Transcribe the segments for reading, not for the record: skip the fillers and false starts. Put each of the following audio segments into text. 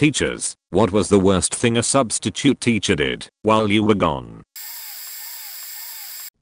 Teachers, what was the worst thing a substitute teacher did while you were gone?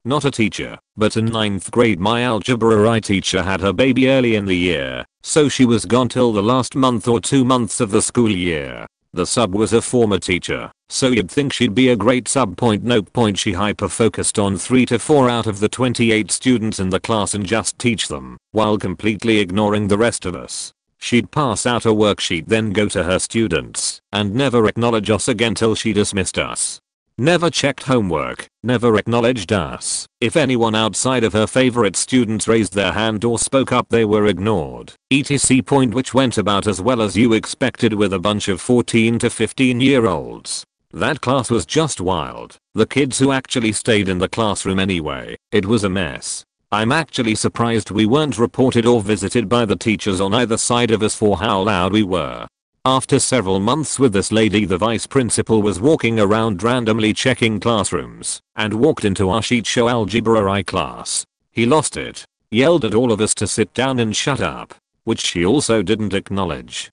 Not a teacher, but in 9th grade my algebra teacher had her baby early in the year, so she was gone till the last month or 2 months of the school year. The sub was a former teacher, so you'd think she'd be a great sub. No point, she hyper-focused on 3 to 4 out of the 28 students in the class and just teach them, while completely ignoring the rest of us. She'd pass out a worksheet, then go to her students, and never acknowledge us again till she dismissed us. Never checked homework, never acknowledged us. If anyone outside of her favorite students raised their hand or spoke up, they were ignored. etc. Which went about as well as you expected with a bunch of 14 to 15-year-olds. That class was just wild. The kids who actually stayed in the classroom anyway, it was a mess. I'm actually surprised we weren't reported or visited by the teachers on either side of us for how loud we were. After several months with this lady, the vice principal was walking around randomly checking classrooms and walked into our sheet show algebra class. He lost it, yelled at all of us to sit down and shut up, which she also didn't acknowledge.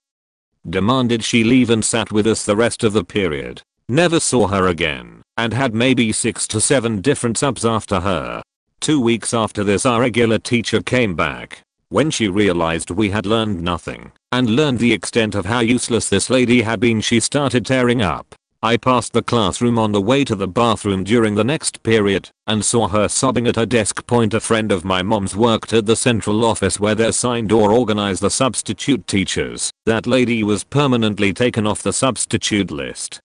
Demanded she leave and sat with us the rest of the period. Never saw her again and had maybe 6 to 7 different subs after her. 2 weeks after this, our regular teacher came back. When she realized we had learned nothing and learned the extent of how useless this lady had been, she started tearing up. I passed the classroom on the way to the bathroom during the next period and saw her sobbing at her desk. A friend of my mom's worked at the central office where they assigned or organized the substitute teachers. That lady was permanently taken off the substitute list.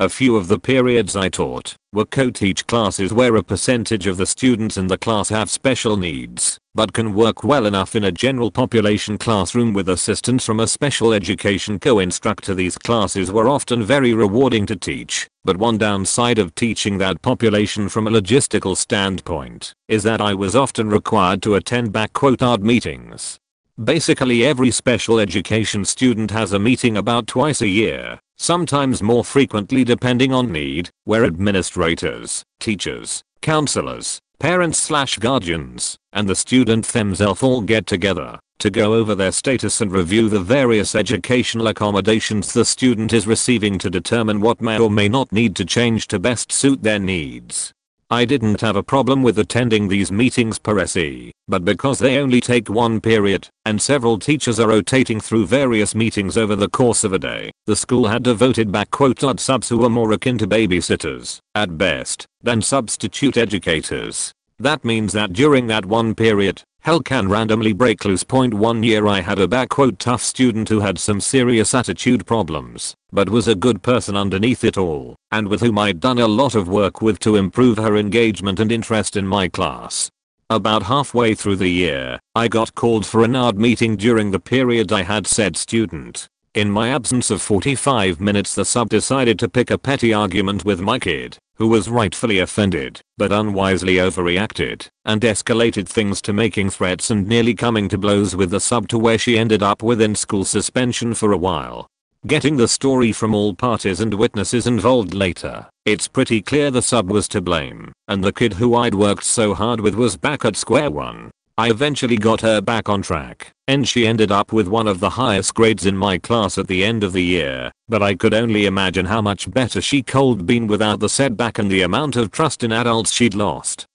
A few of the periods I taught were co-teach classes where a percentage of the students in the class have special needs, but can work well enough in a general population classroom with assistance from a special education co-instructor. These classes were often very rewarding to teach, but one downside of teaching that population from a logistical standpoint is that I was often required to attend odd meetings. Basically every special education student has a meeting about twice a year, sometimes more frequently depending on need, where administrators, teachers, counselors, parents/guardians, and the student themselves all get together to go over their status and review the various educational accommodations the student is receiving to determine what may or may not need to change to best suit their needs. I didn't have a problem with attending these meetings per se, but because they only take one period and several teachers are rotating through various meetings over the course of a day, the school had devoted odd subs who were more akin to babysitters, at best, than substitute educators. That means that during that one period, hell can randomly break loose. 1 year I had a tough student who had some serious attitude problems, but was a good person underneath it all, and with whom I'd done a lot of work with to improve her engagement and interest in my class. About halfway through the year, I got called for an odd meeting during the period I had said student. In my absence of 45 minutes, the sub decided to pick a petty argument with my kid, who was rightfully offended, but unwisely overreacted, and escalated things to making threats and nearly coming to blows with the sub, to where she ended up with in-school suspension for a while. Getting the story from all parties and witnesses involved later, it's pretty clear the sub was to blame, and the kid who I'd worked so hard with was back at square one. I eventually got her back on track, and she ended up with one of the highest grades in my class at the end of the year, but I could only imagine how much better she could been without the setback and the amount of trust in adults she'd lost.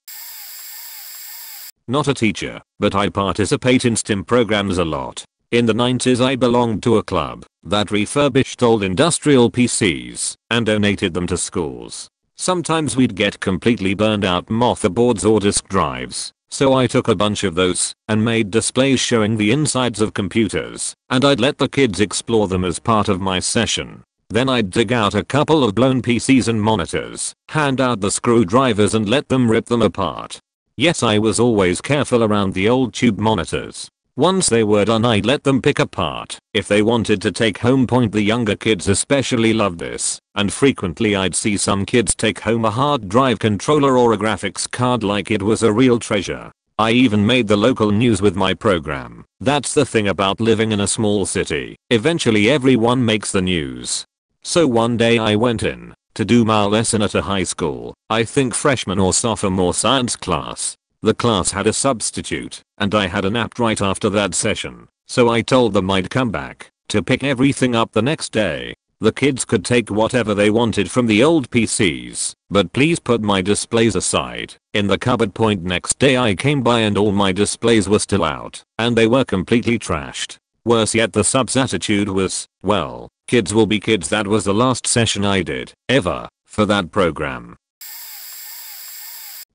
Not a teacher, but I participate in STEM programs a lot. In the 90s I belonged to a club that refurbished old industrial PCs and donated them to schools. Sometimes we'd get completely burned out motherboards or disk drives, so I took a bunch of those and made displays showing the insides of computers, and I'd let the kids explore them as part of my session. Then I'd dig out a couple of blown PCs and monitors, hand out the screwdrivers and let them rip them apart. Yes, I was always careful around the old tube monitors. Once they were done, I'd let them pick apart if they wanted to take home. The younger kids especially loved this, and frequently I'd see some kids take home a hard drive controller or a graphics card like it was a real treasure. I even made the local news with my program. That's the thing about living in a small city. Eventually everyone makes the news. So one day I went in to do my lesson at a high school, I think freshman or sophomore science class. The class had a substitute, and I had a nap right after that session, so I told them I'd come back to pick everything up the next day. The kids could take whatever they wanted from the old PCs, but please put my displays aside in the cupboard. Next day I came by and all my displays were still out, and they were completely trashed. Worse yet, the sub's attitude was, well, kids will be kids. That was the last session I did, ever, for that program.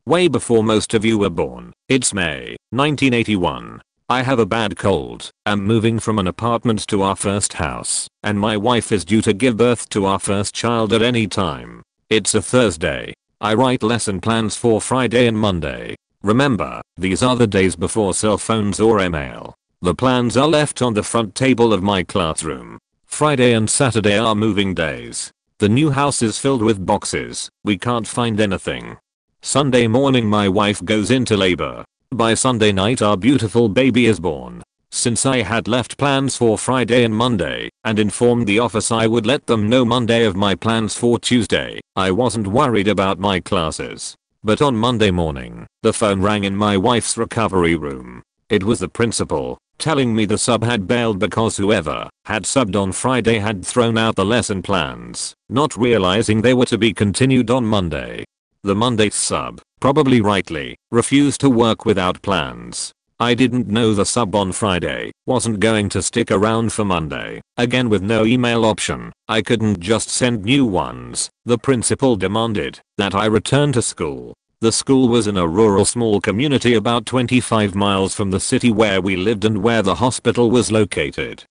Way before most of you were born. It's May, 1981. I have a bad cold, am moving from an apartment to our first house, and my wife is due to give birth to our first child at any time. It's a Thursday. I write lesson plans for Friday and Monday. Remember, these are the days before cell phones or email. The plans are left on the front table of my classroom. Friday and Saturday are moving days. The new house is filled with boxes. We can't find anything. Sunday morning my wife goes into labor. By Sunday night our beautiful baby is born. Since I had left plans for Friday and Monday, and informed the office I would let them know Monday of my plans for Tuesday, I wasn't worried about my classes. But on Monday morning, the phone rang in my wife's recovery room. It was the principal, telling me the sub had bailed because whoever had subbed on Friday had thrown out the lesson plans, not realizing they were to be continued on Monday. The Monday sub, probably rightly, refused to work without plans. I didn't know the sub on Friday wasn't going to stick around for Monday. Again, with no email option, I couldn't just send new ones. The principal demanded that I return to school. The school was in a rural small community about 25 miles from the city where we lived and where the hospital was located.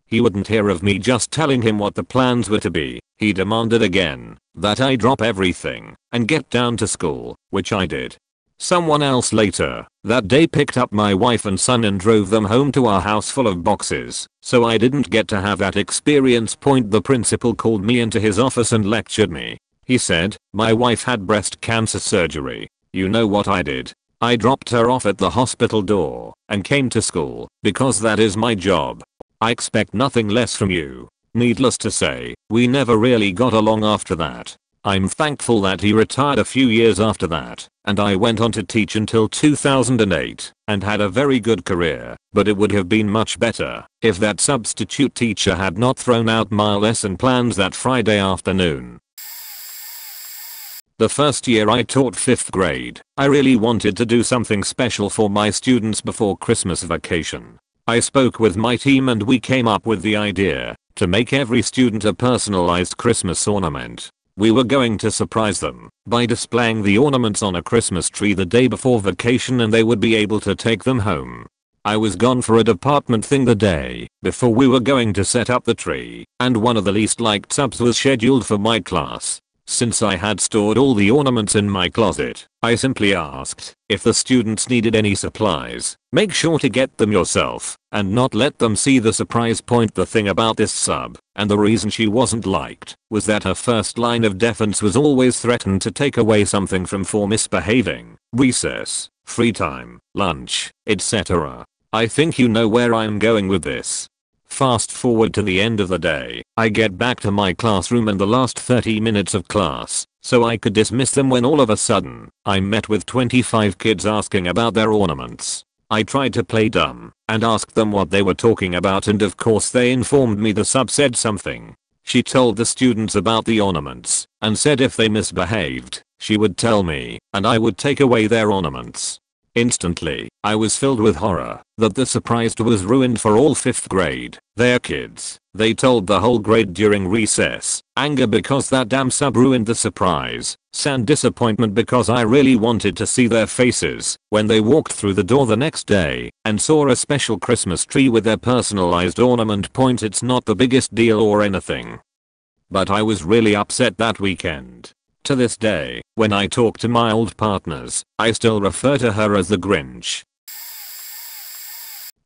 He wouldn't hear of me just telling him what the plans were to be. He demanded again that I drop everything and get down to school, which I did. Someone else later that day picked up my wife and son and drove them home to our house full of boxes, so I didn't get to have that experience. The principal called me into his office and lectured me. He said, my wife had breast cancer surgery. You know what I did? I dropped her off at the hospital door and came to school because that is my job. I expect nothing less from you. Needless to say, we never really got along after that. I'm thankful that he retired a few years after that, and I went on to teach until 2008 and had a very good career, but it would have been much better if that substitute teacher had not thrown out my lesson plans that Friday afternoon. The first year I taught 5th grade, I really wanted to do something special for my students before Christmas vacation. I spoke with my team and we came up with the idea to make every student a personalized Christmas ornament. We were going to surprise them by displaying the ornaments on a Christmas tree the day before vacation, and they would be able to take them home. I was gone for a department thing the day before we were going to set up the tree, and one of the least liked subs was scheduled for my class. Since I had stored all the ornaments in my closet, I simply asked if the students needed any supplies. Make sure to get them yourself and not let them see the surprise. The thing about this sub, and the reason she wasn't liked, was that her first line of defense was always threaten to take away something from for misbehaving. Recess, free time, lunch, etc. I think you know where I'm going with this. Fast forward to the end of the day, I get back to my classroom and the last 30 minutes of class, so I could dismiss them, when all of a sudden, I'm met with 25 kids asking about their ornaments. I tried to play dumb and asked them what they were talking about, and of course they informed me the sub said something. She told the students about the ornaments and said if they misbehaved, she would tell me and I would take away their ornaments. Instantly, I was filled with horror that the surprise was ruined for all 5th grade, their kids. They told the whole grade during recess. Anger because that damn sub ruined the surprise. And disappointment because I really wanted to see their faces when they walked through the door the next day and saw a special Christmas tree with their personalized ornament. It's not the biggest deal or anything, but I was really upset that weekend. To this day, when I talk to my old partners, I still refer to her as the Grinch.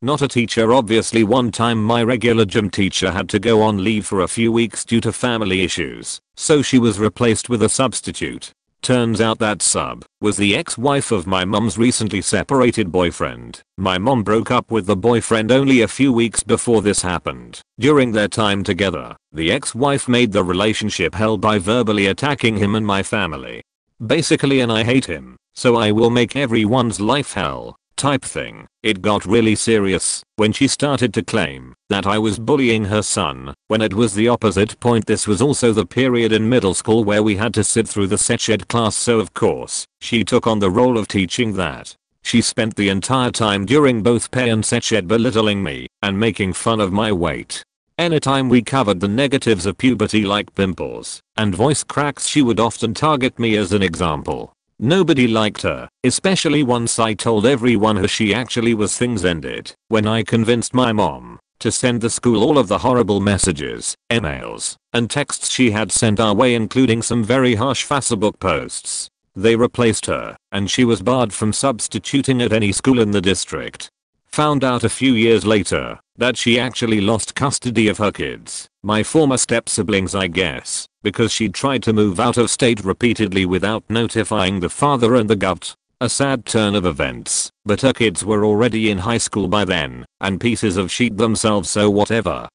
Not a teacher obviously. One time my regular gym teacher had to go on leave for a few weeks due to family issues, so she was replaced with a substitute. Turns out that sub was the ex-wife of my mom's recently separated boyfriend. My mom broke up with the boyfriend only a few weeks before this happened. During their time together, the ex-wife made the relationship hell by verbally attacking him and my family. Basically, and I hate him, so I will make everyone's life hell. type thing. It got really serious when she started to claim that I was bullying her son, when it was the opposite point. This was also the period in middle school where we had to sit through the sex ed class, so of course, she took on the role of teaching that. She spent the entire time during both PE and sex ed belittling me and making fun of my weight. Anytime we covered the negatives of puberty like pimples and voice cracks, she would often target me as an example. Nobody liked her, especially once I told everyone who she actually was. Things ended when I convinced my mom to send the school all of the horrible messages, emails, and texts she had sent our way, including some very harsh Facebook posts. They replaced her, and she was barred from substituting at any school in the district. Found out a few years later that she actually lost custody of her kids, my former step-siblings I guess, because she tried to move out of state repeatedly without notifying the father and the gov. A sad turn of events, but her kids were already in high school by then, and pieces of shit themselves, so whatever.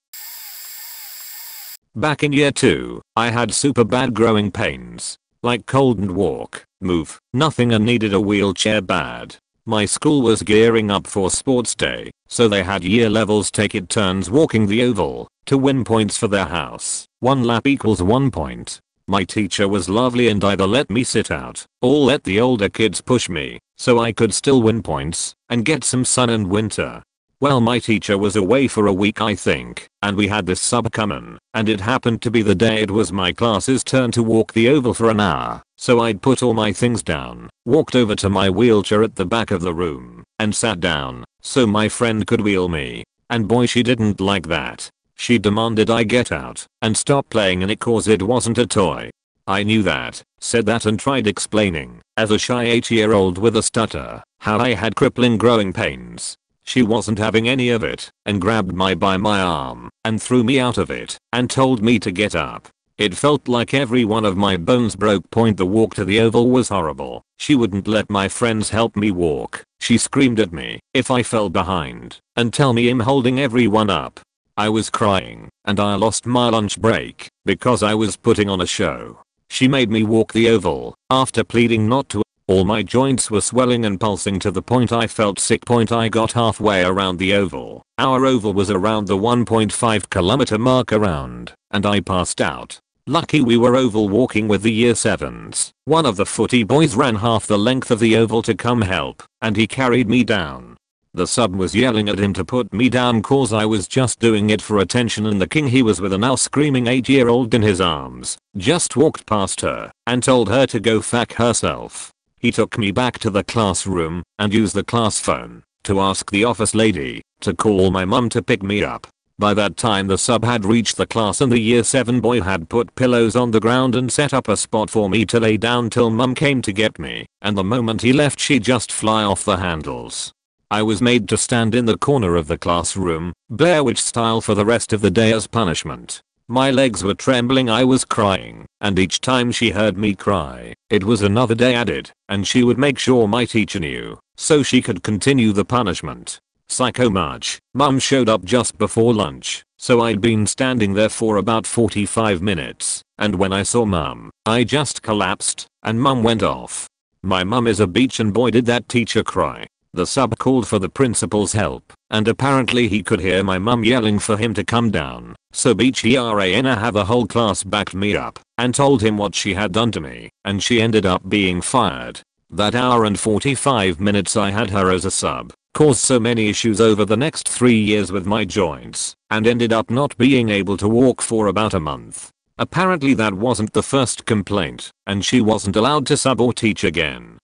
Back in year 2, I had super bad growing pains. Like couldn't walk, move, nothing, and needed a wheelchair bad. My school was gearing up for sports day, so they had year levels take it turns walking the oval to win points for their house. 1 lap equals 1 point. My teacher was lovely and either let me sit out or let the older kids push me so I could still win points and get some sun and winter. Well, my teacher was away for a week I think, and we had this sub come in, and it happened to be the day it was my class's turn to walk the oval for an hour, so I'd put all my things down, walked over to my wheelchair at the back of the room, and sat down so my friend could wheel me. And boy, she didn't like that. She demanded I get out and stop playing in it cause it wasn't a toy. I knew that, said that, and tried explaining, as a shy 8-year-old with a stutter, how I had crippling growing pains. She wasn't having any of it and grabbed me by my arm and threw me out of it and told me to get up. It felt like every one of my bones broke. The walk to the oval was horrible. She wouldn't let my friends help me walk. She screamed at me if I fell behind and tell me I'm holding everyone up. I was crying and I lost my lunch break because I was putting on a show. She made me walk the oval after pleading not to. All my joints were swelling and pulsing to the point I felt sick. I got halfway around the oval. Our oval was around the 1.5 kilometer mark around, and I passed out. Lucky we were oval walking with the year 7s. One of the footy boys ran half the length of the oval to come help, and he carried me down. The sub was yelling at him to put me down cause I was just doing it for attention, and the king he was with, a now screaming 8-year-old in his arms, just walked past her and told her to go fuck herself. He took me back to the classroom and used the class phone to ask the office lady to call my mum to pick me up. By that time the sub had reached the class and the year 7 boy had put pillows on the ground and set up a spot for me to lay down till mum came to get me, and the moment he left she'd just fly off the handles. I was made to stand in the corner of the classroom, Blair Witch style, for the rest of the day as punishment. My legs were trembling, I was crying, and each time she heard me cry, it was another day added, and she would make sure my teacher knew, so she could continue the punishment. Psycho much. Mum showed up just before lunch, so I'd been standing there for about 45 minutes, and when I saw mum, I just collapsed, and mum went off. My mum is a beach, and boy did that teacher cry. The sub called for the principal's help, and apparently he could hear my mum yelling for him to come down, so Beach have the whole class backed me up and told him what she had done to me, and she ended up being fired. That hour and 45 minutes I had her as a sub caused so many issues over the next 3 years with my joints, and ended up not being able to walk for about a month. Apparently that wasn't the first complaint, and she wasn't allowed to sub or teach again.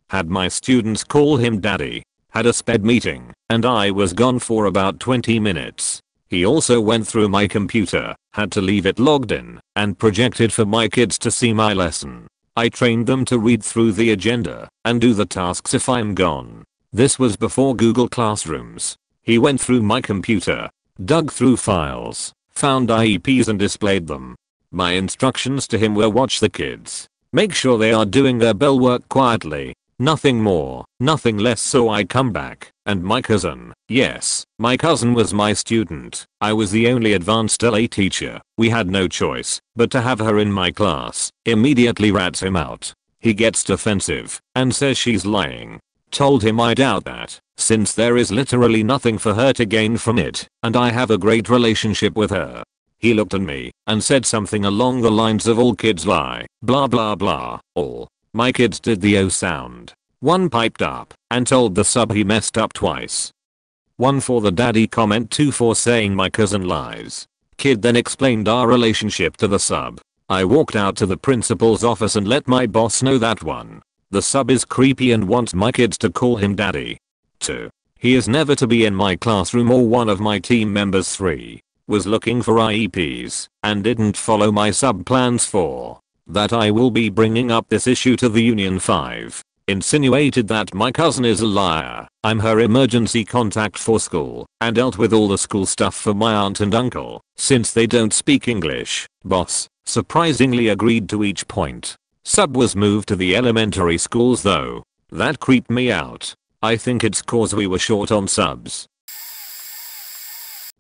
Had my students call him daddy. Had a sped meeting, and I was gone for about 20 minutes. He also went through my computer, had to leave it logged in, and projected for my kids to see my lesson. I trained them to read through the agenda and do the tasks if I'm gone. This was before Google Classrooms. He went through my computer, dug through files, found IEPs and displayed them. My instructions to him were watch the kids. Make sure they are doing their bell work quietly. Nothing more, nothing less. So I come back, and my cousin, yes, my cousin was my student. I was the only advanced LA teacher. We had no choice but to have her in my class. Immediately rats him out. He gets defensive and says she's lying. Told him I doubt that, since there is literally nothing for her to gain from it, and I have a great relationship with her. He looked at me and said something along the lines of all kids lie, blah blah blah, all. My kids did the O sound. One piped up and told the sub he messed up twice. One for the daddy comment, two for saying my cousin lies. Kid then explained our relationship to the sub. I walked out to the principal's office and let my boss know that 1. The sub is creepy and wants my kids to call him daddy. 2. He is never to be in my classroom or one of my team members. 3. Was looking for IEPs and didn't follow my sub plans. 4. That I will be bringing up this issue to the union. 5. Insinuated that my cousin is a liar. I'm her emergency contact for school and dealt with all the school stuff for my aunt and uncle since they don't speak English. Boss surprisingly agreed to each point. Sub was moved to the elementary schools though. That creeped me out. I think it's cause we were short on subs.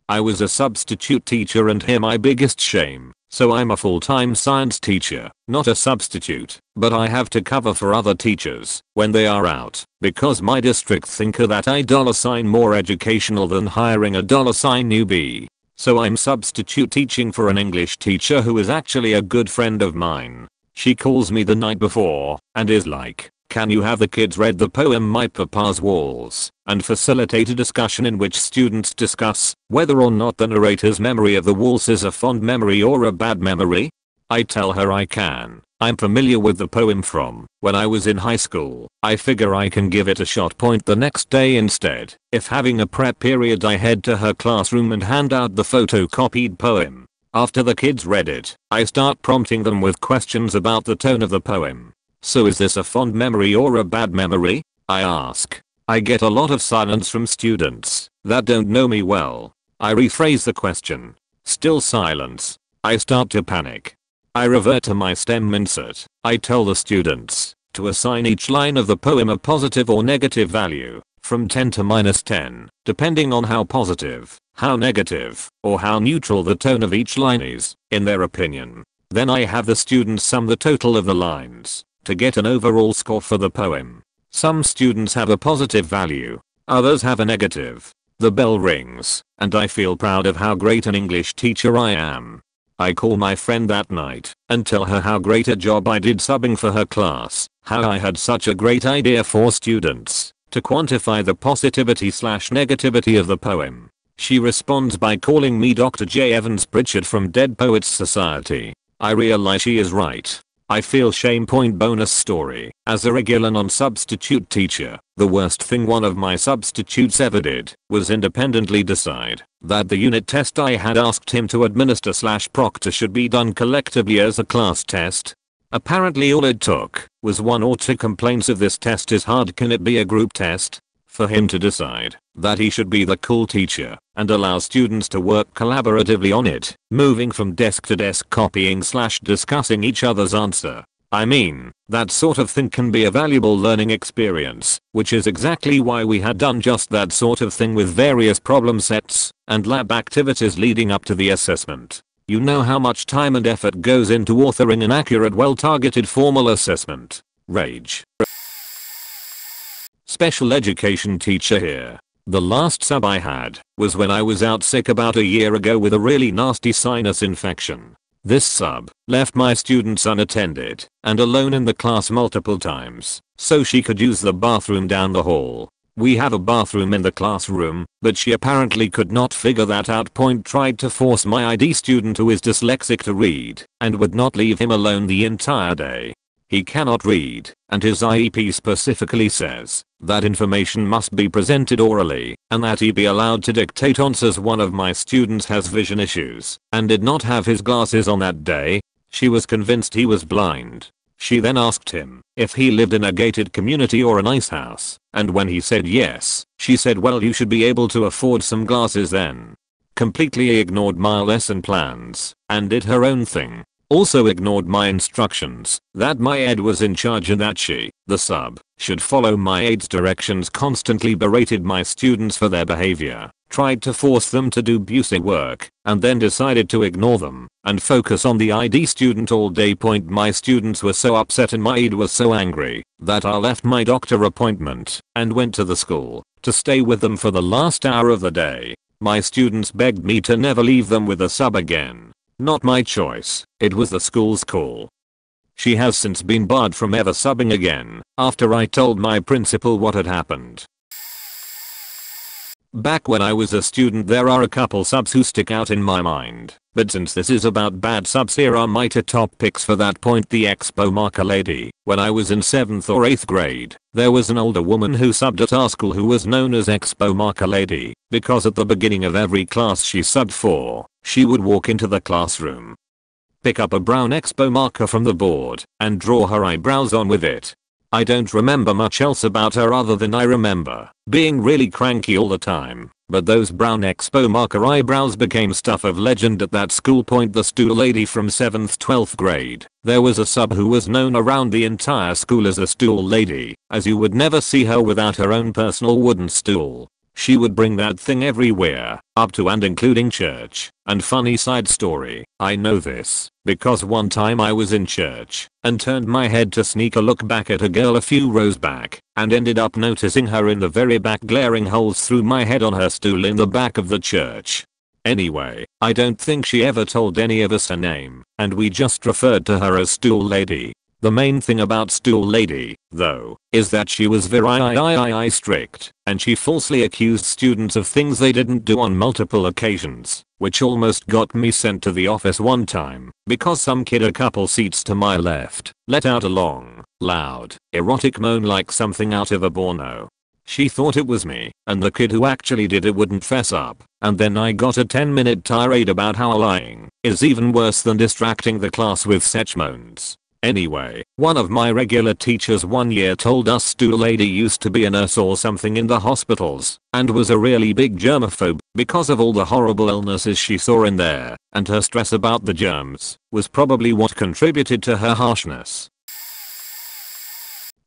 I was a substitute teacher and here my biggest shame. So I'm a full-time science teacher, not a substitute, but I have to cover for other teachers when they are out because my district think that I $ more educational than hiring a $ newbie. So I'm substitute teaching for an English teacher who is actually a good friend of mine. She calls me the night before and is like, can you have the kids read the poem My Papa's Walls and facilitate a discussion in which students discuss whether or not the narrator's memory of the walls is a fond memory or a bad memory? I tell her I can. I'm familiar with the poem from when I was in high school. I figure I can give it a shot. Point the next day instead. If having a prep period I head to her classroom and hand out the photocopied poem. After the kids read it, I start prompting them with questions about the tone of the poem. So is this a fond memory or a bad memory? I ask. I get a lot of silence from students that don't know me well. I rephrase the question. Still silence. I start to panic. I revert to my STEM insert. I tell the students to assign each line of the poem a positive or negative value from 10 to -10, depending on how positive, how negative, or how neutral the tone of each line is, in their opinion. Then I have the students sum the total of the lines to get an overall score for the poem. Some students have a positive value, others have a negative. The bell rings, and I feel proud of how great an English teacher I am. I call my friend that night and tell her how great a job I did subbing for her class, how I had such a great idea for students to quantify the positivity/negativity of the poem. She responds by calling me Dr. J. Evans Pritchard from Dead Poets Society. I realize she is right. I feel shame. Bonus story. As a regular non-substitute teacher, the worst thing one of my substitutes ever did was independently decide that the unit test I had asked him to administer/proctor should be done collectively as a class test. Apparently all it took was 1 or 2 complaints of this test is hard, can it be a group test? For him to decide that he should be the cool teacher and allow students to work collaboratively on it, moving from desk to desk copying/discussing each other's answer. I mean, that sort of thing can be a valuable learning experience, which is exactly why we had done just that sort of thing with various problem sets and lab activities leading up to the assessment. You know how much time and effort goes into authoring an accurate, well-targeted formal assessment. Rage. Special education teacher here. The last sub I had was when I was out sick about a year ago with a really nasty sinus infection. This sub left my students unattended and alone in the class multiple times so she could use the bathroom down the hall. We have a bathroom in the classroom, but she apparently could not figure that out. Tried to force my ID student who is dyslexic to read and would not leave him alone the entire day. He cannot read, and his IEP specifically says that information must be presented orally and that he be allowed to dictate answers. One of my students has vision issues and did not have his glasses on that day. She was convinced he was blind. She then asked him if he lived in a gated community or a nice house, and when he said yes, she said, well, you should be able to afford some glasses then. Completely ignored my lesson plans and did her own thing. Also ignored my instructions that my ed was in charge and that she, the sub, should follow my aide's directions, constantly berated my students for their behavior, tried to force them to do busy work, and then decided to ignore them and focus on the ID student all day. My students were so upset and my aide was so angry that I left my doctor appointment and went to the school to stay with them for the last hour of the day. My students begged me to never leave them with a sub again. Not my choice, it was the school's call. She has since been barred from ever subbing again after I told my principal what had happened. Back when I was a student, there are a couple subs who stick out in my mind, but since this is about bad subs, here are my top picks for that point. The expo marker lady. When I was in 7th or 8th grade, there was an older woman who subbed at our school who was known as expo marker lady because at the beginning of every class she subbed for, she would walk into the classroom, pick up a brown expo marker from the board, and draw her eyebrows on with it. I don't remember much else about her other than I remember being really cranky all the time, but those brown expo marker eyebrows became stuff of legend at that school. The stool lady from 7th 12th grade. There was a sub who was known around the entire school as a stool lady, as you would never see her without her own personal wooden stool. She would bring that thing everywhere, up to and including church. And funny side story, I know this because one time I was in church and turned my head to sneak a look back at a girl a few rows back and ended up noticing her in the very back, glaring holes through my head on her stool in the back of the church. Anyway, I don't think she ever told any of us her name, and we just referred to her as stool lady. The main thing about stool lady, though, is that she was very strict, and she falsely accused students of things they didn't do on multiple occasions, which almost got me sent to the office one time because some kid a couple seats to my left let out a long, loud, erotic moan like something out of a porno. She thought it was me, and the kid who actually did it wouldn't fess up, and then I got a 10-minute tirade about how lying is even worse than distracting the class with such moans. Anyway, one of my regular teachers one year told us stool lady used to be a nurse or something in the hospitals and was a really big germaphobe because of all the horrible illnesses she saw in there, and her stress about the germs was probably what contributed to her harshness.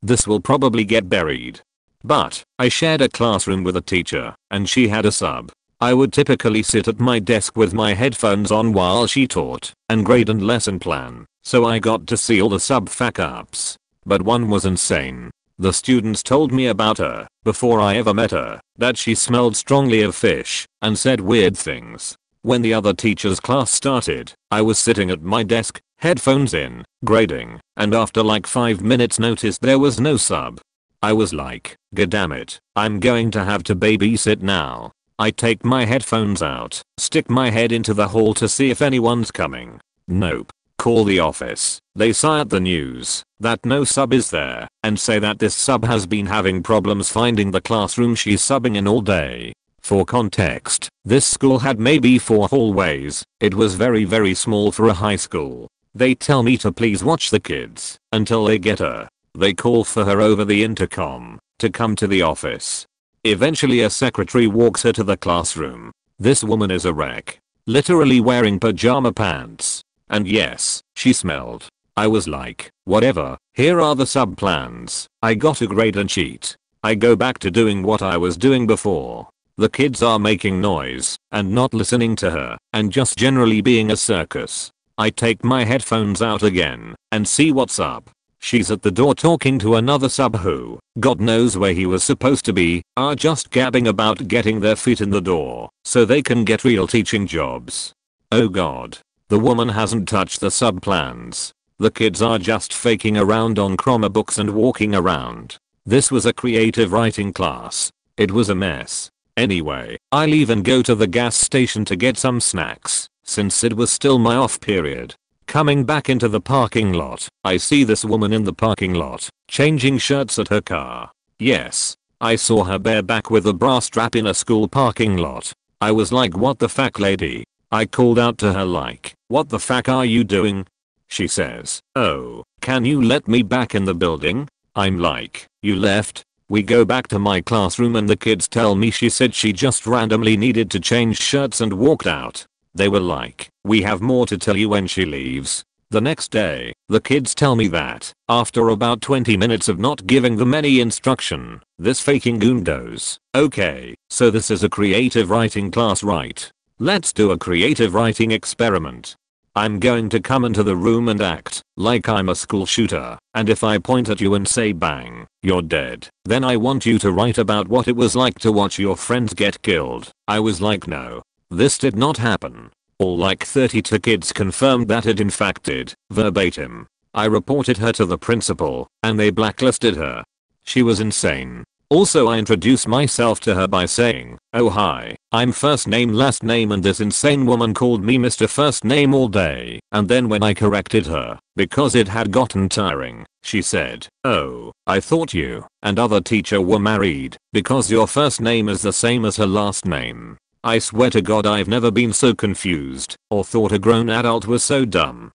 This will probably get buried, but I shared a classroom with a teacher and she had a sub. I would typically sit at my desk with my headphones on while she taught and grade and lesson plan, so I got to see all the sub fuck ups. But one was insane. The students told me about her before I ever met her, that she smelled strongly of fish and said weird things. When the other teacher's class started, I was sitting at my desk, headphones in, grading, and after like 5 minutes noticed there was no sub. I was like, goddammit, I'm going to have to babysit now. I take my headphones out, stick my head into the hall to see if anyone's coming. Nope. Call the office. They say at the news that no sub is there and say that this sub has been having problems finding the classroom she's subbing in all day. For context, this school had maybe 4 hallways. It was very small for a high school. They tell me to please watch the kids until they get her. They call for her over the intercom to come to the office. Eventually a secretary walks her to the classroom. This woman is a wreck, literally wearing pajama pants. And yes, she smelled. I was like, whatever, here are the sub plans. I got a grade and sheet. I go back to doing what I was doing before. The kids are making noise and not listening to her and just generally being a circus. I take my headphones out again and see what's up. She's at the door talking to another sub who, God knows where he was supposed to be, are just gabbing about getting their feet in the door so they can get real teaching jobs. Oh god. The woman hasn't touched the sub plans. The kids are just faking around on Chromebooks and walking around. This was a creative writing class. It was a mess. Anyway, I leave and go to the gas station to get some snacks, since it was still my off period. Coming back into the parking lot, I see this woman in the parking lot, changing shirts at her car. Yes, I saw her bareback with a bra strap in a school parking lot. I was like, what the fuck, lady? I called out to her like, what the fuck are you doing? She says, oh, can you let me back in the building? I'm like, you left? We go back to my classroom and the kids tell me she said she just randomly needed to change shirts and walked out. They were like, we have more to tell you when she leaves. The next day, the kids tell me that, after about 20 minutes of not giving them any instruction, this faking goon goes, "Okay, so this is a creative writing class, right? Let's do a creative writing experiment. I'm going to come into the room and act like I'm a school shooter, and if I point at you and say bang, you're dead, then I want you to write about what it was like to watch your friends get killed." I was like, no. This did not happen. All like 32 kids confirmed that it in fact did, verbatim. I reported her to the principal, and they blacklisted her. She was insane. Also, I introduced myself to her by saying, "Oh hi, I'm first name last name," and this insane woman called me Mr. First Name all day, and then when I corrected her, because it had gotten tiring, she said, "Oh, I thought you and other teacher were married, because your first name is the same as her last name." I swear to God, I've never been so confused or thought a grown adult was so dumb.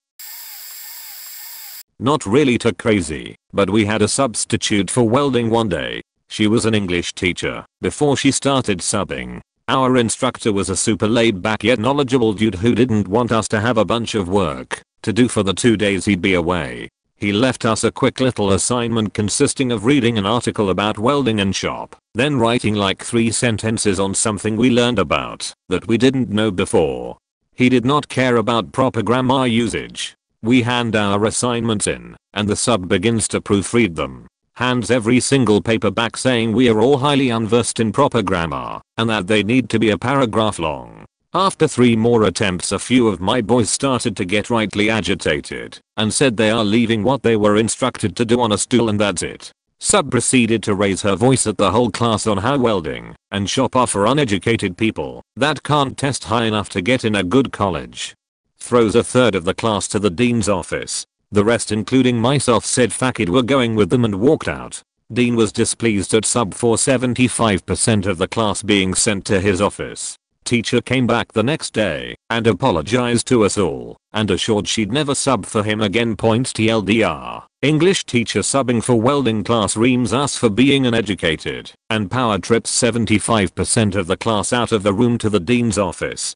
Not really too crazy, but we had a substitute for welding one day. She was an English teacher before she started subbing. Our instructor was a super laid back yet knowledgeable dude who didn't want us to have a bunch of work to do for the 2 days he'd be away. He left us a quick little assignment consisting of reading an article about welding in shop, then writing like 3 sentences on something we learned about that we didn't know before. He did not care about proper grammar usage. We hand our assignments in, and the sub begins to proofread them. Hands every single paper back saying we are all highly unversed in proper grammar, and that they need to be a paragraph long. After 3 more attempts, a few of my boys started to get rightly agitated and said they are leaving what they were instructed to do on a stool, and that's it. Sub proceeded to raise her voice at the whole class on how welding and shop are for uneducated people that can't test high enough to get in a good college. Throws a third of the class to the dean's office. The rest, including myself, said fuck it, we're going with them, and walked out. Dean was displeased at sub for 75% of the class being sent to his office. Teacher came back the next day and apologized to us all and assured she'd never sub for him again. TLDR. English teacher subbing for welding class reams us for being uneducated and power trips 75% of the class out of the room to the dean's office.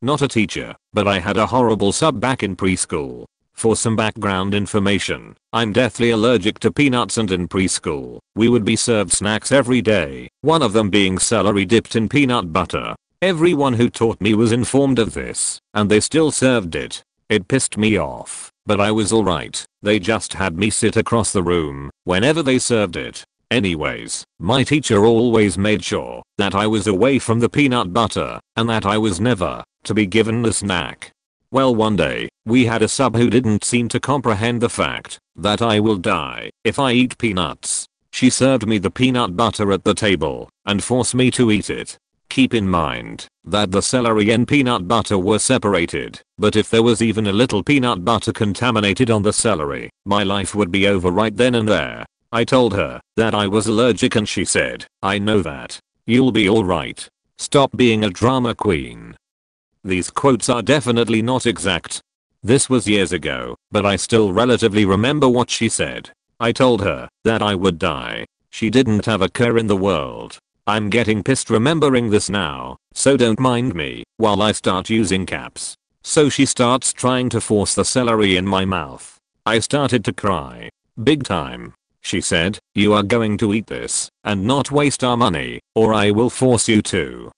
Not a teacher, but I had a horrible sub back in preschool. For some background information, I'm deathly allergic to peanuts, and in preschool, we would be served snacks every day, one of them being celery dipped in peanut butter. Everyone who taught me was informed of this, and they still served it. It pissed me off, but I was alright. They just had me sit across the room whenever they served it. Anyways, my teacher always made sure that I was away from the peanut butter and that I was never to be given the snack. Well, one day, we had a sub who didn't seem to comprehend the fact that I will die if I eat peanuts. She served me the peanut butter at the table and forced me to eat it. Keep in mind that the celery and peanut butter were separated, but if there was even a little peanut butter contaminated on the celery, my life would be over right then and there. I told her that I was allergic and she said, "I know that. You'll be alright. Stop being a drama queen." These quotes are definitely not exact. This was years ago, but I still relatively remember what she said. I told her that I would die. She didn't have a care in the world. I'm getting pissed remembering this now, so don't mind me while I start using caps. So she starts trying to force the celery in my mouth. I started to cry. Big time. She said, "You are going to eat this and not waste our money, or I will force you to."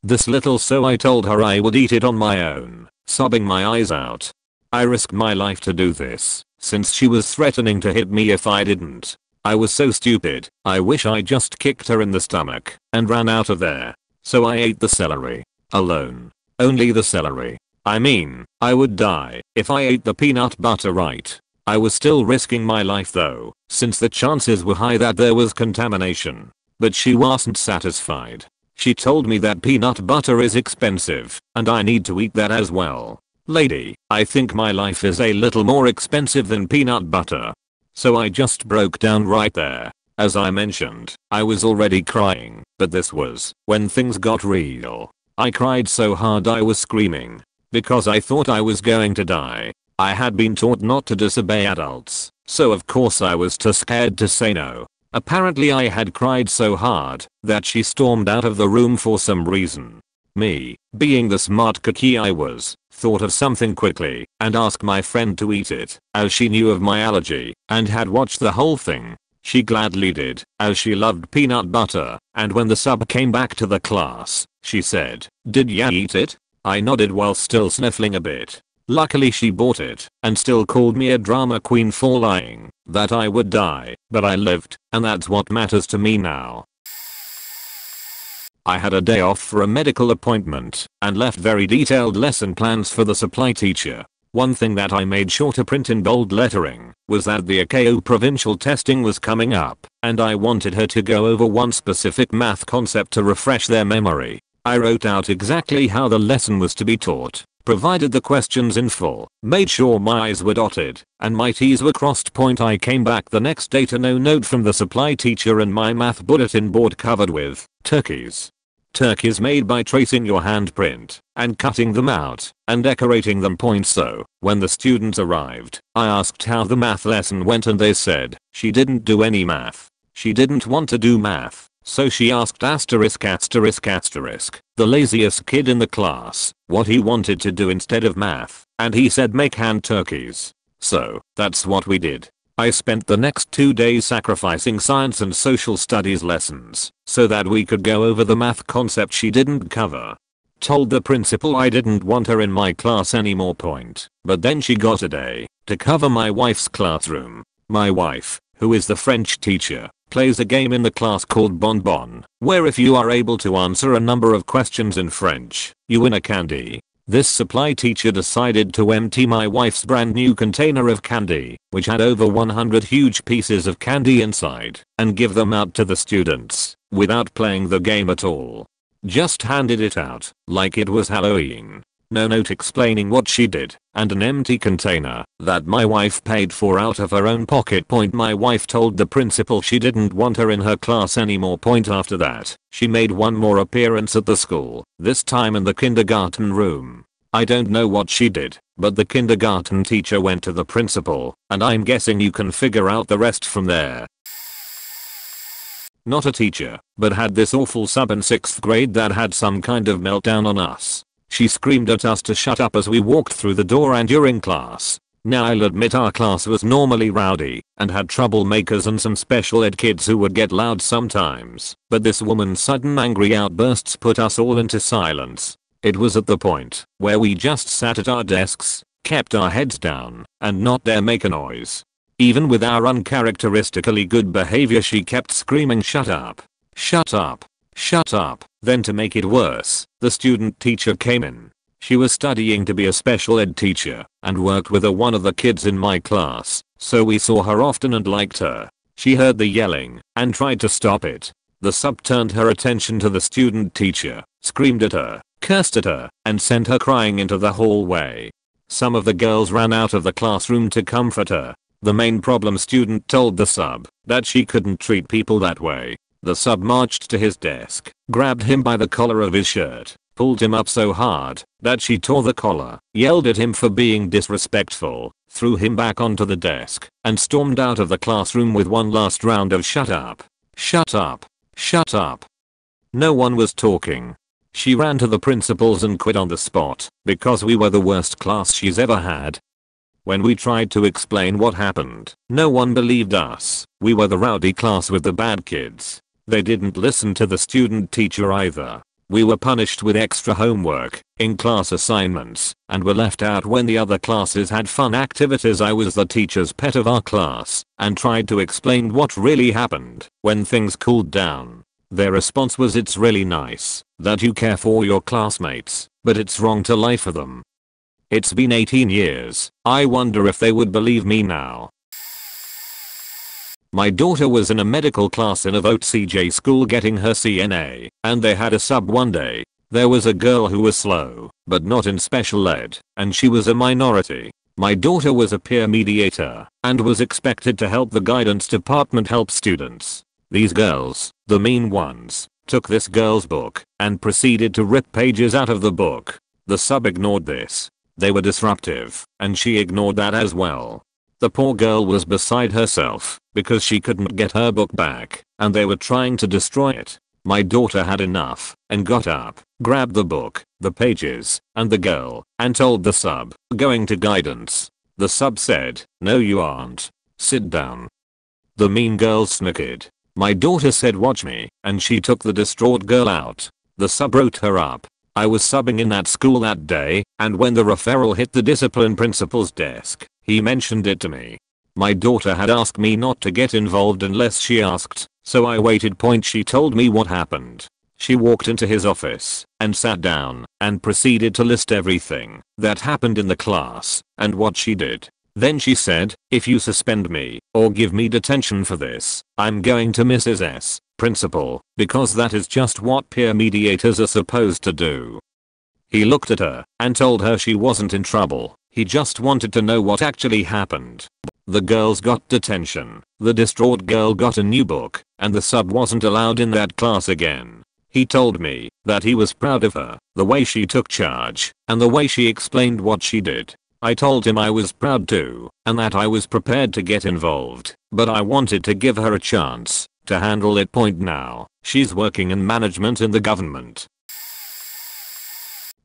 This little, so I told her I would eat it on my own, sobbing my eyes out. I risked my life to do this, since she was threatening to hit me if I didn't. I was so stupid, I wish I just kicked her in the stomach and ran out of there. So I ate the celery. Alone. Only the celery. I mean, I would die if I ate the peanut butter, right? I was still risking my life though, since the chances were high that there was contamination. But she wasn't satisfied. She told me that peanut butter is expensive, and I need to eat that as well. Lady, I think my life is a little more expensive than peanut butter. So I just broke down right there. As I mentioned, I was already crying, but this was when things got real. I cried so hard I was screaming, because I thought I was going to die. I had been taught not to disobey adults, so of course I was too scared to say no. Apparently I had cried so hard that she stormed out of the room for some reason. Me, being the smart cookie I was, thought of something quickly and asked my friend to eat it, as she knew of my allergy and had watched the whole thing. She gladly did, as she loved peanut butter, and when the sub came back to the class, she said, "Did ya eat it?" I nodded while still sniffling a bit. Luckily she bought it and still called me a drama queen for lying that I would die, but I lived, and that's what matters to me now. I had a day off for a medical appointment and left very detailed lesson plans for the supply teacher. One thing that I made sure to print in bold lettering was that the AKU provincial testing was coming up and I wanted her to go over one specific math concept to refresh their memory. I wrote out exactly how the lesson was to be taught, provided the questions in full, made sure my I's were dotted and my T's were crossed. I came back the next day to no note from the supply teacher and my math bulletin board covered with turkeys. Turkeys made by tracing your handprint and cutting them out and decorating them. So, when the students arrived, I asked how the math lesson went and they said she didn't do any math. She didn't want to do math, so she asked asterisk asterisk asterisk, the laziest kid in the class, what he wanted to do instead of math, and he said make hand turkeys. So, that's what we did. I spent the next 2 days sacrificing science and social studies lessons so that we could go over the math concept she didn't cover. Told the principal I didn't want her in my class anymore. But then she got a day to cover my wife's classroom. My wife, who is the French teacher, plays a game in the class called Bon Bon, where if you are able to answer a number of questions in French, you win a candy. This supply teacher decided to empty my wife's brand new container of candy, which had over 100 huge pieces of candy inside, and give them out to the students, without playing the game at all. Just handed it out, like it was Halloween. No note explaining what she did, and an empty container that my wife paid for out of her own pocket. My wife told the principal she didn't want her in her class anymore. After that, she made one more appearance at the school, this time in the kindergarten room. I don't know what she did, but the kindergarten teacher went to the principal, and I'm guessing you can figure out the rest from there. Not a teacher, but had this awful sub in 6th grade that had some kind of meltdown on us. She screamed at us to shut up as we walked through the door and during class. Now I'll admit our class was normally rowdy and had troublemakers and some special ed kids who would get loud sometimes, but this woman's sudden angry outbursts put us all into silence. It was at the point where we just sat at our desks, kept our heads down, and not dare make a noise. Even with our uncharacteristically good behavior she kept screaming shut up, shut up, shut up. Then to make it worse, the student teacher came in. She was studying to be a special ed teacher and worked with one of the kids in my class, so we saw her often and liked her. She heard the yelling and tried to stop it. The sub turned her attention to the student teacher, screamed at her, cursed at her, and sent her crying into the hallway. Some of the girls ran out of the classroom to comfort her. The main problem student told the sub that she couldn't treat people that way. The sub marched to his desk, grabbed him by the collar of his shirt, pulled him up so hard that she tore the collar, yelled at him for being disrespectful, threw him back onto the desk, and stormed out of the classroom with one last round of shut up, shut up, shut up. No one was talking. She ran to the principals and quit on the spot because we were the worst class she's ever had. When we tried to explain what happened, no one believed us. We were the rowdy class with the bad kids. They didn't listen to the student teacher either. We were punished with extra homework, in-class assignments, and were left out when the other classes had fun activities. I was the teacher's pet of our class and tried to explain what really happened when things cooled down. Their response was, "It's really nice that you care for your classmates, but it's wrong to lie for them." It's been 18 years. I wonder if they would believe me now. My daughter was in a medical class in a vote CJ school getting her CNA, and they had a sub one day. There was a girl who was slow, but not in special ed, and she was a minority. My daughter was a peer mediator, and was expected to help the guidance department help students. These girls, the mean ones, took this girl's book, and proceeded to rip pages out of the book. The sub ignored this. They were disruptive, and she ignored that as well. The poor girl was beside herself because she couldn't get her book back and they were trying to destroy it. My daughter had enough and got up, grabbed the book, the pages, and the girl, and told the sub, "Going to guidance." The sub said, "No you aren't. Sit down." The mean girl snickered. My daughter said, "Watch me," and she took the distraught girl out. The sub wrote her up. I was subbing in that school that day, and when the referral hit the discipline principal's desk, he mentioned it to me. My daughter had asked me not to get involved unless she asked, so I waited. She told me what happened. She walked into his office and sat down and proceeded to list everything that happened in the class and what she did. Then she said, "If you suspend me or give me detention for this, I'm going to Mrs. S, principal, because that is just what peer mediators are supposed to do." He looked at her and told her she wasn't in trouble. He just wanted to know what actually happened. The girls got detention, the distraught girl got a new book, and the sub wasn't allowed in that class again. He told me that he was proud of her, the way she took charge, and the way she explained what she did. I told him I was proud too, and that I was prepared to get involved, but I wanted to give her a chance to handle it. Now, she's working in management in the government.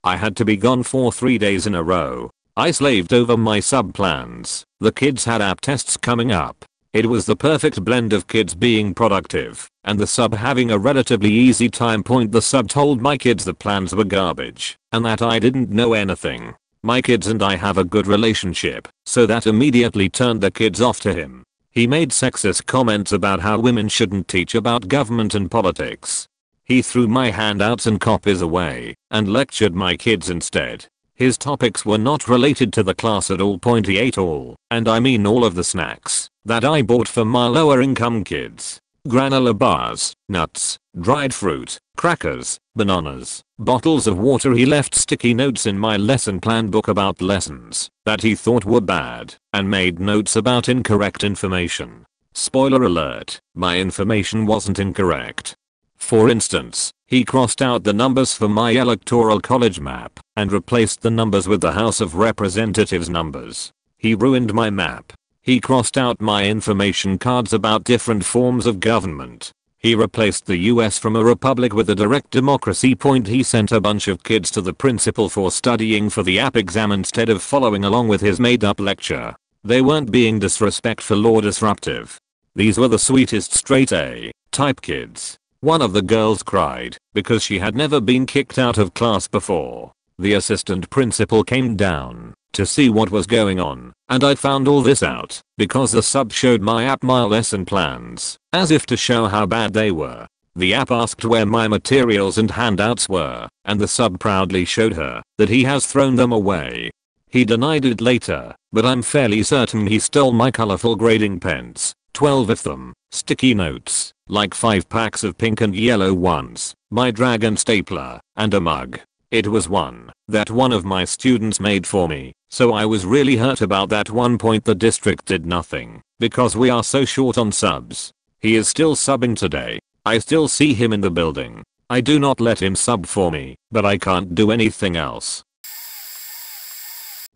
I had to be gone for 3 days in a row. I slaved over my sub plans. The kids had app tests coming up. It was the perfect blend of kids being productive and the sub having a relatively easy time. The sub told my kids the plans were garbage and that I didn't know anything. My kids and I have a good relationship, so that immediately turned the kids off to him. He made sexist comments about how women shouldn't teach about government and politics. He threw my handouts and copies away and lectured my kids instead. His topics were not related to the class at all. He ate all, and I mean all of the snacks that I bought for my lower income kids. Granola bars, nuts, dried fruit, crackers, bananas, bottles of water. He left sticky notes in my lesson plan book about lessons that he thought were bad and made notes about incorrect information. Spoiler alert, my information wasn't incorrect. For instance, he crossed out the numbers for my electoral college map and replaced the numbers with the House of Representatives numbers. He ruined my map. He crossed out my information cards about different forms of government. He replaced the US from a republic with a direct democracy. He sent a bunch of kids to the principal for studying for the app exam instead of following along with his made up lecture. They weren't being disrespectful or disruptive. These were the sweetest straight A type kids. One of the girls cried because she had never been kicked out of class before. The assistant principal came down to see what was going on, and I found all this out because the sub showed my app my lesson plans, as if to show how bad they were. The app asked where my materials and handouts were, and the sub proudly showed her that he has thrown them away. He denied it later, but I'm fairly certain he stole my colorful grading pens, 12 of them, sticky notes, like 5 packs of pink and yellow ones, my dragon stapler, and a mug. It was one that one of my students made for me, so I was really hurt about that. The district did nothing because we are so short on subs. He is still subbing today. I still see him in the building. I do not let him sub for me, but I can't do anything else.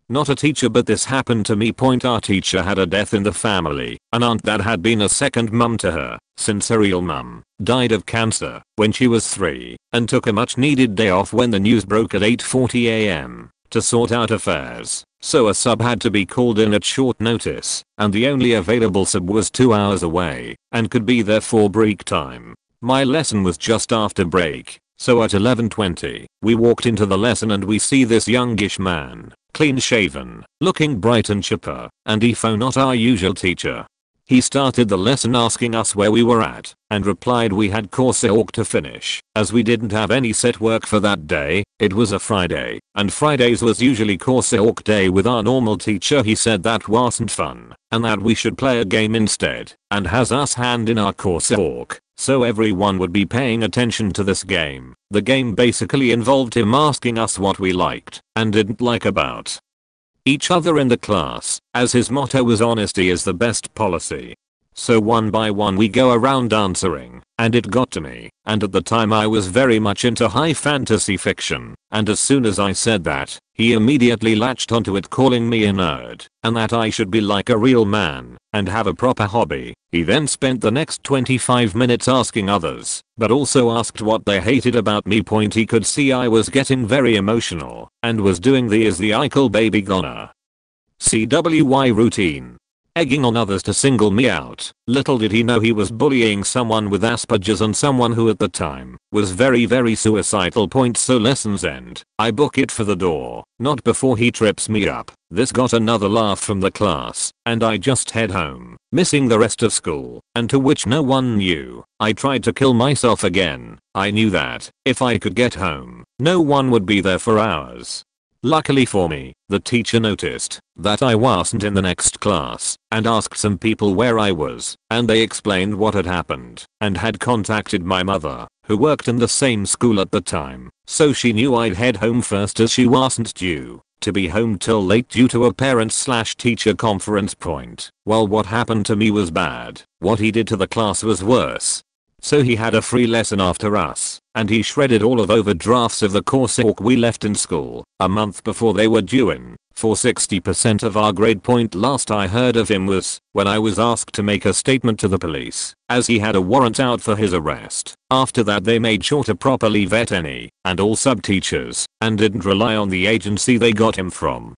Not a teacher, but this happened to me. Our teacher had a death in the family, an aunt that had been a second mum to her since her real mum died of cancer when she was 3 and took a much needed day off when the news broke at 8:40 am to sort out affairs. So a sub had to be called in at short notice, and the only available sub was 2 hours away and could be there for break time. My lesson was just after break, so at 11:20 we walked into the lesson and we see this youngish man, clean shaven, looking bright and chipper, and Ifo not our usual teacher. He started the lesson asking us where we were at and replied we had coursework to finish as we didn't have any set work for that day. It was a Friday and Fridays was usually coursework day with our normal teacher. He said that wasn't fun and that we should play a game instead and has us hand in our coursework so everyone would be paying attention to this game. The game basically involved him asking us what we liked and didn't like about each other in the class, as his motto was honesty is the best policy. So one by one we go around answering, and it got to me, and at the time I was very much into high fantasy fiction, and as soon as I said that, he immediately latched onto it, calling me a nerd, and that I should be like a real man, and have a proper hobby. He then spent the next 25 minutes asking others, but also asked what they hated about me. He could see I was getting very emotional, and was doing the "is the Eichel baby gonna CWY" routine, egging on others to single me out. Little did he know he was bullying someone with Asperger's and someone who at the time was very suicidal. So lessons end, I book it for the door, not before he trips me up. This got another laugh from the class, and I just head home, missing the rest of school, and to which no one knew. I tried to kill myself again. I knew that if I could get home, no one would be there for hours. Luckily for me, the teacher noticed that I wasn't in the next class and asked some people where I was, and they explained what had happened and had contacted my mother, who worked in the same school at the time, so she knew I'd head home first as she wasn't due to be home till late due to a parent/teacher conference. Well, what happened to me was bad. What he did to the class was worse. So he had a free lesson after us, and he shredded all of overdrafts of the coursework we left in school a month before they were due in for 60% of our grade. Last I heard of him was when I was asked to make a statement to the police, as he had a warrant out for his arrest. After that they made sure to properly vet any and all sub-teachers and didn't rely on the agency they got him from.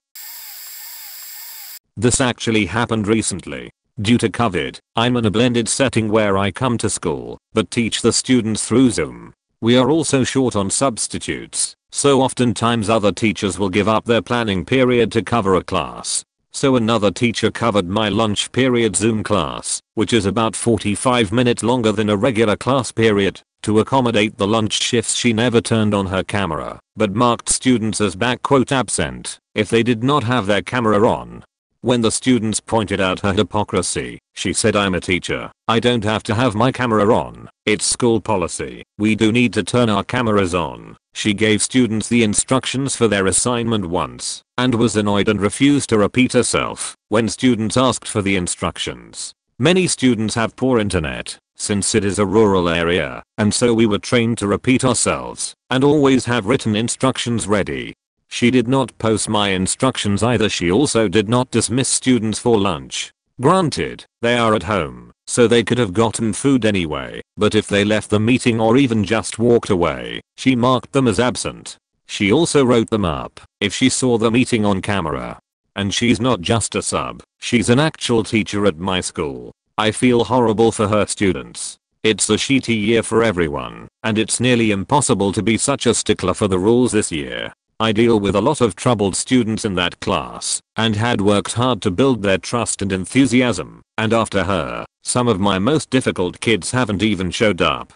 This actually happened recently. Due to COVID, I'm in a blended setting where I come to school, but teach the students through Zoom. We are also short on substitutes, so oftentimes other teachers will give up their planning period to cover a class. So another teacher covered my lunch period Zoom class, which is about 45 minutes longer than a regular class period. To accommodate the lunch shifts, she never turned on her camera, but marked students as "absent" if they did not have their camera on. When the students pointed out her hypocrisy, she said, "I'm a teacher. I don't have to have my camera on. It's school policy. We do need to turn our cameras on." She gave students the instructions for their assignment once, and was annoyed and refused to repeat herself when students asked for the instructions. Many students have poor internet, since it is a rural area, and so we were trained to repeat ourselves and always have written instructions ready. She did not post my instructions either. She also did not dismiss students for lunch. Granted, they are at home, so they could have gotten food anyway, but if they left the meeting or even just walked away, she marked them as absent. She also wrote them up if she saw the meeting on camera. And she's not just a sub, she's an actual teacher at my school. I feel horrible for her students. It's a shitty year for everyone, and it's nearly impossible to be such a stickler for the rules this year. I deal with a lot of troubled students in that class, and had worked hard to build their trust and enthusiasm, and after her, some of my most difficult kids haven't even showed up.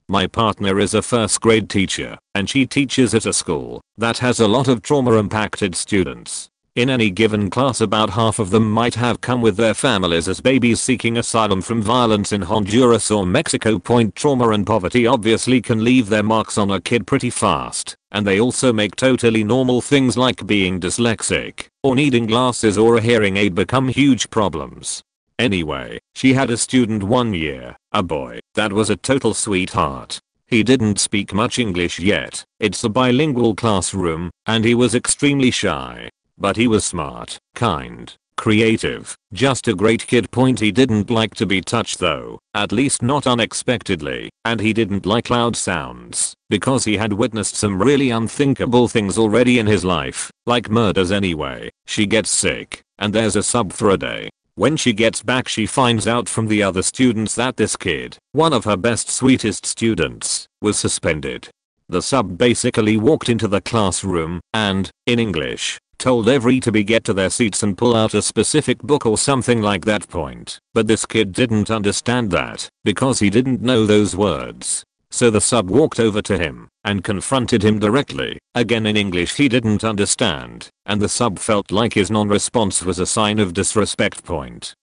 My partner is a first grade teacher, and she teaches at a school that has a lot of trauma-impacted students. In any given class, about half of them might have come with their families as babies seeking asylum from violence in Honduras or Mexico. Trauma and poverty obviously can leave their marks on a kid pretty fast, and they also make totally normal things like being dyslexic or needing glasses or a hearing aid become huge problems. Anyway, she had a student one year, a boy, that was a total sweetheart. He didn't speak much English yet. It's a bilingual classroom, and he was extremely shy. But he was smart, kind, creative, just a great kid. He didn't like to be touched though, at least not unexpectedly, and he didn't like loud sounds, because he had witnessed some really unthinkable things already in his life, like murders. Anyway, she gets sick, and there's a sub for a day. When she gets back, she finds out from the other students that this kid, one of her best sweetest students, was suspended. The sub basically walked into the classroom and, in English, told every to get to their seats and pull out a specific book or something like that. But this kid didn't understand that, because he didn't know those words. So the sub walked over to him and confronted him directly, again in English he didn't understand, and the sub felt like his non-response was a sign of disrespect.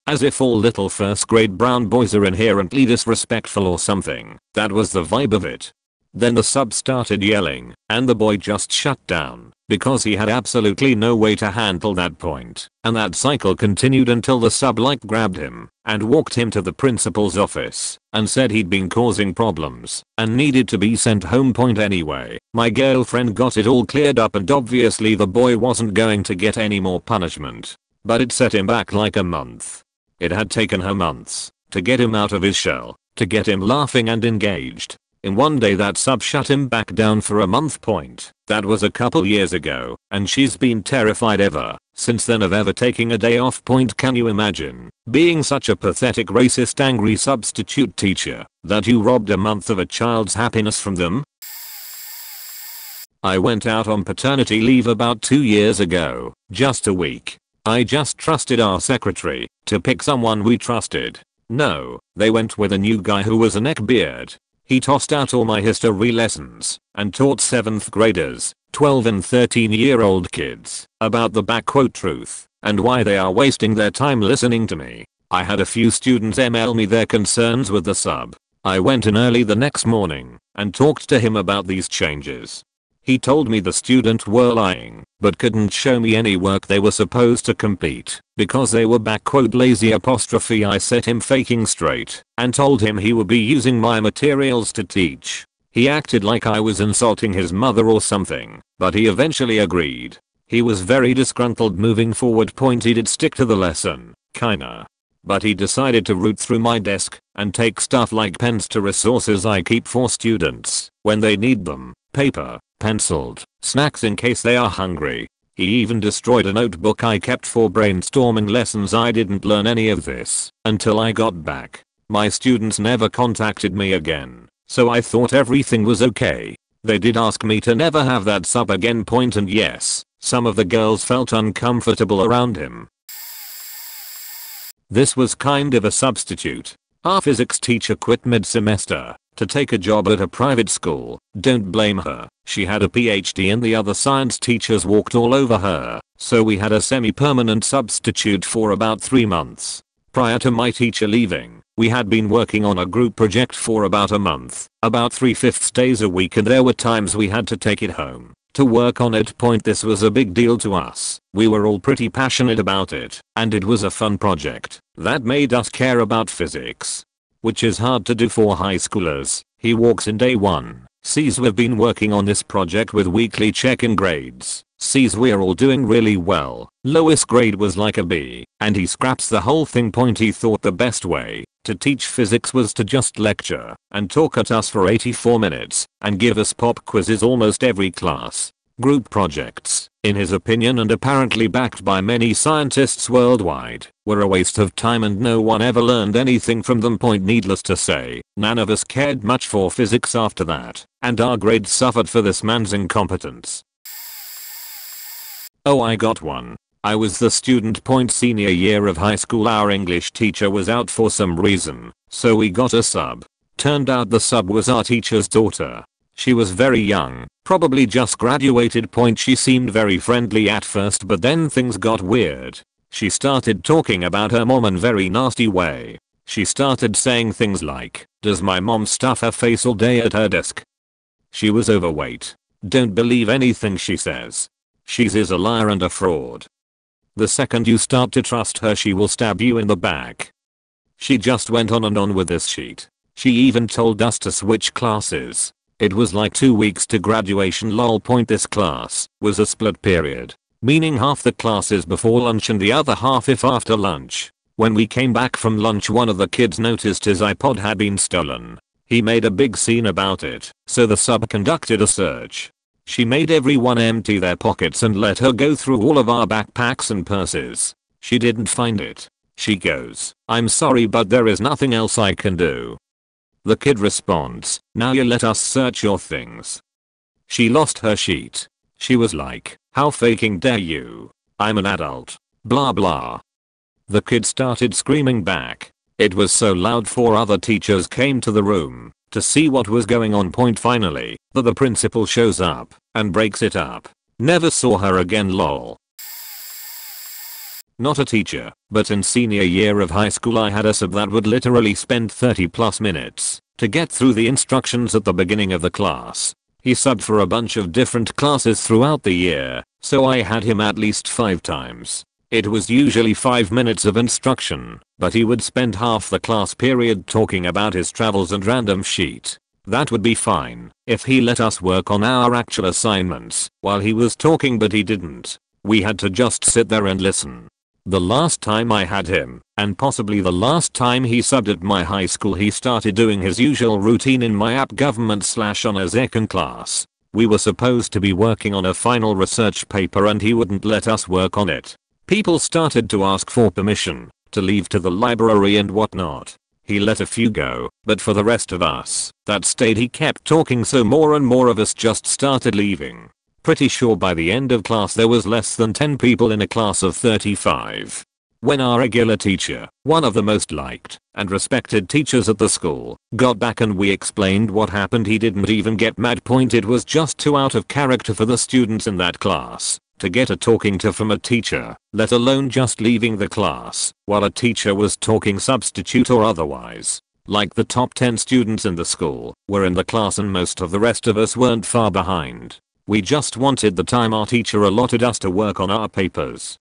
As if all little first grade brown boys are inherently disrespectful or something. That was the vibe of it. Then the sub started yelling, and the boy just shut down, because he had absolutely no way to handle that point. And that cycle continued until the sub grabbed him, and walked him to the principal's office, and said he'd been causing problems, and needed to be sent home point anyway. My girlfriend got it all cleared up, and obviously the boy wasn't going to get any more punishment. But it set him back like a month. It had taken her months to get him out of his shell, to get him laughing and engaged. In one day that sub shut him back down for a month point. That was a couple years ago, and she's been terrified ever since then of ever taking a day off point. Can you imagine being such a pathetic, racist, angry substitute teacher that you robbed a month of a child's happiness from them? I went out on paternity leave about 2 years ago, just a week. I just trusted our secretary to pick someone we trusted. No, they went with a new guy who was a neckbeard. He tossed out all my history lessons and taught 7th graders, 12 and 13-year-old kids about the truth and why they are wasting their time listening to me. I had a few students email me their concerns with the sub. I went in early the next morning and talked to him about these changes. He told me the students were lying, but couldn't show me any work they were supposed to complete because they were lazy. I set him faking straight and told him he would be using my materials to teach. He acted like I was insulting his mother or something, but he eventually agreed. He was very disgruntled moving forward. He did stick to the lesson, kinda. But he decided to root through my desk and take stuff like pens to resources I keep for students when they need them, paper, penciled, snacks in case they are hungry. He even destroyed a notebook I kept for brainstorming lessons. I didn't learn any of this until I got back. My students never contacted me again, so I thought everything was okay. They did ask me to never have that sub again. And yes, some of the girls felt uncomfortable around him. This was kind of a substitute. Our physics teacher quit mid-semester to take a job at a private school. Don't blame her. She had a PhD and the other science teachers walked all over her, so we had a semi-permanent substitute for about 3 months. Prior to my teacher leaving, we had been working on a group project for about a month, about 3/5 days a week, and there were times we had to take it home to work on it. This was a big deal to us. We were all pretty passionate about it, and it was a fun project that made us care about physics, which is hard to do for high schoolers. He walks in day 1, sees we've been working on this project with weekly check-in grades, sees we're all doing really well, lowest grade was like a B, and he scraps the whole thing. He thought the best way to teach physics was to just lecture and talk at us for 84 minutes and give us pop quizzes almost every class. Group projects, in his opinion and apparently backed by many scientists worldwide, were a waste of time and no one ever learned anything from them. Needless to say, none of us cared much for physics after that, and our grades suffered for this man's incompetence. Oh, I got one. I was the student. Senior year of high school, our English teacher was out for some reason, so we got a sub. Turned out the sub was our teacher's daughter. She was very young, probably just graduated. She seemed very friendly at first, but then things got weird. She started talking about her mom in a very nasty way. She started saying things like, "Does my mom stuff her face all day at her desk? She was overweight. Don't believe anything she says. She is a liar and a fraud. The second you start to trust her, she will stab you in the back." She just went on and on with this sheet. She even told us to switch classes. It was like 2 weeks to graduation. Lol. This class was a split period, meaning half the class is before lunch and the other half if after lunch. When we came back from lunch, one of the kids noticed his iPod had been stolen. He made a big scene about it, so the sub conducted a search. She made everyone empty their pockets and let her go through all of our backpacks and purses. She didn't find it. She goes, "I'm sorry, but there is nothing else I can do." The kid responds, "Now you let us search your things." She lost her sheet. She was like, "How fucking dare you? I'm an adult. Blah blah." The kid started screaming back. It was so loud 4 other teachers came to the room to see what was going on. Finally, the principal shows up and breaks it up. Never saw her again. Lol. Not a teacher, but in senior year of high school I had a sub that would literally spend 30 plus minutes to get through the instructions at the beginning of the class. He subbed for a bunch of different classes throughout the year, so I had him at least 5 times. It was usually 5 minutes of instruction, but he would spend half the class period talking about his travels and random shit. That would be fine if he let us work on our actual assignments while he was talking, but he didn't. We had to just sit there and listen. The last time I had him, and possibly the last time he subbed at my high school, he started doing his usual routine in my app government/honors econ class. We were supposed to be working on a final research paper and he wouldn't let us work on it. People started to ask for permission to leave to the library and whatnot. He let a few go, but for the rest of us that stayed he kept talking, so more and more of us just started leaving. Pretty sure by the end of class there was less than 10 people in a class of 35. When our regular teacher, one of the most liked and respected teachers at the school, got back and we explained what happened, he didn't even get mad. It was just too out of character for the students in that class to get a talking to from a teacher, let alone just leaving the class while a teacher was talking, substitute or otherwise. Like the top 10 students in the school were in the class and most of the rest of us weren't far behind. We just wanted the time our teacher allotted us to work on our papers.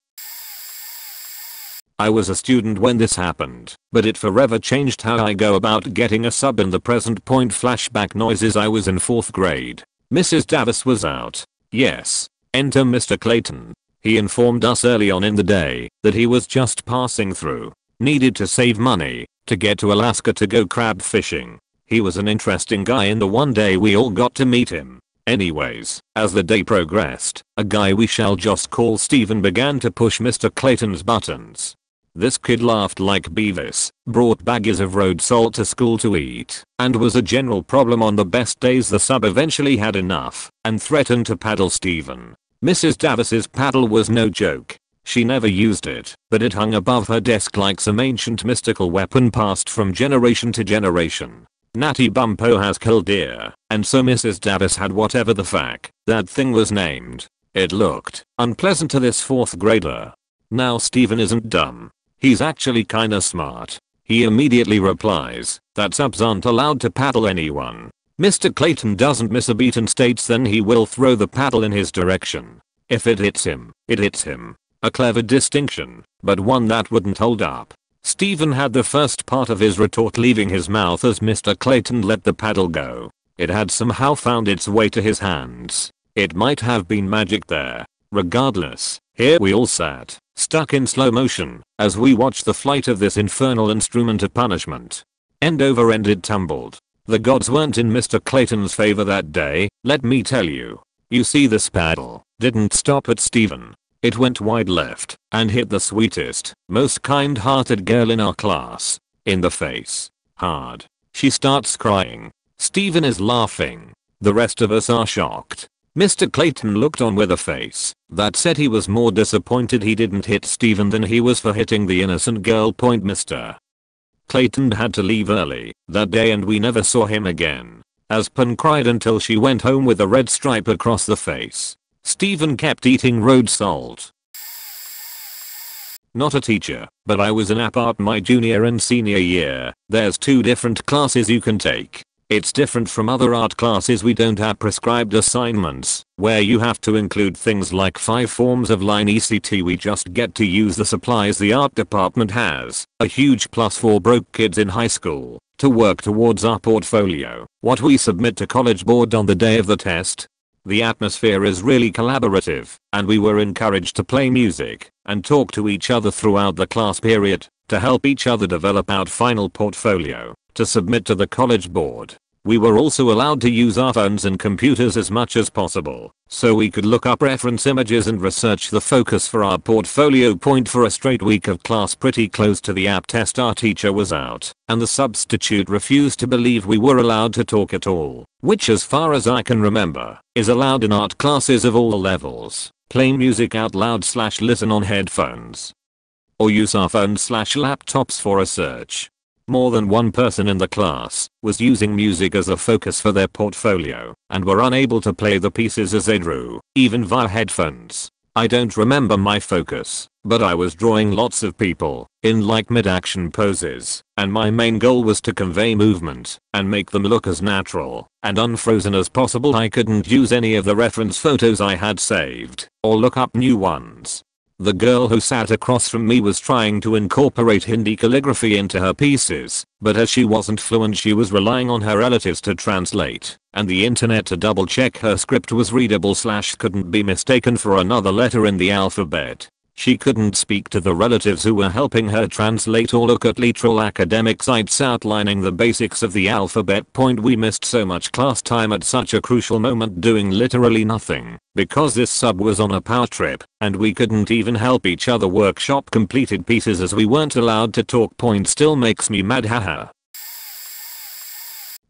I was a student when this happened, but it forever changed how I go about getting a sub. In the present point, flashback noises. I was in 4th grade. Mrs. Davis was out. Yes. Enter Mr. Clayton. He informed us early on in the day that he was just passing through. Needed to save money to get to Alaska to go crab fishing. He was an interesting guy and the one day we all got to meet him. Anyways, as the day progressed, a guy we shall just call Steven began to push Mr. Clayton's buttons. This kid laughed like Beavis, brought baggies of road salt to school to eat, and was a general problem on the best days. The sub eventually had enough and threatened to paddle Steven. Mrs. Davis's paddle was no joke. She never used it, but it hung above her desk like some ancient mystical weapon passed from generation to generation. Natty Bumpo has killed deer, and so Mrs. Davis had whatever the fuck that thing was named. It looked unpleasant to this 4th grader. Now Steven isn't dumb. He's actually kinda smart. He immediately replies that subs aren't allowed to paddle anyone. Mr. Clayton doesn't miss a beat and states then he will throw the paddle in his direction. If it hits him, it hits him. A clever distinction, but one that wouldn't hold up. Steven had the first part of his retort leaving his mouth as Mr. Clayton let the paddle go. It had somehow found its way to his hands. It might have been magic there. Regardless, here we all sat, stuck in slow motion, as we watched the flight of this infernal instrument of punishment. End over end it tumbled. The gods weren't in Mr. Clayton's favor that day, let me tell you. You see, this paddle didn't stop at Steven. It went wide left and hit the sweetest, most kind-hearted girl in our class in the face. Hard. She starts crying. Steven is laughing. The rest of us are shocked. Mr. Clayton looked on with a face that said he was more disappointed he didn't hit Steven than he was for hitting the innocent girl. Mr. Clayton had to leave early that day and we never saw him again. Aspen cried until she went home with a red stripe across the face. Steven kept eating road salt. Not a teacher, but I was in app art my junior and senior year. There's 2 different classes you can take. It's different from other art classes. We don't have prescribed assignments where you have to include things like 5 forms of line ECT. We just get to use the supplies the art department has. A huge plus for broke kids in high school to work towards our portfolio, what we submit to college board on the day of the test. The atmosphere is really collaborative, and we were encouraged to play music and talk to each other throughout the class period to help each other develop our final portfolio to submit to the college board. We were also allowed to use our phones and computers as much as possible, so we could look up reference images and research the focus for our portfolio. For a straight week of class pretty close to the app test our teacher was out, and the substitute refused to believe we were allowed to talk at all, which as far as I can remember, is allowed in art classes of all levels. Play music out loud / listen on headphones. Or use our phones / laptops for a search. More than one person in the class was using music as a focus for their portfolio and were unable to play the pieces as they drew, even via headphones. I don't remember my focus, but I was drawing lots of people in like mid-action poses, and my main goal was to convey movement and make them look as natural and unfrozen as possible. I couldn't use any of the reference photos I had saved or look up new ones. The girl who sat across from me was trying to incorporate Hindi calligraphy into her pieces, but as she wasn't fluent she was relying on her relatives to translate, and the internet to double check her script was readable / couldn't be mistaken for another letter in the alphabet. She couldn't speak to the relatives who were helping her translate or look at literal academic sites outlining the basics of the alphabet. We missed so much class time at such a crucial moment doing literally nothing, because this sub was on a power trip, and we couldn't even help each other workshop completed pieces as we weren't allowed to talk. Still makes me mad, haha.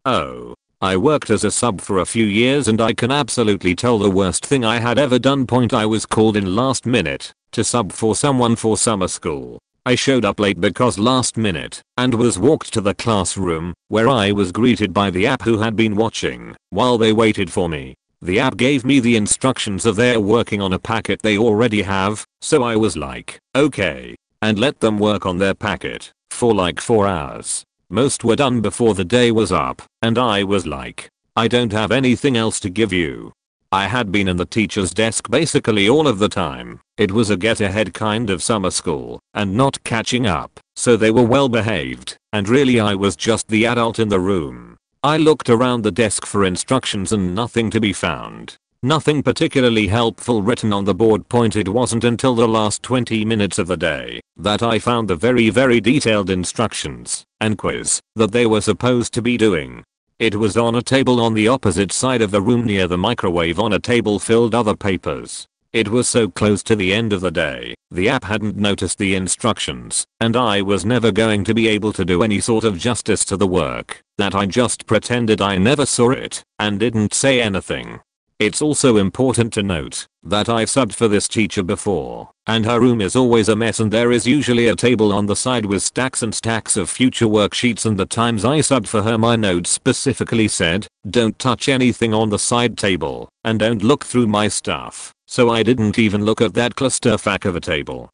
Oh. I worked as a sub for a few years and I can absolutely tell the worst thing I had ever done. I was called in last minute to sub for someone for summer school. I showed up late because last minute and was walked to the classroom where I was greeted by the app who had been watching while they waited for me. The app gave me the instructions of they're working on a packet they already have, so I was like, okay, and let them work on their packet for like 4 hours. Most were done before the day was up, and I was like, I don't have anything else to give you. I had been in the teacher's desk basically all of the time. It was a get ahead kind of summer school, and not catching up, so they were well behaved, and really I was just the adult in the room. I looked around the desk for instructions and nothing to be found. Nothing particularly helpful written on the board. It wasn't until the last 20 minutes of the day that I found the very detailed instructions and quiz that they were supposed to be doing. It was on a table on the opposite side of the room near the microwave on a table filled other papers. It was so close to the end of the day, the app hadn't noticed the instructions, and I was never going to be able to do any sort of justice to the work that I just pretended I never saw it and didn't say anything. It's also important to note that I've subbed for this teacher before, and her room is always a mess and there is usually a table on the side with stacks and stacks of future worksheets, and the times I subbed for her my notes specifically said, don't touch anything on the side table and don't look through my stuff, so I didn't even look at that clusterfuck of a table.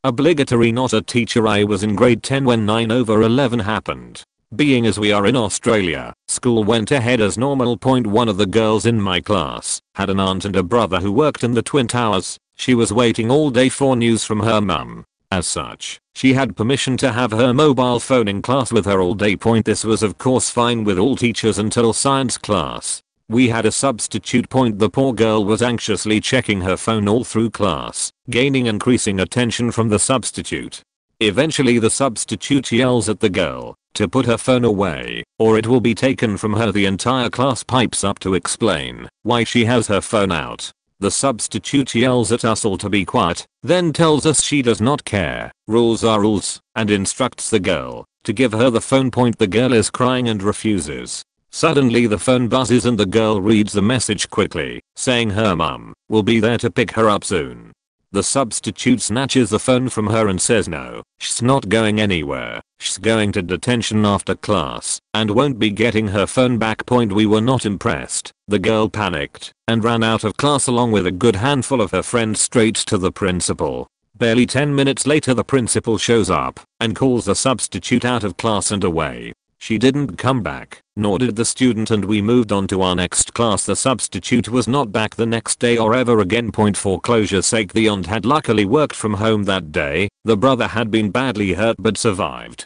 Obligatory not a teacher. I was in grade 10 when 9/11 happened. Being as we are in Australia, school went ahead as normal. One of the girls in my class had an aunt and a brother who worked in the Twin Towers. She was waiting all day for news from her mum. As such, she had permission to have her mobile phone in class with her all day. This was of course fine with all teachers until science class. We had a substitute. The poor girl was anxiously checking her phone all through class, gaining increasing attention from the substitute. Eventually the substitute yells at the girl to put her phone away or it will be taken from her. The entire class pipes up to explain why she has her phone out. The substitute yells at us all to be quiet, then tells us she does not care, rules are rules, and instructs the girl to give her the phone. The girl is crying and refuses. Suddenly the phone buzzes and the girl reads the message quickly, saying her mum will be there to pick her up soon. The substitute snatches the phone from her and says no, she's not going anywhere, she's going to detention after class and won't be getting her phone back. We were not impressed. The girl panicked and ran out of class along with a good handful of her friends straight to the principal. Barely 10 minutes later the principal shows up and calls the substitute out of class and away. She didn't come back, nor did the student, and we moved on to our next class. The substitute was not back the next day or ever again. For closure's sake, the aunt had luckily worked from home that day. The brother had been badly hurt but survived.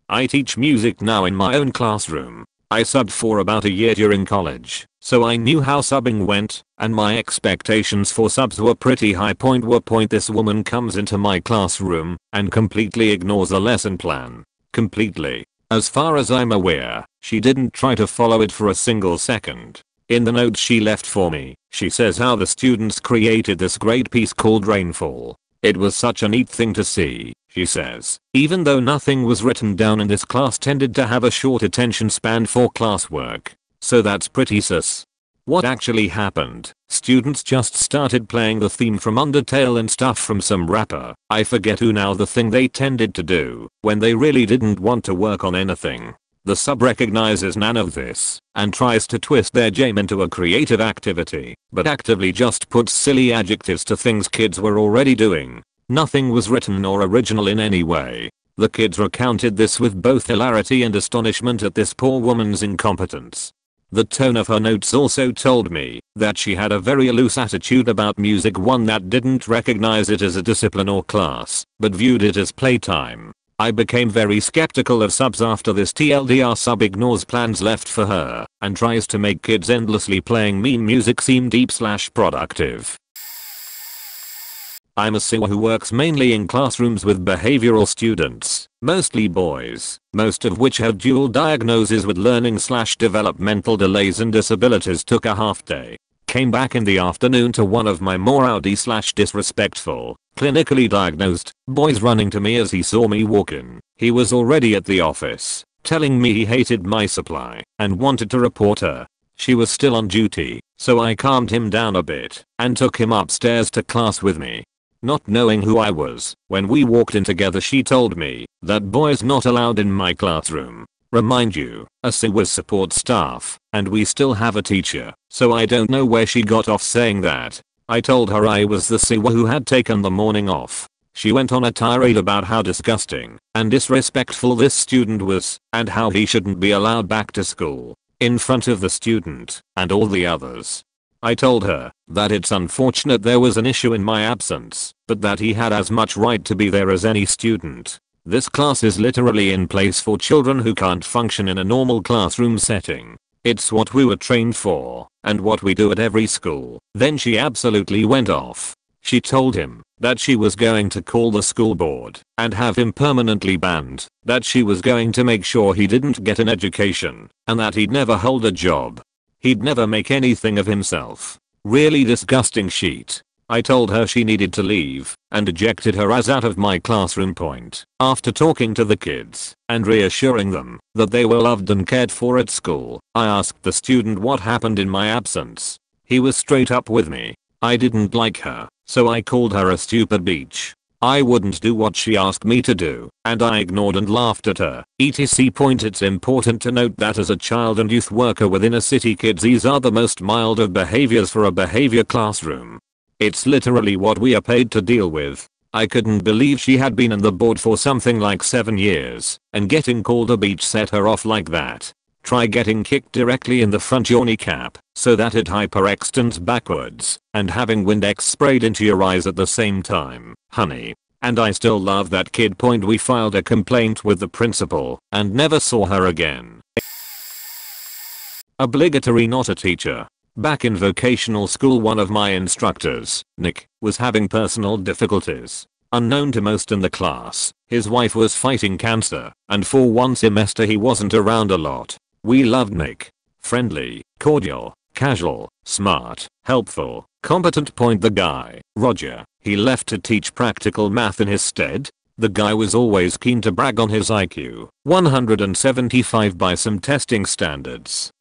I teach music now in my own classroom. I subbed for about a year during college, so I knew how subbing went, and my expectations for subs were pretty high. This woman comes into my classroom and completely ignores the lesson plan. Completely. As far as I'm aware, she didn't try to follow it for a single second. In the notes she left for me, she says how the students created this great piece called Rainfall. It was such a neat thing to see, she says, even though nothing was written down, and this class tended to have a short attention span for classwork. So that's pretty sus. What actually happened? Students just started playing the theme from Undertale and stuff from some rapper, I forget who now. The thing they tended to do when they really didn't want to work on anything The sub recognizes none of this and tries to twist their game into a creative activity, but actively just puts silly adjectives to things kids were already doing. Nothing was written or original in any way. The kids recounted this with both hilarity and astonishment at this poor woman's incompetence. The tone of her notes also told me that she had a very loose attitude about music, one that didn't recognize it as a discipline or class, but viewed it as playtime. I became very skeptical of subs after this. TLDR sub ignores plans left for her and tries to make kids endlessly playing meme music seem deep/productive. I'm a SIWA who works mainly in classrooms with behavioral students, mostly boys, most of which have dual diagnoses with learning/developmental delays and disabilities. Took a half day. Came back in the afternoon to one of my more rowdy/disrespectful, clinically diagnosed, boys running to me as he saw me walk in. He was already at the office, telling me he hated my supply and wanted to report her. She was still on duty, so I calmed him down a bit and took him upstairs to class with me. Not knowing who I was, when we walked in together she told me that boys not allowed in my classroom. Remind you, a SIWA support staff, and we still have a teacher, so I don't know where she got off saying that. I told her I was the SIWA who had taken the morning off. She went on a tirade about how disgusting and disrespectful this student was, and how he shouldn't be allowed back to school, in front of the student and all the others. I told her that it's unfortunate there was an issue in my absence, but that he had as much right to be there as any student. This class is literally in place for children who can't function in a normal classroom setting. It's what we were trained for, and what we do at every school. Then she absolutely went off. She told him that she was going to call the school board and have him permanently banned, that she was going to make sure he didn't get an education, and that he'd never hold a job. He'd never make anything of himself. Really disgusting shit. I told her she needed to leave and ejected her as out of my classroom. After talking to the kids and reassuring them that they were loved and cared for at school, I asked the student what happened in my absence. He was straight up with me. I didn't like her, so I called her a stupid bitch. I wouldn't do what she asked me to do, and I ignored and laughed at her, etc. It's important to note that as a child and youth worker within a city, kids, these are the most mild of behaviors for a behavior classroom. It's literally what we are paid to deal with. I couldn't believe she had been on the board for something like 7 years, and getting called a bitch set her off like that. Try getting kicked directly in the front your kneecap so that it hyperextends backwards and having Windex sprayed into your eyes at the same time, honey. And I still love that kid. We filed a complaint with the principal and never saw her again. Obligatory not a teacher. Back in vocational school, one of my instructors, Nick, was having personal difficulties. Unknown to most in the class, his wife was fighting cancer, and for one semester he wasn't around a lot. We loved Nick. Friendly, cordial, casual, smart, helpful, competent. The guy, Roger, he left to teach practical math in his stead. The guy was always keen to brag on his IQ, 175 by some testing standards.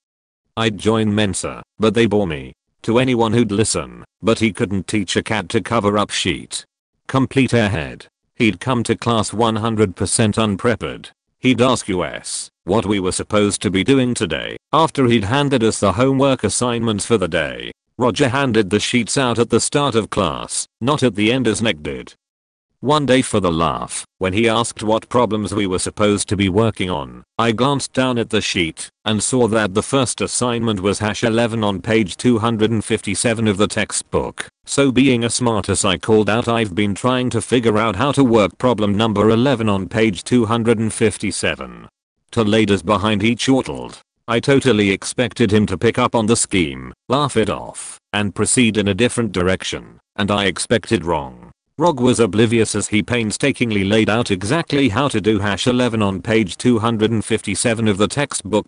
I'd join Mensa, but they bore me. To anyone who'd listen, but he couldn't teach a cat to cover up sheet. Complete airhead. He'd come to class 100% unprepared. He'd ask us what we were supposed to be doing today after he'd handed us the homework assignments for the day. Roger handed the sheets out at the start of class, not at the end as Nick did. One day for the laugh, when he asked what problems we were supposed to be working on, I glanced down at the sheet and saw that the first assignment was #11 on page 257 of the textbook. So being a smartass, I called out, "I've been trying to figure out how to work problem number 11 on page 257. To ladies behind, he chortled. I totally expected him to pick up on the scheme, laugh it off, and proceed in a different direction, and I expected wrong. Rog was oblivious as he painstakingly laid out exactly how to do #11 on page 257 of the textbook.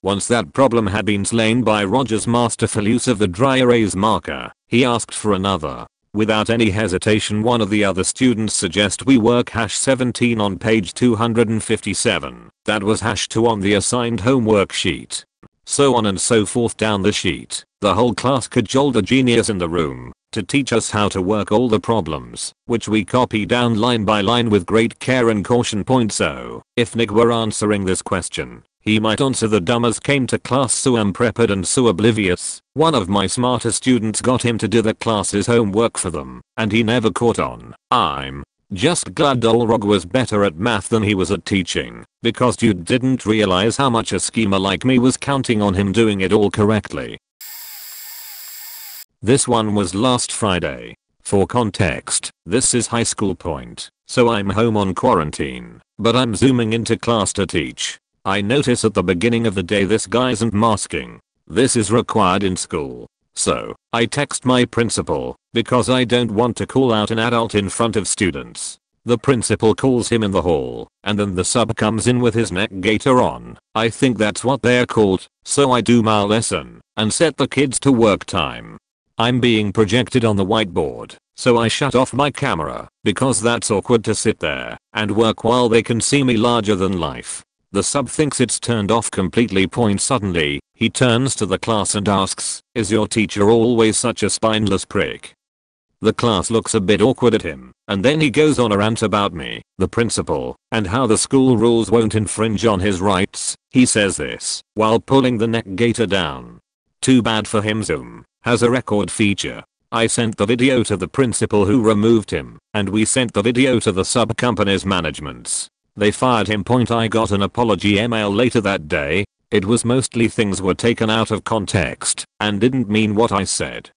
Once that problem had been slain by Roger's masterful use of the dry erase marker, he asked for another. Without any hesitation, one of the other students suggested we work #17 on page 257. That was #2 on the assigned homework sheet. So on and so forth down the sheet. The whole class cajoled a genius in the room to teach us how to work all the problems, which we copied down line by line with great care and caution. So, if Nick were answering this question, He might answer the dumbers came to class so unprepared and so oblivious. One of my smarter students got him to do the class's homework for them, and he never caught on. I'm just glad Dolrog was better at math than he was at teaching, because dude didn't realize how much a schemer like me was counting on him doing it all correctly. This one was last Friday. For context, this is high school point, so I'm home on quarantine, but I'm zooming into class to teach. I notice at the beginning of the day this guy isn't masking. This is required in school. So, I text my principal, because I don't want to call out an adult in front of students. The principal calls him in the hall, and then the sub comes in with his neck gaiter on. I think that's what they're called, so I do my lesson, and set the kids to work time. I'm being projected on the whiteboard, so I shut off my camera, because that's awkward to sit there and work while they can see me larger than life. The sub thinks it's turned off completely. Suddenly, he turns to the class and asks, "Is your teacher always such a spineless prick?" The class looks a bit awkward at him, and then he goes on a rant about me, the principal, and how the school rules won't infringe on his rights. He says this while pulling the neck gaiter down. Too bad for him. Zoom has a record feature. I sent the video to the principal who removed him, and we sent the video to the sub company's managements. They fired him. I got an apology email later that day. It was mostly things were taken out of context and didn't mean what I said.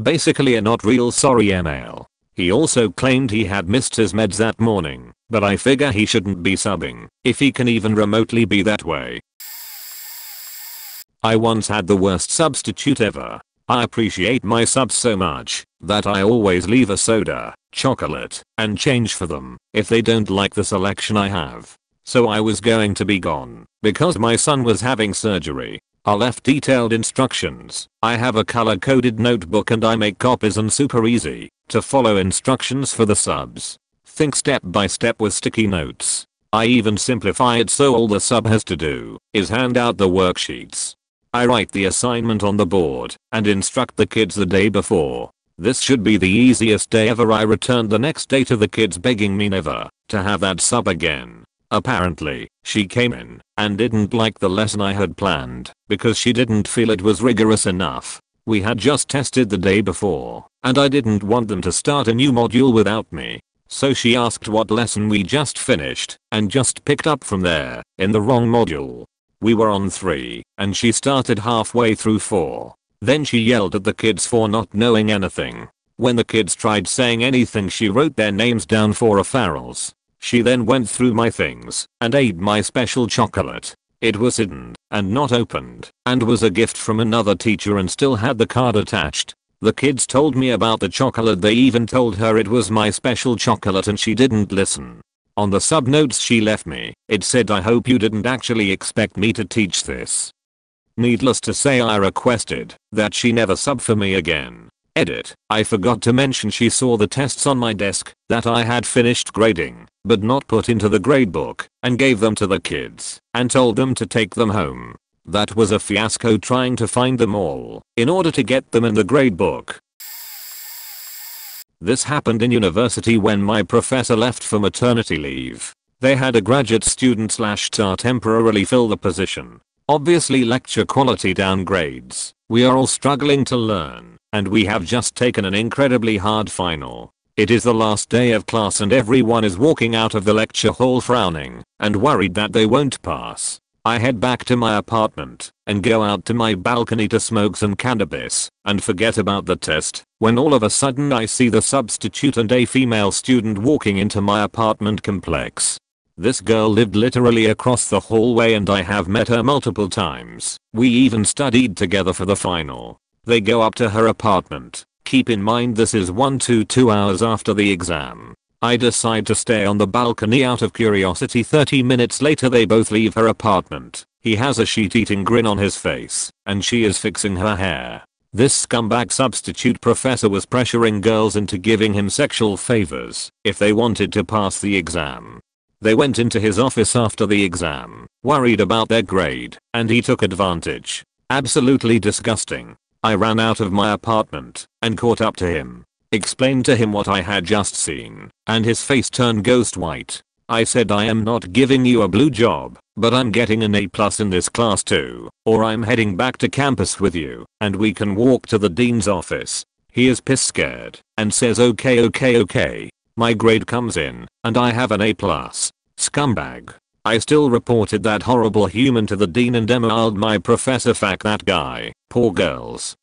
Basically a not real sorry email. He also claimed he had missed his meds that morning, but I figure he shouldn't be subbing if he can even remotely be that way. I once had the worst substitute ever. I appreciate my subs so much that I always leave a soda, chocolate, and change for them if they don't like the selection I have. So I was going to be gone because my son was having surgery. I left detailed instructions. I have a color-coded notebook and I make copies and super easy to follow instructions for the subs. Think step by step with sticky notes. I even simplify it so all the sub has to do is hand out the worksheets. I write the assignment on the board and instruct the kids the day before. This should be the easiest day ever. I returned the next day to the kids begging me never to have that sub again. Apparently, she came in and didn't like the lesson I had planned because she didn't feel it was rigorous enough. We had just tested the day before, and I didn't want them to start a new module without me. So she asked what lesson we just finished and just picked up from there in the wrong module. We were on 3, and she started halfway through 4. Then she yelled at the kids for not knowing anything. When the kids tried saying anything, she wrote their names down for referrals. She then went through my things and ate my special chocolate. It was hidden and not opened and was a gift from another teacher and still had the card attached. The kids told me about the chocolate. They even told her it was my special chocolate and she didn't listen. On the sub notes she left me, it said, "I hope you didn't actually expect me to teach this." Needless to say, I requested that she never sub for me again. Edit. I forgot to mention she saw the tests on my desk that I had finished grading but not put into the gradebook and gave them to the kids and told them to take them home. That was a fiasco trying to find them all in order to get them in the gradebook. This happened in university when my professor left for maternity leave. They had a graduate student / temporarily fill the position. Obviously lecture quality downgrades. We are all struggling to learn, and we have just taken an incredibly hard final. It is the last day of class and everyone is walking out of the lecture hall frowning and worried that they won't pass. I head back to my apartment and go out to my balcony to smoke some cannabis and forget about the test when all of a sudden I see the substitute and a female student walking into my apartment complex. This girl lived literally across the hallway and I have met her multiple times. We even studied together for the final. They go up to her apartment. Keep in mind this is 2 hours after the exam. I decide to stay on the balcony out of curiosity. 30 minutes later they both leave her apartment. He has a sheet-eating grin on his face and she is fixing her hair. This scumbag substitute professor was pressuring girls into giving him sexual favors if they wanted to pass the exam. They went into his office after the exam, worried about their grade, and he took advantage. Absolutely disgusting. I ran out of my apartment and caught up to him. Explained to him what I had just seen, and his face turned ghost white. I said I am not giving you a blue job, but I'm getting an A+ in this class too, or I'm heading back to campus with you, and we can walk to the dean's office. He is piss scared, and says okay. My grade comes in, and I have an A+. Scumbag. I still reported that horrible human to the dean and emailed my professor. Fuck that guy. Poor girls.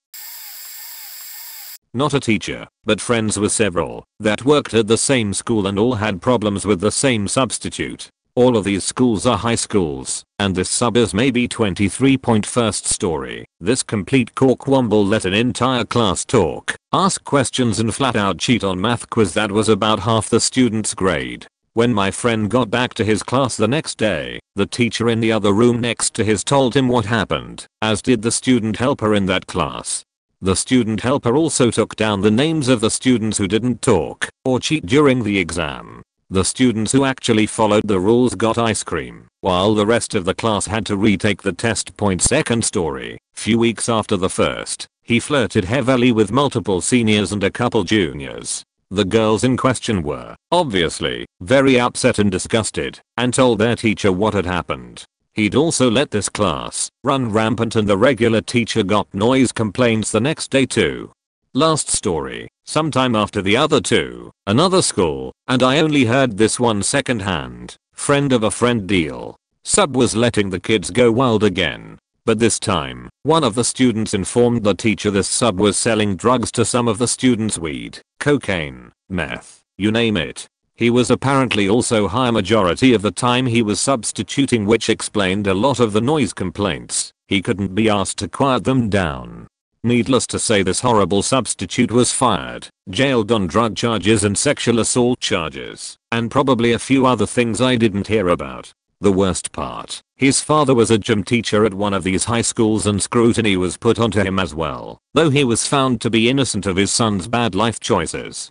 Not a teacher, but friends with several, that worked at the same school and all had problems with the same substitute. All of these schools are high schools, and this sub is maybe 23.1st story. This complete corkwomble let an entire class talk, ask questions and flat out cheat on math quiz that was about half the student's grade. When my friend got back to his class the next day, the teacher in the other room next to his told him what happened, as did the student helper in that class. The student helper also took down the names of the students who didn't talk or cheat during the exam. The students who actually followed the rules got ice cream, while the rest of the class had to retake the test. Second story. Few weeks after the first, he flirted heavily with multiple seniors and a couple juniors. The girls in question were, obviously, very upset and disgusted, and told their teacher what had happened. He'd also let this class run rampant and the regular teacher got noise complaints the next day too. Last story. Sometime after the other two, another school, and I only heard this one second hand, friend of a friend deal. Sub was letting the kids go wild again. But this time, one of the students informed the teacher this sub was selling drugs to some of the students: weed, cocaine, meth, you name it. He was apparently also high majority of the time he was substituting, which explained a lot of the noise complaints. He couldn't be asked to quiet them down. Needless to say, this horrible substitute was fired, jailed on drug charges and sexual assault charges, and probably a few other things I didn't hear about. The worst part, his father was a gym teacher at one of these high schools and scrutiny was put onto him as well, though he was found to be innocent of his son's bad life choices.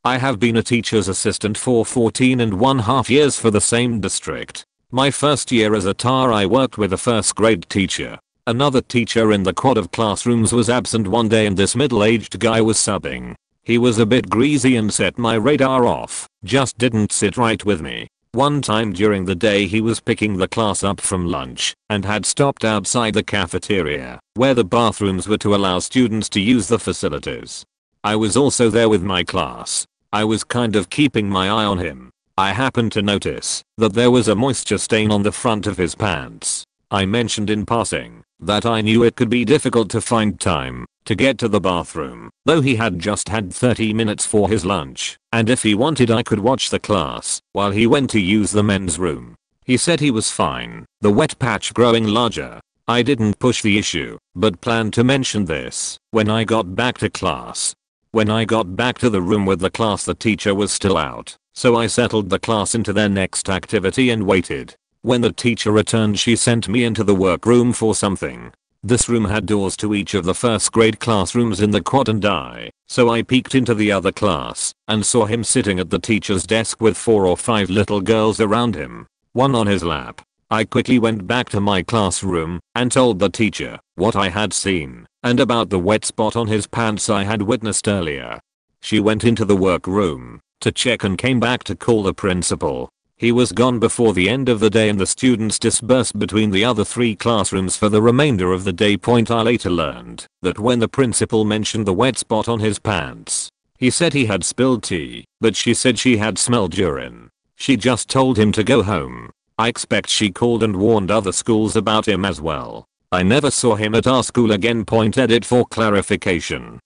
I have been a teacher's assistant for 14.5 years for the same district. My first year as a TAR I worked with a first grade teacher. Another teacher in the quad of classrooms was absent one day and this middle-aged guy was subbing. He was a bit greasy and set my radar off, just didn't sit right with me. One time during the day he was picking the class up from lunch and had stopped outside the cafeteria, where the bathrooms were, to allow students to use the facilities. I was also there with my class. I was kind of keeping my eye on him. I happened to notice that there was a moisture stain on the front of his pants. I mentioned in passing that I knew it could be difficult to find time to get to the bathroom, though he had just had 30 minutes for his lunch, and if he wanted I could watch the class while he went to use the men's room. He said he was fine, the wet patch growing larger. I didn't push the issue, but planned to mention this when I got back to class. When I got back to the room with the class, the teacher was still out, so I settled the class into their next activity and waited. When the teacher returned, she sent me into the workroom for something. This room had doors to each of the first grade classrooms in the quad and so I peeked into the other class and saw him sitting at the teacher's desk with 4 or 5 little girls around him, one on his lap. I quickly went back to my classroom and told the teacher what I had seen and about the wet spot on his pants I had witnessed earlier. She went into the workroom to check and came back to call the principal. He was gone before the end of the day and the students dispersed between the other 3 classrooms for the remainder of the day. I later learned that when the principal mentioned the wet spot on his pants, he said he had spilled tea, but she said she had smelled urine. She just told him to go home. I expect she called and warned other schools about him as well. I never saw him at our school again. Edit for clarification.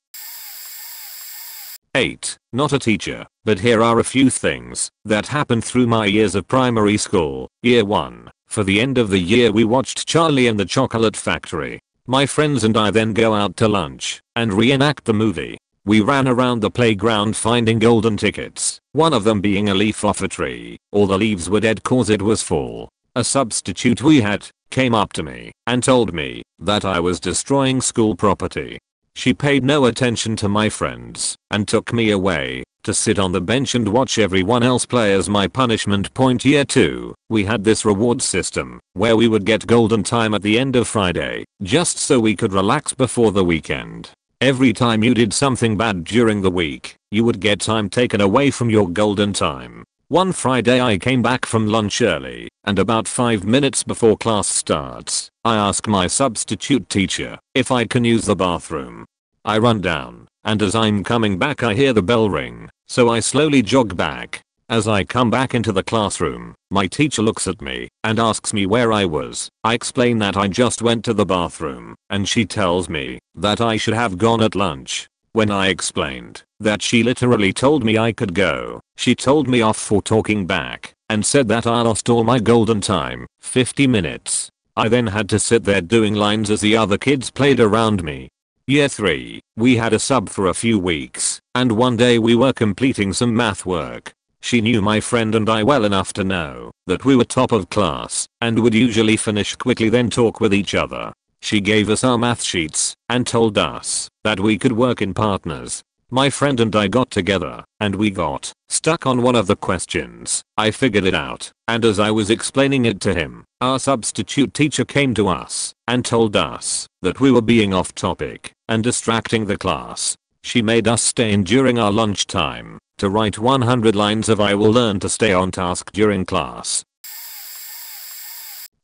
8. Not a teacher, but here are a few things that happened through my years of primary school. Year 1. For the end of the year we watched Charlie and the Chocolate Factory. My friends and I then go out to lunch and reenact the movie. We ran around the playground finding golden tickets, one of them being a leaf off a tree. All the leaves were dead cause it was fall. A substitute we had came up to me and told me that I was destroying school property. She paid no attention to my friends and took me away to sit on the bench and watch everyone else play as my punishment. Year 2, we had this reward system where we would get golden time at the end of Friday just so we could relax before the weekend. Every time you did something bad during the week, you would get time taken away from your golden time. One Friday I came back from lunch early, and about 5 minutes before class starts, I ask my substitute teacher if I can use the bathroom. I run down, and as I'm coming back I hear the bell ring, so I slowly jog back. As I come back into the classroom, my teacher looks at me and asks me where I was. I explain that I just went to the bathroom, and she tells me that I should have gone at lunch. When I explained that she literally told me I could go, she told me off for talking back and said that I lost all my golden time, 50 minutes. I then had to sit there doing lines as the other kids played around me. Year 3, we had a sub for a few weeks, and one day we were completing some math work. She knew my friend and I well enough to know that we were top of class and would usually finish quickly then talk with each other. She gave us our math sheets and told us that we could work in partners. My friend and I got together and we got stuck on one of the questions. I figured it out, and as I was explaining it to him, our substitute teacher came to us and told us that we were being off topic and distracting the class. She made us stay in during our lunch time to write 100 lines of "I will learn to stay on task" during class.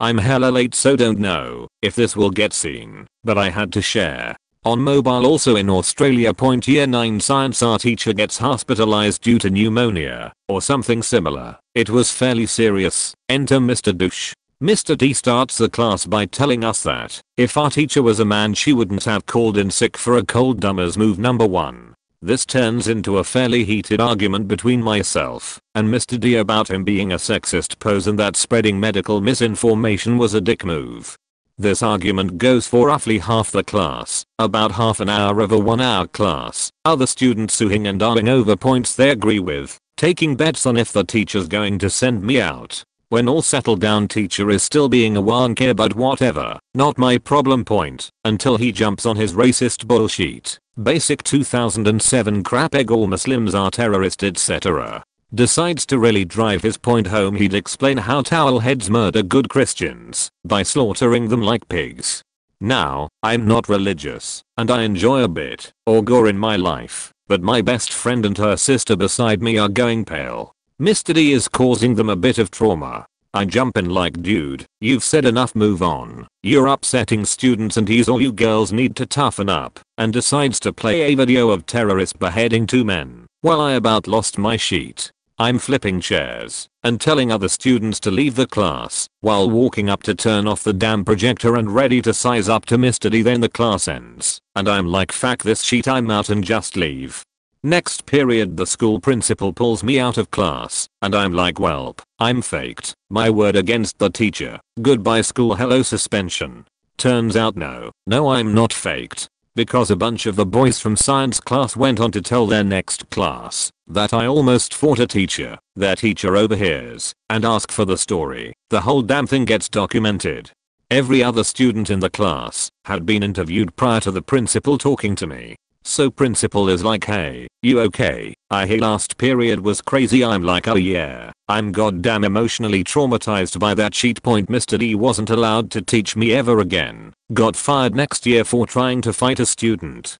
I'm hella late, so don't know if this will get seen, but I had to share. On mobile also in Australia. Year 9 science, our teacher gets hospitalized due to pneumonia or something similar. It was fairly serious. Enter Mr. Douche. Mr. D starts the class by telling us that if our teacher was a man she wouldn't have called in sick for a cold. Dumbers move number 1. This turns into a fairly heated argument between myself and Mr. D about him being a sexist pose and that spreading medical misinformation was a dick move. This argument goes for roughly half the class, about half an hour of a 1-hour class, other students suing and arguing over points they agree with, taking bets on if the teacher's going to send me out. When all settled down, teacher is still being a wanker, but whatever, not my problem point, until he jumps on his racist bullshit. Basic 2007 crap egg, all Muslims are terrorists etc. Decides to really drive his point home. He'd explain how towel heads murder good Christians by slaughtering them like pigs. Now, I'm not religious, and I enjoy a bit or gore in my life, but my best friend and her sister beside me are going pale. Mr. D is causing them a bit of trauma. I jump in like, dude, you've said enough, move on. You're upsetting students and he's all you girls need to toughen up, and decides to play a video of terrorists beheading 2 men. While I about lost my sheet. I'm flipping chairs and telling other students to leave the class while walking up to turn off the damn projector and ready to size up to Mr. D. Then the class ends and I'm like, fuck this shit, I'm out and just leave. Next period the school principal pulls me out of class and I'm like, welp, I'm faked. My word against the teacher. Goodbye school, hello suspension. Turns out no, I'm not faked. Because a bunch of the boys from science class went on to tell their next class that I almost fought a teacher. Their teacher overhears and asks for the story. The whole damn thing gets documented. Every other student in the class had been interviewed prior to the principal talking to me. So principal is like, hey, you okay? I hear last period was crazy. I'm like, oh yeah, I'm goddamn emotionally traumatized by that shit. Point. Mr. D wasn't allowed to teach me ever again. Got fired next year for trying to fight a student.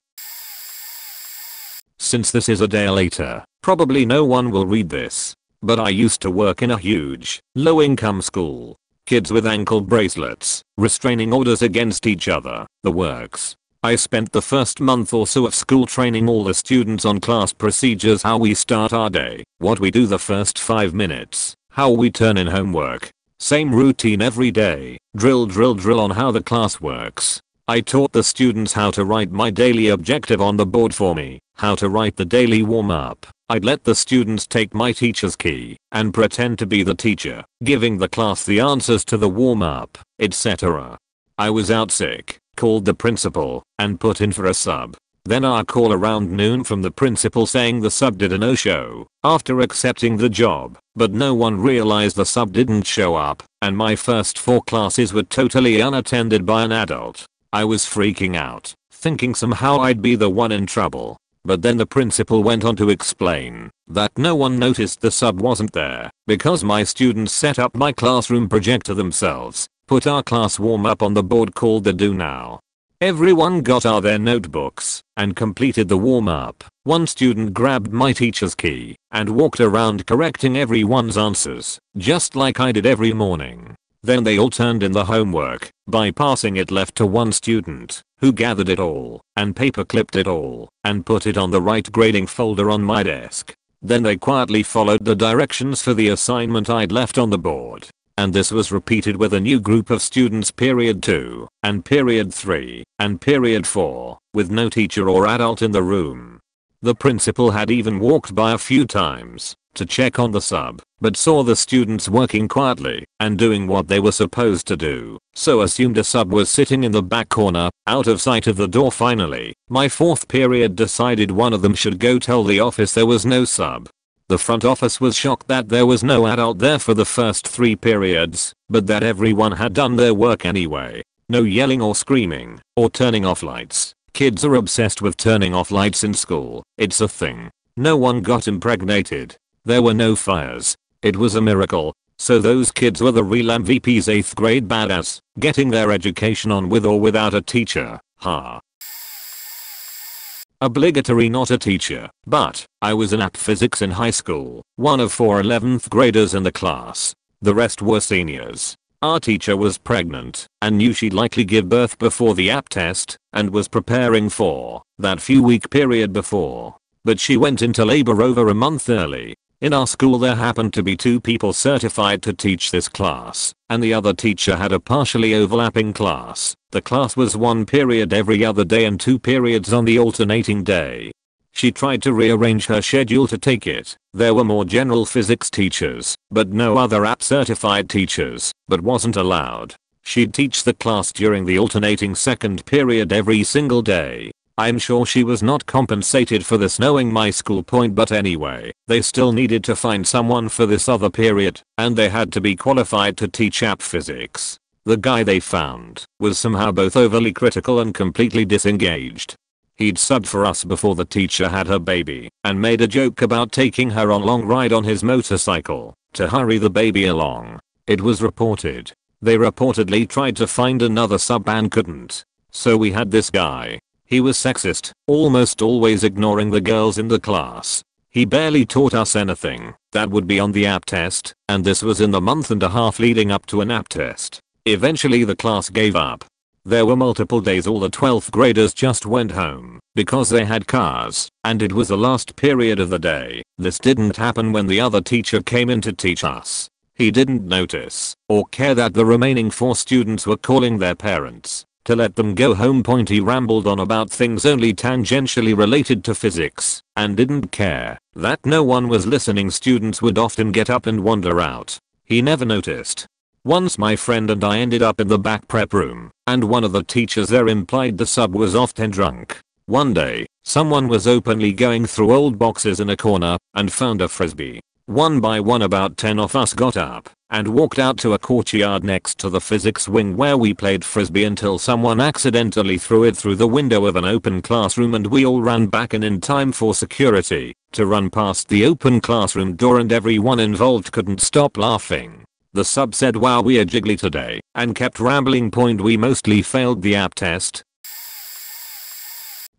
Since this is a day later, probably no one will read this, but I used to work in a huge, low-income school. Kids with ankle bracelets, restraining orders against each other, the works. I spent the first month or so of school training all the students on class procedures, how we start our day, what we do the first 5 minutes, how we turn in homework. Same routine every day, drill on how the class works. I taught the students how to write my daily objective on the board for me, how to write the daily warm-up. I'd let the students take my teacher's key and pretend to be the teacher, giving the class the answers to the warm-up, etc. I was out sick, called the principal, and put in for a sub. Then I call around noon from the principal saying the sub did a no-show after accepting the job, but no one realized the sub didn't show up, and my first 4 classes were totally unattended by an adult. I was freaking out, thinking somehow I'd be the one in trouble. But then the principal went on to explain that no one noticed the sub wasn't there because my students set up my classroom projector themselves, put our class warm up on the board called the Do Now. Everyone got out their notebooks and completed the warm-up. One student grabbed my teacher's key and walked around correcting everyone's answers, just like I did every morning. Then they all turned in the homework by passing it left to one student, who gathered it all and paper-clipped it all and put it on the right grading folder on my desk. Then they quietly followed the directions for the assignment I'd left on the board. And this was repeated with a new group of students period 2, and period 3, and period 4, with no teacher or adult in the room. The principal had even walked by a few times to check on the sub, but saw the students working quietly and doing what they were supposed to do, so assumed a sub was sitting in the back corner, out of sight of the door. Finally, my fourth period decided one of them should go tell the office there was no sub. The front office was shocked that there was no adult there for the first 3 periods, but that everyone had done their work anyway. No yelling or screaming, or turning off lights. Kids are obsessed with turning off lights in school. It's a thing. No one got impregnated. There were no fires. It was a miracle. So those kids were the real MVPs. 8th grade badass, getting their education on with or without a teacher. Ha. Obligatory not a teacher, but I was in app physics in high school, one of 4 11th graders in the class. The rest were seniors. Our teacher was pregnant and knew she'd likely give birth before the app test and was preparing for that few week period before. But she went into labor over a month early. In our school there happened to be 2 people certified to teach this class, and the other teacher had a partially overlapping class. The class was 1 period every other day and 2 periods on the alternating day. She tried to rearrange her schedule to take it. There were more general physics teachers, but no other app certified teachers, but wasn't allowed. She'd teach the class during the alternating second period every single day. I'm sure she was not compensated for this knowing my school point, but anyway, they still needed to find someone for this other period, and they had to be qualified to teach app physics. The guy they found was somehow both overly critical and completely disengaged. He'd subbed for us before the teacher had her baby and made a joke about taking her on a long ride on his motorcycle to hurry the baby along. It was reported. They reportedly tried to find another sub and couldn't. So we had this guy. He was sexist, almost always ignoring the girls in the class. He barely taught us anything that would be on the app test, and this was in the month and a half leading up to an app test. Eventually the class gave up. There were multiple days all the 12th graders just went home because they had cars, and it was the last period of the day. This didn't happen when the other teacher came in to teach us. He didn't notice or care that the remaining 4 students were calling their parents to let them go home. He rambled on about things only tangentially related to physics and didn't care that no one was listening. Students would often get up and wander out. He never noticed. Once my friend and I ended up in the back prep room, and one of the teachers there implied the sub was often drunk. One day, someone was openly going through old boxes in a corner and found a frisbee. One by one about 10 of us got up and walked out to a courtyard next to the physics wing where we played frisbee until someone accidentally threw it through the window of an open classroom, and we all ran back in time for security to run past the open classroom door, and everyone involved couldn't stop laughing. The sub said, "Wow, we're jiggly today," and kept rambling. We mostly failed the app test.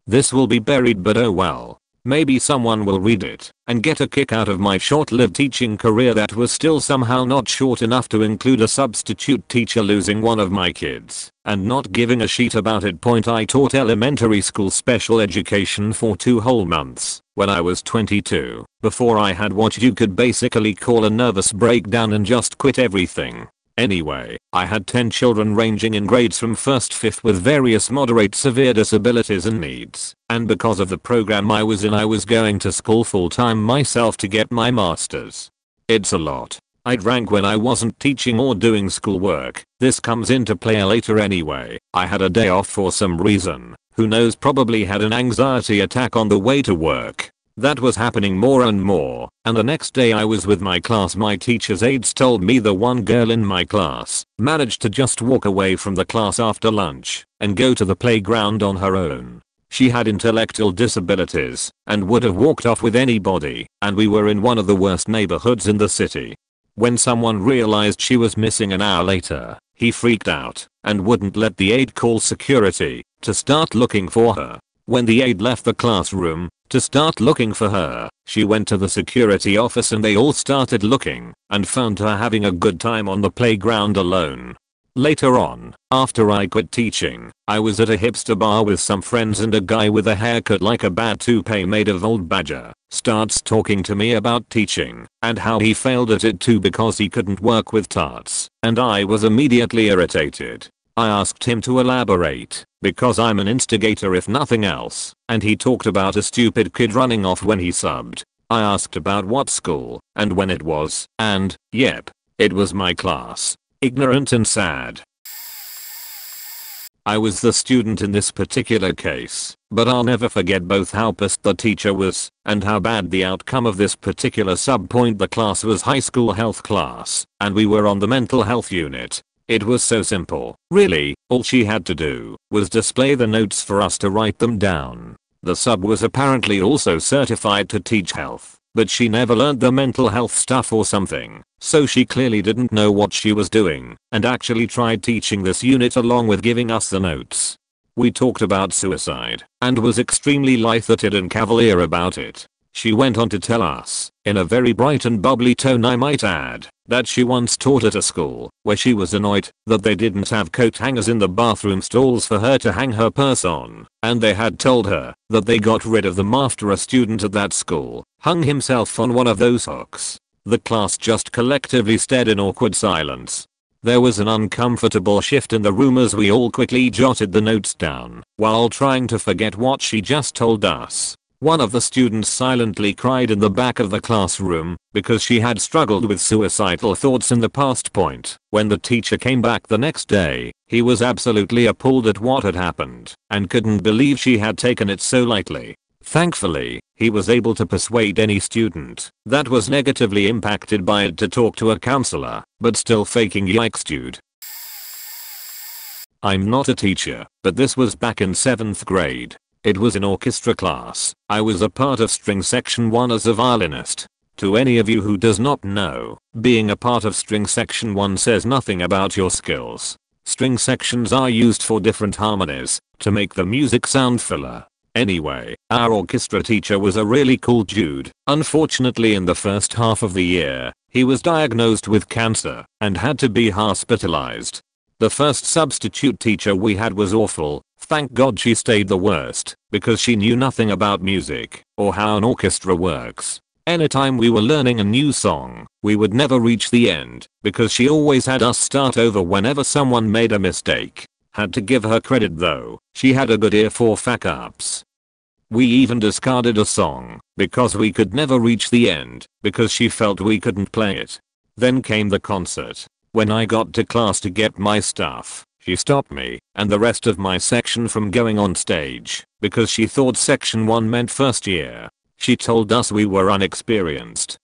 This will be buried, but oh well. Maybe someone will read it and get a kick out of my short-lived teaching career that was still somehow not short enough to include a substitute teacher losing one of my kids and not giving a shit about it. I taught elementary school special education for 2 whole months when I was 22, before I had what you could basically call a nervous breakdown and just quit everything. Anyway, I had 10 children ranging in grades from 1st to 5th with various moderate severe disabilities and needs, and because of the program I was in, I was going to school full time myself to get my master's. It's a lot. I drank when I wasn't teaching or doing schoolwork. This comes into play later anyway. I had a day off for some reason. Who knows, probably had an anxiety attack on the way to work. That was happening more and more, and the next day I was with my class. My teacher's aides told me the one girl in my class managed to just walk away from the class after lunch and go to the playground on her own. She had intellectual disabilities and would have walked off with anybody, and we were in one of the worst neighborhoods in the city. When someone realized she was missing an hour later, he freaked out and wouldn't let the aide call security to start looking for her. When the aide left the classroom to start looking for her, she went to the security office and they all started looking and found her having a good time on the playground alone. Later on, after I quit teaching, I was at a hipster bar with some friends and a guy with a haircut like a bad toupee made of old badger starts talking to me about teaching and how he failed at it too because he couldn't work with tarts, and I was immediately irritated. I asked him to elaborate, because I'm an instigator if nothing else, and he talked about a stupid kid running off when he subbed. I asked about what school and when it was, and, yep, it was my class. Ignorant and sad. I was the student in this particular case, but I'll never forget both how pissed the teacher was and how bad the outcome of this particular sub-point. The class was high school health class, and we were on the mental health unit. It was so simple, really, all she had to do was display the notes for us to write them down. The sub was apparently also certified to teach health, but she never learned the mental health stuff or something, so she clearly didn't know what she was doing and actually tried teaching this unit along with giving us the notes. We talked about suicide and was extremely light-hearted and cavalier about it. She went on to tell us, in a very bright and bubbly tone I might add, that she once taught at a school where she was annoyed that they didn't have coat hangers in the bathroom stalls for her to hang her purse on, and they had told her that they got rid of them after a student at that school hung himself on one of those hooks. The class just collectively stared in awkward silence. There was an uncomfortable shift in the room as we all quickly jotted the notes down while trying to forget what she just told us. One of the students silently cried in the back of the classroom because she had struggled with suicidal thoughts in the past. When the teacher came back the next day, he was absolutely appalled at what had happened and couldn't believe she had taken it so lightly. Thankfully, he was able to persuade any student that was negatively impacted by it to talk to a counselor, but still faking yikes dude. I'm not a teacher, but this was back in 7th grade. It was an orchestra class. I was a part of string section 1 as a violinist. To any of you who does not know, being a part of string section 1 says nothing about your skills. String sections are used for different harmonies to make the music sound fuller. Anyway, our orchestra teacher was a really cool dude. Unfortunately, in the first half of the year, he was diagnosed with cancer and had to be hospitalized. The first substitute teacher we had was awful. Thank God she stayed the worst, because she knew nothing about music or how an orchestra works. Anytime we were learning a new song, we would never reach the end because she always had us start over whenever someone made a mistake. Had to give her credit though, she had a good ear for fuck ups. We even discarded a song because we could never reach the end because she felt we couldn't play it. Then came the concert. When I got to class to get my stuff, she stopped me and the rest of my section from going on stage because she thought section 1 meant first year. She told us we were unexperienced.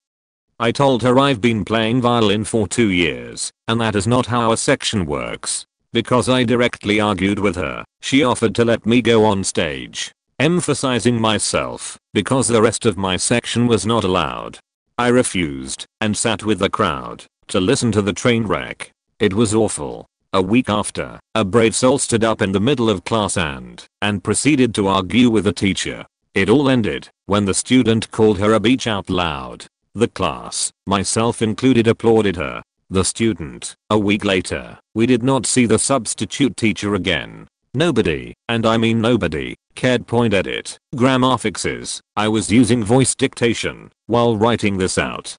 I told her I've been playing violin for 2 years and that is not how a section works. Because I directly argued with her, she offered to let me go on stage, emphasizing myself because the rest of my section was not allowed. I refused and sat with the crowd to listen to the train wreck. It was awful. A week after, a brave soul stood up in the middle of class and proceeded to argue with the teacher. It all ended when the student called her a bitch out loud. The class, myself included, applauded her. The student, a week later, we did not see the substitute teacher again. Nobody, and I mean nobody, cared. Edit. Grammar fixes. I was using voice dictation while writing this out.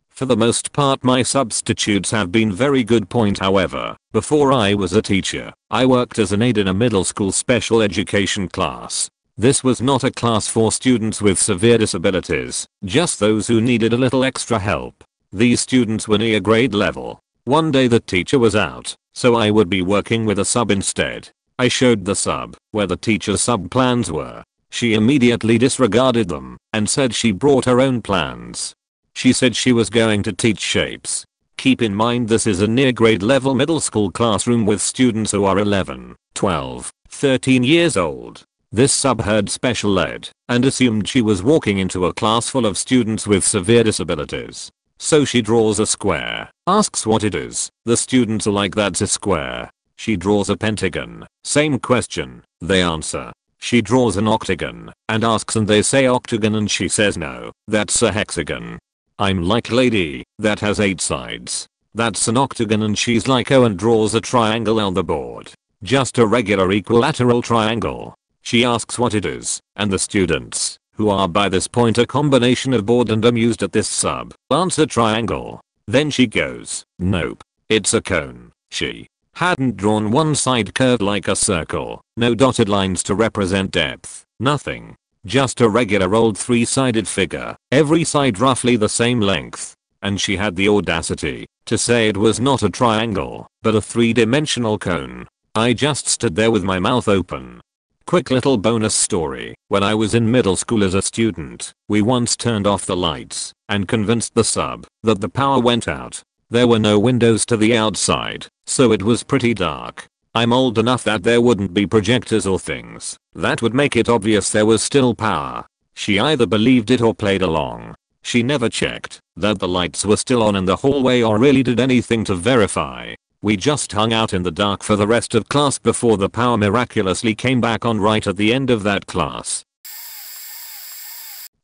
For the most part my substitutes have been very good. However, before I was a teacher, I worked as an aide in a middle school special education class. This was not a class for students with severe disabilities, just those who needed a little extra help. These students were near grade level. One day the teacher was out, so I would be working with a sub instead. I showed the sub where the teacher's sub plans were. She immediately disregarded them and said she brought her own plans. She said she was going to teach shapes. Keep in mind this is a near grade level middle school classroom with students who are 11, 12, 13 years old. This sub heard special ed and assumed she was walking into a class full of students with severe disabilities. So she draws a square, asks what it is. The students are like, that's a square. She draws a pentagon. Same question. They answer. She draws an octagon and asks and they say octagon and she says no, that's a hexagon. I'm like, lady, that has 8 sides. That's an octagon and she's like, oh, and draws a triangle on the board. Just a regular equilateral triangle. She asks what it is, and the students, who are by this point a combination of bored and amused at this sub, answer triangle. Then she goes, nope, it's a cone. She hadn't drawn one side curved like a circle, no dotted lines to represent depth, nothing. Just a regular old 3-sided figure, every side roughly the same length. And she had the audacity to say it was not a triangle, but a 3-dimensional cone. I just stood there with my mouth open. Quick little bonus story. When I was in middle school as a student, we once turned off the lights and convinced the sub that the power went out. There were no windows to the outside, so it was pretty dark. I'm old enough that there wouldn't be projectors or things that would make it obvious there was still power. She either believed it or played along. She never checked that the lights were still on in the hallway or really did anything to verify. We just hung out in the dark for the rest of class before the power miraculously came back on right at the end of that class.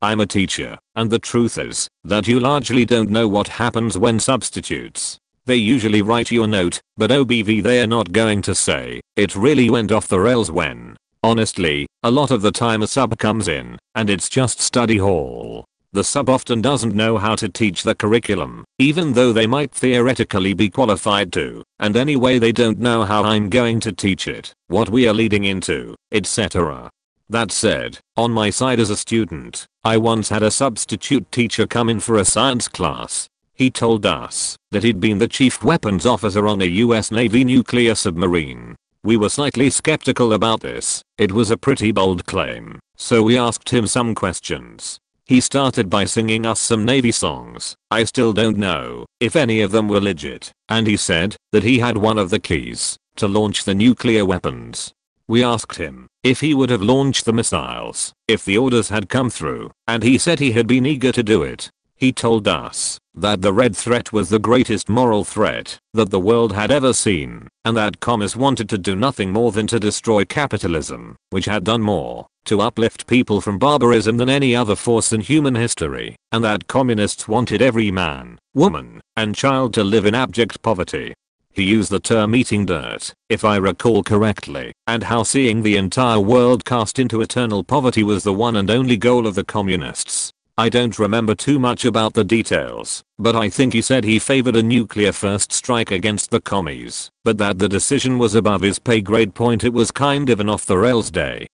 I'm a teacher, and the truth is that you largely don't know what happens when substitutes. They usually write you a note, but OBV they are not going to say, it really went off the rails when. Honestly, a lot of the time a sub comes in, and it's just study hall. The sub often doesn't know how to teach the curriculum, even though they might theoretically be qualified to, and anyway they don't know how I'm going to teach it, what we are leading into, etc. That said, on my side as a student, I once had a substitute teacher come in for a science class. He told us that he'd been the chief weapons officer on a US Navy nuclear submarine. We were slightly skeptical about this. It was a pretty bold claim, so we asked him some questions. He started by singing us some Navy songs. I still don't know if any of them were legit, and he said that he had one of the keys to launch the nuclear weapons. We asked him if he would have launched the missiles if the orders had come through, and he said he had been eager to do it. He told us that the red threat was the greatest moral threat that the world had ever seen, and that commies wanted to do nothing more than to destroy capitalism, which had done more to uplift people from barbarism than any other force in human history, and that communists wanted every man, woman, and child to live in abject poverty. He used the term eating dirt, if I recall correctly, and how seeing the entire world cast into eternal poverty was the one and only goal of the communists. I don't remember too much about the details, but I think he said he favored a nuclear first strike against the commies, but that the decision was above his pay grade. It was kind of an off the rails day.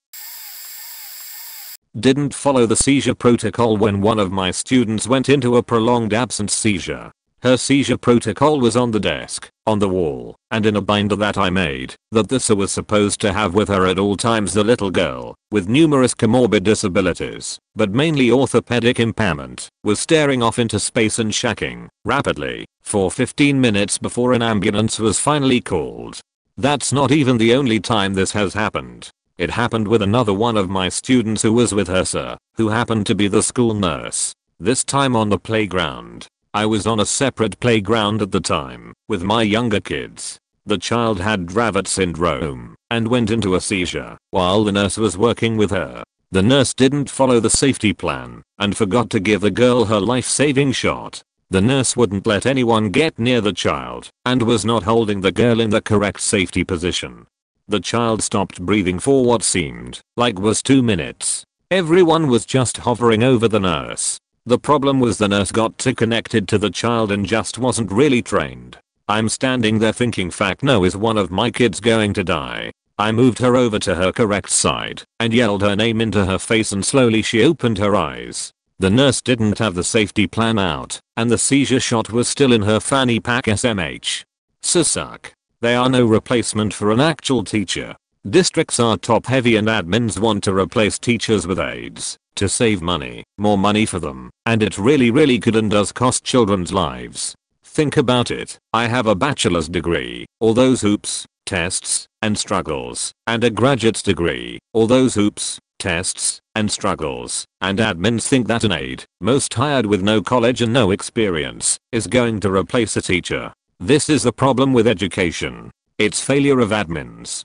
Didn't follow the seizure protocol when one of my students went into a prolonged absence seizure. Her seizure protocol was on the desk, on the wall, and in a binder that I made, that the SIR was supposed to have with her at all times. The little girl, with numerous comorbid disabilities, but mainly orthopedic impairment, was staring off into space and shacking, rapidly, for 15 minutes before an ambulance was finally called. That's not even the only time this has happened. It happened with another one of my students who was with her SIR, who happened to be the school nurse. This time on the playground. I was on a separate playground at the time, with my younger kids. The child had Dravet syndrome, and went into a seizure, while the nurse was working with her. The nurse didn't follow the safety plan, and forgot to give the girl her life-saving shot. The nurse wouldn't let anyone get near the child, and was not holding the girl in the correct safety position. The child stopped breathing for what seemed like was 2 minutes. Everyone was just hovering over the nurse. The problem was the nurse got too connected to the child and just wasn't really trained. I'm standing there thinking, fuck no, is one of my kids going to die? I moved her over to her correct side and yelled her name into her face, and slowly she opened her eyes. The nurse didn't have the safety plan out, and the seizure shot was still in her fanny pack. SMH. Suck. They are no replacement for an actual teacher. Districts are top heavy and admins want to replace teachers with aides to save money, more money for them, and it really could and does cost children's lives. Think about it. I have a bachelor's degree, all those hoops, tests, and struggles, and a graduate's degree, all those hoops, tests, and struggles, and admins think that an aide, most hired with no college and no experience, is going to replace a teacher. This is the problem with education. It's failure of admins.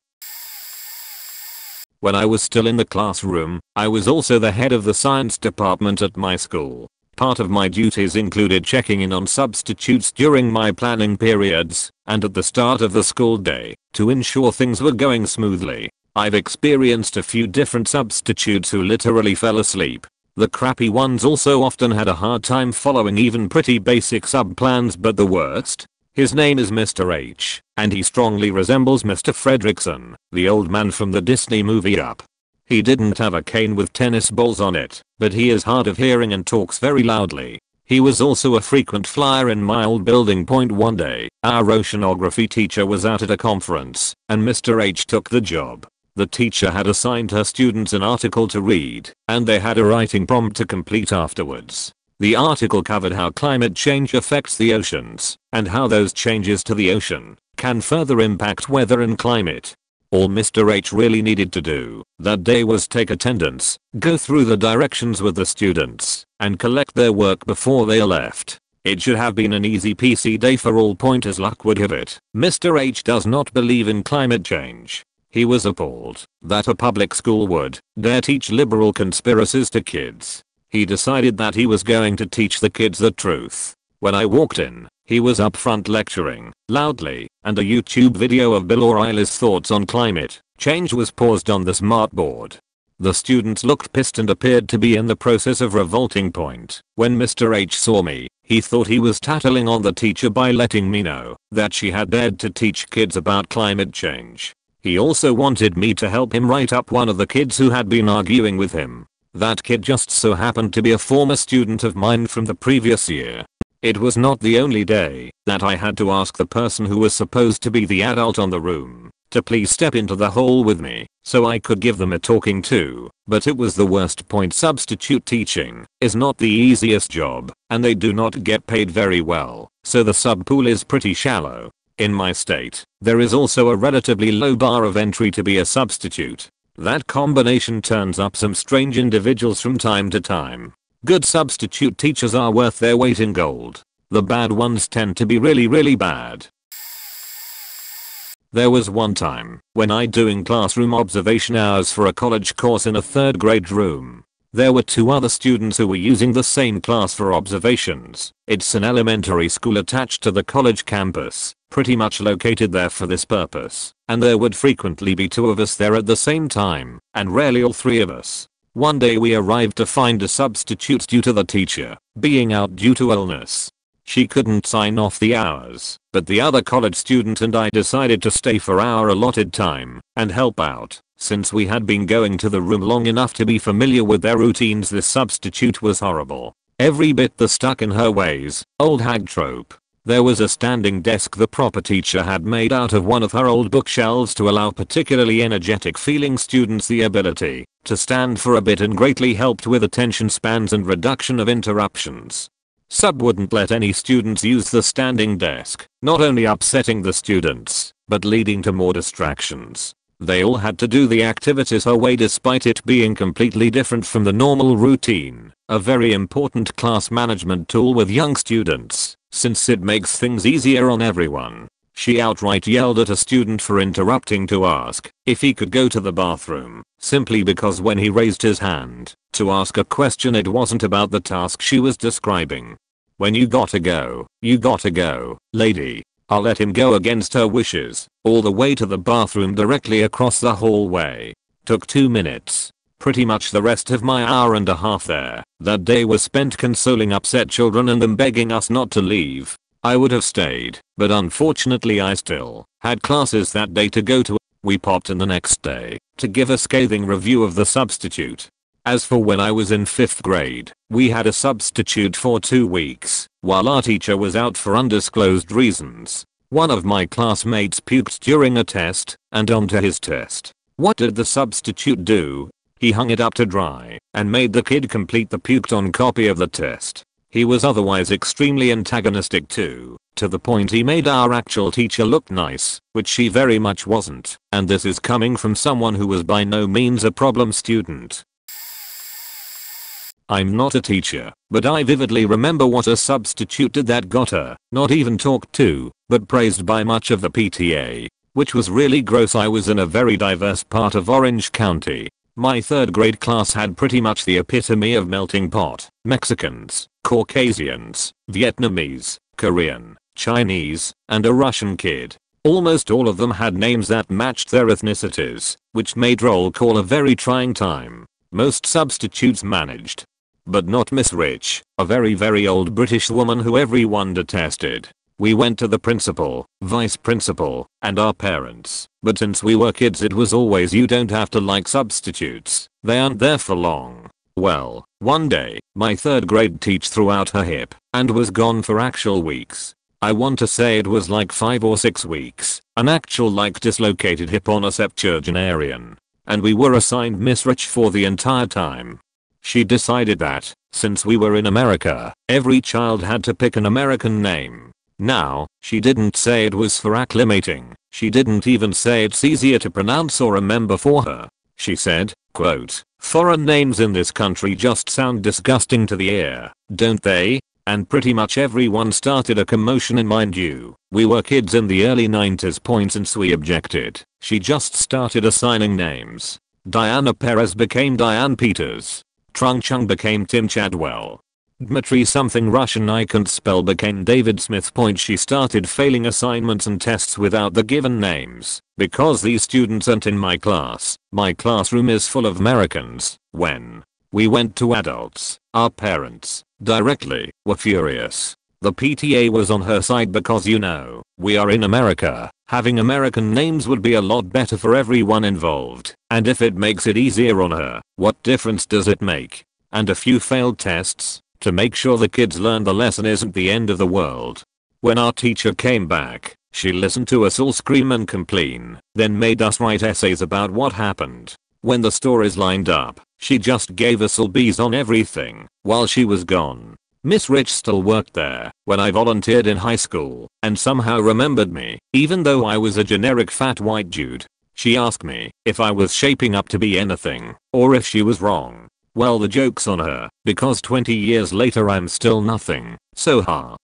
When I was still in the classroom, I was also the head of the science department at my school. Part of my duties included checking in on substitutes during my planning periods and at the start of the school day to ensure things were going smoothly. I've experienced a few different substitutes who literally fell asleep. The crappy ones also often had a hard time following even pretty basic sub plans, but the worst? His name is Mr. H, and he strongly resembles Mr. Fredrickson, the old man from the Disney movie Up. He didn't have a cane with tennis balls on it, but he is hard of hearing and talks very loudly. He was also a frequent flyer in my old building. One day, our oceanography teacher was out at a conference, and Mr. H took the job. The teacher had assigned her students an article to read, and they had a writing prompt to complete afterwards. The article covered how climate change affects the oceans, and how those changes to the ocean can further impact weather and climate. All Mr. H really needed to do that day was take attendance, go through the directions with the students, and collect their work before they left. It should have been an easy peasy day for all, as luck would have it. Mr. H does not believe in climate change. He was appalled that a public school would dare teach liberal conspiracies to kids. He decided that he was going to teach the kids the truth. When I walked in, he was up front lecturing, loudly, and a YouTube video of Bill O'Reilly's thoughts on climate change was paused on the smartboard. The students looked pissed and appeared to be in the process of revolting. When Mr. H saw me, he thought he was tattling on the teacher by letting me know that she had dared to teach kids about climate change. He also wanted me to help him write up one of the kids who had been arguing with him. That kid just so happened to be a former student of mine from the previous year. It was not the only day that I had to ask the person who was supposed to be the adult on the room to please step into the hole with me so I could give them a talking to, but it was the worst. Substitute teaching is not the easiest job, and they do not get paid very well, so the sub pool is pretty shallow. In my state, there is also a relatively low bar of entry to be a substitute. That combination turns up some strange individuals from time to time. Good substitute teachers are worth their weight in gold. The bad ones tend to be really bad. There was one time when I doing classroom observation hours for a college course in a 3rd grade room. There were 2 other students who were using the same class for observations. It's an elementary school attached to the college campus, pretty much located there for this purpose, and there would frequently be 2 of us there at the same time, and rarely all 3 of us. One day we arrived to find a substitute due to the teacher being out due to illness. She couldn't sign off the hours, but the other college student and I decided to stay for our allotted time and help out. Since we had been going to the room long enough to be familiar with their routines, this substitute was horrible. Every bit the stuck in her ways, old hag trope. There was a standing desk the proper teacher had made out of one of her old bookshelves to allow particularly energetic feeling students the ability to stand for a bit, and greatly helped with attention spans and reduction of interruptions. Sub wouldn't let any students use the standing desk, not only upsetting the students, but leading to more distractions. They all had to do the activities her way despite it being completely different from the normal routine. A very important class management tool with young students, since it makes things easier on everyone. She outright yelled at a student for interrupting to ask if he could go to the bathroom, simply because when he raised his hand to ask a question, it wasn't about the task she was describing. When you gotta go, lady. I'll let him go against her wishes, all the way to the bathroom directly across the hallway. Took 2 minutes. Pretty much the rest of my hour and a half there that day was spent consoling upset children and them begging us not to leave. I would have stayed, but unfortunately I still had classes that day to go to. We popped in the next day to give a scathing review of the substitute. As for when I was in 5th grade, we had a substitute for 2 weeks, while our teacher was out for undisclosed reasons. One of my classmates puked during a test, and onto his test. What did the substitute do? He hung it up to dry, and made the kid complete the puked on copy of the test. He was otherwise extremely antagonistic too, to the point he made our actual teacher look nice, which she very much wasn't, and this is coming from someone who was by no means a problem student. I'm not a teacher, but I vividly remember what a substitute did that got her not even talked to, but praised by much of the PTA. which was really gross. I was in a very diverse part of Orange County. My 3rd grade class had pretty much the epitome of melting pot: Mexicans, Caucasians, Vietnamese, Korean, Chinese, and a Russian kid. Almost all of them had names that matched their ethnicities, which made roll call a very trying time. Most substitutes managed. But not Miss Rich, a very old British woman who everyone detested. We went to the principal, vice principal, and our parents, but since we were kids it was always, you don't have to like substitutes, they aren't there for long. Well, one day, my 3rd grade teacher threw out her hip and was gone for actual weeks. I want to say it was like 5 or 6 weeks, an actual like dislocated hip on a septuagenarian. And we were assigned Miss Rich for the entire time. She decided that, since we were in America, every child had to pick an American name. Now, she didn't say it was for acclimating, she didn't even say it's easier to pronounce or remember for her. She said, quote, "Foreign names in this country just sound disgusting to the ear, don't they?" And pretty much everyone started a commotion, and mind you, we were kids in the early 90s. Since we objected, she just started assigning names. Diana Perez became Diane Peters. Trung Chung became Tim Chadwell. Dmitry something Russian I can't spell became David Smith. She started failing assignments and tests without the given names. Because these students aren't in my class, my classroom is full of Americans. When we went to adults, our parents, directly, were furious. The PTA was on her side because, you know, we are in America. Having American names would be a lot better for everyone involved. And if it makes it easier on her, what difference does it make? And a few failed tests to make sure the kids learn the lesson isn't the end of the world. When our teacher came back, she listened to us all scream and complain, then made us write essays about what happened. When the stories lined up, she just gave us all B's on everything while she was gone. Miss Rich still worked there when I volunteered in high school and somehow remembered me, even though I was a generic fat white dude. She asked me if I was shaping up to be anything or if she was wrong. Well, the joke's on her, because 20 years later I'm still nothing, so ha.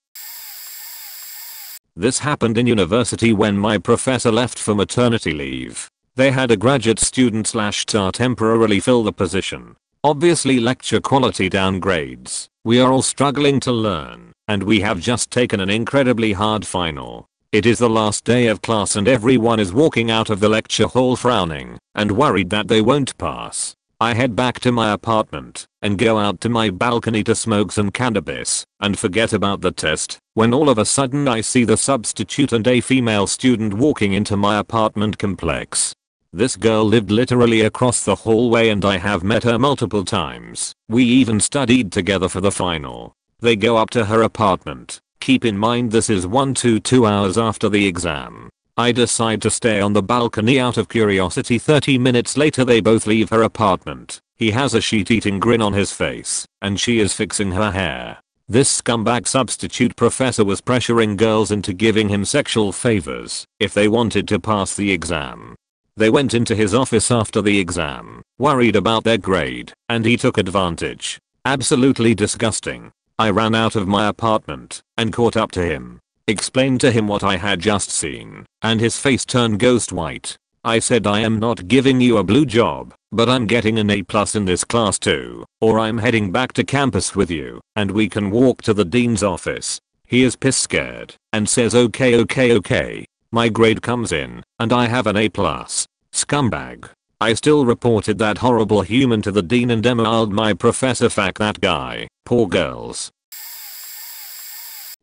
This happened in university when my professor left for maternity leave. They had a graduate student / star temporarily fill the position. Obviously lecture quality downgrades. We are all struggling to learn, and we have just taken an incredibly hard final. It is the last day of class and everyone is walking out of the lecture hall frowning and worried that they won't pass. I head back to my apartment and go out to my balcony to smoke some cannabis and forget about the test when all of a sudden I see the substitute and a female student walking into my apartment complex. This girl lived literally across the hallway and I have met her multiple times. We even studied together for the final. They go up to her apartment. Keep in mind this is 2 hours after the exam. I decide to stay on the balcony out of curiosity. 30 minutes later they both leave her apartment. He has a sheet-eating grin on his face and she is fixing her hair. This scumbag substitute professor was pressuring girls into giving him sexual favors if they wanted to pass the exam. They went into his office after the exam, worried about their grade, and he took advantage. Absolutely disgusting. I ran out of my apartment and caught up to him. Explained to him what I had just seen, and his face turned ghost white. I said, I am not giving you a blue job, but I'm getting an A+ in this class too, or I'm heading back to campus with you, and we can walk to the dean's office. He is piss scared, and says okay. My grade comes in, and I have an A+. Scumbag. I still reported that horrible human to the dean and emailed my professor. Fuck that guy. Poor girls.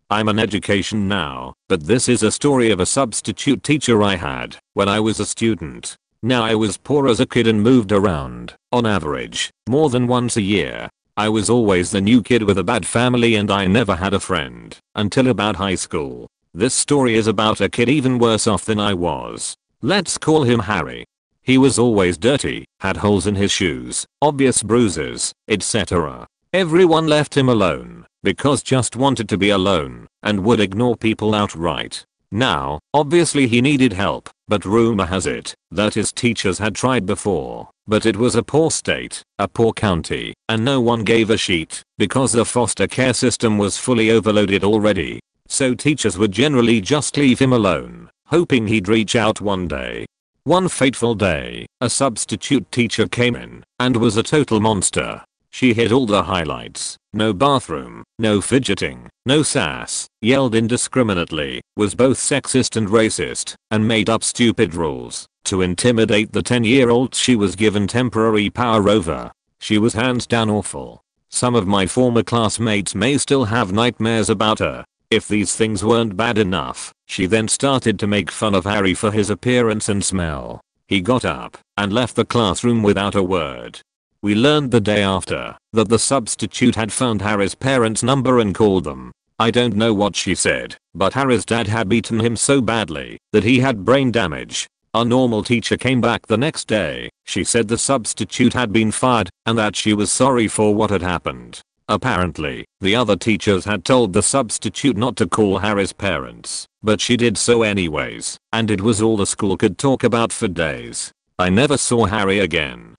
I'm in education now, but this is a story of a substitute teacher I had when I was a student. Now I was poor as a kid and moved around, on average, more than once a year. I was always the new kid with a bad family and I never had a friend until about high school. This story is about a kid even worse off than I was. Let's call him Harry. He was always dirty, had holes in his shoes, obvious bruises, etc. Everyone left him alone because just wanted to be alone and would ignore people outright. Now, obviously he needed help, but rumor has it that his teachers had tried before, but it was a poor state, a poor county, and no one gave a shit because the foster care system was fully overloaded already. So teachers would generally just leave him alone. hoping he'd reach out one day. One fateful day, a substitute teacher came in and was a total monster. She hit all the highlights: no bathroom, no fidgeting, no sass, yelled indiscriminately, was both sexist and racist, and made up stupid rules to intimidate the 10-year-olds she was given temporary power over. She was hands down awful. Some of my former classmates may still have nightmares about her. If these things weren't bad enough, she then started to make fun of Harry for his appearance and smell. He got up and left the classroom without a word. We learned the day after that the substitute had found Harry's parents' number and called them. I don't know what she said, but Harry's dad had beaten him so badly that he had brain damage. Our normal teacher came back the next day. She said the substitute had been fired and that she was sorry for what had happened. Apparently, the other teachers had told the substitute not to call Harry's parents, but she did so anyways, and it was all the school could talk about for days. I never saw Harry again.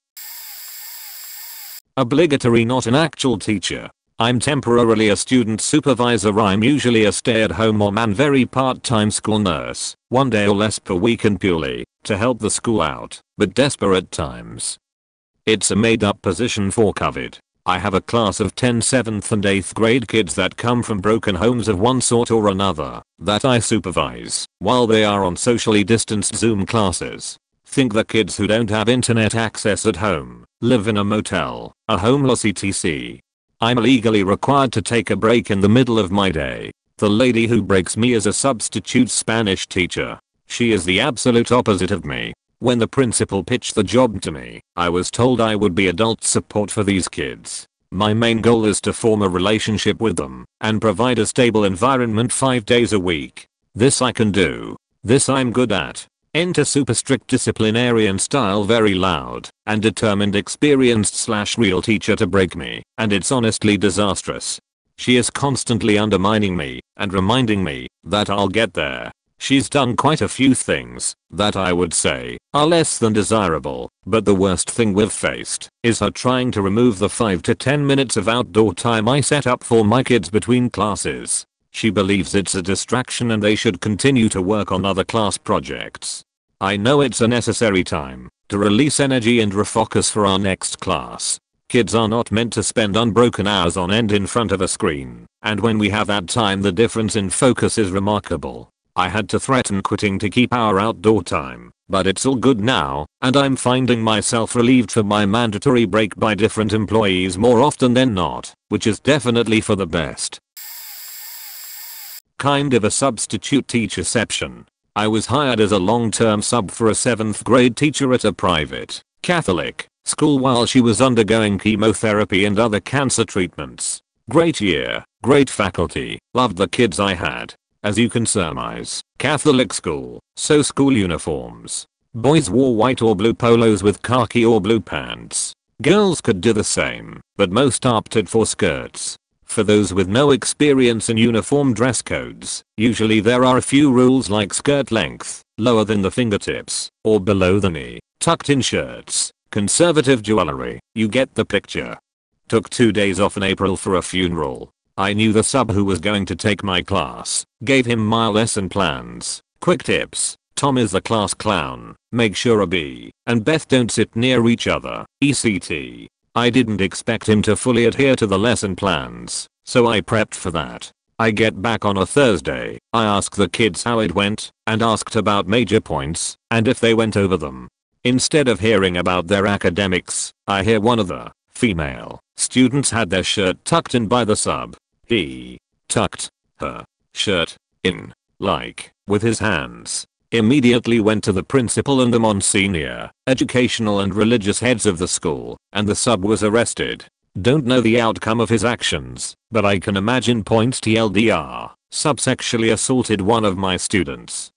Obligatory, not an actual teacher. I'm temporarily a student supervisor. I'm usually a stay-at-home mom and very part-time school nurse, one day or less per week, and purely to help the school out, but desperate times. It's a made-up position for COVID. I have a class of 10 7th and 8th grade kids that come from broken homes of one sort or another that I supervise while they are on socially distanced Zoom classes. Think the kids who don't have internet access at home, live in a motel, are homeless etc. I'm legally required to take a break in the middle of my day. The lady who breaks me is a substitute Spanish teacher. She is the absolute opposite of me. When the principal pitched the job to me, I was told I would be adult support for these kids. My main goal is to form a relationship with them and provide a stable environment 5 days a week. This I can do. This I'm good at. Enter super strict disciplinarian style, very loud and determined experienced / real teacher to break me, and it's honestly disastrous. She is constantly undermining me and reminding me that I'll get there. She's done quite a few things that I would say are less than desirable, but the worst thing we've faced is her trying to remove the 5 to 10 minutes of outdoor time I set up for my kids between classes. She believes it's a distraction and they should continue to work on other class projects. I know it's a necessary time to release energy and refocus for our next class. Kids are not meant to spend unbroken hours on end in front of a screen, and when we have that time, the difference in focus is remarkable. I had to threaten quitting to keep our outdoor time, but it's all good now, and I'm finding myself relieved for my mandatory break by different employees more often than not, which is definitely for the best. Kind of a substitute teacherception. I was hired as a long-term sub for a 7th grade teacher at a private, Catholic school while she was undergoing chemotherapy and other cancer treatments. Great year, great faculty, loved the kids I had. As you can surmise, Catholic school, so school uniforms. Boys wore white or blue polos with khaki or blue pants. Girls could do the same, but most opted for skirts. For those with no experience in uniform dress codes, usually there are a few rules like skirt length, lower than the fingertips, or below the knee, tucked in shirts, conservative jewelry, you get the picture. Took 2 days off in April for a funeral. I knew the sub who was going to take my class, gave him my lesson plans. Quick tips: Tom is the class clown, make sure Abby and Beth don't sit near each other, etc. I didn't expect him to fully adhere to the lesson plans, so I prepped for that. I get back on a Thursday, I ask the kids how it went, and asked about major points, and if they went over them. Instead of hearing about their academics, I hear one of the female students had their shirt tucked in by the sub. He tucked her shirt in, like, with his hands. Immediately went to the principal and the Monsignor, educational and religious heads of the school, and the sub was arrested. Don't know the outcome of his actions, but I can imagine. Points TLDR, sub sexually assaulted one of my students.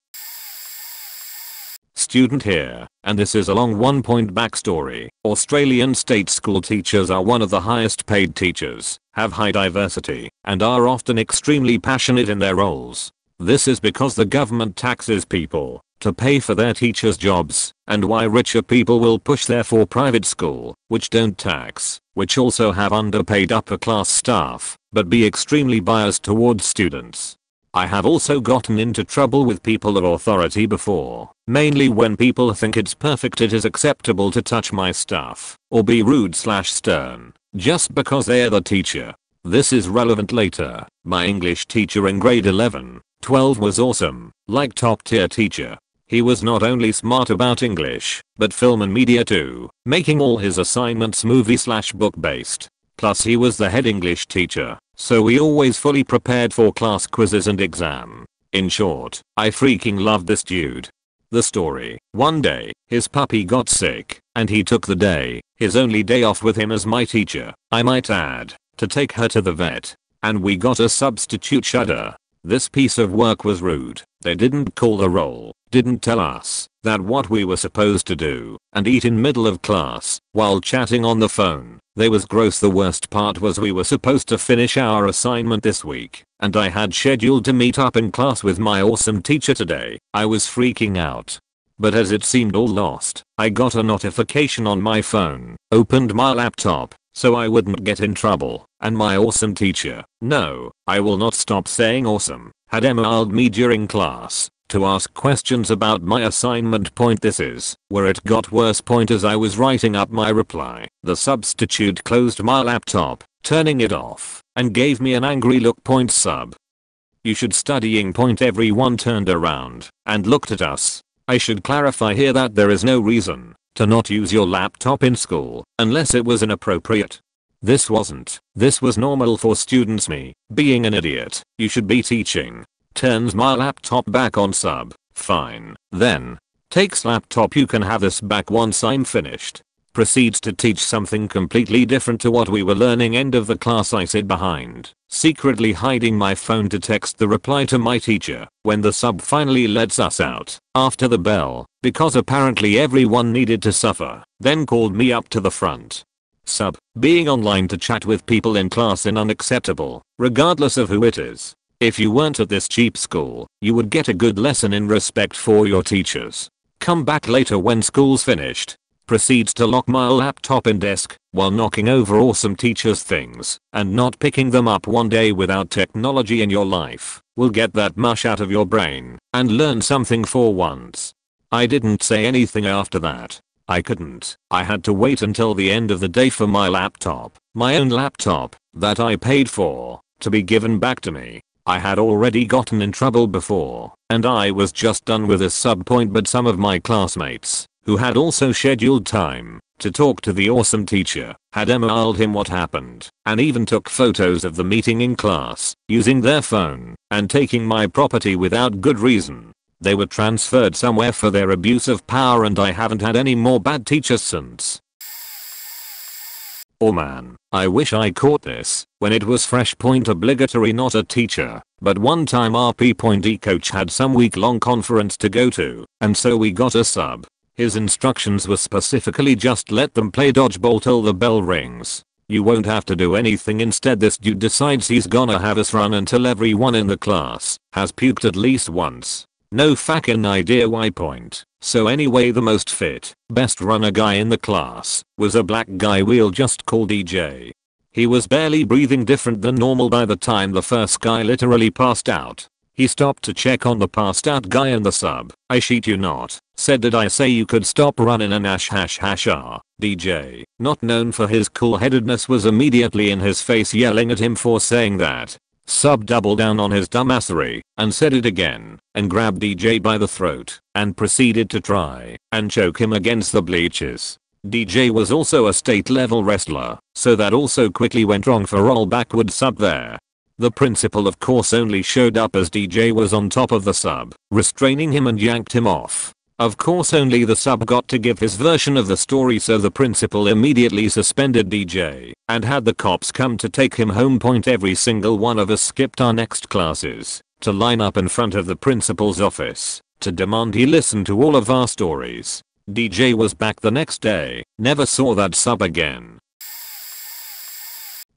Student here, and this is a long 1-point backstory. Australian state school teachers are one of the highest paid teachers, have high diversity, and are often extremely passionate in their roles. This is because the government taxes people to pay for their teachers' jobs, and why richer people will push their for private school, which don't tax, which also have underpaid upper class staff, but be extremely biased towards students. I have also gotten into trouble with people of authority before, mainly when people think it's perfect it is acceptable to touch my stuff, or be rude/stern, just because they're the teacher. This is relevant later. My English teacher in grade 11, 12 was awesome, like top tier teacher. He was not only smart about English, but film and media too, making all his assignments movie/book based. Plus he was the head English teacher, so we always fully prepared for class quizzes and exam. In short, I freaking loved this dude. The story: one day, his puppy got sick, and he took the day, his only day off with him as my teacher, I might add, to take her to the vet. And we got a substitute shudder. This piece of work was rude. They didn't call the roll, didn't tell us that what we were supposed to do, and eat in middle of class while chatting on the phone. They was gross. The worst part was we were supposed to finish our assignment this week, and I had scheduled to meet up in class with my awesome teacher today. I was freaking out. But as it seemed all lost, I got a notification on my phone, opened my laptop, so I wouldn't get in trouble, and my awesome teacher, no, I will not stop saying awesome, had emailed me during class to ask questions about my assignment. This is where it got worse. As I was writing up my reply, the substitute closed my laptop, turning it off, and gave me an angry look. Sub. You should studying. Everyone turned around and looked at us. I should clarify here that there is no reason to not use your laptop in school unless it was inappropriate. This wasn't. This was normal for students. Me, being an idiot, you should be teaching. Turns my laptop back on. Sub. Fine. Then. Takes laptop. You can have this back once I'm finished. Proceeds to teach something completely different to what we were learning. End of the class. I sit behind, secretly hiding my phone to text the reply to my teacher when the sub finally lets us out after the bell, because apparently everyone needed to suffer, then called me up to the front. Sub. Being online to chat with people in class is unacceptable, regardless of who it is. If you weren't at this cheap school, you would get a good lesson in respect for your teachers. Come back later when school's finished. Proceeds to lock my laptop in desk while knocking over awesome teachers' things and not picking them up. One day without technology in your life will get that mush out of your brain and learn something for once. I didn't say anything after that. I couldn't. I had to wait until the end of the day for my laptop, my own laptop that I paid for, to be given back to me. I had already gotten in trouble before, and I was just done with this sub. But some of my classmates, who had also scheduled time to talk to the awesome teacher, had emailed him what happened, and even took photos of the meeting in class, using their phone, and taking my property without good reason. They were transferred somewhere for their abuse of power, and I haven't had any more bad teachers since. Oh man, I wish I caught this when it was fresh. Obligatory, not a teacher, but one time our P.E coach had some week-long conference to go to, and so we got a sub. His instructions were specifically just let them play dodgeball till the bell rings. You won't have to do anything. Instead this dude decides he's gonna have us run until everyone in the class has puked at least once. No fucking idea why. So anyway, the most fit, best runner guy in the class was a black guy we'll just call DJ. He was barely breathing, different than normal by the time the first guy literally passed out. He stopped to check on the passed out guy, and the sub, I shit you not, said, "Did I say you could stop running an ash hash hash ah." DJ, not known for his cool-headedness, was immediately in his face yelling at him for saying that. Sub doubled down on his dumbassery and said it again, and grabbed DJ by the throat and proceeded to try and choke him against the bleachers. DJ was also a state level wrestler, so that also quickly went wrong for all backward sub there. The principal of course only showed up as DJ was on top of the sub, restraining him, and yanked him off. Of course only the sub got to give his version of the story, so the principal immediately suspended DJ and had the cops come to take him home. Every single one of us skipped our next classes to line up in front of the principal's office to demand he listen to all of our stories. DJ was back the next day, never saw that sub again.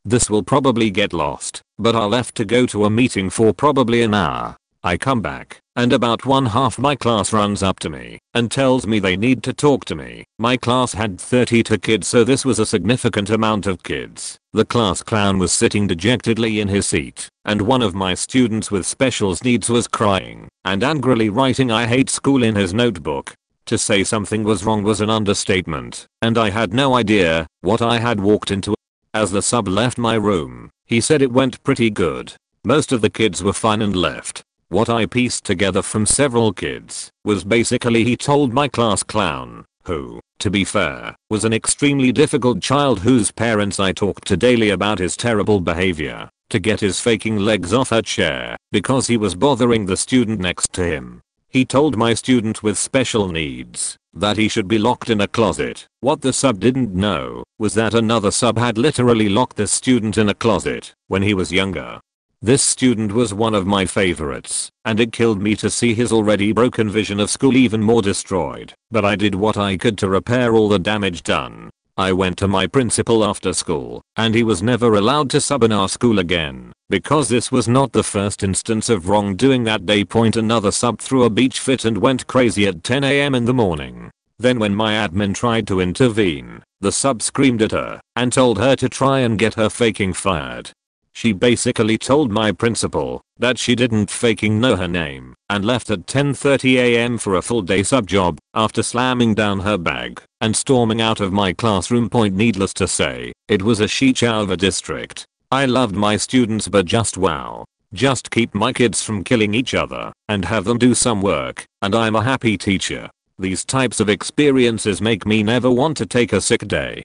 This will probably get lost, but I left to go to a meeting for probably an hour. I come back, and about one half my class runs up to me and tells me they need to talk to me. My class had 32 kids, so this was a significant amount of kids. The class clown was sitting dejectedly in his seat, and one of my students with special needs was crying and angrily writing "I hate school" in his notebook. To say something was wrong was an understatement, and I had no idea what I had walked into. As the sub left my room, he said it went pretty good. Most of the kids were fine and left. What I pieced together from several kids was basically he told my class clown, who, to be fair, was an extremely difficult child whose parents I talked to daily about his terrible behavior, to get his faking legs off her chair because he was bothering the student next to him. He told my student with special needs that he should be locked in a closet. What the sub didn't know was that another sub had literally locked this student in a closet when he was younger. This student was one of my favorites, and it killed me to see his already broken vision of school even more destroyed, but I did what I could to repair all the damage done. I went to my principal after school, and he was never allowed to sub in our school again, because this was not the first instance of wrongdoing that day. Another sub threw a beach fit and went crazy at 10 AM in the morning. Then when my admin tried to intervene, the sub screamed at her and told her to try and get her faking fired. She basically told my principal that she didn't faking know her name and left at 10:30 AM for a full day sub job after slamming down her bag and storming out of my classroom. Needless to say, it was a shit show of a district. I loved my students, but just wow. Just keep my kids from killing each other and have them do some work, and I'm a happy teacher. These types of experiences make me never want to take a sick day.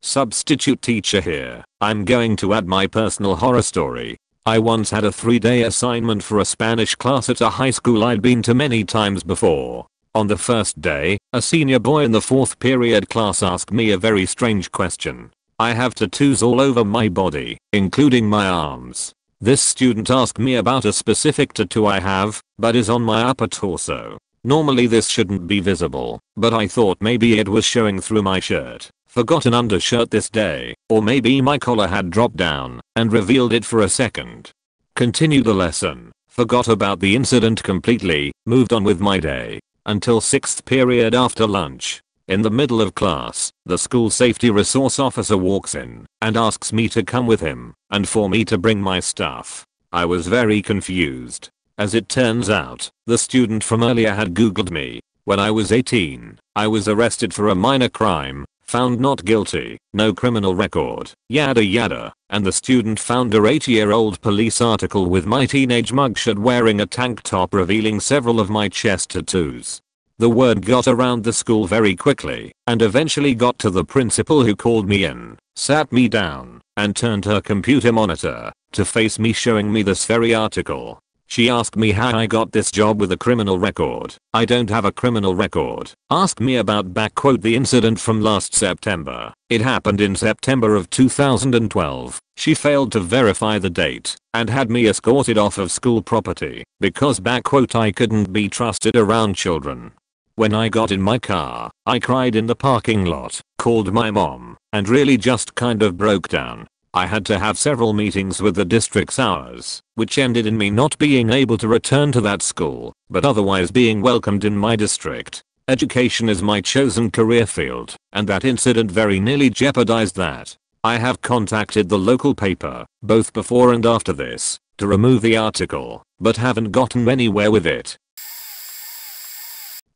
Substitute teacher here. I'm going to add my personal horror story. I once had a 3-day assignment for a Spanish class at a high school I'd been to many times before. On the first day, a senior boy in the 4th period class asked me a very strange question. I have tattoos all over my body, including my arms. This student asked me about a specific tattoo I have, but is on my upper torso. Normally this shouldn't be visible, but I thought maybe it was showing through my shirt. Forgot an undershirt this day, or maybe my collar had dropped down and revealed it for a second. Continue the lesson, forgot about the incident completely, moved on with my day, until 6th period after lunch. In the middle of class, the school safety resource officer walks in and asks me to come with him and for me to bring my stuff. I was very confused. As it turns out, the student from earlier had googled me. When I was 18, I was arrested for a minor crime. Found not guilty, no criminal record, yada yada, and the student found a 8-year-old police article with my teenage mugshot wearing a tank top revealing several of my chest tattoos. The word got around the school very quickly, and eventually got to the principal, who called me in, sat me down, and turned her computer monitor to face me showing me this very article. She asked me how I got this job with a criminal record. I don't have a criminal record. Asked me about the incident from last September. It happened in September of 2012. She failed to verify the date and had me escorted off of school property because I couldn't be trusted around children. When I got in my car, I cried in the parking lot, called my mom, and really just kind of broke down. I had to have several meetings with the district's hours, which ended in me not being able to return to that school, but otherwise being welcomed in my district. Education is my chosen career field, and that incident very nearly jeopardized that. I have contacted the local paper, both before and after this, to remove the article, but haven't gotten anywhere with it.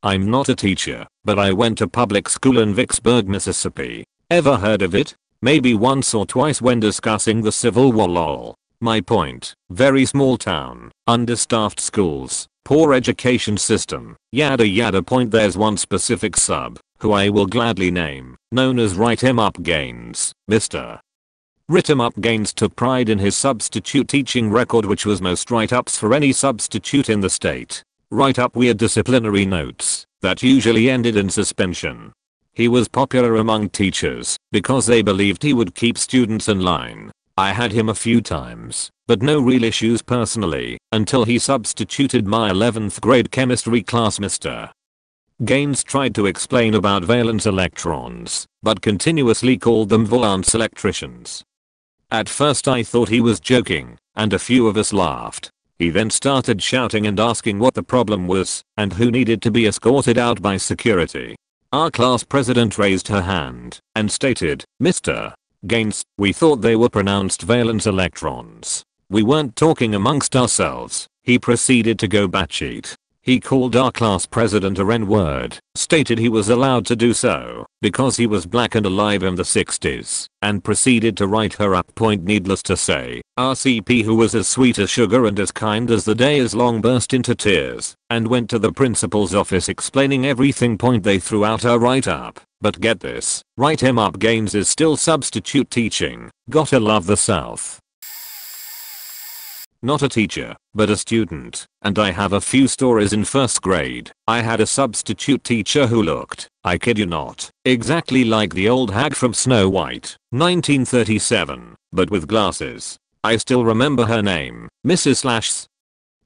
I'm not a teacher, but I went to public school in Vicksburg, Mississippi. Ever heard of it? Maybe once or twice when discussing the Civil War. Lol. My point, very small town, understaffed schools, poor education system, yada yada. There's one specific sub, who I will gladly name, known as Write Him Up Gaines. Mr. Write Him Up Gaines took pride in his substitute teaching record, which was most write-ups for any substitute in the state. Write up weird disciplinary notes that usually ended in suspension. He was popular among teachers because they believed he would keep students in line. I had him a few times, but no real issues personally, until he substituted my 11th grade chemistry class. Mr. Gaines tried to explain about valence electrons, but continuously called them valence electricians. At first I thought he was joking, and a few of us laughed. He then started shouting and asking what the problem was and who needed to be escorted out by security. Our class president raised her hand and stated, "Mr. Gaines, we thought they were pronounced valence electrons. We weren't talking amongst ourselves." He proceeded to go batshit. He called our class president a N-word, stated he was allowed to do so because he was black and alive in the 60s, and proceeded to write her up. Needless to say, our CP, who was as sweet as sugar and as kind as the day is long, burst into tears and went to the principal's office explaining everything. They threw out her write-up, but get this, write him up, Gaines is still substitute teaching. Gotta love the South. Not a teacher, but a student, and I have a few stories. In first grade, I had a substitute teacher who looked, I kid you not, exactly like the old hag from Snow White, 1937, but with glasses. I still remember her name, Mrs.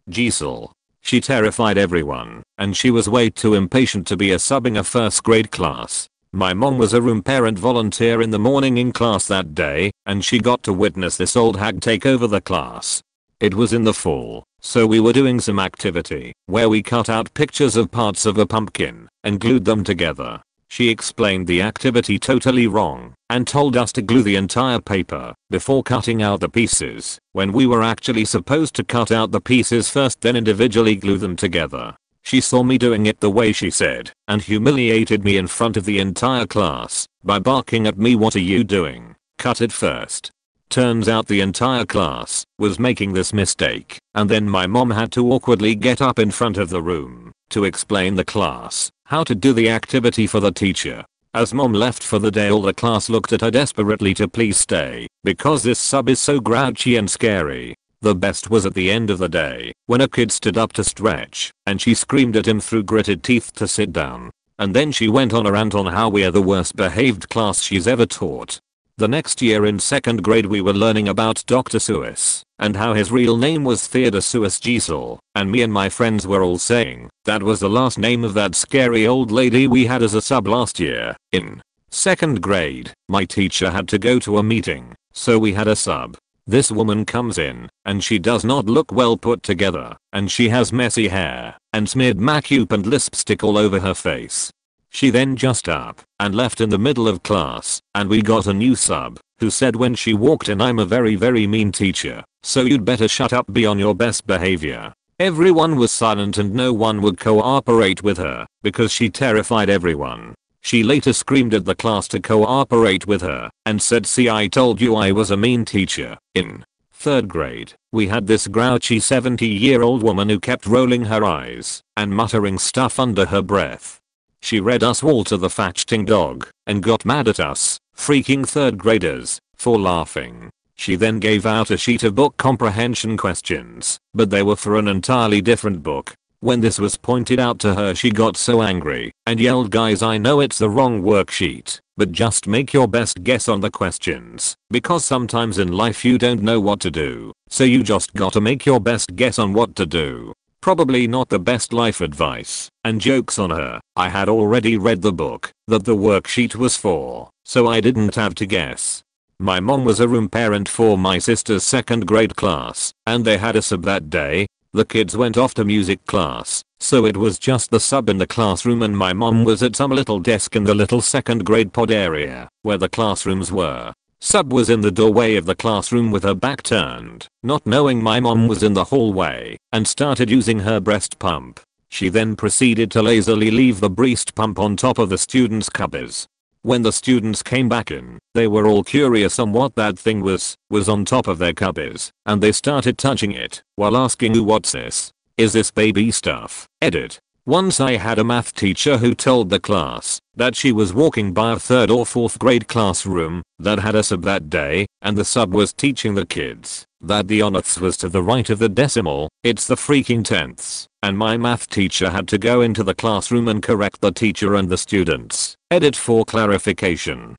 Giesel. She terrified everyone, and she was way too impatient to be a subbing a first grade class. My mom was a room parent volunteer in the morning in class that day, and she got to witness this old hag take over the class. It was in the fall, so we were doing some activity where we cut out pictures of parts of a pumpkin and glued them together. She explained the activity totally wrong and told us to glue the entire paper before cutting out the pieces, when we were actually supposed to cut out the pieces first, then individually glue them together. She saw me doing it the way she said and humiliated me in front of the entire class by barking at me, "What are you doing? Cut it first." Turns out the entire class was making this mistake, and then my mom had to awkwardly get up in front of the room to explain the class how to do the activity for the teacher. As mom left for the day, all the class looked at her desperately to please stay because this sub is so grouchy and scary. The best was at the end of the day when a kid stood up to stretch and she screamed at him through gritted teeth to sit down. And then she went on a rant on how we are the worst behaved class she's ever taught. The next year in second grade we were learning about Dr. Seuss and how his real name was Theodore Seuss Giesel, and me and my friends were all saying that was the last name of that scary old lady we had as a sub last year. In second grade, my teacher had to go to a meeting, so we had a sub. This woman comes in and she does not look well put together, and she has messy hair and smeared makeup and lipstick all over her face. She then just up and left in the middle of class, and we got a new sub who said when she walked in, "I'm a very mean teacher, so you'd better shut up, be on your best behavior." Everyone was silent and no one would cooperate with her because she terrified everyone. She later screamed at the class to cooperate with her and said, "See, I told you I was a mean teacher." In third grade, we had this grouchy 70-year-old woman who kept rolling her eyes and muttering stuff under her breath. She read us Walter the Fatchting Dog and got mad at us, freaking third graders, for laughing. She then gave out a sheet of book comprehension questions, but they were for an entirely different book. When this was pointed out to her, she got so angry and yelled, "Guys, I know it's the wrong worksheet, but just make your best guess on the questions, because sometimes in life you don't know what to do, so you just gotta make your best guess on what to do." Probably not the best life advice, and jokes on her. I had already read the book that the worksheet was for, so I didn't have to guess. My mom was a room parent for my sister's second grade class, and they had a sub that day. The kids went off to music class, so it was just the sub in the classroom, and my mom was at some little desk in the little second grade pod area where the classrooms were. Sub was in the doorway of the classroom with her back turned, not knowing my mom was in the hallway, and started using her breast pump. She then proceeded to lazily leave the breast pump on top of the students' cupboards. When the students came back in, they were all curious on what that thing was on top of their cupboards, and they started touching it while asking, "Ooh, what's this? Is this baby stuff?" Edit. Once I had a math teacher who told the class that she was walking by a third or fourth grade classroom that had a sub that day, and the sub was teaching the kids that the hundredths was to the right of the decimal, it's the freaking tenths, and my math teacher had to go into the classroom and correct the teacher and the students. Edit for clarification.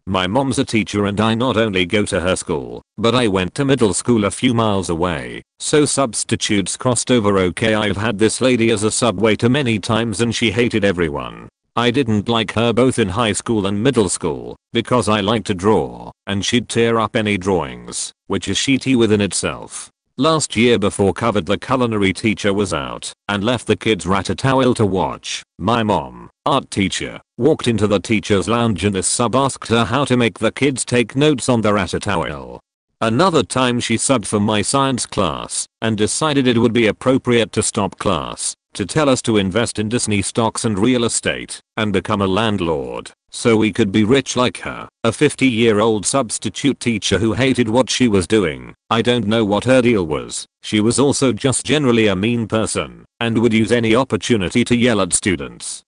My mom's a teacher and I not only go to her school, but I went to middle school a few miles away, so substitutes crossed over. Okay, I've had this lady as a sub way too many times and she hated everyone. I didn't like her both in high school and middle school because I like to draw and she'd tear up any drawings, which is shitty within itself. Last year before COVID, the culinary teacher was out and left the kids Ratatouille to watch. My mom, art teacher, walked into the teacher's lounge and the sub asked her how to make the kids take notes on the Ratatouille. Another time she subbed for my science class and decided it would be appropriate to stop class to tell us to invest in Disney stocks and real estate and become a landlord so we could be rich like her. A 50-year-old substitute teacher who hated what she was doing. I don't know what her deal was. She was also just generally a mean person and would use any opportunity to yell at students.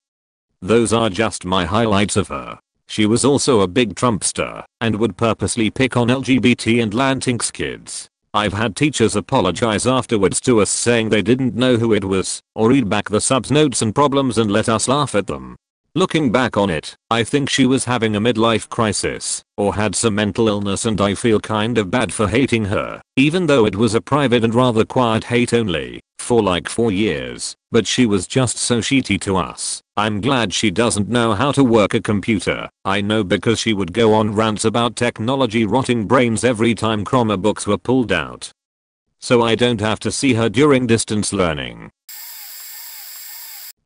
Those are just my highlights of her. She was also a big Trumpster and would purposely pick on LGBT and Latinx kids. I've had teachers apologize afterwards to us saying they didn't know who it was or read back the sub's notes and problems and let us laugh at them. Looking back on it, I think she was having a midlife crisis or had some mental illness, and I feel kind of bad for hating her, even though it was a private and rather quiet hate only for like 4 years, but she was just so shitty to us. I'm glad she doesn't know how to work a computer. I know, because she would go on rants about technology rotting brains every time Chromebooks were pulled out. So I don't have to see her during distance learning.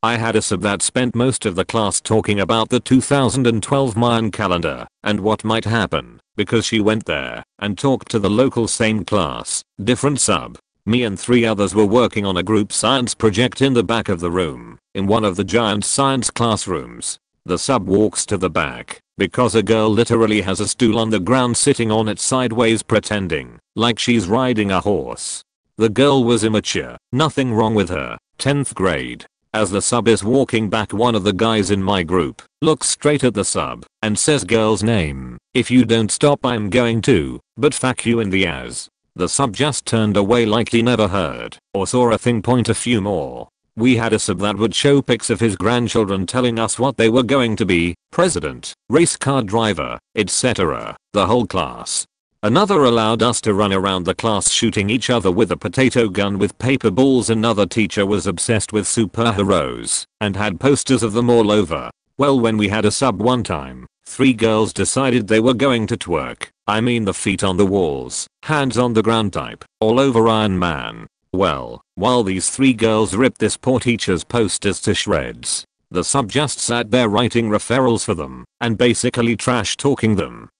I had a sub that spent most of the class talking about the 2012 Mayan calendar and what might happen because she went there and talked to the local same class. Different sub. Me and 3 others were working on a group science project in the back of the room, in one of the giant science classrooms. The sub walks to the back because a girl literally has a stool on the ground sitting on it sideways pretending like she's riding a horse. The girl was immature, nothing wrong with her, 10th grade. As the sub is walking back, one of the guys in my group looks straight at the sub and says girl's name. "If you don't stop I'm going to, but fuck you in the ass." The sub just turned away like he never heard or saw a thing. Point a few more. We had a sub that would show pics of his grandchildren telling us what they were going to be, president, race car driver, etc. The whole class. Another allowed us to run around the class shooting each other with a potato gun with paper balls. Another teacher was obsessed with superheroes and had posters of them all over. Well, when we had a sub one time, 3 girls decided they were going to twerk. I mean the feet on the walls, hands on the ground type, all over Iron Man. Well, while these 3 girls ripped this poor teacher's posters to shreds, the sub just sat there writing referrals for them and basically trash talking them.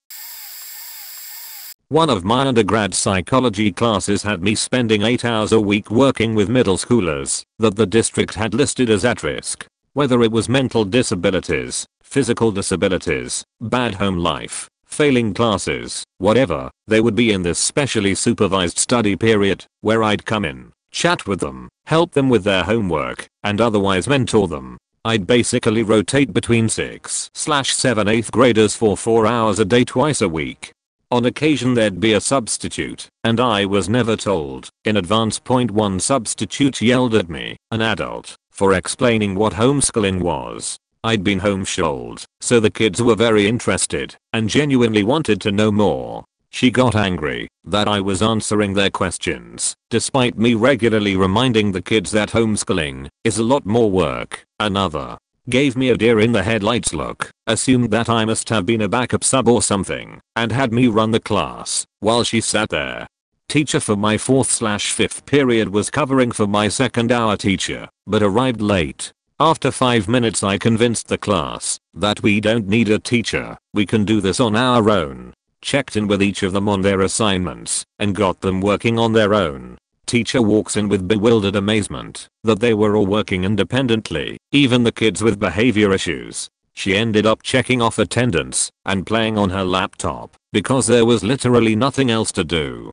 One of my undergrad psychology classes had me spending 8 hours a week working with middle schoolers that the district had listed as at risk. Whether it was mental disabilities, physical disabilities, bad home life, failing classes, whatever, they would be in this specially supervised study period where I'd come in, chat with them, help them with their homework, and otherwise mentor them. I'd basically rotate between 6/7 8th graders for 4 hours a day twice a week. On occasion there'd be a substitute, and I was never told in advance. One substitute yelled at me, an adult, for explaining what homeschooling was. I'd been homeschooled, so the kids were very interested and genuinely wanted to know more. She got angry that I was answering their questions, despite me regularly reminding the kids that homeschooling is a lot more work. Another gave me a deer in the headlights look, assumed that I must have been a backup sub or something, and had me run the class while she sat there. Teacher for my 4th/5th period was covering for my 2nd hour teacher, but arrived late. After 5 minutes I convinced the class that we don't need a teacher, we can do this on our own. Checked in with each of them on their assignments and got them working on their own. Teacher walks in with bewildered amazement that they were all working independently, even the kids with behavior issues. She ended up checking off attendance and playing on her laptop because there was literally nothing else to do.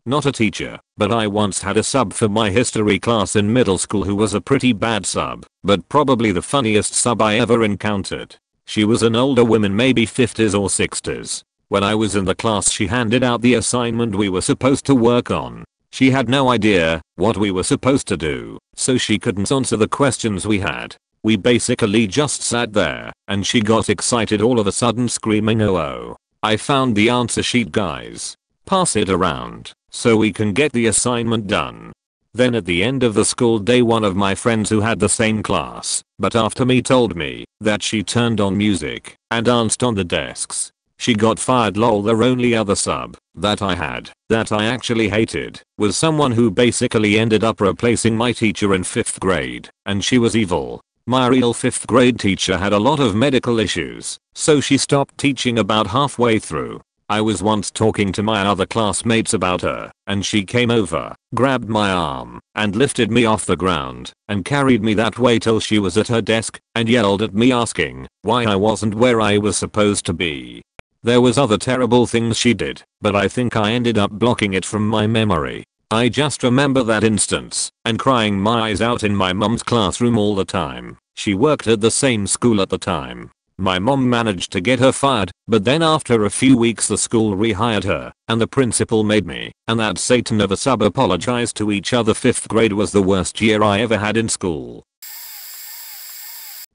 Not a teacher, but I once had a sub for my history class in middle school who was a pretty bad sub, but probably the funniest sub I ever encountered. She was an older woman, maybe 50s or 60s. When I was in the class she handed out the assignment we were supposed to work on. She had no idea what we were supposed to do, so she couldn't answer the questions we had. We basically just sat there, and she got excited all of a sudden screaming, "Oh, I found the answer sheet, guys. Pass it around so we can get the assignment done." Then at the end of the school day, one of my friends who had the same class but after me told me that she turned on music and danced on the desks. She got fired. Lol. Their only other sub that I had, that I actually hated, was someone who basically ended up replacing my teacher in 5th grade, and she was evil. My real 5th grade teacher had a lot of medical issues, so she stopped teaching about halfway through. I was once talking to my other classmates about her, and she came over, grabbed my arm, and lifted me off the ground, and carried me that way till she was at her desk, and yelled at me asking why I wasn't where I was supposed to be. There was other terrible things she did, but I think I ended up blocking it from my memory. I just remember that instance, and crying my eyes out in my mum's classroom all the time. She worked at the same school at the time. My mom managed to get her fired, but then after a few weeks the school rehired her, and the principal made me and that Satan of a sub apologize to each other. 5th grade was the worst year I ever had in school.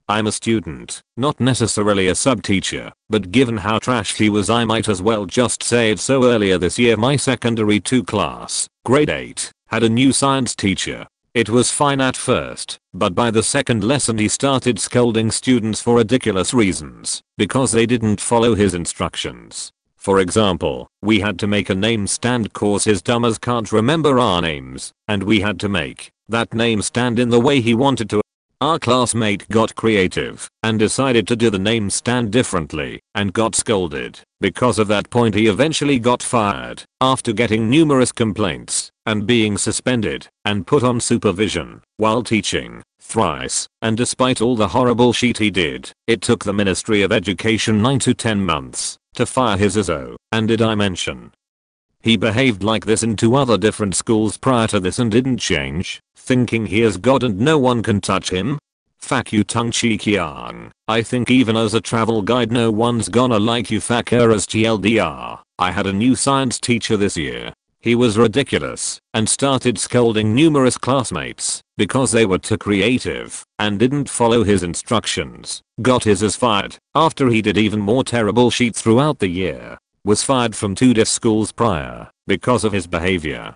I'm a student, not necessarily a sub teacher, but given how trash she was I might as well just say it. So earlier this year my secondary 2 class, grade 8, had a new science teacher. It was fine at first, but by the second lesson he started scolding students for ridiculous reasons, because they didn't follow his instructions. For example, we had to make a name stand cause his dumbass can't remember our names, and we had to make that name stand in the way he wanted to. Our classmate got creative and decided to do the name stand differently and got scolded. Because of that point he eventually got fired after getting numerous complaints and being suspended and put on supervision while teaching thrice, and despite all the horrible shit he did, it took the Ministry of Education 9 to 10 months to fire his ISO. And did I mention he behaved like this in 2 other different schools prior to this and didn't change, thinking he is God and no one can touch him? Fuck you tongue cheeky yang. I think even as a travel guide no one's gonna like you fuckers TLDR. I had a new science teacher this year. He was ridiculous and started scolding numerous classmates because they were too creative and didn't follow his instructions. Got his ass fired after he did even more terrible shit throughout the year. Was fired from 2 diff schools prior because of his behavior.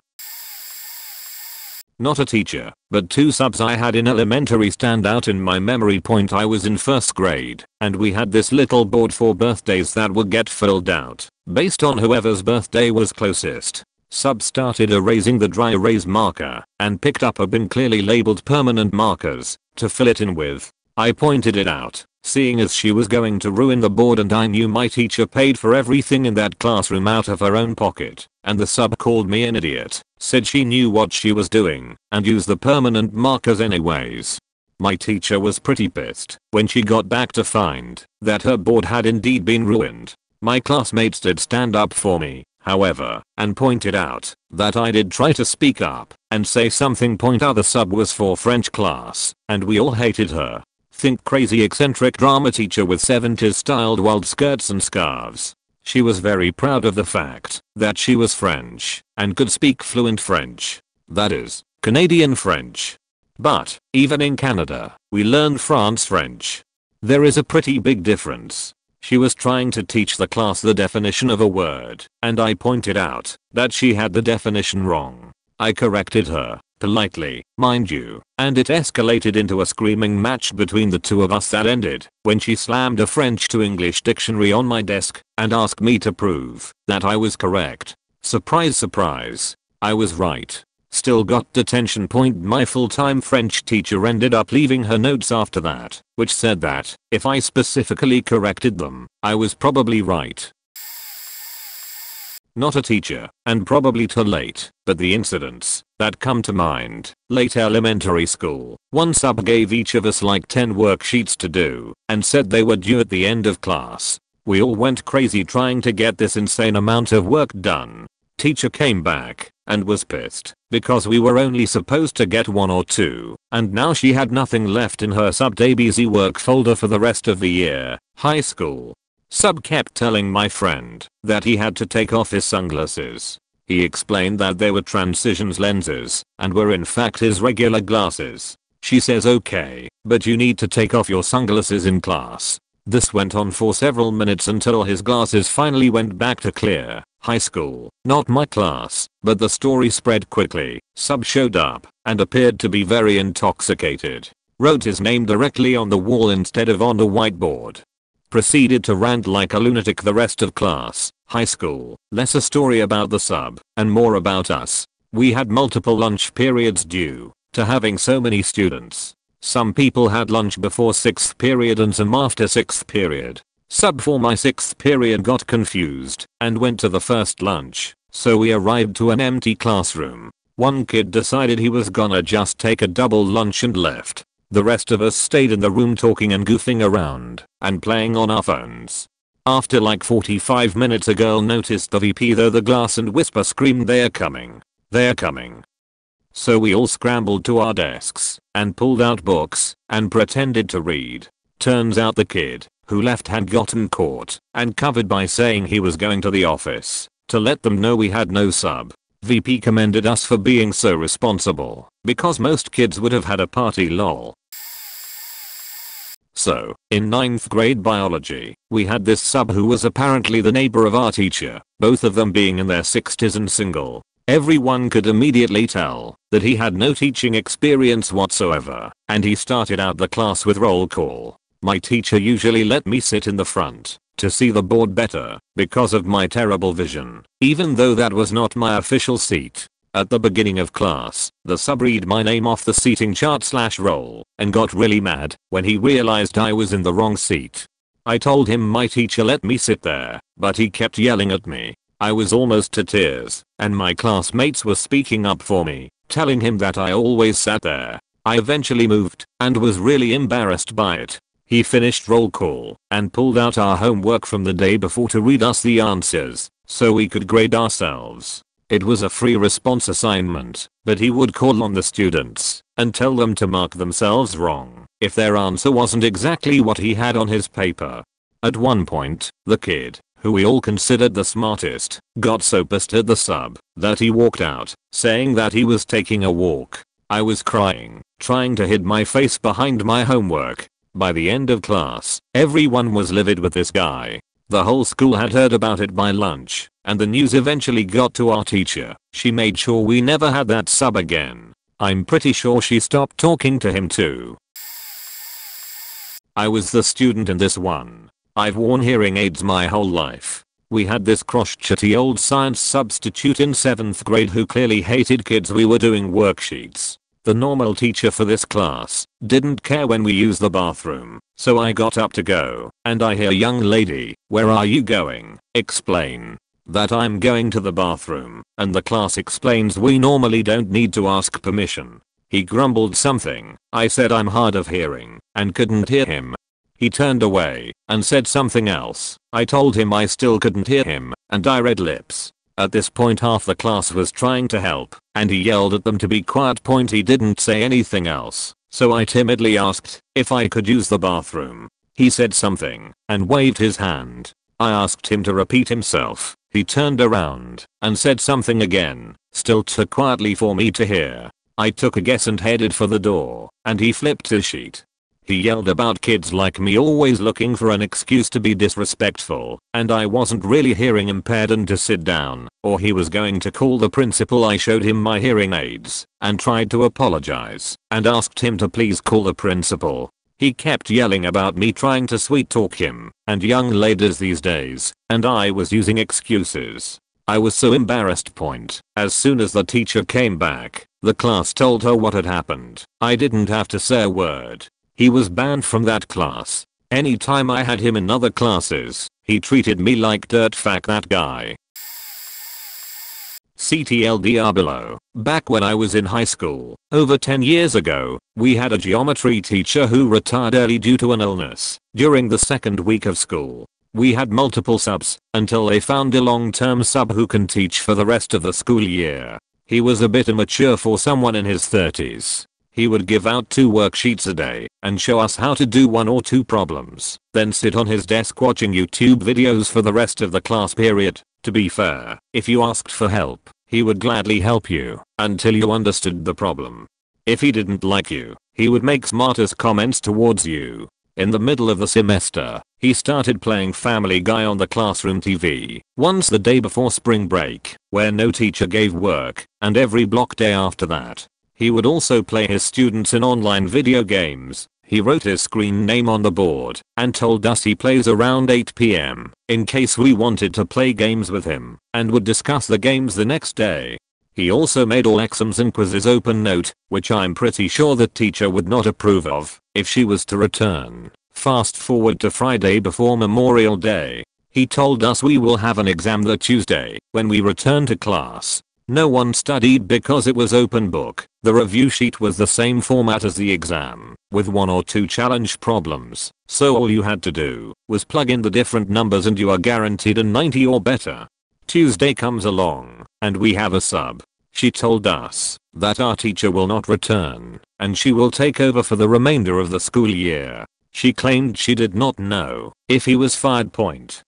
Not a teacher, but 2 subs I had in elementary stand out in my memory. Point I was in 1st grade, and we had this little board for birthdays that would get filled out based on whoever's birthday was closest. Sub started erasing the dry erase marker and picked up a bin clearly labeled permanent markers to fill it in with. I pointed it out, seeing as she was going to ruin the board, and I knew my teacher paid for everything in that classroom out of her own pocket, and the sub called me an idiot, said she knew what she was doing, and used the permanent markers anyways. My teacher was pretty pissed when she got back to find that her board had indeed been ruined. My classmates did stand up for me, however, and pointed out that I did try to speak up and say something. Point other sub was for French class, and we all hated her. Think crazy eccentric drama teacher with 70s styled wild skirts and scarves. She was very proud of the fact that she was French and could speak fluent French. That is, Canadian French. But, even in Canada, we learn France French. There is a pretty big difference. She was trying to teach the class the definition of a word, and I pointed out that she had the definition wrong. I corrected her, politely, mind you, and it escalated into a screaming match between the 2 of us that ended when she slammed a French to English dictionary on my desk and asked me to prove that I was correct. Surprise surprise, I was right. Still got detention. Point my full-time French teacher ended up leaving her notes after that, which said that if I specifically corrected them, I was probably right. Not a teacher, and probably too late, but the incidents that come to mind. Late elementary school, one sub gave each of us like 10 worksheets to do and said they were due at the end of class. We all went crazy trying to get this insane amount of work done. Teacher came back and was pissed because we were only supposed to get 1 or 2, and now she had nothing left in her sub ABZ work folder for the rest of the year. High school. Sub kept telling my friend that he had to take off his sunglasses. He explained that they were transitions lenses and were in fact his regular glasses. She says okay, but you need to take off your sunglasses in class. This went on for several minutes until his glasses finally went back to clear. High school. Not my class, but the story spread quickly. Sub showed up and appeared to be very intoxicated. Wrote his name directly on the wall instead of on a whiteboard. Proceeded to rant like a lunatic the rest of class. High school, less a story about the sub, and more about us. We had multiple lunch periods due to having so many students. Some people had lunch before 6th period and some after 6th period. Sub for my 6th period got confused and went to the first lunch, so we arrived to an empty classroom. One kid decided he was gonna just take a double lunch and left. The rest of us stayed in the room talking and goofing around and playing on our phones. After like 45 minutes a girl noticed the VP through the glass and whisper screamed, "They're coming. They're coming." So we all scrambled to our desks and pulled out books and pretended to read. Turns out the kid who left had gotten caught and covered by saying he was going to the office to let them know we had no sub. VP commended us for being so responsible because most kids would have had a party, lol. So, in 9th grade biology, we had this sub who was apparently the neighbor of our teacher, both of them being in their 60s and single. Everyone could immediately tell that he had no teaching experience whatsoever, and he started out the class with roll call. My teacher usually let me sit in the front to see the board better because of my terrible vision, even though that was not my official seat. At the beginning of class, the sub read my name off the seating chart /roll and got really mad when he realized I was in the wrong seat. I told him my teacher let me sit there, but he kept yelling at me. I was almost to tears, and my classmates were speaking up for me, telling him that I always sat there. I eventually moved and was really embarrassed by it. He finished roll call and pulled out our homework from the day before to read us the answers so we could grade ourselves. It was a free response assignment, but he would call on the students and tell them to mark themselves wrong if their answer wasn't exactly what he had on his paper. At one point, the kid, who we all considered the smartest, got so pissed at the sub that he walked out, saying that he was taking a walk. I was crying, trying to hide my face behind my homework. By the end of class, everyone was livid with this guy. The whole school had heard about it by lunch, and the news eventually got to our teacher. She made sure we never had that sub again. I'm pretty sure she stopped talking to him too. I was the student in this one. I've worn hearing aids my whole life. We had this crotchety old science substitute in 7th grade who clearly hated kids we were doing worksheets. The normal teacher for this class didn't care when we used the bathroom, so I got up to go, and I hear, "Young lady, where are you going?" explain that I'm going to the bathroom, and the class explains we normally don't need to ask permission. He grumbled something. I said I'm hard of hearing and couldn't hear him. He turned away and said something else. I told him I still couldn't hear him, and I read lips. At this point half the class was trying to help, and he yelled at them to be quiet. He didn't say anything else, so I timidly asked if I could use the bathroom. He said something and waved his hand. I asked him to repeat himself. He turned around and said something again, still too quietly for me to hear. I took a guess and headed for the door, and he flipped his sheet. He yelled about kids like me always looking for an excuse to be disrespectful, and I wasn't really hearing impaired and to sit down, or he was going to call the principal. I showed him my hearing aids and tried to apologize and asked him to please call the principal. He kept yelling about me trying to sweet talk him and young ladies these days, and I was using excuses. I was so embarrassed. As soon as the teacher came back, the class told her what had happened. I didn't have to say a word. He was banned from that class. Anytime I had him in other classes, he treated me like dirt. Fuck that guy. CTLDR below. Back when I was in high school, over 10 years ago, we had a geometry teacher who retired early due to an illness. During the second week of school, we had multiple subs until they found a long-term sub who can teach for the rest of the school year. He was a bit immature for someone in his 30s. He would give out 2 worksheets a day and show us how to do 1 or 2 problems, then sit on his desk watching YouTube videos for the rest of the class period. To be fair, if you asked for help, he would gladly help you until you understood the problem. If he didn't like you, he would make smartass comments towards you. In the middle of the semester, he started playing Family Guy on the classroom TV once the day before spring break, where no teacher gave work, and every block day after that. He would also play his students in online video games. He wrote his screen name on the board and told us he plays around 8 p.m. in case we wanted to play games with him and would discuss the games the next day. He also made all exams and quizzes open note, which I'm pretty sure the teacher would not approve of if she was to return. Fast forward to Friday before Memorial Day. He told us we will have an exam the Tuesday when we return to class. No one studied because it was open book. The review sheet was the same format as the exam, with 1 or 2 challenge problems, so all you had to do was plug in the different numbers and you are guaranteed a 90 or better. Tuesday comes along, and we have a sub. She told us that our teacher will not return, and she will take over for the remainder of the school year. She claimed she did not know if he was fired.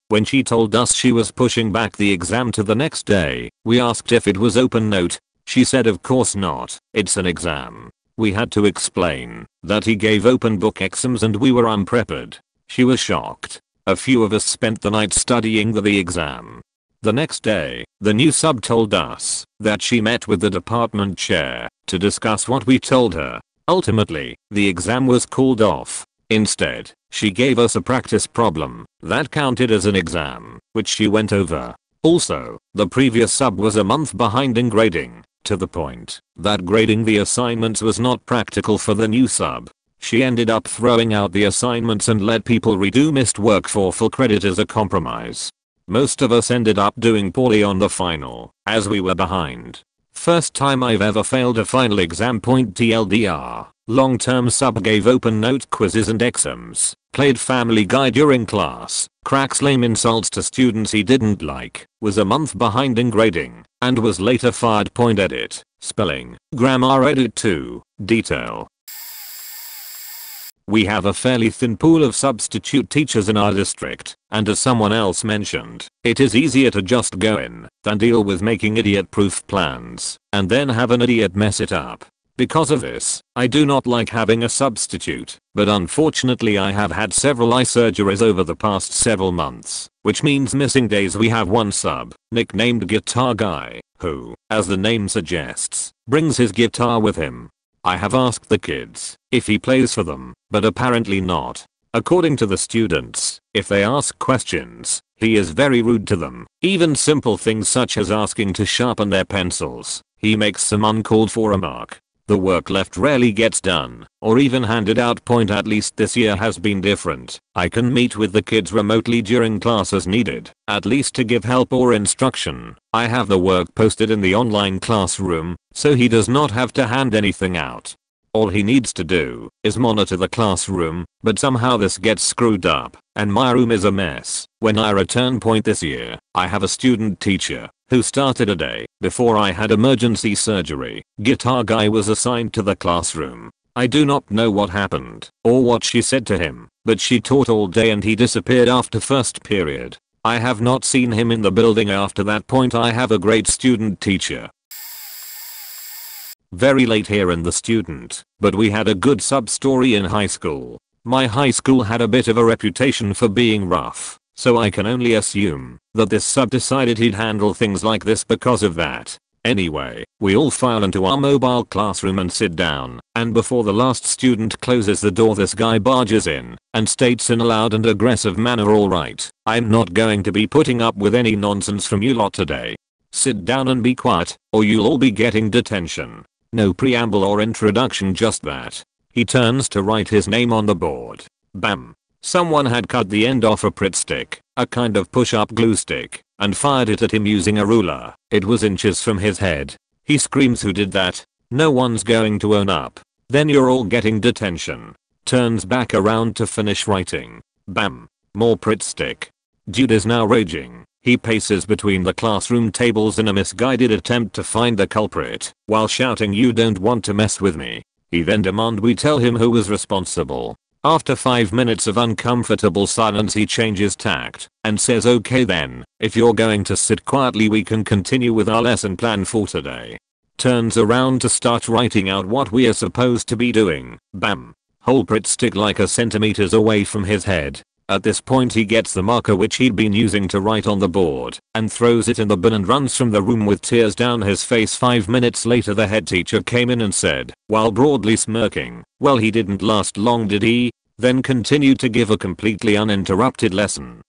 When she told us she was pushing back the exam to the next day, we asked if it was open note. She said of course not, it's an exam. We had to explain that he gave open book exams and we were unprepared. She was shocked. A few of us spent the night studying the exam. The next day, the new sub told us that she met with the department chair to discuss what we told her. Ultimately, the exam was called off. Instead, she gave us a practice problem that counted as an exam, which she went over. Also, the previous sub was a month behind in grading, to the point that grading the assignments was not practical for the new sub. She ended up throwing out the assignments and let people redo missed work for full credit as a compromise. Most of us ended up doing poorly on the final, as we were behind. First time I've ever failed a final exam. TLDR. Long-term sub gave open note quizzes and exams, played Family Guy during class, cracks lame insults to students he didn't like, was a month behind in grading, and was later fired. Edit, spelling, grammar edit 2, detail. We have a fairly thin pool of substitute teachers in our district, and as someone else mentioned, it is easier to just go in than deal with making idiot-proof plans and then have an idiot mess it up. Because of this, I do not like having a substitute, but unfortunately I have had several eye surgeries over the past several months, which means missing days. We have one sub, nicknamed Guitar Guy, who, as the name suggests, brings his guitar with him. I have asked the kids if he plays for them, but apparently not. According to the students, if they ask questions, he is very rude to them. Even simple things such as asking to sharpen their pencils, he makes some uncalled for remark. The work left rarely gets done, or even handed out. At least this year has been different. I can meet with the kids remotely during class as needed, at least to give help or instruction. I have the work posted in the online classroom, so he does not have to hand anything out. All he needs to do is monitor the classroom, but somehow this gets screwed up, and my room is a mess. When I return. This year, I have a student teacher who started a day before I had emergency surgery. Guitar Guy was assigned to the classroom. I do not know what happened or what she said to him, but she taught all day and he disappeared after first period. I have not seen him in the building after that. I have a great student teacher. Very late here in the student, but we had a good sub story in high school. My high school had a bit of a reputation for being rough, so I can only assume that this sub decided he'd handle things like this because of that. Anyway, we all file into our mobile classroom and sit down, and before the last student closes the door this guy barges in and states in a loud and aggressive manner, "Alright, I'm not going to be putting up with any nonsense from you lot today. Sit down and be quiet, or you'll all be getting detention." No preamble or introduction, just that. He turns to write his name on the board. Bam. Someone had cut the end off a Pritt stick, a kind of push-up glue stick, and fired it at him using a ruler. It was inches from his head. He screams, "Who did that? No one's going to own up. Then you're all getting detention." Turns back around to finish writing. Bam. More Pritt stick. Dude is now raging. He paces between the classroom tables in a misguided attempt to find the culprit, while shouting, "You don't want to mess with me." He then demands we tell him who was responsible. After 5 minutes of uncomfortable silence, he changes tact and says, "Okay then, if you're going to sit quietly we can continue with our lesson plan for today." Turns around to start writing out what we are supposed to be doing. Bam. Whole Pritt stick like a centimeters away from his head. At this point he gets the marker which he'd been using to write on the board and throws it in the bin and runs from the room with tears down his face. 5 minutes later the head teacher came in and said, while broadly smirking, "Well, he didn't last long, did he?" Then continued to give a completely uninterrupted lesson.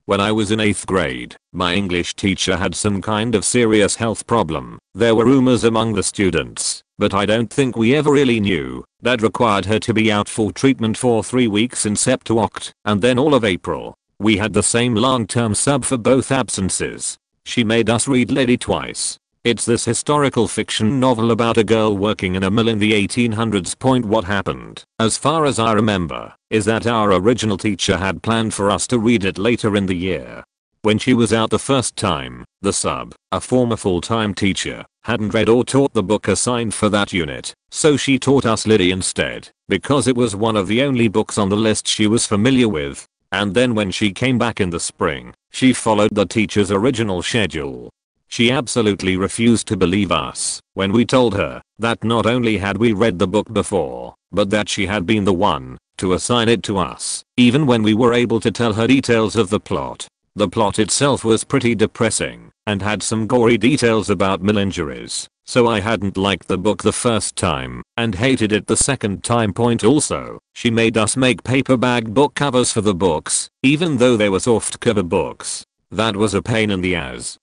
When I was in 8th grade, my English teacher had some kind of serious health problem. There were rumors among the students, but I don't think we ever really knew, that required her to be out for treatment for 3 weeks in Sept to Oct, and then all of April. We had the same long-term sub for both absences. She made us read Lady twice. It's this historical fiction novel about a girl working in a mill in the 1800s. What happened, as far as I remember, is that our original teacher had planned for us to read it later in the year. When she was out the first time, the sub, a former full-time teacher, hadn't read or taught the book assigned for that unit, so she taught us Lady instead, because it was one of the only books on the list she was familiar with. And then when she came back in the spring, she followed the teacher's original schedule. She absolutely refused to believe us when we told her that not only had we read the book before, but that she had been the one to assign it to us, even when we were able to tell her details of the plot. The plot itself was pretty depressing and had some gory details about mill injuries, so I hadn't liked the book the first time and hated it the second time. Also, she made us make paper bag book covers for the books, even though they were softcover books. That was a pain in the ass.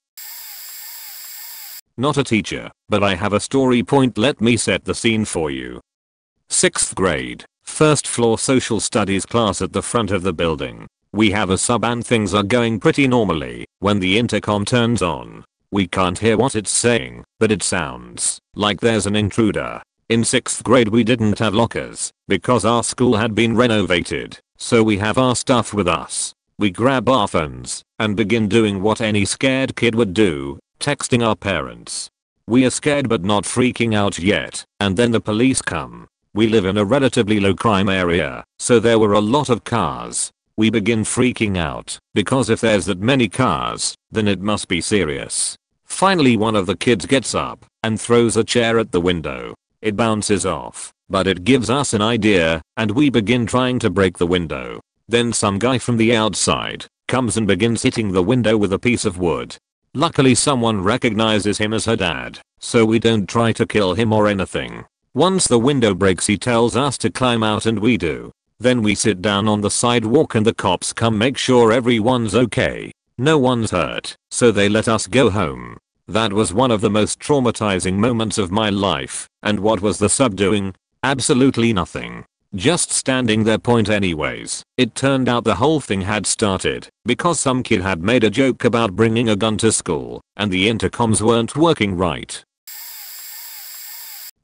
Not a teacher, but I have a story. Let me set the scene for you. 6th grade, 1st floor social studies class at the front of the building. We have a sub and things are going pretty normally when the intercom turns on. We can't hear what it's saying, but it sounds like there's an intruder. In 6th grade we didn't have lockers because our school had been renovated, so we have our stuff with us. We grab our phones and begin doing what any scared kid would do, texting our parents. We are scared but not freaking out yet, and then the police come. We live in a relatively low crime area, so there were a lot of cars. We begin freaking out, because if there's that many cars, then it must be serious. Finally one of the kids gets up and throws a chair at the window. It bounces off, but it gives us an idea, and we begin trying to break the window. Then some guy from the outside comes and begins hitting the window with a piece of wood. Luckily someone recognizes him as her dad, so we don't try to kill him or anything. Once the window breaks he tells us to climb out and we do. Then we sit down on the sidewalk and the cops come make sure everyone's okay. No one's hurt, so they let us go home. That was one of the most traumatizing moments of my life. And what was the sub doing? Absolutely nothing. Just standing there. Anyways, it turned out the whole thing had started because some kid had made a joke about bringing a gun to school and the intercoms weren't working right.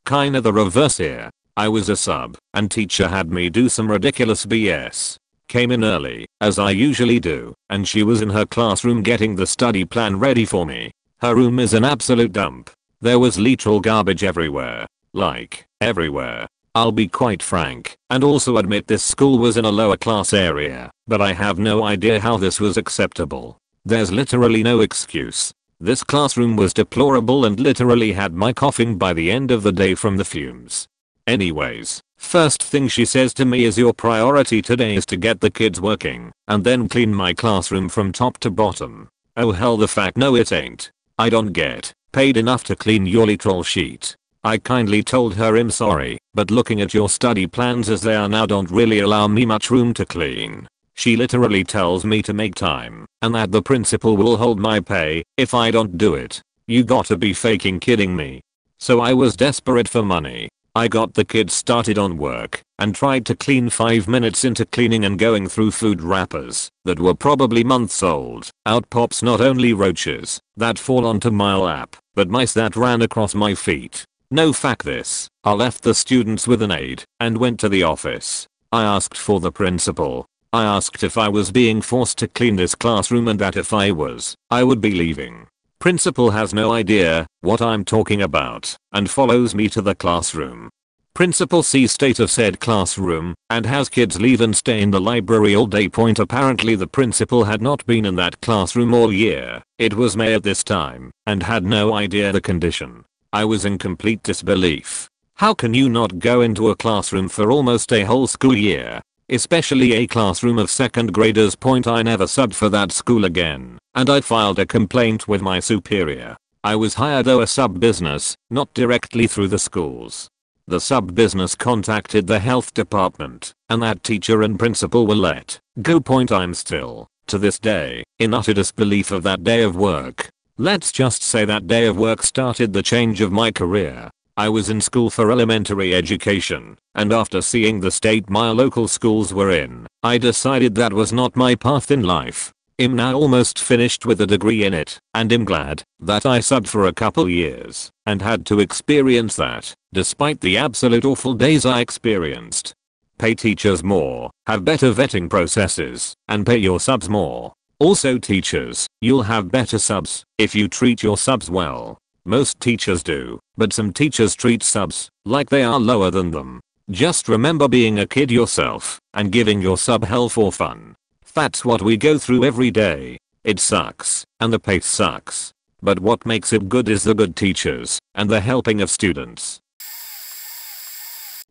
Kinda the reverse here. I was a sub and teacher had me do some ridiculous BS. Came in early, as I usually do, and she was in her classroom getting the study plan ready for me. Her room is an absolute dump. There was literal garbage everywhere. Like, everywhere. I'll be quite frank and also admit this school was in a lower class area, but I have no idea how this was acceptable. There's literally no excuse. This classroom was deplorable and literally had my coughing by the end of the day from the fumes. Anyways, first thing she says to me is your priority today is to get the kids working and then clean my classroom from top to bottom. Oh hell the fact no it ain't. I don't get paid enough to clean your literal sheet. I kindly told her I'm sorry, but looking at your study plans as they are now don't really allow me much room to clean. She literally tells me to make time and that the principal will hold my pay if I don't do it. You gotta be faking kidding me. So I was desperate for money. I got the kids started on work and tried to clean. 5 minutes into cleaning and going through food wrappers that were probably months old, out pops not only roaches that fall onto my lap, but mice that ran across my feet. No fuck this. I left the students with an aide and went to the office. I asked for the principal. I asked if I was being forced to clean this classroom and that if I was, I would be leaving. Principal has no idea what I'm talking about and follows me to the classroom. Principal sees state of said classroom and has kids leave and stay in the library all day. Apparently the principal had not been in that classroom all year. It was May at this time and had no idea the condition. I was in complete disbelief. How can you not go into a classroom for almost a whole school year Especially a classroom of second graders. I never subbed for that school again, and I filed a complaint with my superior. I was hired though a sub business, not directly through the schools. The sub business contacted the health department, and that teacher and principal were let go. I'm still, to this day, in utter disbelief of that day of work. Let's just say that day of work started the change of my career. I was in school for elementary education, and after seeing the state my local schools were in, I decided that was not my path in life. I'm now almost finished with a degree in it, and I'm glad that I subbed for a couple years and had to experience that, despite the absolute awful days I experienced. Pay teachers more, have better vetting processes, and pay your subs more. Also teachers, you'll have better subs if you treat your subs well. Most teachers do, but some teachers treat subs like they are lower than them. Just remember being a kid yourself and giving your sub hell for fun. That's what we go through every day. It sucks, and the pay sucks. But what makes it good is the good teachers and the helping of students.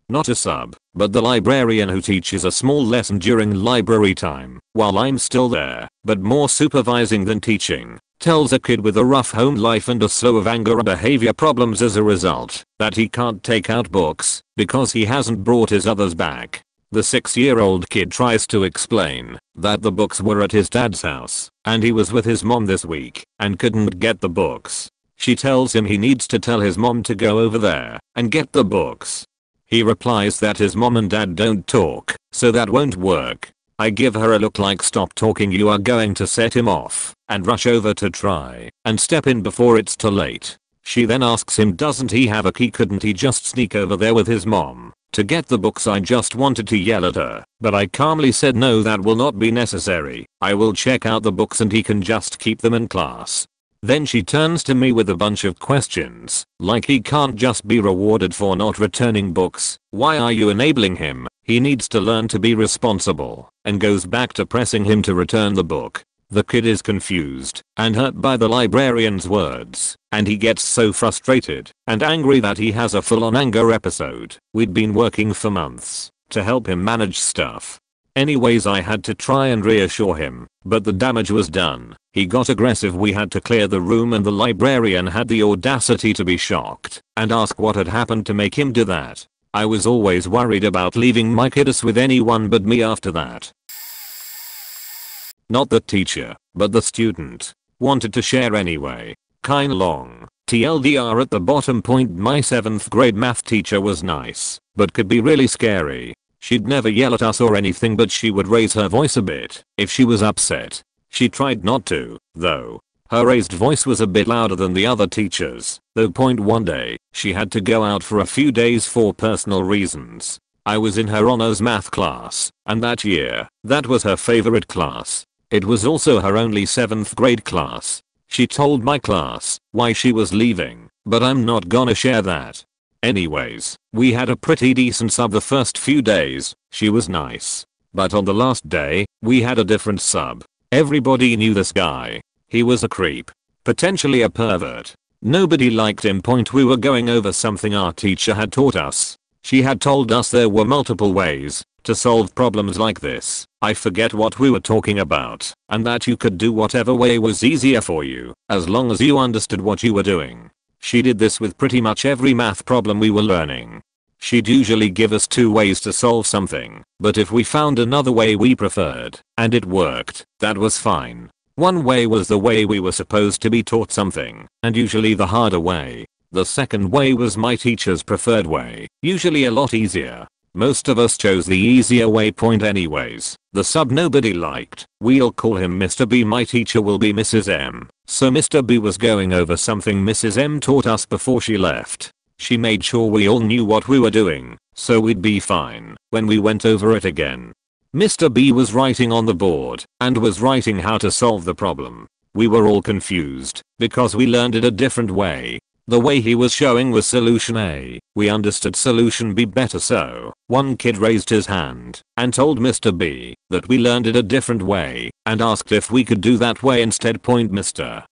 Not a sub, but the librarian who teaches a small lesson during library time while I'm still there, but more supervising than teaching, tells a kid with a rough home life and a slew of anger and behavior problems as a result that he can't take out books because he hasn't brought his others back. The 6-year-old kid tries to explain that the books were at his dad's house and he was with his mom this week and couldn't get the books. She tells him he needs to tell his mom to go over there and get the books. He replies that his mom and dad don't talk, so that won't work. I give her a look like stop talking, you are going to set him off, and rush over to try and step in before it's too late. She then asks him doesn't he have a key, couldn't he just sneak over there with his mom to get the books. I just wanted to yell at her, but I calmly said no, that will not be necessary. I will check out the books and he can just keep them in class. Then she turns to me with a bunch of questions, like he can't just be rewarded for not returning books. Why are you enabling him? He needs to learn to be responsible, and goes back to pressing him to return the book. The kid is confused and hurt by the librarian's words, and he gets so frustrated and angry that he has a full-on anger episode. We'd been working for months to help him manage stuff. Anyways, I had to try and reassure him, but the damage was done. He got aggressive, we had to clear the room, and the librarian had the audacity to be shocked and ask what had happened to make him do that. I was always worried about leaving my kiddos with anyone but me after that. Not the teacher, but the student. Wanted to share anyway. Kinda long. TLDR at the bottom. My 7th grade math teacher was nice, but could be really scary. She'd never yell at us or anything, but she would raise her voice a bit if she was upset. She tried not to, though. Her raised voice was a bit louder than the other teachers, though. One day, she had to go out for a few days for personal reasons. I was in her honors math class, and that year, that was her favorite class. It was also her only 7th grade class. She told my class why she was leaving, but I'm not gonna share that. Anyways, we had a pretty decent sub the first few days. She was nice. But on the last day, we had a different sub. Everybody knew this guy. He was a creep. Potentially a pervert. Nobody liked him. We were going over something our teacher had taught us. She had told us there were multiple ways to solve problems like this. I forget what we were talking about, and that you could do whatever way was easier for you, as long as you understood what you were doing. She did this with pretty much every math problem we were learning. She'd usually give us 2 ways to solve something, but if we found another way we preferred, and it worked, that was fine. One way was the way we were supposed to be taught something, and usually the harder way. The second way was my teacher's preferred way, usually a lot easier. Most of us chose the easier way. Anyways, the sub nobody liked, we'll call him Mr. B. My teacher will be Mrs. M. So Mr. B was going over something Mrs. M taught us before she left. She made sure we all knew what we were doing, so we'd be fine when we went over it again. Mr. B was writing on the board and was writing how to solve the problem. We were all confused because we learned it a different way. The way he was showing was solution A. We understood solution B better, so one kid raised his hand and told Mr. B that we learned it a different way and asked if we could do that way instead. Mr.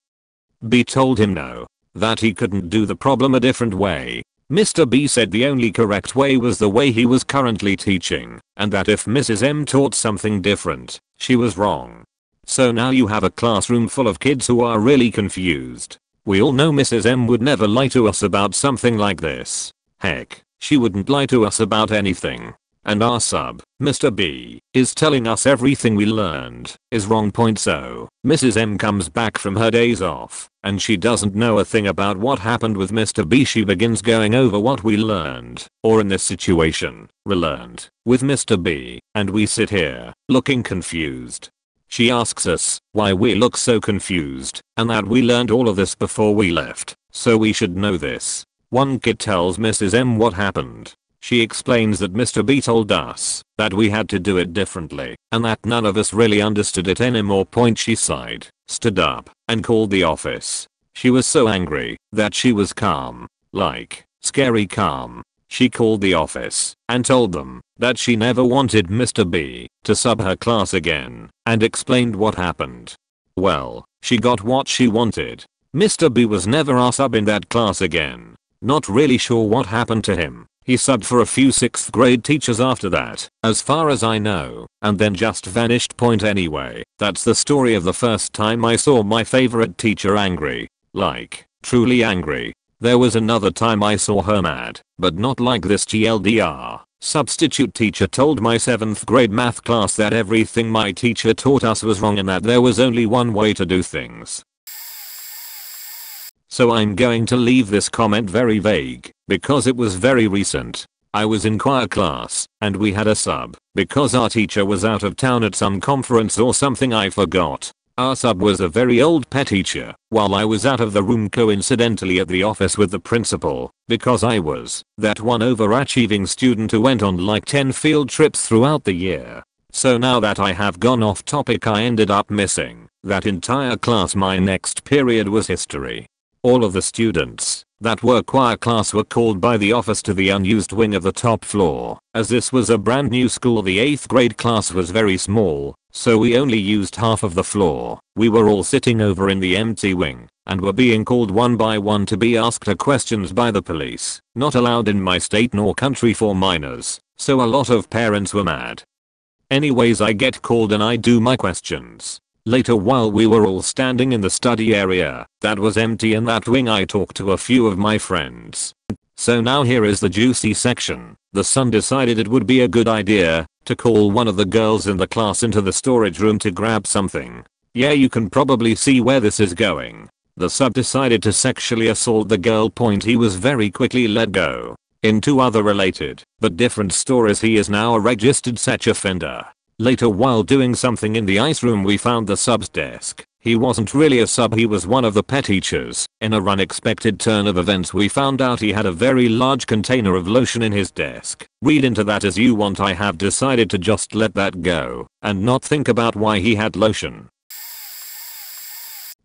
B told him no, that he couldn't do the problem a different way. Mr. B said the only correct way was the way he was currently teaching, and that if Mrs. M taught something different, she was wrong. So now you have a classroom full of kids who are really confused. We all know Mrs. M would never lie to us about something like this. Heck, she wouldn't lie to us about anything. And our sub, Mr. B, is telling us everything we learned is wrong. So, Mrs. M comes back from her days off, and she doesn't know a thing about what happened with Mr. B. She begins going over what we learned, or in this situation, relearned, with Mr. B, and we sit here, looking confused. She asks us why we look so confused, and that we learned all of this before we left, so we should know this. One kid tells Mrs. M what happened. She explains that Mr. B told us that we had to do it differently, and that none of us really understood it anymore. She sighed, stood up, and called the office. She was so angry that she was calm, like, scary calm. She called the office and told them that she never wanted Mr. B to sub her class again, and explained what happened. Well, she got what she wanted. Mr. B was never our sub in that class again. Not really sure what happened to him. He subbed for a few 6th grade teachers after that, as far as I know, and then just vanished. Anyway, that's the story of the first time I saw my favorite teacher angry. Like, truly angry. There was another time I saw her mad, but not like this. TLDR, substitute teacher told my 7th grade math class that everything my teacher taught us was wrong and that there was only one way to do things. So I'm going to leave this comment very vague, because it was very recent. I was in choir class, and we had a sub, because our teacher was out of town at some conference or something, I forgot. Our sub was a very old pet teacher, while I was out of the room coincidentally at the office with the principal, because I was that one overachieving student who went on like 10 field trips throughout the year. So now that I have gone off topic, I ended up missing that entire class. My next period was history. All of the students that were choir class were called by the office to the unused wing of the top floor. As this was a brand new school, the 8th grade class was very small, so we only used half of the floor. We were all sitting over in the empty wing, and were being called one by one to be asked questions by the police. Not allowed in my state nor country for minors, so a lot of parents were mad. Anyways, I get called and I do my questions. Later, while we were all standing in the study area that was empty in that wing, I talked to a few of my friends. So now here is the juicy section. The son decided it would be a good idea to call one of the girls in the class into the storage room to grab something. Yeah, you can probably see where this is going. The sub decided to sexually assault the girl. He was very quickly let go. In 2 other related but different stories, he is now a registered sex offender. Later, while doing something in the ice room, we found the sub's desk. He wasn't really a sub, he was one of the pet teachers. In a unexpected turn of events, we found out he had a very large container of lotion in his desk. Read into that as you want. I have decided to just let that go and not think about why he had lotion.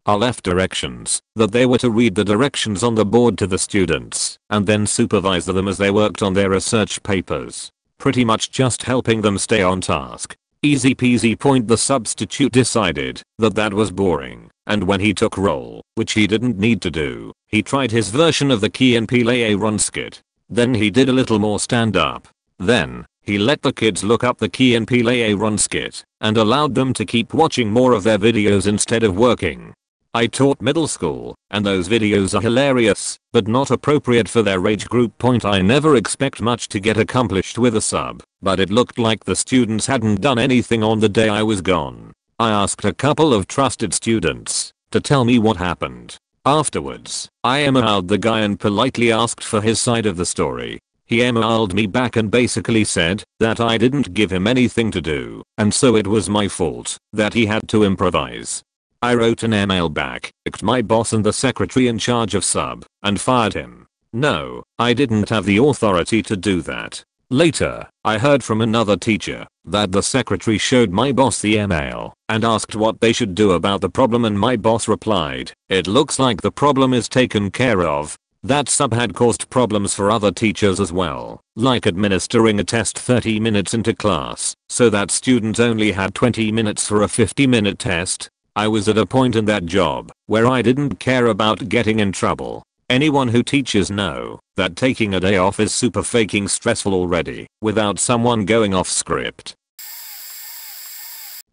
I left directions that they were to read the directions on the board to the students and then supervise them as they worked on their research papers. Pretty much just helping them stay on task. Easy peasy. The substitute decided that that was boring, and when he took roll, which he didn't need to do, he tried his version of the Key and Peele run skit. Then he did a little more stand up. Then he let the kids look up the Key and Peele run skit and allowed them to keep watching more of their videos instead of working. I taught middle school, and those videos are hilarious, but not appropriate for their age group. I never expect much to get accomplished with a sub, but it looked like the students hadn't done anything on the day I was gone. I asked a couple of trusted students to tell me what happened. Afterwards, I emailed the guy and politely asked for his side of the story. He emailed me back and basically said that I didn't give him anything to do, and so it was my fault that he had to improvise. I wrote an email back, kicked my boss and the secretary in charge of sub, and fired him. No, I didn't have the authority to do that. Later, I heard from another teacher that the secretary showed my boss the email and asked what they should do about the problem, and my boss replied, "It looks like the problem is taken care of." That sub had caused problems for other teachers as well, like administering a test 30 minutes into class, so that students only had 20 minutes for a 50-minute test. I was at a point in that job where I didn't care about getting in trouble. Anyone who teaches know that taking a day off is super faking stressful already, without someone going off script.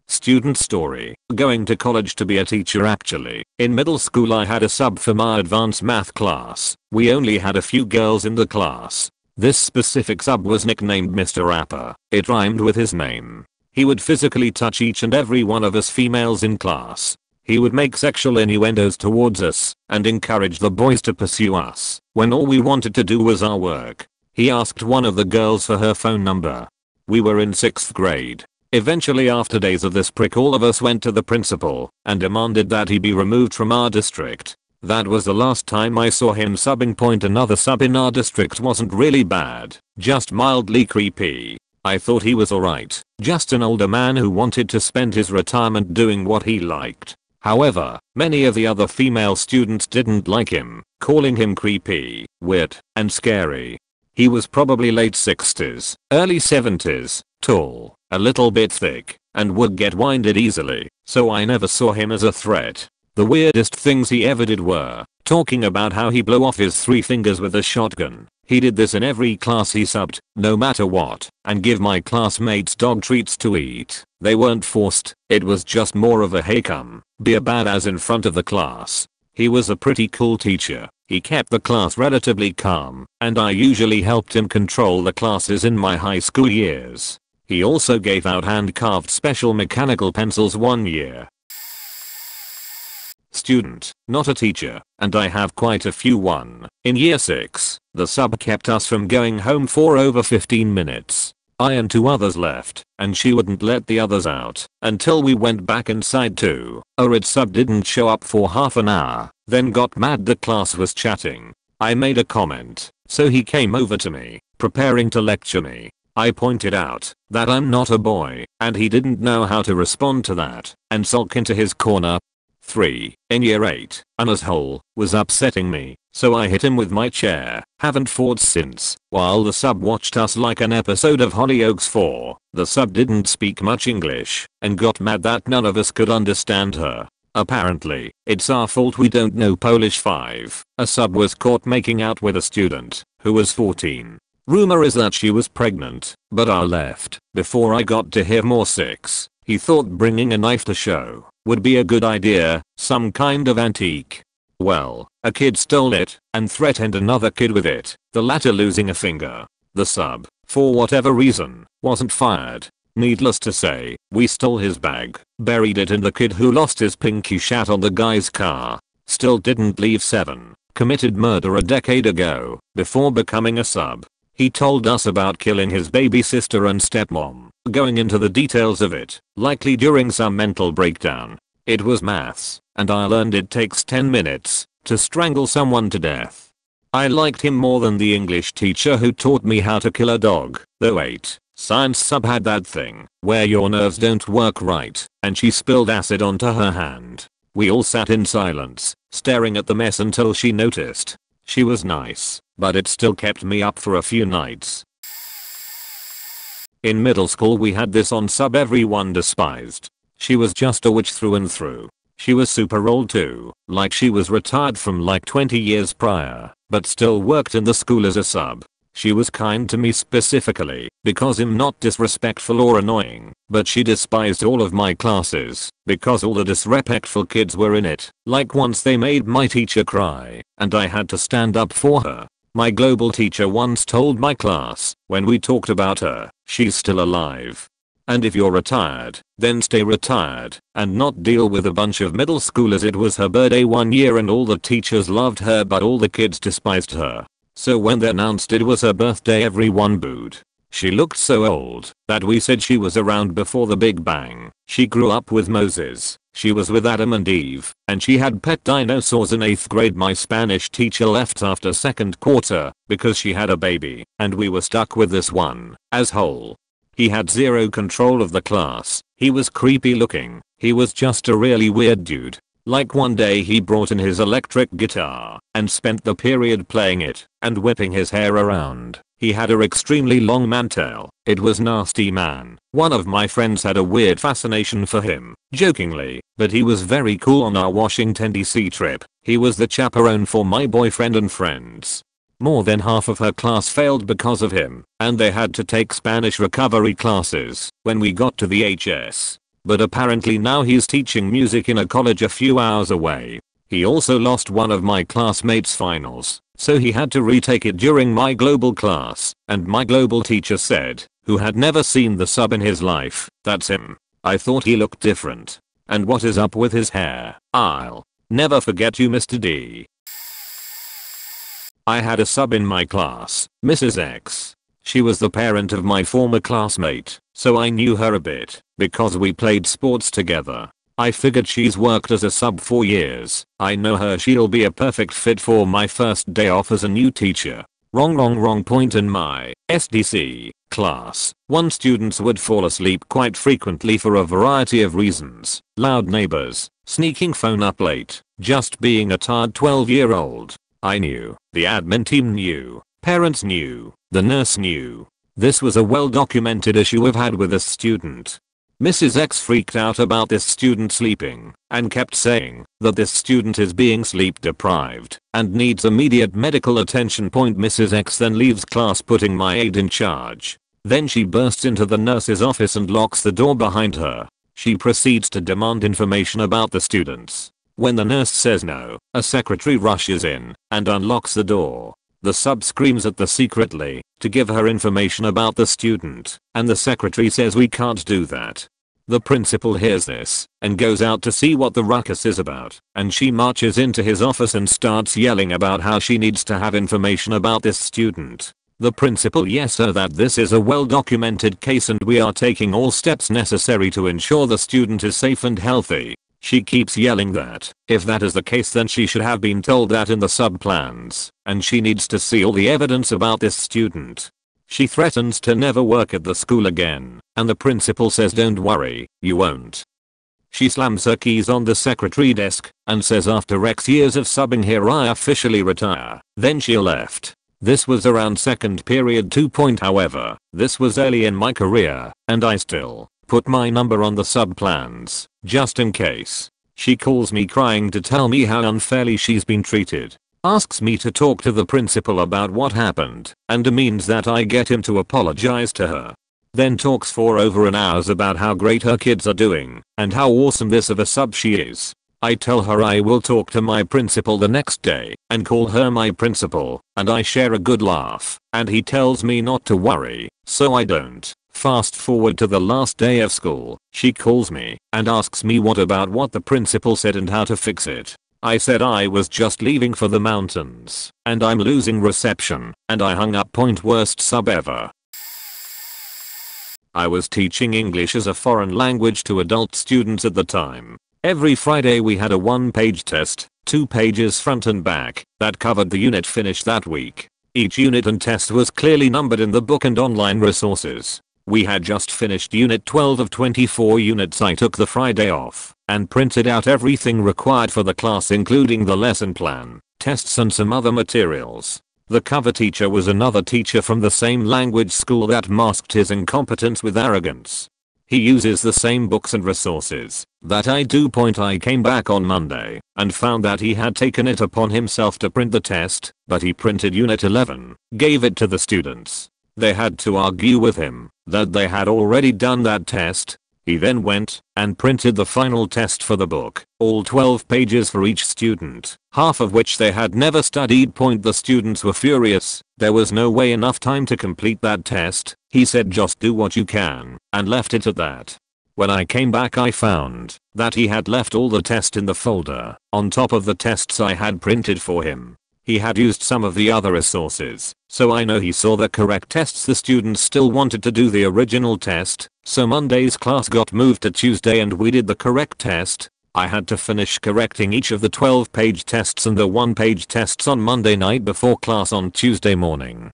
Student story. Going to college to be a teacher actually. In middle school I had a sub for my advanced math class. We only had a few girls in the class. This specific sub was nicknamed Mr. Rapper. It rhymed with his name. He would physically touch each and every one of us females in class. He would make sexual innuendos towards us and encourage the boys to pursue us when all we wanted to do was our work. He asked one of the girls for her phone number. We were in 6th grade. Eventually, after days of this prick, all of us went to the principal and demanded that he be removed from our district. That was the last time I saw him subbing. Another sub in our district wasn't really bad, just mildly creepy. I thought he was alright, just an older man who wanted to spend his retirement doing what he liked. However, many of the other female students didn't like him, calling him creepy, weird, and scary. He was probably late 60s, early 70s, tall, a little bit thick, and would get winded easily, so I never saw him as a threat. The weirdest things he ever did were talking about how he blew off his 3 fingers with a shotgun. He did this in every class he subbed, no matter what, and give my classmates dog treats to eat. They weren't forced, it was just more of a hey come, be a badass in front of the class. He was a pretty cool teacher. He kept the class relatively calm, and I usually helped him control the classes in my high school years. He also gave out hand-carved special mechanical pencils one year. Student, not a teacher, and I have quite a few. In year 6, the sub kept us from going home for over 15 minutes. I and 2 others left, and she wouldn't let the others out until we went back inside too. A red sub didn't show up for half an hour, then got mad the class was chatting. I made a comment, so he came over to me, preparing to lecture me. I pointed out that I'm not a boy, and he didn't know how to respond to that, and sulk into his corner. 3. In year 8, an asshole was upsetting me, so I hit him with my chair. Haven't fought since. While the sub watched us like an episode of Hollyoaks 4, the sub didn't speak much English and got mad that none of us could understand her. Apparently, it's our fault we don't know Polish. 5. A sub was caught making out with a student who was 14. Rumor is that she was pregnant, but I left before I got to hear more. 6. He thought bringing a knife to show would be a good idea, some kind of antique. Well, a kid stole it and threatened another kid with it, the latter losing a finger. The sub, for whatever reason, wasn't fired. Needless to say, we stole his bag, buried it, and the kid who lost his pinky shat on the guy's car. Still didn't leave. 7. Committed murder a decade ago, before becoming a sub. He told us about killing his baby sister and stepmom, going into the details of it, likely during some mental breakdown. It was maths, and I learned it takes 10 minutes to strangle someone to death. I liked him more than the English teacher who taught me how to kill a dog, though. 8. Science sub had that thing where your nerves don't work right, and she spilled acid onto her hand. We all sat in silence, staring at the mess until she noticed. She was nice, but it still kept me up for a few nights. In middle school we had this on sub everyone despised. She was just a witch through and through. She was super old too, like she was retired from like 20 years prior, but still worked in the school as a sub. She was kind to me specifically because I'm not disrespectful or annoying, but she despised all of my classes because all the disrespectful kids were in it. Like once they made my teacher cry, and I had to stand up for her. My global teacher once told my class, when we talked about her, she's still alive. And if you're retired, then stay retired and not deal with a bunch of middle schoolers. It was her birthday one year and all the teachers loved her but all the kids despised her. So when they announced it was her birthday everyone booed. She looked so old that we said she was around before the Big Bang. She grew up with Moses. She was with Adam and Eve, and she had pet dinosaurs in 8th grade. My Spanish teacher left after second quarter because she had a baby, and we were stuck with this one asshole. He had zero control of the class. He was creepy looking. He was just a really weird dude. Like one day he brought in his electric guitar and spent the period playing it and whipping his hair around. He had a extremely long mantail. It was nasty, man. One of my friends had a weird fascination for him, jokingly, but he was very cool. On our Washington DC trip, he was the chaperone for my boyfriend and friends. More than half of her class failed because of him, and they had to take Spanish recovery classes when we got to the HS. But apparently now he's teaching music in a college a few hours away. He also lost one of my classmates' finals, so he had to retake it during my global class, and my global teacher said, who had never seen the sub in his life, "That's him. I thought he looked different. And what is up with his hair? I'll never forget you, Mr. D." I had a sub in my class, Mrs. X. She was the parent of my former classmate, so I knew her a bit, because we played sports together. I figured she's worked as a sub for years. I know her, she'll be a perfect fit for my first day off as a new teacher. Wrong point. In my SDC class, one students would fall asleep quite frequently for a variety of reasons. Loud neighbors, sneaking phone up late, just being a tired 12-year-old. I knew, the admin team knew, parents knew, the nurse knew. This was a well-documented issue we've had with this student. Mrs. X freaked out about this student sleeping and kept saying that this student is being sleep deprived and needs immediate medical attention. Mrs. X then leaves class, putting my aide in charge. Then she bursts into the nurse's office and locks the door behind her. She proceeds to demand information about the students. When the nurse says no, a secretary rushes in and unlocks the door. The sub screams at the secretly to give her information about the student, and the secretary says we can't do that. The principal hears this and goes out to see what the ruckus is about, and she marches into his office and starts yelling about how she needs to have information about this student. The principal, "Yes sir, that this is a well-documented case and we are taking all steps necessary to ensure the student is safe and healthy." She keeps yelling that, if that is the case, then she should have been told that in the sub-plans, and she needs to see all the evidence about this student. She threatens to never work at the school again, and the principal says, "Don't worry, you won't." She slams her keys on the secretary desk and says, "After X years of subbing here, I officially retire." Then she left. This was around second period 2. However, this was early in my career, and I still put my number on the sub plans, just in case. She calls me crying to tell me how unfairly she's been treated. Asks me to talk to the principal about what happened, and demands that I get him to apologize to her. Then talks for over an hour about how great her kids are doing, and how awesome this of a sub she is. I tell her I will talk to my principal the next day, and call her my principal, and I share a good laugh, and he tells me not to worry, so I don't. Fast forward to the last day of school, she calls me and asks me what the principal said and how to fix it. I said I was just leaving for the mountains and I'm losing reception, and I hung up. Worst sub ever. I was teaching English as a foreign language to adult students at the time. Every Friday we had a 1-page test, 2 pages front and back, that covered the unit finished that week. Each unit and test was clearly numbered in the book and online resources. We had just finished unit 12 of 24 units. I took the Friday off and printed out everything required for the class, including the lesson plan, tests and some other materials. The cover teacher was another teacher from the same language school that masked his incompetence with arrogance. He uses the same books and resources that I do. I came back on Monday and found that he had taken it upon himself to print the test, but he printed unit 11, gave it to the students. They had to argue with him that they had already done that test. He then went and printed the final test for the book, all 12 pages for each student, half of which they had never studied. The students were furious. There was no way enough time to complete that test. He said just do what you can, and left it at that. When I came back I found that he had left all the test in the folder, on top of the tests I had printed for him. He had used some of the other resources, so I know he saw the correct tests. The students still wanted to do the original test, so Monday's class got moved to Tuesday and we did the correct test. I had to finish correcting each of the 12-page tests and the 1-page tests on Monday night before class on Tuesday morning.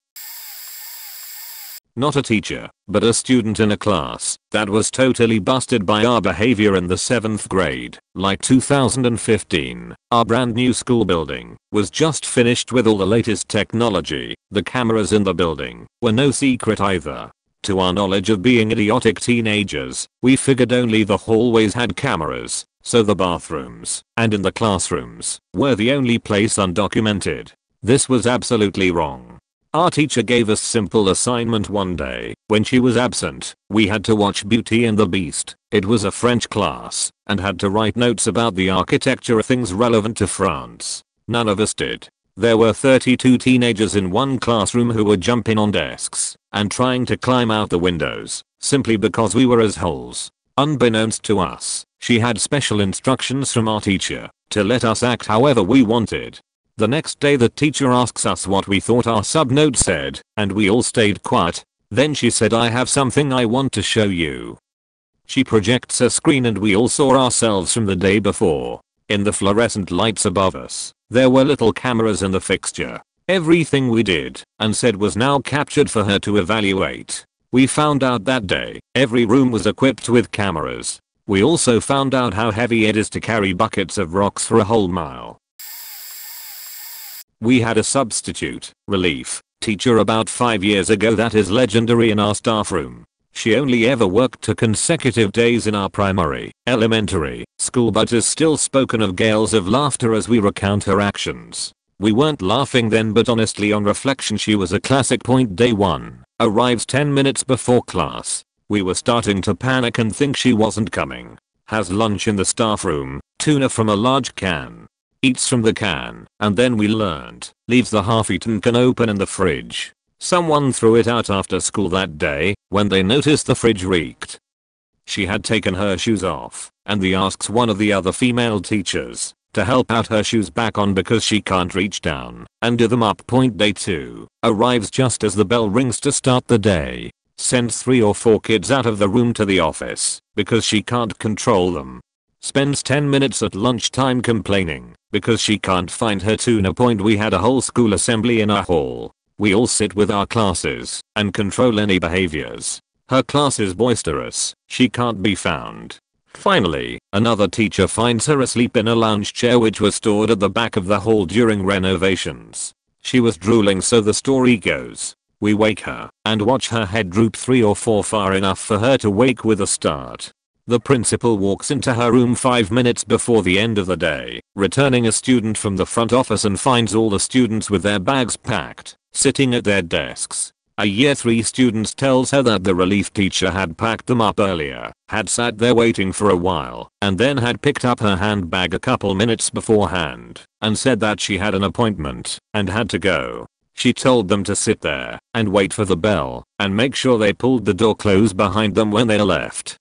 Not a teacher, but a student in a class that was totally busted by our behavior in the 7th grade. Like 2015, our brand new school building was just finished with all the latest technology. The cameras in the building were no secret either. To our knowledge of being idiotic teenagers, we figured only the hallways had cameras, so the bathrooms and in the classrooms were the only place undocumented. This was absolutely wrong. Our teacher gave us simple assignment one day. When she was absent, we had to watch Beauty and the Beast. It was a French class and had to write notes about the architecture of things relevant to France. None of us did. There were 32 teenagers in one classroom who were jumping on desks and trying to climb out the windows simply because we were assholes. Unbeknownst to us, she had special instructions from our teacher to let us act however we wanted. The next day the teacher asks us what we thought our sub-note said, and we all stayed quiet. Then she said, "I have something I want to show you." She projects a screen and we all saw ourselves from the day before. In the fluorescent lights above us, there were little cameras in the fixture. Everything we did and said was now captured for her to evaluate. We found out that day, every room was equipped with cameras. We also found out how heavy it is to carry buckets of rocks for a whole mile. We had a substitute, relief, teacher about 5 years ago that is legendary in our staff room. She only ever worked 2 consecutive days in our primary, elementary school but is still spoken of gales of laughter as we recount her actions. We weren't laughing then but honestly on reflection she was a classic. Point day 1, arrives 10 minutes before class. We were starting to panic and think she wasn't coming. Has lunch in the staff room, tuna from a large can. Eats from the can, and then we learned, leaves the half-eaten can open in the fridge. Someone threw it out after school that day, when they noticed the fridge reeked. She had taken her shoes off, and they asks one of the other female teachers to help out her shoes back on because she can't reach down and do them up. Point day 2, arrives just as the bell rings to start the day. Sends 3 or 4 kids out of the room to the office, because she can't control them. Spends 10 minutes at lunchtime complaining because she can't find her tuna. Point we had a whole school assembly in our hall. We all sit with our classes and control any behaviors. Her class is boisterous, she can't be found. Finally, another teacher finds her asleep in a lounge chair which was stored at the back of the hall during renovations. She was drooling, so the story goes. We wake her and watch her head droop 3 or 4 far enough for her to wake with a start. The principal walks into her room 5 minutes before the end of the day, returning a student from the front office, and finds all the students with their bags packed, sitting at their desks. A year 3 student tells her that the relief teacher had packed them up earlier, had sat there waiting for a while, and then had picked up her handbag a couple minutes beforehand, and said that she had an appointment and had to go. She told them to sit there and wait for the bell and make sure they pulled the door close behind them when they left.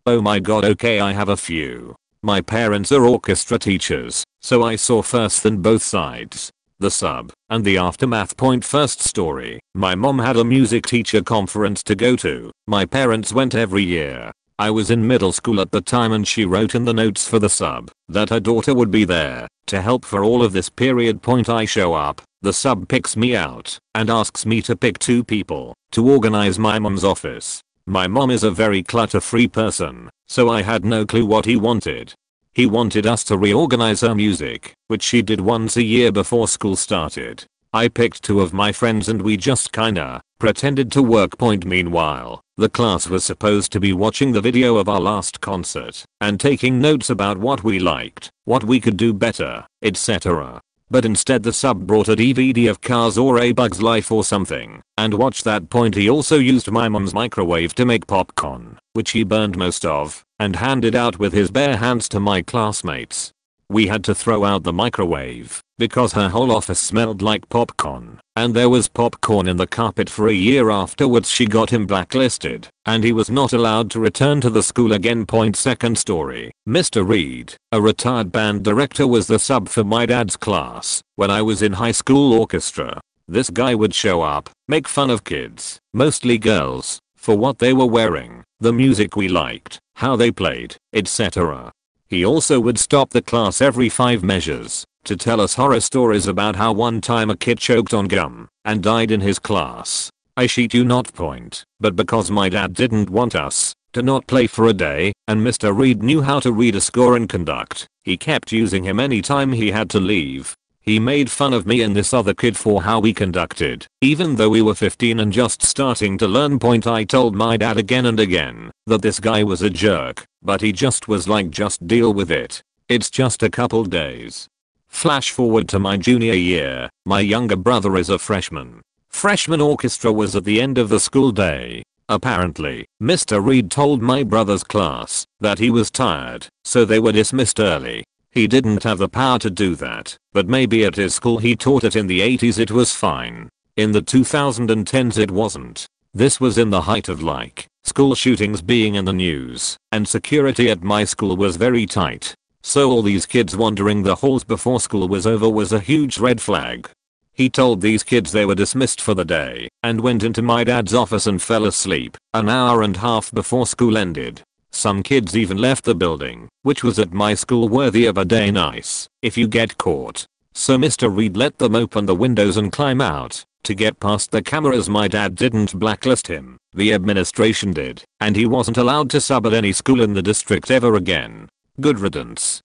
Oh my god, okay, I have a few. My parents are orchestra teachers, so I saw first than both sides. The sub and the aftermath. Point first story. My mom had a music teacher conference to go to. My parents went every year. I was in middle school at the time and she wrote in the notes for the sub that her daughter would be there to help for all of this period. Point I show up. The sub picks me out and asks me to pick 2 people to organize my mom's office. My mom is a very clutter-free person, so I had no clue what he wanted. He wanted us to reorganize her music, which she did once a year before school started. I picked 2 of my friends and we just kinda pretended to work. Point meanwhile, the class was supposed to be watching the video of our last concert and taking notes about what we liked, what we could do better, etc. But instead the sub brought a DVD of Cars or A Bug's Life or something and watched that. Point he also used my mom's microwave to make popcorn, which he burned most of and handed out with his bare hands to my classmates. We had to throw out the microwave because her whole office smelled like popcorn, and there was popcorn in the carpet for a year afterwards. She got him blacklisted, and he was not allowed to return to the school again. Point second story. Mr. Reed, a retired band director, was the sub for my dad's class when I was in high school orchestra. This guy would show up, make fun of kids, mostly girls, for what they were wearing, the music we liked, how they played, etc. He also would stop the class every 5 measures to tell us horror stories about how one time a kid choked on gum and died in his class. I shit you not. Point. But because my dad didn't want us to not play for a day and Mr. Reed knew how to read a score and conduct, he kept using him anytime he had to leave. He made fun of me and this other kid for how we conducted, even though we were 15 and just starting to learn. Point I told my dad again and again that this guy was a jerk, but he just was like, just deal with it. It's just a couple days. Flash forward to my junior year, my younger brother is a freshman. Freshman orchestra was at the end of the school day. Apparently, Mr. Reed told my brother's class that he was tired, so they were dismissed early. He didn't have the power to do that, but maybe at his school he taught it in the 80s it was fine. In the 2010s it wasn't. This was in the height of school shootings being in the news, and security at my school was very tight. So all these kids wandering the halls before school was over was a huge red flag. He told these kids they were dismissed for the day and went into my dad's office and fell asleep an hour and a half before school ended. Some kids even left the building, which was at my school worthy of a day nice if you get caught. So Mr. Reed let them open the windows and climb out to get past the cameras. My dad didn't blacklist him, the administration did, and he wasn't allowed to sub at any school in the district ever again. Good riddance.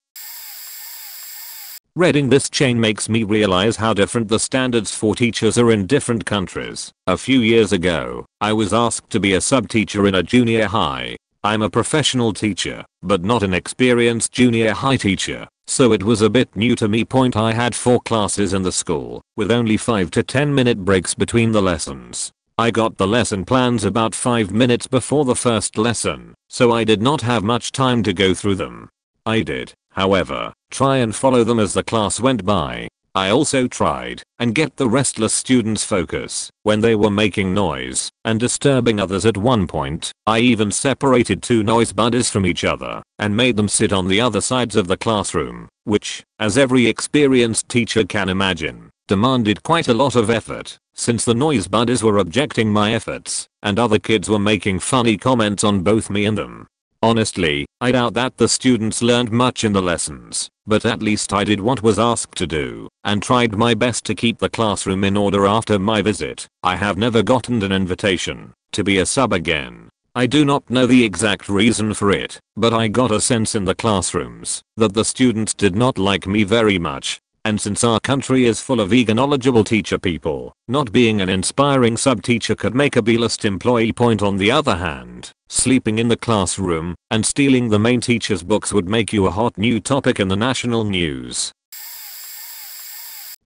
Reading this chain makes me realize how different the standards for teachers are in different countries. A few years ago, I was asked to be a sub-teacher in a junior high. I'm a professional teacher, but not an experienced junior high teacher, so it was a bit new to me. I had 4 classes in the school, with only 5 to 10 minute breaks between the lessons. I got the lesson plans about 5 minutes before the first lesson, so I did not have much time to go through them. I did, however, try and follow them as the class went by. I also tried and get the restless students' focus when they were making noise and disturbing others. At one point, I even separated 2 noise buddies from each other and made them sit on the other sides of the classroom, which, as every experienced teacher can imagine, demanded quite a lot of effort, since the noise buddies were objecting my efforts and other kids were making funny comments on both me and them. Honestly, I doubt that the students learned much in the lessons, but at least I did what was asked to do and tried my best to keep the classroom in order. After my visit, I have never gotten an invitation to be a sub again. I do not know the exact reason for it, but I got a sense in the classrooms that the students did not like me very much. And since our country is full of eager knowledgeable teacher people, not being an inspiring sub-teacher could make a B-list employee. On the other hand, sleeping in the classroom and stealing the main teacher's books would make you a hot new topic in the national news.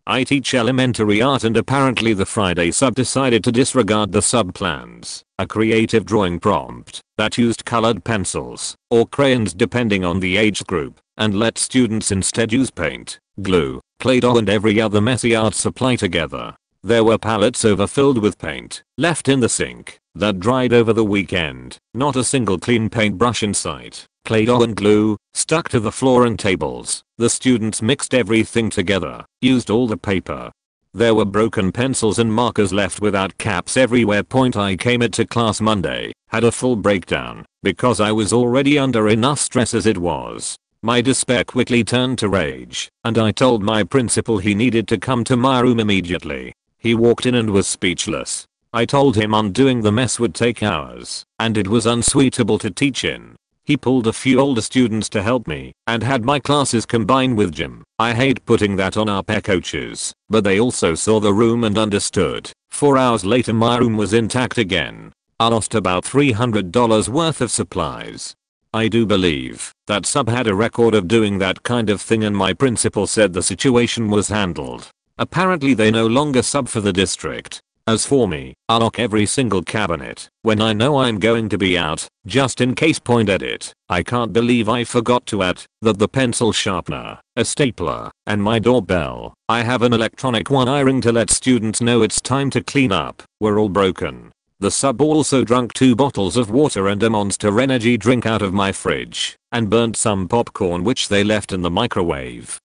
I teach elementary art, and apparently the Friday sub decided to disregard the sub plans, a creative drawing prompt that used colored pencils or crayons depending on the age group, and let students instead use paint, glue, Play-Doh and every other messy art supply together. There were pallets overfilled with paint left in the sink that dried over the weekend, not a single clean paintbrush in sight. Play-Doh and glue stuck to the floor and tables. The students mixed everything together, used all the paper. There were broken pencils and markers left without caps everywhere. I came into class Monday, had a full breakdown because I was already under enough stress as it was. My despair quickly turned to rage, and I told my principal he needed to come to my room immediately. He walked in and was speechless. I told him undoing the mess would take hours, and it was unsuitable to teach in. He pulled a few older students to help me, and had my classes combined with gym. I hate putting that on our peer coaches, but they also saw the room and understood. 4 hours later my room was intact again. I lost about $300 worth of supplies. I do believe that sub had a record of doing that kind of thing, and my principal said the situation was handled. Apparently they no longer sub for the district. As for me, I lock every single cabinet when I know I'm going to be out, just in case. Edit. I can't believe I forgot to add that the pencil sharpener, a stapler, and my doorbell, I have an electronic one I ring to let students know it's time to clean up, were all broken. The sub also drank 2 bottles of water and a Monster Energy drink out of my fridge, and burnt some popcorn which they left in the microwave.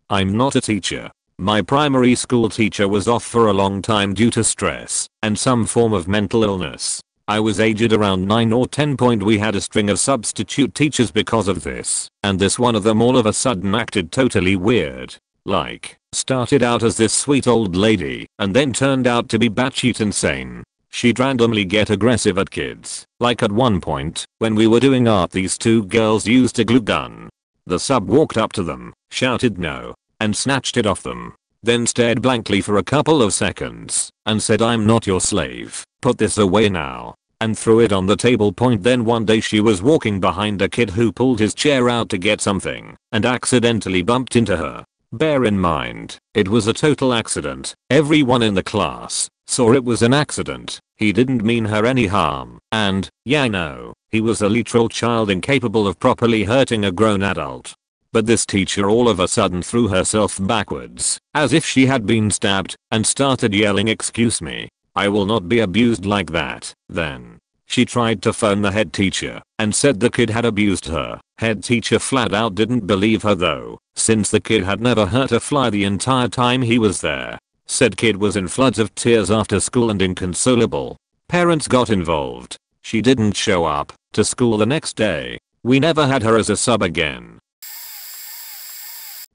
I'm not a teacher. My primary school teacher was off for a long time due to stress and some form of mental illness. I was aged around 9 or 10. We had a string of substitute teachers because of this, and this one of them all of a sudden acted totally weird. Started out as this sweet old lady and then turned out to be batshit insane. She'd randomly get aggressive at kids. At one point, when we were doing art, these 2 girls used a glue gun. The sub walked up to them, shouted no, and snatched it off them. Then stared blankly for a couple of seconds and said, "I'm not your slave. Put this away now." and threw it on the table. Then one day she was walking behind a kid who pulled his chair out to get something and accidentally bumped into her. Bear in mind, it was a total accident. Everyone in the class saw it was an accident. He didn't mean her any harm, and, yeah, no, he was a literal child incapable of properly hurting a grown adult. But this teacher all of a sudden threw herself backwards, as if she had been stabbed, and started yelling, "Excuse me, I will not be abused like that." Then she tried to phone the head teacher and said the kid had abused her. Head teacher flat out didn't believe her though, since the kid had never hurt a fly the entire time he was there. Said kid was in floods of tears after school and inconsolable. Parents got involved. She didn't show up to school the next day. We never had her as a sub again.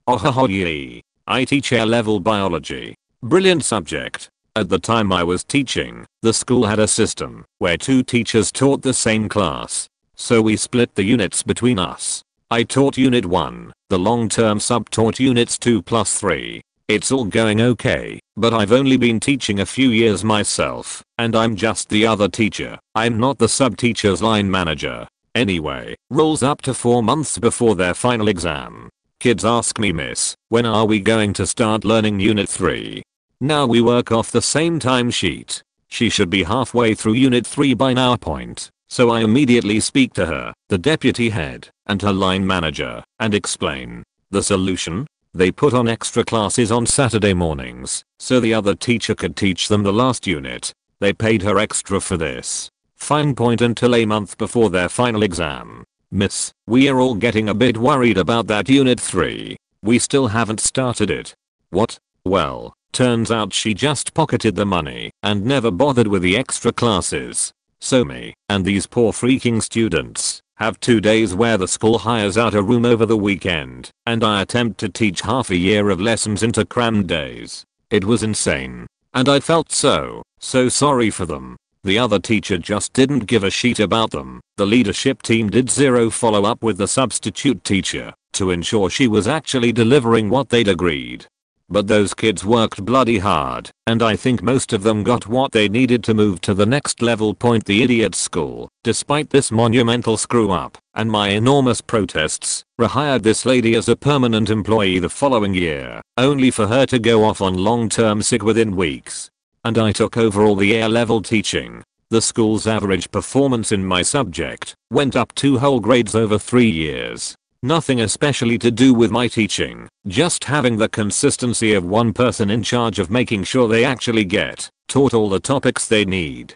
Ohohoye. I teach A-level biology. Brilliant subject. At the time I was teaching, the school had a system where 2 teachers taught the same class. So we split the units between us. I taught unit 1, the long-term sub taught units 2 plus 3. It's all going okay, but I've only been teaching a few years myself, and I'm just the other teacher. I'm not the sub teacher's line manager. Anyway, rolls up to 4 months before their final exam. Kids ask me, "Miss, when are we going to start learning unit 3? Now we work off the same timesheet. She should be halfway through unit 3 by now point." So I immediately speak to her, the deputy head, and her line manager, and explain. The solution? They put on extra classes on Saturday mornings, so the other teacher could teach them the last unit. They paid her extra for this. Fine point until a month before their final exam. "Miss, we are all getting a bit worried about that unit 3. We still haven't started it." What? Well, turns out she just pocketed the money and never bothered with the extra classes. So me and these poor freaking students have 2 days where the school hires out a room over the weekend, and I attempt to teach half a year of lessons into crammed days. It was insane. And I felt so sorry for them. The other teacher just didn't give a shit about them. The leadership team did zero follow-up with the substitute teacher to ensure she was actually delivering what they'd agreed. But those kids worked bloody hard, and I think most of them got what they needed to move to the next level. The idiot school, despite this monumental screw up and my enormous protests, rehired this lady as a permanent employee the following year, only for her to go off on long-term sick within weeks. And I took over all the A-level teaching. The school's average performance in my subject went up 2 whole grades over 3 years. Nothing especially to do with my teaching, just having the consistency of one person in charge of making sure they actually get taught all the topics they need.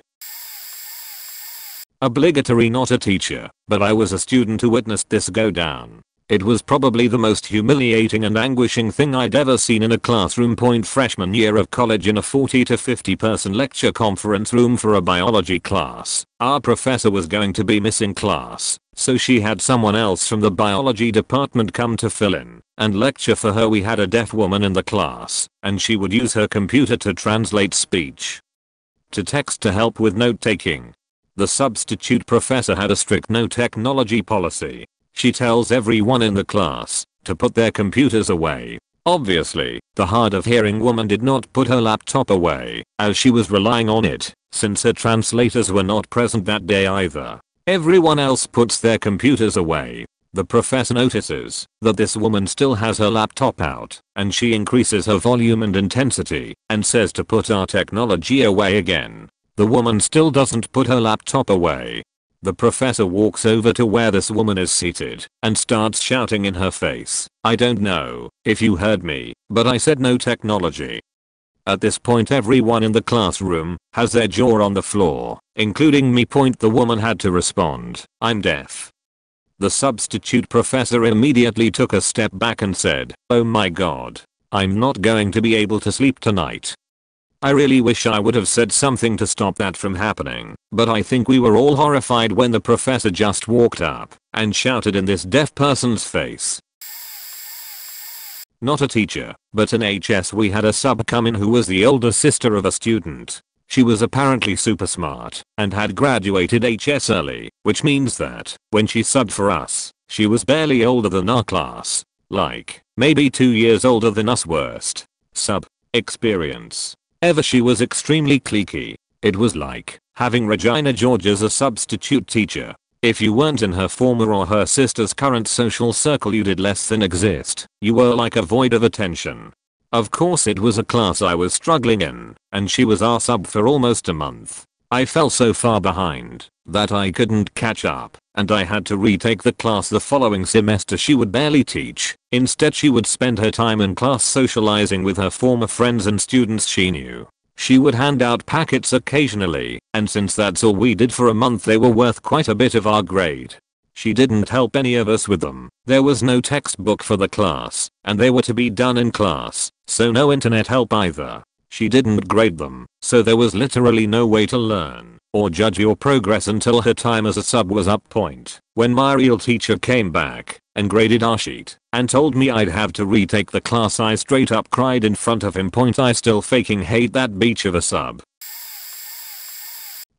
Obligatory, not a teacher, but I was a student who witnessed this go down. It was probably the most humiliating and anguishing thing I'd ever seen in a classroom. Freshman year of college, in a 40 to 50 person lecture conference room for a biology class. Our professor was going to be missing class, so she had someone else from the biology department come to fill in and lecture for her. We had a deaf woman in the class, and she would use her computer to translate speech to text to help with note taking. The substitute professor had a strict no technology policy. She tells everyone in the class to put their computers away. Obviously, the hard of hearing woman did not put her laptop away, as she was relying on it, since her translators were not present that day either. Everyone else puts their computers away. The professor notices that this woman still has her laptop out, and she increases her volume and intensity and says to put our technology away again. The woman still doesn't put her laptop away. The professor walks over to where this woman is seated and starts shouting in her face, "I don't know if you heard me, but I said no technology." At this point everyone in the classroom has their jaw on the floor, including me. The woman had to respond, "I'm deaf." The substitute professor immediately took a step back and said, "Oh my god, I'm not going to be able to sleep tonight." I really wish I would have said something to stop that from happening, but I think we were all horrified when the professor just walked up and shouted in this deaf person's face. Not a teacher, but an HS. We had a sub come in who was the older sister of a student. She was apparently super smart and had graduated HS early, which means that when she subbed for us, she was barely older than our class. Like, maybe 2 years older than us. Worst sub experience ever. She was extremely cliquey. It was like having Regina George as a substitute teacher. If you weren't in her former or her sister's current social circle, you did less than exist. You were like a void of attention. Of course, it was a class I was struggling in, and she was our sub for almost a month. I fell so far behind that I couldn't catch up, and I had to retake the class the following semester. She would barely teach. Instead, she would spend her time in class socializing with her former friends and students she knew. She would hand out packets occasionally, and since that's all we did for a month, they were worth quite a bit of our grade. She didn't help any of us with them. There was no textbook for the class, and they were to be done in class, so no internet help either. She didn't grade them, so there was literally no way to learn or judge your progress until her time as a sub was up. When my real teacher came back and graded our sheet and told me I'd have to retake the class, I straight up cried in front of him. I still fucking hate that beach of a sub.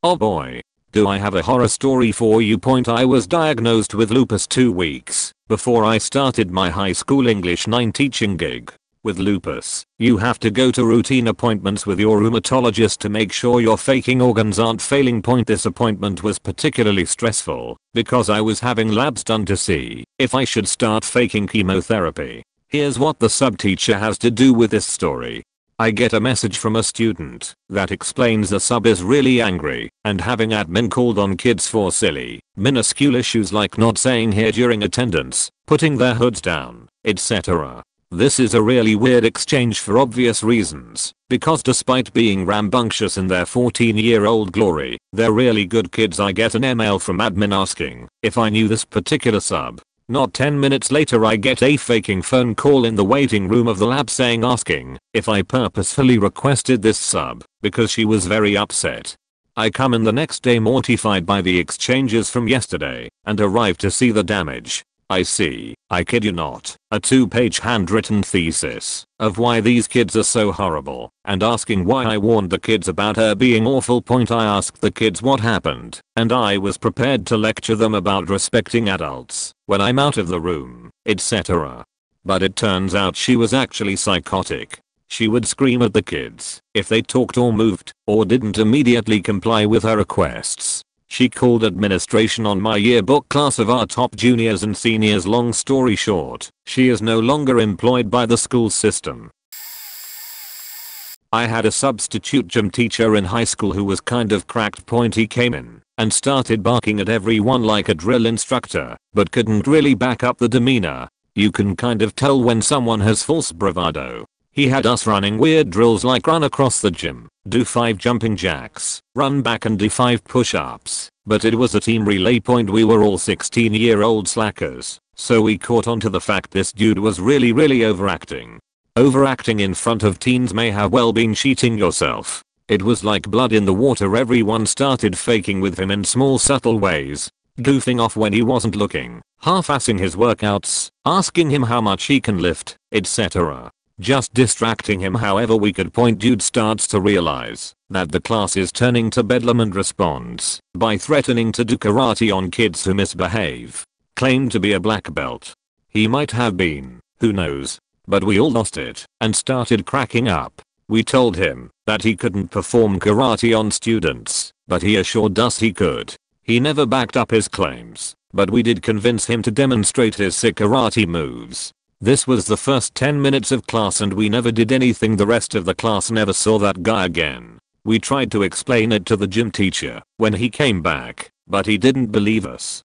Oh boy. Do I have a horror story for you. I was diagnosed with lupus 2 weeks before I started my high school English 9 teaching gig. With lupus, you have to go to routine appointments with your rheumatologist to make sure your faking organs aren't failing. This appointment was particularly stressful because I was having labs done to see if I should start faking chemotherapy. Here's what the sub-teacher has to do with this story. I get a message from a student that explains the sub is really angry and having admin called on kids for silly, minuscule issues like not saying here during attendance, putting their hoods down, etc. This is a really weird exchange for obvious reasons, because despite being rambunctious in their 14-year-old glory, they're really good kids. I get an email from admin asking if I knew this particular sub. Not 10 minutes later, I get a faking phone call in the waiting room of the lab asking if I purposefully requested this sub because she was very upset. I come in the next day mortified by the exchanges from yesterday and arrive to see the damage. I see, I kid you not, a 2-page handwritten thesis of why these kids are so horrible and asking why I warned the kids about her being awful. I asked the kids what happened, and I was prepared to lecture them about respecting adults when I'm out of the room, etc. But it turns out she was actually psychotic. She would scream at the kids if they talked or moved or didn't immediately comply with her requests. She called administration on my yearbook class of our top juniors and seniors. Long story short, she is no longer employed by the school system. I had a substitute gym teacher in high school who was kind of cracked. He came in and started barking at everyone like a drill instructor, but couldn't really back up the demeanor. You can kind of tell when someone has false bravado. He had us running weird drills like run across the gym, do 5 jumping jacks, run back and do 5 push-ups, but it was a team relay. We were all 16-year-old slackers, so we caught on to the fact this dude was really overacting. Overacting in front of teens may have well been cheating yourself. It was like blood in the water. Everyone started faking with him in small subtle ways, goofing off when he wasn't looking, half-assing his workouts, asking him how much he can lift, etc. Just distracting him however we could. Dude starts to realize that the class is turning to bedlam and responds by threatening to do karate on kids who misbehave. Claimed to be a black belt. He might have been, who knows, but we all lost it and started cracking up. We told him that he couldn't perform karate on students, but he assured us he could. He never backed up his claims, but we did convince him to demonstrate his sick karate moves. This was the first 10 minutes of class and we never did anything. The rest of the class never saw that guy again. We tried to explain it to the gym teacher when he came back, but he didn't believe us.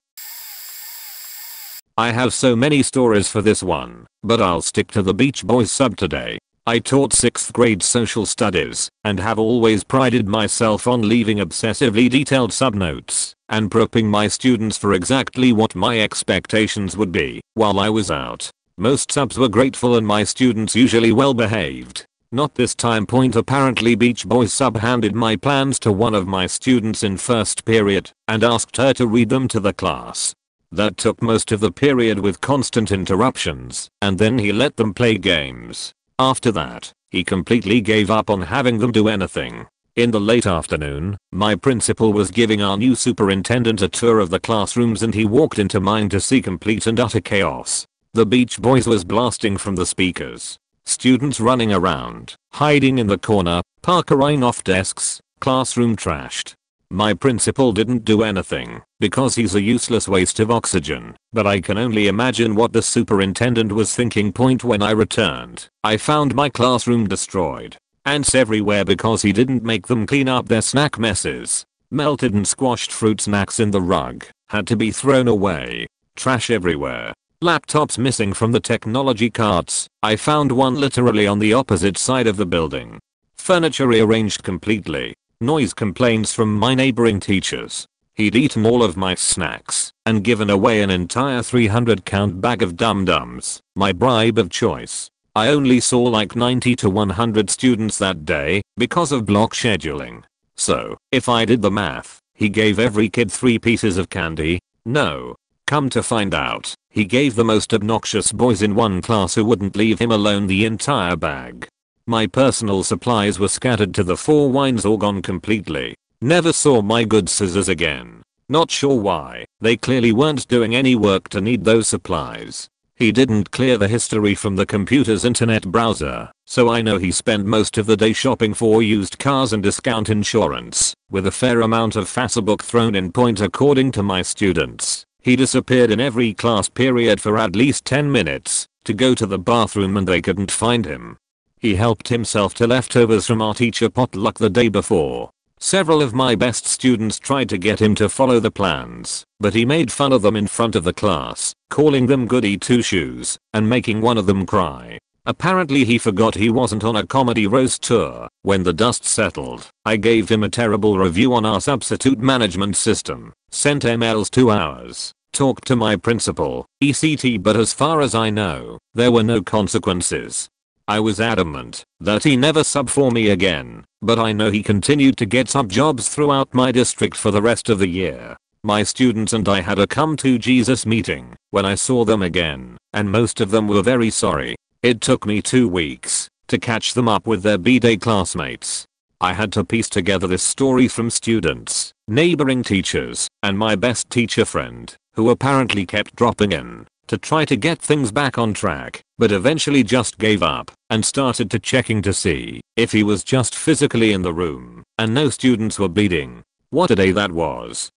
I have so many stories for this one, but I'll stick to the Beach Boys sub today. I taught 6th grade social studies and have always prided myself on leaving obsessively detailed subnotes and prepping my students for exactly what my expectations would be while I was out. Most subs were grateful and my students usually well behaved. Not this time. Apparently Beach Boys sub handed my plans to one of my students in first period and asked her to read them to the class. That took most of the period with constant interruptions, and then he let them play games. After that, he completely gave up on having them do anything. In the late afternoon, my principal was giving our new superintendent a tour of the classrooms and he walked into mine to see complete and utter chaos. The Beach Boys was blasting from the speakers. Students running around, hiding in the corner, parkouring off desks, classroom trashed. My principal didn't do anything because he's a useless waste of oxygen, but I can only imagine what the superintendent was thinking. When I returned, I found my classroom destroyed. Ants everywhere because he didn't make them clean up their snack messes. Melted and squashed fruit snacks in the rug had to be thrown away. Trash everywhere. Laptops missing from the technology carts. I found one literally on the opposite side of the building. Furniture rearranged completely. Noise complaints from my neighboring teachers. He'd eaten all of my snacks and given away an entire 300-count bag of dum-dums, my bribe of choice. I only saw like 90 to 100 students that day because of block scheduling. So, if I did the math, he gave every kid 3 pieces of candy. No. Come to find out, he gave the most obnoxious boys in one class who wouldn't leave him alone the entire bag. My personal supplies were scattered to the 4 winds or gone completely. Never saw my good scissors again. Not sure why, they clearly weren't doing any work to need those supplies. He didn't clear the history from the computer's internet browser, so I know he spent most of the day shopping for used cars and discount insurance, with a fair amount of Facebook thrown in. According to my students, he disappeared in every class period for at least 10 minutes to go to the bathroom and they couldn't find him. He helped himself to leftovers from our teacher potluck the day before. Several of my best students tried to get him to follow the plans, but he made fun of them in front of the class, calling them goody two-shoes, and making one of them cry. Apparently he forgot he wasn't on a comedy roast tour. When the dust settled, I gave him a terrible review on our substitute management system, sent emails to ours, talked to my principal, etc. But as far as I know, there were no consequences. I was adamant that he never sub for me again, but I know he continued to get sub jobs throughout my district for the rest of the year. My students and I had a come to Jesus meeting when I saw them again, and most of them were very sorry. It took me 2 weeks to catch them up with their B-Day classmates. I had to piece together this story from students, neighboring teachers, and my best teacher friend, who apparently kept dropping in to try to get things back on track, but eventually just gave up and started to checking to see if he was just physically in the room and no students were bleeding. What a day that was.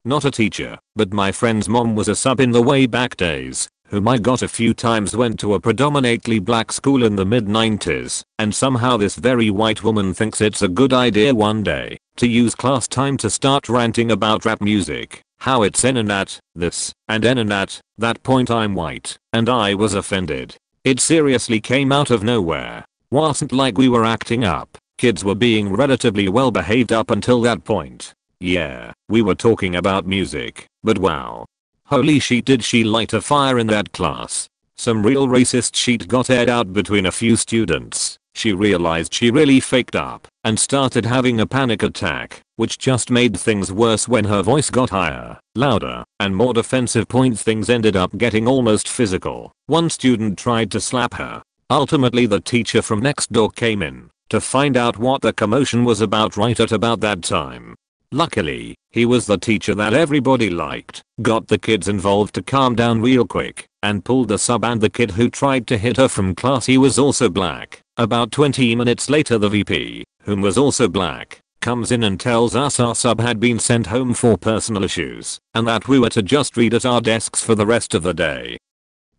Not a teacher, but my friend's mom was a sub in the way back days, whom I got a few times. Went to a predominantly black school in the mid-90s, and somehow this very white woman thinks it's a good idea one day to use class time to start ranting about rap music. How it's internet, this, and internet, that. I'm white, and I was offended. It seriously came out of nowhere. Wasn't like we were acting up, kids were being relatively well behaved up until that point. Yeah, we were talking about music, but wow. Holy shit, did she light a fire in that class. Some real racist shit got aired out between a few students. She realized she really faked up and started having a panic attack, which just made things worse when her voice got higher, louder, and more defensive. Things ended up getting almost physical. One student tried to slap her. Ultimately the teacher from next door came in to find out what the commotion was about right at about that time. Luckily, he was the teacher that everybody liked, got the kids involved to calm down real quick, and pulled the sub and the kid who tried to hit her from class. He was also black. About 20 minutes later the VP, whom was also black, comes in and tells us our sub had been sent home for personal issues, and that we were to just read at our desks for the rest of the day.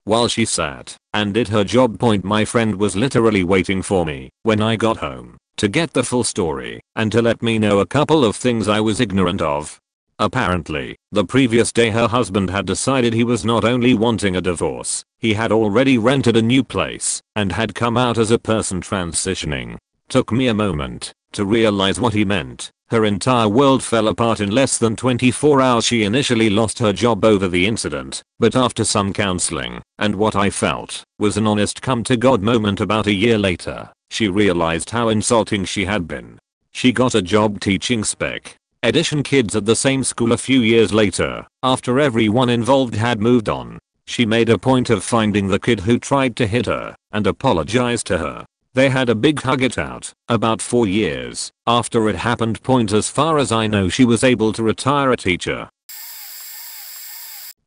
While she sat and did her job, my friend was literally waiting for me when I got home to get the full story and to let me know a couple of things I was ignorant of. Apparently, the previous day her husband had decided he was not only wanting a divorce, he had already rented a new place and had come out as a person transitioning. Took me a moment to realize what he meant. Her entire world fell apart in less than 24 hours. She initially lost her job over the incident, but after some counseling and what I felt was an honest come to God moment about a year later, she realized how insulting she had been. She got a job teaching spec edition kids at the same school a few years later, after everyone involved had moved on. She made a point of finding the kid who tried to hit her and apologized to her. They had a big hug it out. About 4 years after it happened. As far as I know, she was able to retire a teacher.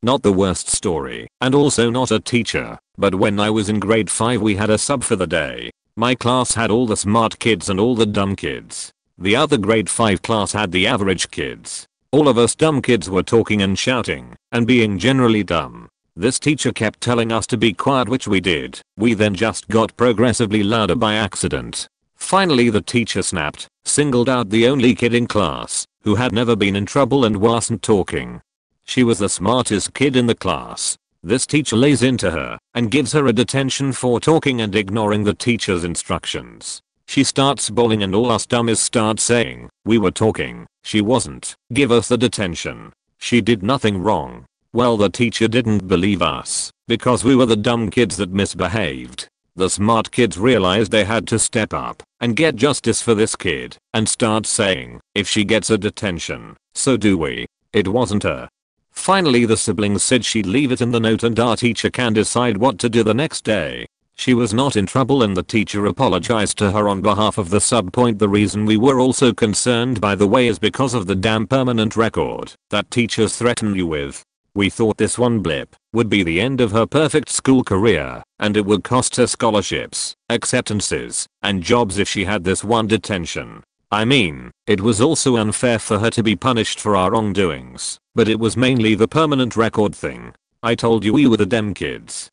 Not the worst story, and also not a teacher, but when I was in grade 5 we had a sub for the day. My class had all the smart kids and all the dumb kids. The other grade 5 class had the average kids. All of us dumb kids were talking and shouting and being generally dumb. This teacher kept telling us to be quiet, which we did. We then just got progressively louder by accident. Finally the teacher snapped, singled out the only kid in class who had never been in trouble and wasn't talking. She was the smartest kid in the class. This teacher lays into her and gives her a detention for talking and ignoring the teacher's instructions. She starts bawling and all us dummies start saying, "We were talking, she wasn't. Give us the detention. She did nothing wrong." Well, the teacher didn't believe us because we were the dumb kids that misbehaved. The smart kids realized they had to step up and get justice for this kid and start saying, "If she gets a detention, so do we." It wasn't her. Finally the siblings said she'd leave it in the note and our teacher can decide what to do the next day. She was not in trouble and the teacher apologized to her on behalf of the sub. The reason we were also concerned, by the way, is because of the damn permanent record that teachers threaten you with. We thought this one blip would be the end of her perfect school career and it would cost her scholarships, acceptances, and jobs if she had this one detention. I mean, it was also unfair for her to be punished for our wrongdoings, but it was mainly the permanent record thing. I told you we were the dem kids.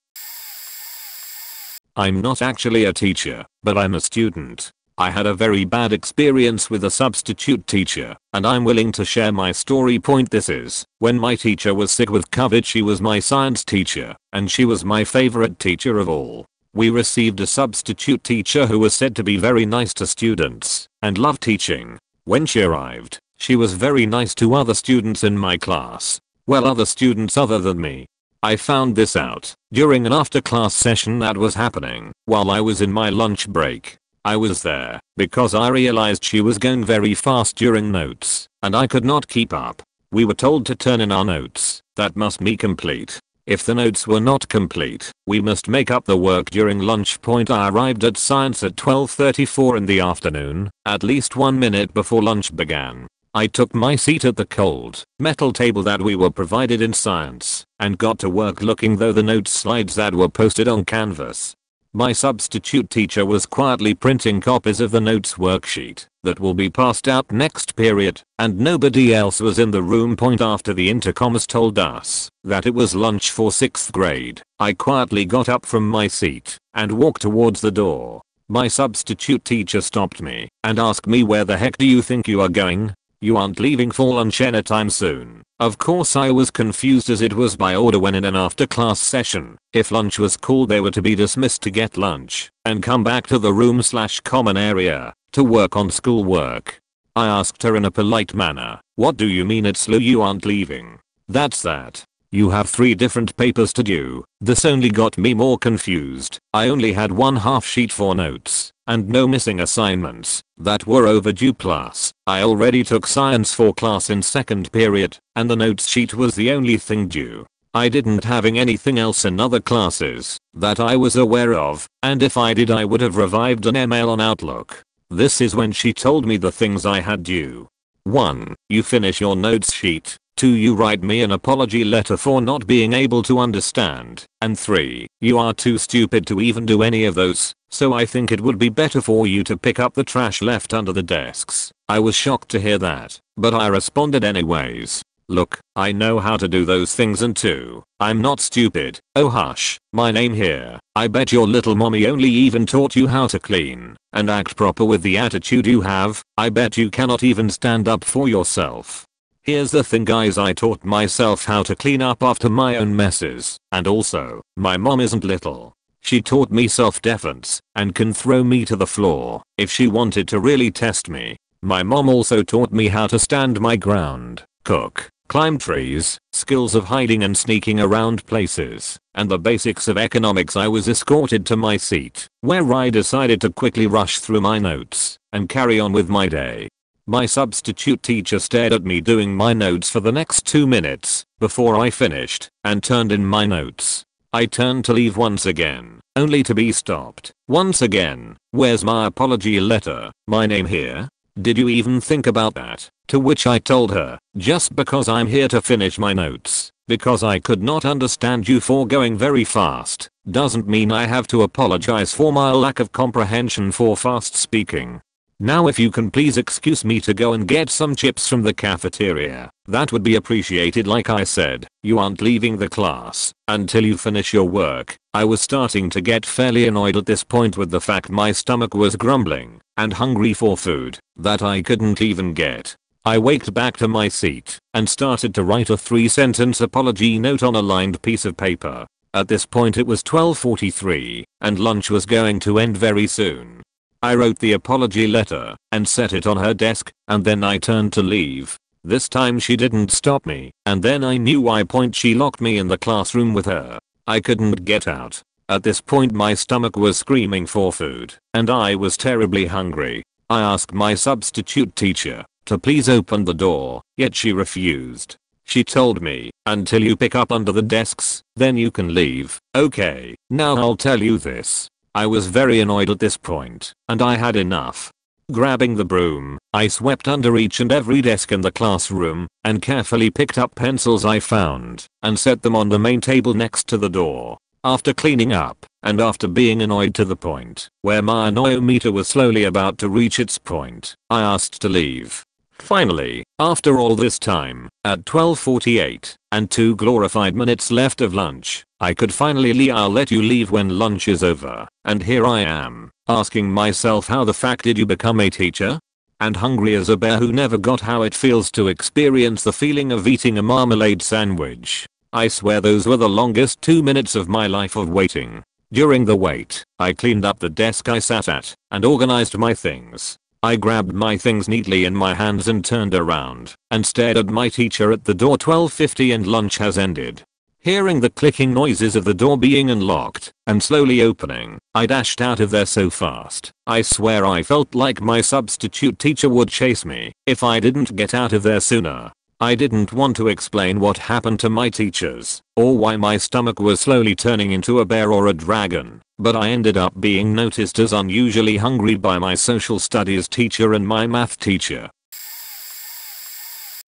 I'm not actually a teacher, but I'm a student. I had a very bad experience with a substitute teacher, and I'm willing to share my story. This is when my teacher was sick with COVID. She was my science teacher, and she was my favorite teacher of all. We received a substitute teacher who was said to be very nice to students and love teaching. When she arrived, she was very nice to other students in my class. Well, other students other than me. I found this out during an after-class session that was happening while I was in my lunch break. I was there because I realized she was going very fast during notes and I could not keep up. We were told to turn in our notes that must be complete. If the notes were not complete, we must make up the work during lunch. I arrived at science at 12:34 in the afternoon, at least 1 minute before lunch began. I took my seat at the cold metal table that we were provided in science and got to work looking through the notes slides that were posted on Canvas. My substitute teacher was quietly printing copies of the notes worksheet that will be passed out next period, and nobody else was in the room. After the intercomers told us that it was lunch for 6th grade, I quietly got up from my seat and walked towards the door. My substitute teacher stopped me and asked me, "Where the heck do you think you are going? You aren't leaving for lunch anytime soon." Of course I was confused as it was by order when in an after-class session, if lunch was called they were to be dismissed to get lunch and come back to the room/common area to work on schoolwork. I asked her in a polite manner, "What do you mean it's slow? You aren't leaving? That's that. You have 3 different papers to do." This only got me more confused. I only had 1/2 sheet for notes and no missing assignments that were overdue, plus I already took science for class in 2nd period and the notes sheet was the only thing due. I didn't having anything else in other classes that I was aware of, and if I did I would have revived an email on Outlook. This is when she told me the things I had due. 1. You finish your notes sheet. 2. You write me an apology letter for not being able to understand. And 3. You are too stupid to even do any of those, so I think it would be better for you to pick up the trash left under the desks. I was shocked to hear that, but I responded anyways. Look, I know how to do those things, and 2, I'm not stupid. Oh hush, my name here. I bet your little mommy only even taught you how to clean and act proper with the attitude you have. I bet you cannot even stand up for yourself. Here's the thing guys, I taught myself how to clean up after my own messes, and also, my mom isn't little. She taught me self-defense and can throw me to the floor if she wanted to really test me. My mom also taught me how to stand my ground, cook, climb trees, skills of hiding and sneaking around places, and the basics of economics. I was escorted to my seat, where I decided to quickly rush through my notes and carry on with my day. My substitute teacher stared at me doing my notes for the next 2 minutes before I finished and turned in my notes. I turned to leave once again, only to be stopped once again. "Where's my apology letter? My name here? Did you even think about that?" To which I told her, "Just because I'm here to finish my notes, because I could not understand you for going very fast, doesn't mean I have to apologize for my lack of comprehension for fast speaking." Now if you can please excuse me to go and get some chips from the cafeteria, that would be appreciated. Like I said, you aren't leaving the class until you finish your work. I was starting to get fairly annoyed at this point with the fact my stomach was grumbling and hungry for food that I couldn't even get. I waked back to my seat and started to write a 3-sentence apology note on a lined piece of paper. At this point it was 12:43 and lunch was going to end very soon. I wrote the apology letter and set it on her desk, and then I turned to leave. This time she didn't stop me, and then I knew why. She locked me in the classroom with her. I couldn't get out. At this point my stomach was screaming for food, and I was terribly hungry. I asked my substitute teacher to please open the door, yet she refused. She told me, until you pick up under the desks, then you can leave. Okay, now I'll tell you this. I was very annoyed at this point, and I had enough. Grabbing the broom, I swept under each and every desk in the classroom, and carefully picked up pencils I found, and set them on the main table next to the door. After cleaning up, and after being annoyed to the point where my annoyometer was slowly about to reach its point, I asked to leave. Finally, after all this time, at 12:48 and 2 glorified minutes left of lunch, I could finally leave. I'll let you leave when lunch is over. And here I am, asking myself, how the fuck did you become a teacher? And hungry as a bear who never got how it feels to experience the feeling of eating a marmalade sandwich. I swear those were the longest 2 minutes of my life of waiting. During the wait, I cleaned up the desk I sat at and organized my things. I grabbed my things neatly in my hands and turned around and stared at my teacher at the door. 12:50 and lunch has ended. Hearing the clicking noises of the door being unlocked and slowly opening, I dashed out of there so fast. I swear I felt like my substitute teacher would chase me if I didn't get out of there sooner. I didn't want to explain what happened to my teachers or why my stomach was slowly turning into a bear or a dragon, but I ended up being noticed as unusually hungry by my social studies teacher and my math teacher.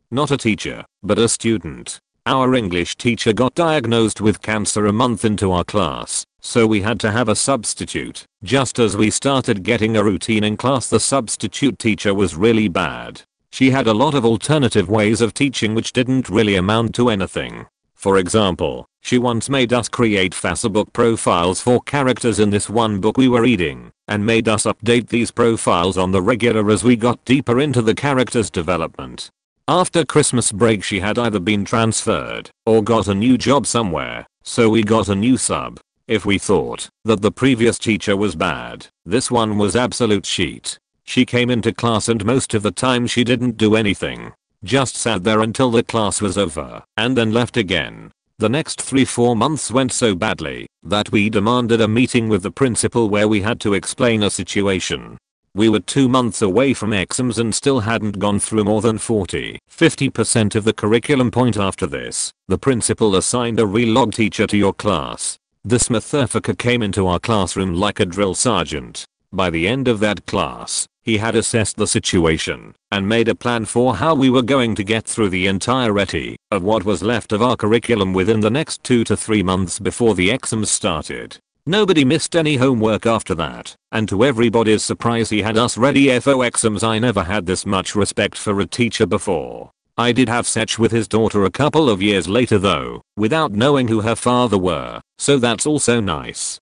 Not a teacher, but a student. Our English teacher got diagnosed with cancer a month into our class, so we had to have a substitute. Just as we started getting a routine in class, the substitute teacher was really bad. She had a lot of alternative ways of teaching which didn't really amount to anything. For example, she once made us create Facebook profiles for characters in this one book we were reading, and made us update these profiles on the regular as we got deeper into the character's development. After Christmas break she had either been transferred or got a new job somewhere, so we got a new sub. If we thought that the previous teacher was bad, this one was absolute shit. She came into class and most of the time she didn't do anything. Just sat there until the class was over and then left again. The next 3-4 months went so badly that we demanded a meeting with the principal where we had to explain a situation. We were 2 months away from exams and still hadn't gone through more than 40-50% of the curriculum. After this, the principal assigned a relog teacher to your class. This motherfucker came into our classroom like a drill sergeant. By the end of that class, he had assessed the situation and made a plan for how we were going to get through the entirety of what was left of our curriculum within the next 2 to 3 months before the exams started. Nobody missed any homework after that, and to everybody's surprise he had us ready for exams. I never had this much respect for a teacher before. I did have sex with his daughter a couple of years later though, without knowing who her father were, so that's also nice.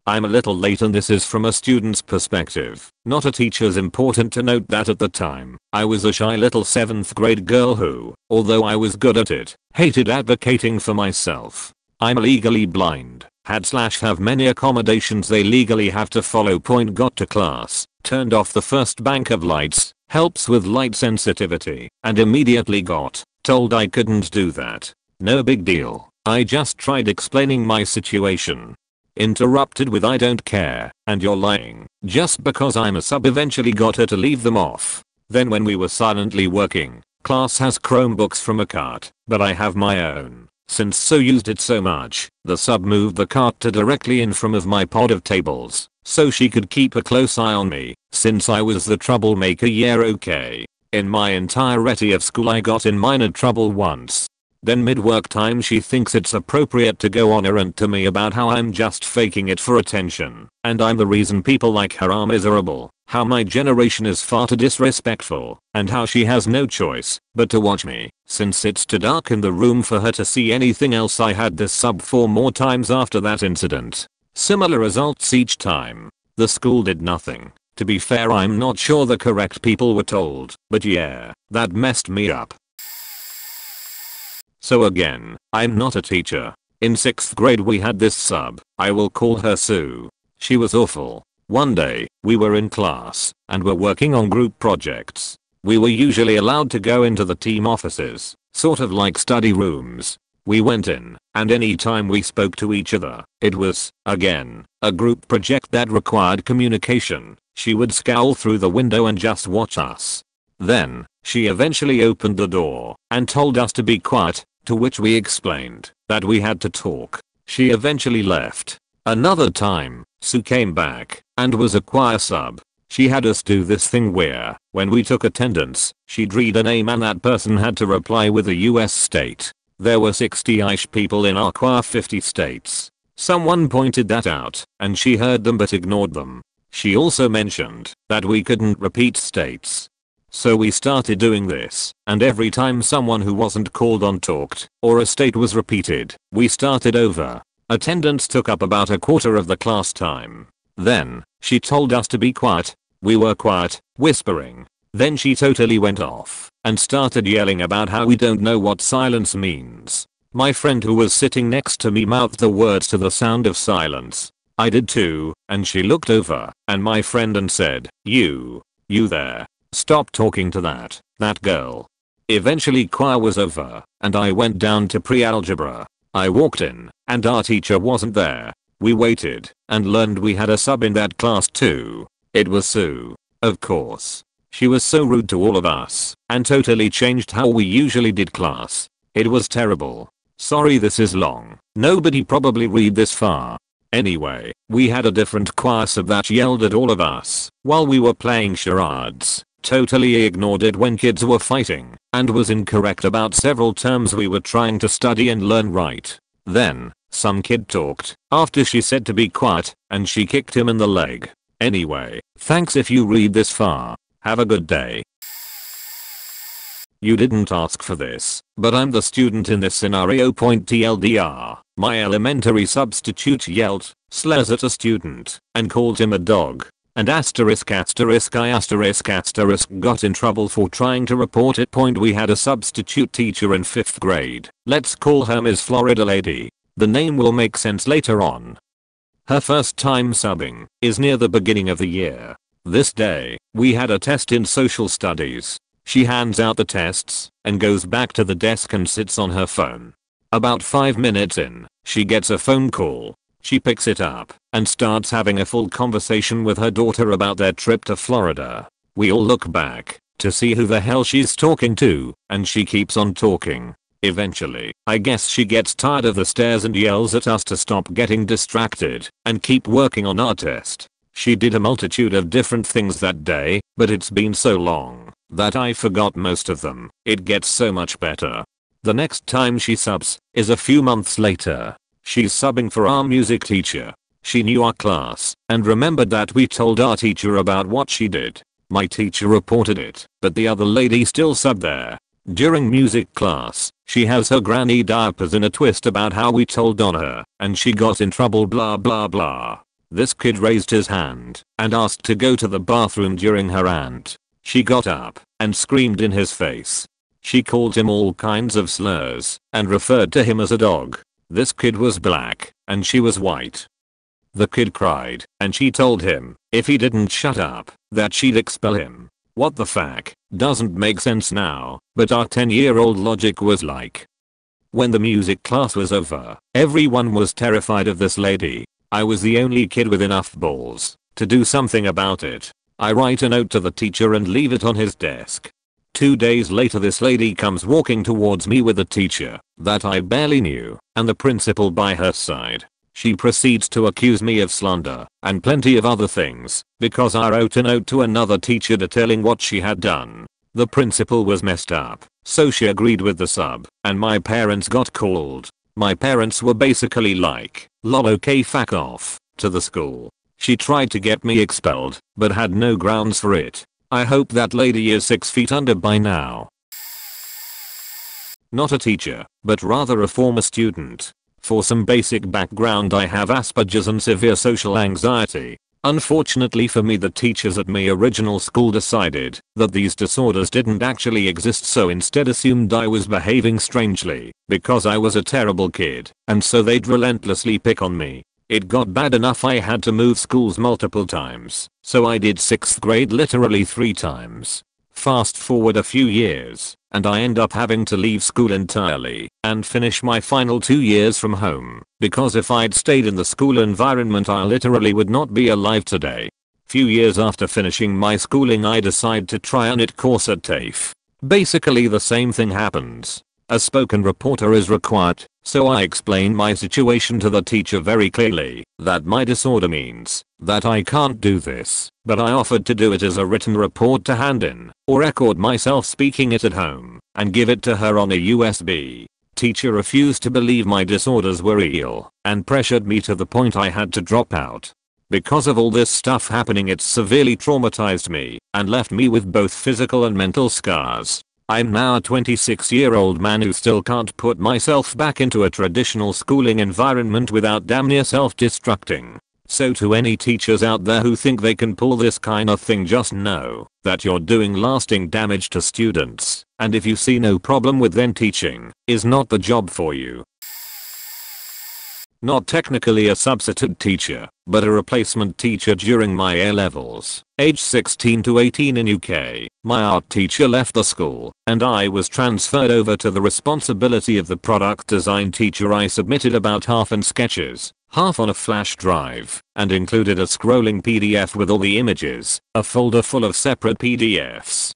I'm a little late and this is from a student's perspective, not a teacher's. Important to note that at the time, I was a shy little 7th grade girl who, although I was good at it, hated advocating for myself. I'm legally blind, have many accommodations they legally have to follow. Got to class, turned off the first bank of lights, helps with light sensitivity, and immediately got told I couldn't do that. No big deal, I just tried explaining my situation. Interrupted with "I don't care, and you're lying, just because I'm a sub." Eventually got her to leave them off. Then when we were silently working, class has Chromebooks from a cart, but I have my own. Since so used it so much, the sub moved the cart to directly in front of my pod of tables, so she could keep a close eye on me, since I was the troublemaker. Yeah, okay. In my entirety of school I got in minor trouble once. Then mid-work time she thinks it's appropriate to go on a rant to me about how I'm just faking it for attention, and I'm the reason people like her are miserable, how my generation is far too disrespectful, and how she has no choice but to watch me, since it's too dark in the room for her to see anything else. I had this sub 4 more times after that incident. Similar results each time. The school did nothing. To be fair, I'm not sure the correct people were told, but yeah, that messed me up. So again, I'm not a teacher. In 6th grade we had this sub, I will call her Sue. She was awful. One day, we were in class, and were working on group projects. We were usually allowed to go into the team offices, sort of like study rooms. We went in, and any time we spoke to each other, it was, again, a group project that required communication. She would scowl through the window and just watch us. Then, she eventually opened the door, and told us to be quiet, to which we explained that we had to talk. She eventually left. Another time, Sue came back, and was a choir sub. She had us do this thing where, when we took attendance, she'd read a name and that person had to reply with a US state. There were 60-ish people in our choir, 50 states. Someone pointed that out, and she heard them but ignored them. She also mentioned that we couldn't repeat states. So we started doing this, and every time someone who wasn't called on talked, or a state was repeated, we started over. Attendance took up about a quarter of the class time. Then, she told us to be quiet. We were quiet, whispering. Then she totally went off, and started yelling about how we don't know what silence means. My friend who was sitting next to me mouthed the words to the sound of silence. I did too, and she looked over, and my friend and said, you there. Stop talking to that girl. Eventually choir was over, and I went down to pre-algebra. I walked in, and our teacher wasn't there. We waited, and learned we had a sub in that class too. It was Sue. Of course. She was so rude to all of us, and totally changed how we usually did class. It was terrible. Sorry this is long. Nobody probably read this far. Anyway, we had a different choir sub that yelled at all of us while we were playing charades. Totally ignored it when kids were fighting, and was incorrect about several terms we were trying to study and learn right. Then, some kid talked after she said to be quiet, and she kicked him in the leg. Anyway, thanks if you read this far. Have a good day. You didn't ask for this, but I'm the student in this scenario. TLDR, my elementary substitute yelled slurs at a student and called him a dog. And I got in trouble for trying to report it. We had a substitute teacher in 5th grade. Let's call her Ms. Florida Lady. The name will make sense later on. Her first time subbing is near the beginning of the year. This day, we had a test in social studies. She hands out the tests and goes back to the desk and sits on her phone. About 5 minutes in, she gets a phone call. She picks it up and starts having a full conversation with her daughter about their trip to Florida. We all look back to see who the hell she's talking to, and she keeps on talking. Eventually, I guess she gets tired of the stares and yells at us to stop getting distracted and keep working on our test. She did a multitude of different things that day, but it's been so long that I forgot most of them. It gets so much better. The next time she subs is a few months later. She's subbing for our music teacher. She knew our class and remembered that we told our teacher about what she did. My teacher reported it, but the other lady still subbed there. During music class, she has her granny diapers in a twist about how we told on her, and she got in trouble blah blah blah. This kid raised his hand and asked to go to the bathroom during her rant. She got up and screamed in his face. She called him all kinds of slurs and referred to him as a dog. This kid was black, and she was white. The kid cried, and she told him, if he didn't shut up, that she'd expel him. What the fuck? Doesn't make sense now, but our 10-year-old logic was like. When the music class was over, everyone was terrified of this lady. I was the only kid with enough balls to do something about it. I write a note to the teacher and leave it on his desk. 2 days later this lady comes walking towards me with a teacher that I barely knew and the principal by her side. She proceeds to accuse me of slander and plenty of other things because I wrote a note to another teacher detailing what she had done. The principal was messed up, so she agreed with the sub, and my parents got called. My parents were basically like, lol okay fuck off, to the school. She tried to get me expelled, but had no grounds for it. I hope that lady is 6 feet under by now. Not a teacher, but rather a former student. For some basic background, I have Asperger's and severe social anxiety. Unfortunately for me, the teachers at my original school decided that these disorders didn't actually exist, so instead assumed I was behaving strangely because I was a terrible kid, and so they'd relentlessly pick on me. It got bad enough I had to move schools multiple times, so I did 6th grade literally 3 times. Fast forward a few years, and I end up having to leave school entirely and finish my final 2 years from home, because if I'd stayed in the school environment I literally would not be alive today. Few years after finishing my schooling, I decide to try a NIT course at TAFE. Basically the same thing happens. A spoken reporter is required, so I explain my situation to the teacher very clearly, that my disorder means that I can't do this, but I offered to do it as a written report to hand in, or record myself speaking it at home, and give it to her on a USB. Teacher refused to believe my disorders were real, and pressured me to the point I had to drop out. Because of all this stuff happening, it severely traumatized me, and left me with both physical and mental scars. I'm now a 26-year-old man who still can't put myself back into a traditional schooling environment without damn near self-destructing. So to any teachers out there who think they can pull this kind of thing, just know that you're doing lasting damage to students, and if you see no problem with them, teaching is not the job for you. Not technically a substitute teacher, but a replacement teacher during my A-levels, age 16 to 18 in UK. My art teacher left the school, and I was transferred over to the responsibility of the product design teacher. I submitted about half in sketches, half on a flash drive, and included a scrolling PDF with all the images, a folder full of separate PDFs,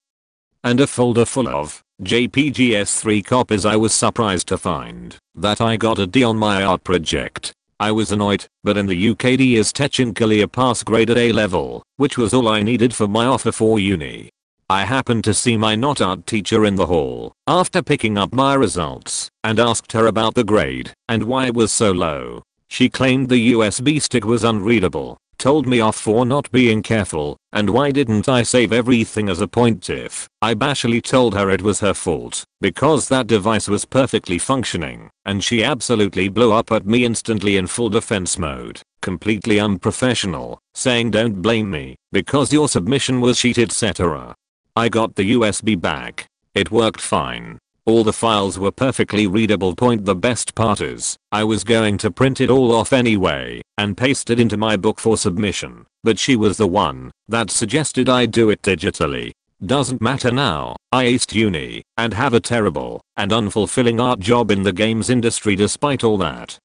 and a folder full of JPGs 3 copies. I was surprised to find that I got a D on my art project. I was annoyed, but in the UK D is technically a pass grade at A-level, which was all I needed for my offer for uni. I happened to see my not art teacher in the hall after picking up my results, and asked her about the grade and why it was so low. She claimed the USB stick was unreadable, told me off for not being careful, and why didn't I save everything as a pointIF. I bashfully told her it was her fault, because that device was perfectly functioning, and she absolutely blew up at me instantly in full defense mode, completely unprofessional, saying don't blame me, because your submission was cheat etc. I got the USB back. It worked fine. All the files were perfectly readable. The best part is, I was going to print it all off anyway and paste it into my book for submission, but she was the one that suggested I do it digitally. Doesn't matter now, I aced uni and have a terrible and unfulfilling art job in the games industry despite all that.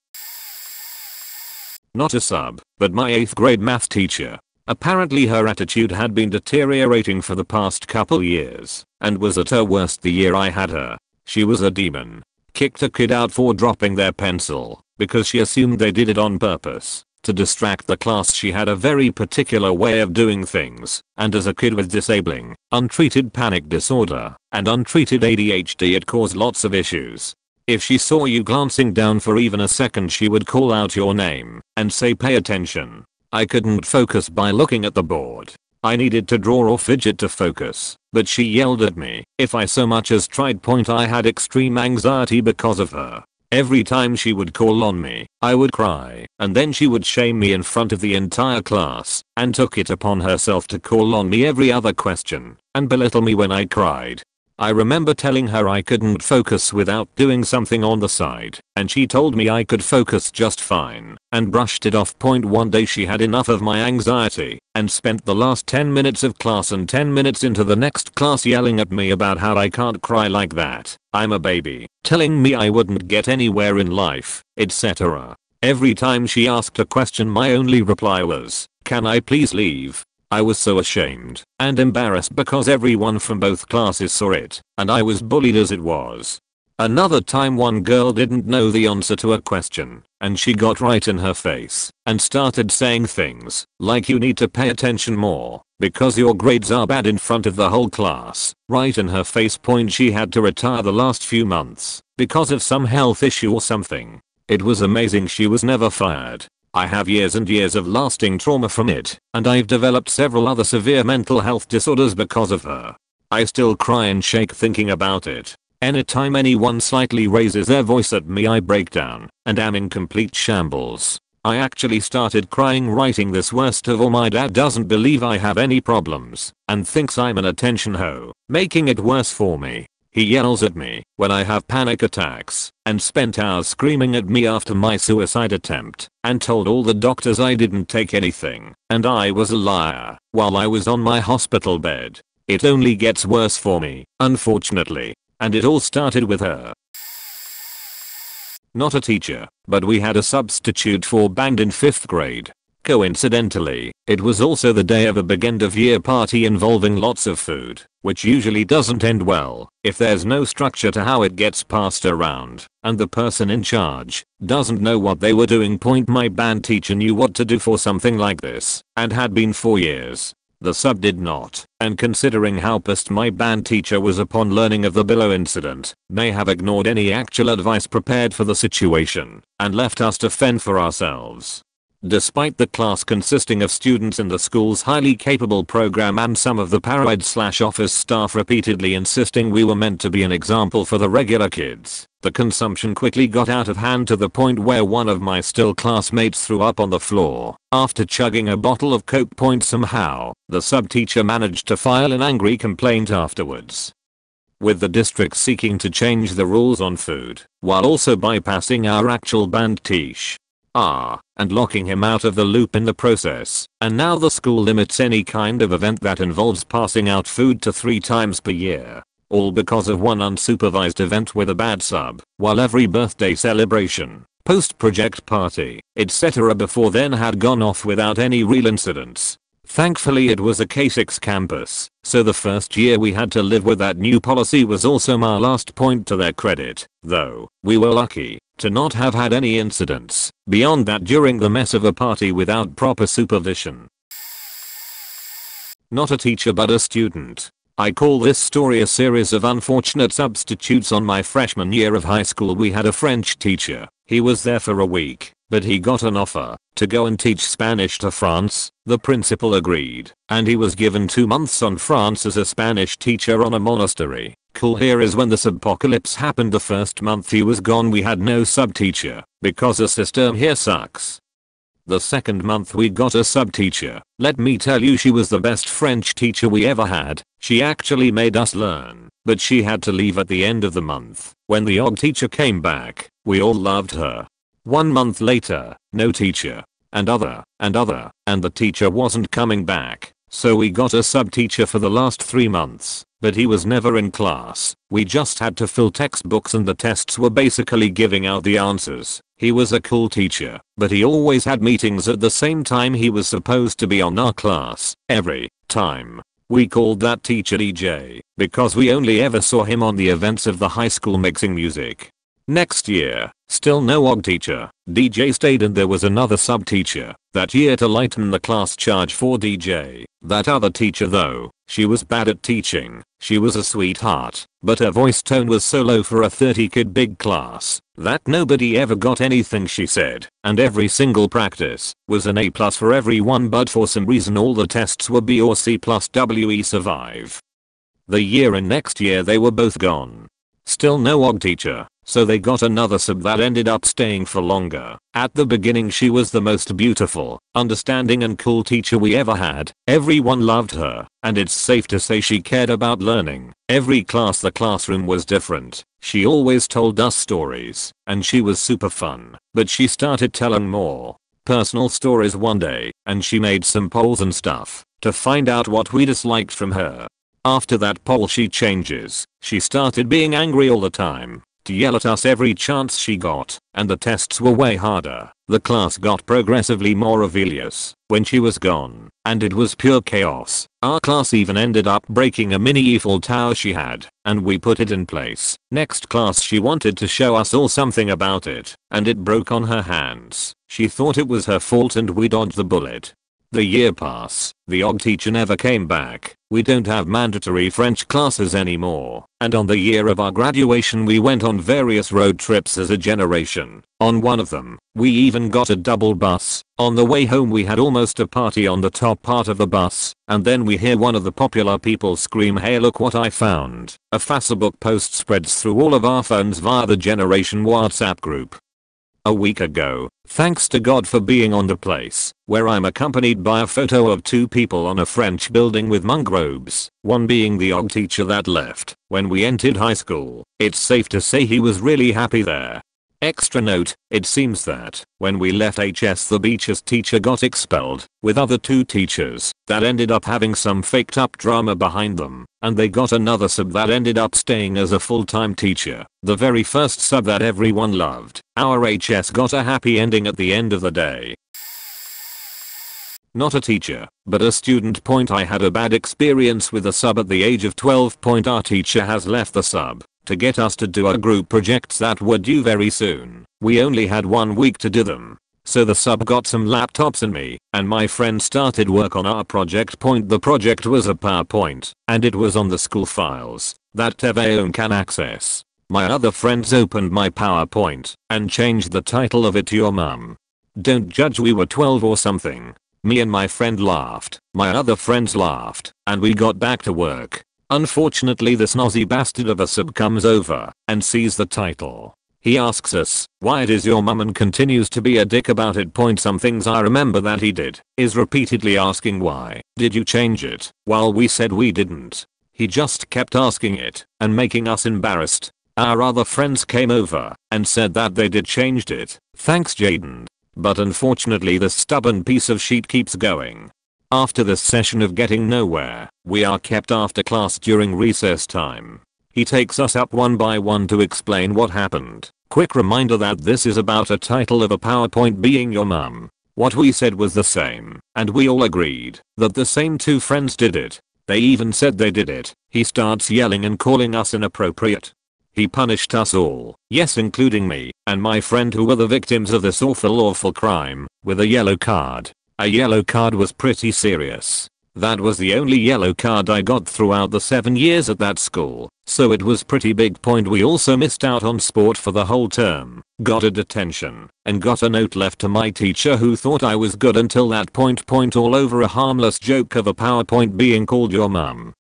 Not a sub, but my 8th grade math teacher. Apparently her attitude had been deteriorating for the past couple years and was at her worst the year I had her. She was a demon. Kicked a kid out for dropping their pencil because she assumed they did it on purpose to distract the class. She had a very particular way of doing things, and as a kid with disabling, untreated panic disorder and untreated ADHD, it caused lots of issues. If she saw you glancing down for even a second, she would call out your name and say pay attention. I couldn't focus by looking at the board. I needed to draw or fidget to focus, but she yelled at me if I so much as tried. I had extreme anxiety because of her. Every time she would call on me, I would cry, and then she would shame me in front of the entire class, and took it upon herself to call on me every other question, and belittle me when I cried. I remember telling her I couldn't focus without doing something on the side, and she told me I could focus just fine, and brushed it off. One day she had enough of my anxiety, and spent the last 10 minutes of class and 10 minutes into the next class yelling at me about how I can't cry like that, I'm a baby, telling me I wouldn't get anywhere in life, etc. Every time she asked a question, my only reply was, can I please leave? I was so ashamed and embarrassed because everyone from both classes saw it, and I was bullied as it was. Another time, one girl didn't know the answer to a question, and she got right in her face and started saying things like you need to pay attention more because your grades are bad in front of the whole class. Right in her face point, she had to retire the last few months because of some health issue or something. It was amazing she was never fired. I have years and years of lasting trauma from it, and I've developed several other severe mental health disorders because of her. I still cry and shake thinking about it. Anytime anyone slightly raises their voice at me, I break down and am in complete shambles. I actually started crying writing this. Worst of all, my dad doesn't believe I have any problems and thinks I'm an attention hoe, making it worse for me. He yells at me when I have panic attacks and spent hours screaming at me after my suicide attempt and told all the doctors I didn't take anything and I was a liar while I was on my hospital bed. It only gets worse for me, unfortunately, and it all started with her. Not a teacher, but we had a substitute for band in 5th grade. Coincidentally, it was also the day of a big end of year party involving lots of food, which usually doesn't end well if there's no structure to how it gets passed around, and the person in charge doesn't know what they were doing. My band teacher knew what to do for something like this, and had been for years. The sub did not, and considering how pissed my band teacher was upon learning of the below incident, may have ignored any actual advice prepared for the situation, and left us to fend for ourselves. Despite the class consisting of students in the school's highly capable program and some of the para-ed/office staff repeatedly insisting we were meant to be an example for the regular kids, the consumption quickly got out of hand to the point where one of my still classmates threw up on the floor after chugging a bottle of Coke. Somehow, the sub-teacher managed to file an angry complaint afterwards, with the district seeking to change the rules on food while also bypassing our actual band teach. And locking him out of the loop in the process. And now the school limits any kind of event that involves passing out food to 3 times per year. All because of one unsupervised event with a bad sub, while every birthday celebration, post-project party, etc. before then had gone off without any real incidents. Thankfully it was a K6 campus, so the first year we had to live with that new policy was also my last. To their credit, though, we were lucky to not have had any incidents beyond that during the mess of a party without proper supervision. Not a teacher but a student. I call this story a series of unfortunate substitutes. On my freshman year of high school we had a French teacher. He was there for a week, but he got an offer to go and teach Spanish to France. The principal agreed, and he was given 2 months on France as a Spanish teacher on a monastery. Cool. Here is when the subpocalypse happened. The first month he was gone we had no sub-teacher, because the system here sucks. The second month we got a sub-teacher. Let me tell you, she was the best French teacher we ever had. She actually made us learn, but she had to leave at the end of the month. When the odd teacher came back, we all loved her. 1 month later, no teacher. And the teacher wasn't coming back. So we got a sub-teacher for the last 3 months, but he was never in class. We just had to fill textbooks and the tests were basically giving out the answers. He was a cool teacher, but he always had meetings at the same time he was supposed to be on our class, every time. We called that teacher DJ, because we only ever saw him on the events of the high school mixing music. Next year, still no OG teacher. DJ stayed and there was another sub-teacher that year to lighten the class charge for DJ. That other teacher though, she was bad at teaching. She was a sweetheart, but her voice tone was so low for a 30-kid big class that nobody ever got anything she said, and every single practice was an A+ for everyone, but for some reason all the tests were B or C plus WE survive. The year and next year they were both gone. Still no OG teacher, so they got another sub that ended up staying for longer. At the beginning she was the most beautiful, understanding and cool teacher we ever had. Everyone loved her, and it's safe to say she cared about learning. Every class the classroom was different. She always told us stories, and she was super fun. But she started telling more personal stories one day, and she made some polls and stuff to find out what we disliked from her. After that poll she changes. She started being angry all the time, to yell at us every chance she got, and the tests were way harder. The class got progressively more rebellious when she was gone, and it was pure chaos. Our class even ended up breaking a mini Eiffel Tower she had, and we put it in place. Next class she wanted to show us all something about it, and it broke on her hands. She thought it was her fault and we dodged the bullet. The year pass, the OG teacher never came back. We don't have mandatory French classes anymore, and on the year of our graduation we went on various road trips as a generation. On one of them, we even got a double bus. On the way home we had almost a party on the top part of the bus, and then we hear one of the popular people scream, "Hey, look what I found." A Facebook post spreads through all of our phones via the generation WhatsApp group. A week ago, thanks to God for being on the place, where I'm accompanied by a photo of two people on a French building with monk robes, one being the OG teacher that left when we entered high school. It's safe to say he was really happy there. Extra note, it seems that when we left HS the freshest teacher got expelled, with other two teachers that ended up having some faked up drama behind them, and they got another sub that ended up staying as a full-time teacher, the very first sub that everyone loved. Our HS got a happy ending at the end of the day. Not a teacher, but a student. I had a bad experience with a sub at the age of 12. Our teacher has left the sub to get us to do our group projects that were due very soon. We only had 1 week to do them. So the sub got some laptops and me and my friend started work on our project. The project was a PowerPoint, and it was on the school files that everyone can access. My other friends opened my PowerPoint and changed the title of it to "Your Mum." Don't judge, we were 12 or something. Me and my friend laughed, my other friends laughed, and we got back to work. Unfortunately, this nosy bastard of a sub comes over and sees the title. He asks us why it is "Your Mum" and continues to be a dick about it. Some things I remember that he did is repeatedly asking, "Why did you change it?" while we said we didn't. He just kept asking it and making us embarrassed. Our other friends came over and said that they did changed it. Thanks, Jaden. But unfortunately this stubborn piece of shit keeps going. After this session of getting nowhere, we are kept after class during recess time. He takes us up one by one to explain what happened. Quick reminder that this is about a title of a PowerPoint being "Your Mum." What we said was the same, and we all agreed that the same two friends did it. They even said they did it. He starts yelling and calling us inappropriate. He punished us all, yes, including me and my friend who were the victims of this awful crime, with a yellow card. A yellow card was pretty serious. That was the only yellow card I got throughout the 7 years at that school, so it was pretty big. We also missed out on sport for the whole term, got a detention, and got a note left to my teacher who thought I was good until that point all over a harmless joke of a PowerPoint being called "Your Mum."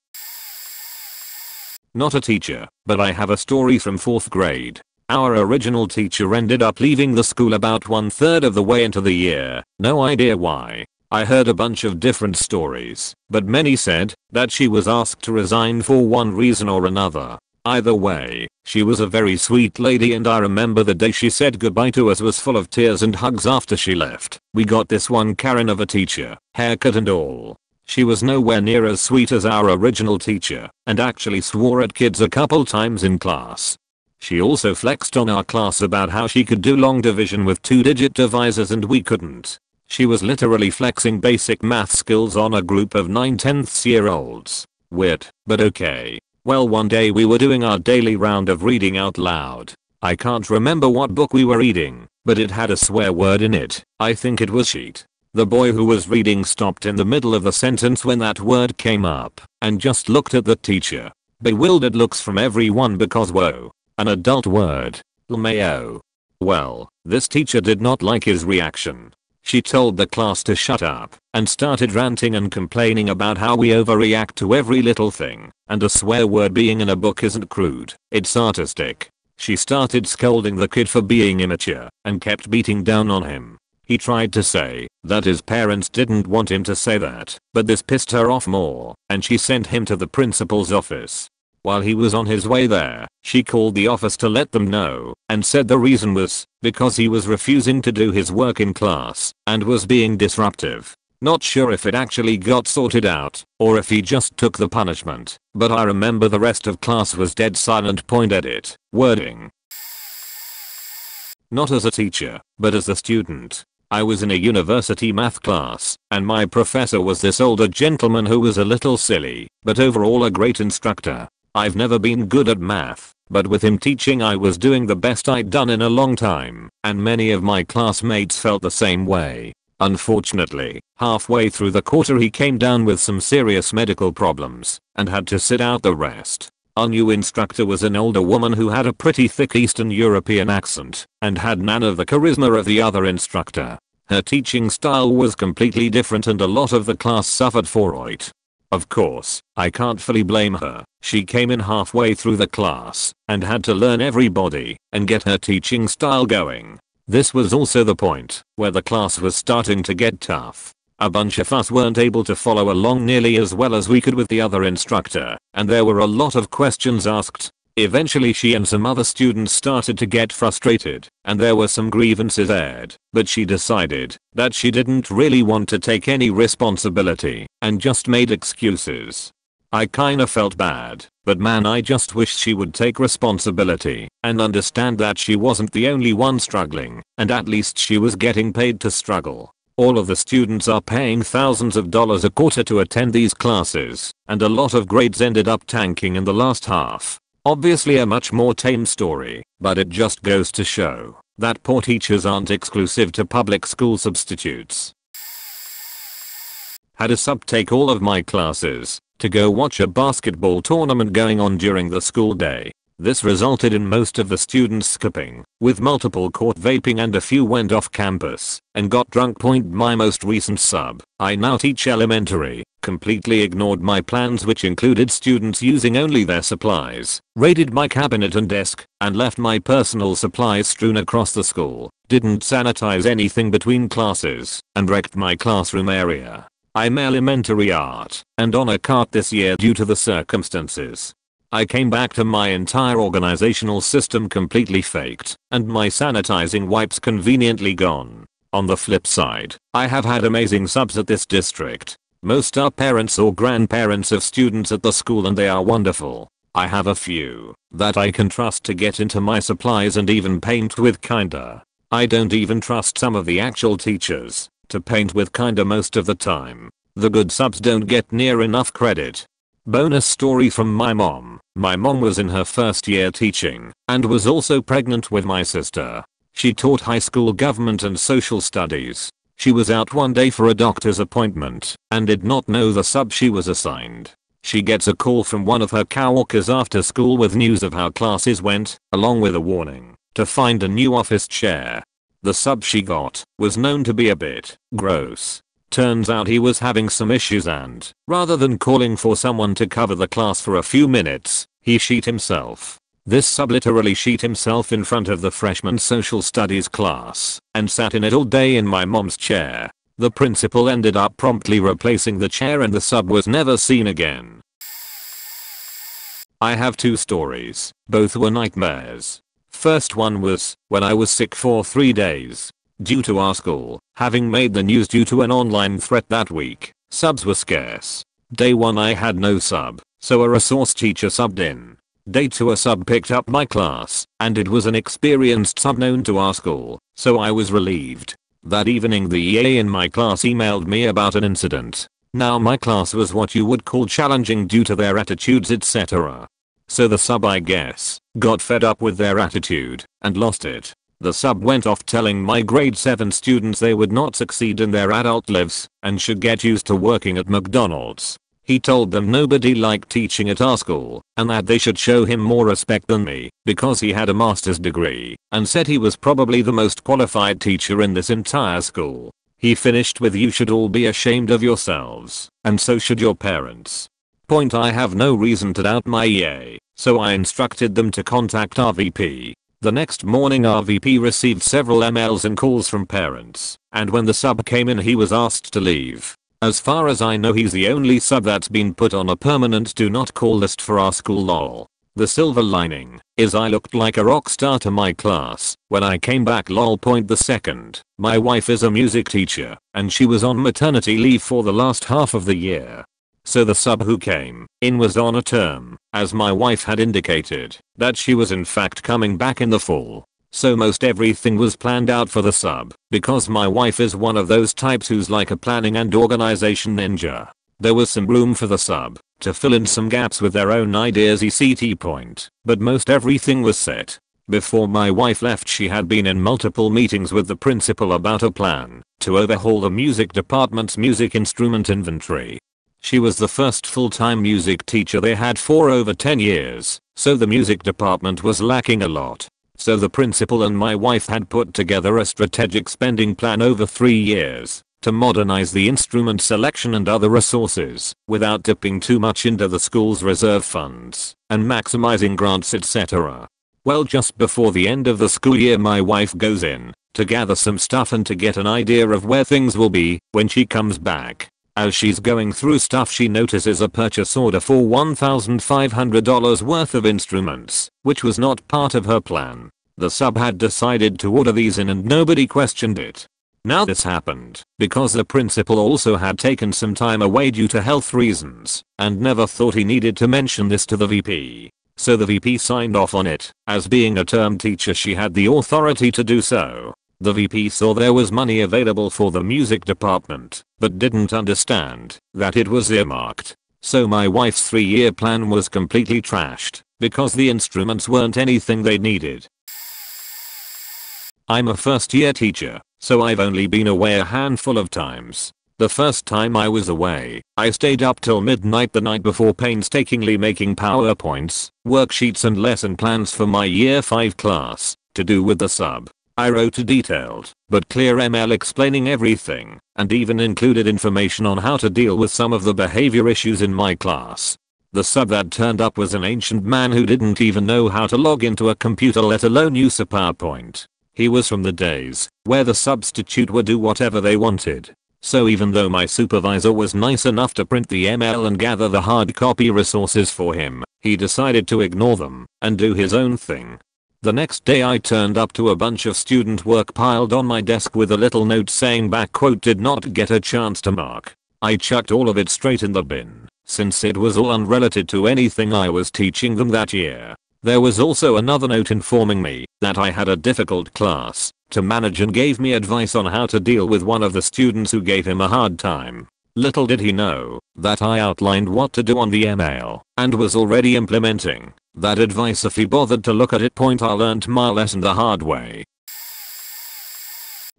Not a teacher, but I have a story from 4th grade. Our original teacher ended up leaving the school about 1/3 of the way into the year. No idea why. I heard a bunch of different stories, but many said that she was asked to resign for one reason or another. Either way, she was a very sweet lady, and I remember the day she said goodbye to us was full of tears and hugs after she left. We got this one Karen of a teacher, haircut and all. She was nowhere near as sweet as our original teacher, and actually swore at kids a couple times in class. She also flexed on our class about how she could do long division with 2-digit divisors and we couldn't. She was literally flexing basic math skills on a group of 9-10-year-olds. Weird, but okay. Well, one day we were doing our daily round of reading out loud. I can't remember what book we were reading, but it had a swear word in it. I think it was sheet. The boy who was reading stopped in the middle of the sentence when that word came up and just looked at the teacher. Bewildered looks from everyone because whoa, an adult word. LMAO. Well, this teacher did not like his reaction. She told the class to shut up and started ranting and complaining about how we overreact to every little thing, and a swear word being in a book isn't crude, it's artistic. She started scolding the kid for being immature and kept beating down on him. He tried to say that his parents didn't want him to say that, but this pissed her off more, and she sent him to the principal's office. While he was on his way there, she called the office to let them know and said the reason was because he was refusing to do his work in class and was being disruptive. Not sure if it actually got sorted out or if he just took the punishment, but I remember the rest of class was dead silent. Edit. Wording. Not as a teacher, but as a student. I was in a university math class, and my professor was this older gentleman who was a little silly, but overall a great instructor. I've never been good at math, but with him teaching I was doing the best I'd done in a long time, and many of my classmates felt the same way. Unfortunately, halfway through the quarter he came down with some serious medical problems and had to sit out the rest. Our new instructor was an older woman who had a pretty thick Eastern European accent and had none of the charisma of the other instructor. Her teaching style was completely different and a lot of the class suffered for it. Of course, I can't fully blame her. She came in halfway through the class and had to learn everybody and get her teaching style going. This was also the point where the class was starting to get tough. A bunch of us weren't able to follow along nearly as well as we could with the other instructor, and there were a lot of questions asked. Eventually she and some other students started to get frustrated, and there were some grievances aired, but she decided that she didn't really want to take any responsibility and just made excuses. I kinda felt bad, but man, I just wished she would take responsibility and understand that she wasn't the only one struggling, and at least she was getting paid to struggle. All of the students are paying thousands of dollars a quarter to attend these classes, and a lot of grades ended up tanking in the last half. Obviously a much more tame story, but it just goes to show that poor teachers aren't exclusive to public school substitutes. Had a sub take all of my classes to go watch a basketball tournament going on during the school day. This resulted in most of the students skipping, with multiple caught vaping and a few went off campus and got drunk. My most recent sub, I now teach elementary, completely ignored my plans, which included students using only their supplies, raided my cabinet and desk, and left my personal supplies strewn across the school, didn't sanitize anything between classes, and wrecked my classroom area. I'm elementary art and on a cart this year due to the circumstances. I came back to my entire organizational system completely faked and my sanitizing wipes conveniently gone. On the flip side, I have had amazing subs at this district. Most are parents or grandparents of students at the school and they are wonderful. I have a few that I can trust to get into my supplies and even paint with kinda. I don't even trust some of the actual teachers to paint with kinda most of the time. The good subs don't get near enough credit. Bonus story from my mom. My mom was in her first year teaching and was also pregnant with my sister. She taught high school government and social studies. She was out one day for a doctor's appointment and did not know the sub she was assigned. She gets a call from one of her coworkers after school with news of how classes went, along with a warning to find a new office chair. The sub she got was known to be a bit gross. Turns out he was having some issues and, rather than calling for someone to cover the class for a few minutes, he sheet himself. This sub literally sheet himself in front of the freshman social studies class and sat in it all day in my mom's chair. The principal ended up promptly replacing the chair and the sub was never seen again. I have two stories. Both were nightmares. First one was when I was sick for 3 days. Due to our school having made the news due to an online threat that week, subs were scarce. Day 1 I had no sub, so a resource teacher subbed in. Day 2 a sub picked up my class, and it was an experienced sub known to our school, so I was relieved. That evening the EA in my class emailed me about an incident. Now my class was what you would call challenging due to their attitudes etc. So the sub, I guess, got fed up with their attitude and lost it. The sub went off telling my grade 7 students they would not succeed in their adult lives and should get used to working at McDonald's. He told them nobody liked teaching at our school and that they should show him more respect than me because he had a master's degree, and said he was probably the most qualified teacher in this entire school. He finished with, "You should all be ashamed of yourselves, and so should your parents." I have no reason to doubt my EA, so I instructed them to contact our VP. The next morning our VP received several emails and calls from parents, and when the sub came in he was asked to leave. As far as I know he's the only sub that's been put on a permanent do not call list for our school lol. The silver lining is I looked like a rock star to my class when I came back lol. The second, my wife is a music teacher and she was on maternity leave for the last half of the year. So the sub who came in was on a term, as my wife had indicated that she was in fact coming back in the fall. So most everything was planned out for the sub, because my wife is one of those types who's like a planning and organization ninja. There was some room for the sub to fill in some gaps with their own ideas etc. But most everything was set. Before my wife left, she had been in multiple meetings with the principal about a plan to overhaul the music department's music instrument inventory. She was the first full-time music teacher they had for over 10 years, so the music department was lacking a lot. So the principal and my wife had put together a strategic spending plan over 3 years to modernize the instrument selection and other resources without dipping too much into the school's reserve funds and maximizing grants, etc. Well, just before the end of the school year, my wife goes in to gather some stuff and to get an idea of where things will be when she comes back. As she's going through stuff, she notices a purchase order for $1,500 worth of instruments, which was not part of her plan. The sub had decided to order these in and nobody questioned it. Now this happened because the principal also had taken some time away due to health reasons and never thought he needed to mention this to the VP. So the VP signed off on it. As being a term teacher, she had the authority to do so. The VP saw there was money available for the music department, but didn't understand that it was earmarked. So my wife's 3-year plan was completely trashed because the instruments weren't anything they needed. I'm a first-year teacher, so I've only been away a handful of times. The first time I was away, I stayed up till midnight the night before painstakingly making PowerPoints, worksheets and lesson plans for my year 5 class to do with the sub. I wrote a detailed but clear email explaining everything and even included information on how to deal with some of the behavior issues in my class. The sub that turned up was an ancient man who didn't even know how to log into a computer, let alone use a PowerPoint. He was from the days where the substitute would do whatever they wanted. So even though my supervisor was nice enough to print the email and gather the hard copy resources for him, he decided to ignore them and do his own thing. The next day I turned up to a bunch of student work piled on my desk with a little note saying "did not get a chance to mark." I chucked all of it straight in the bin, since it was all unrelated to anything I was teaching them that year. There was also another note informing me that I had a difficult class to manage and gave me advice on how to deal with one of the students who gave him a hard time. Little did he know that I outlined what to do on the email and was already implementing that advice. If he bothered to look at it, I learned my lesson the hard way.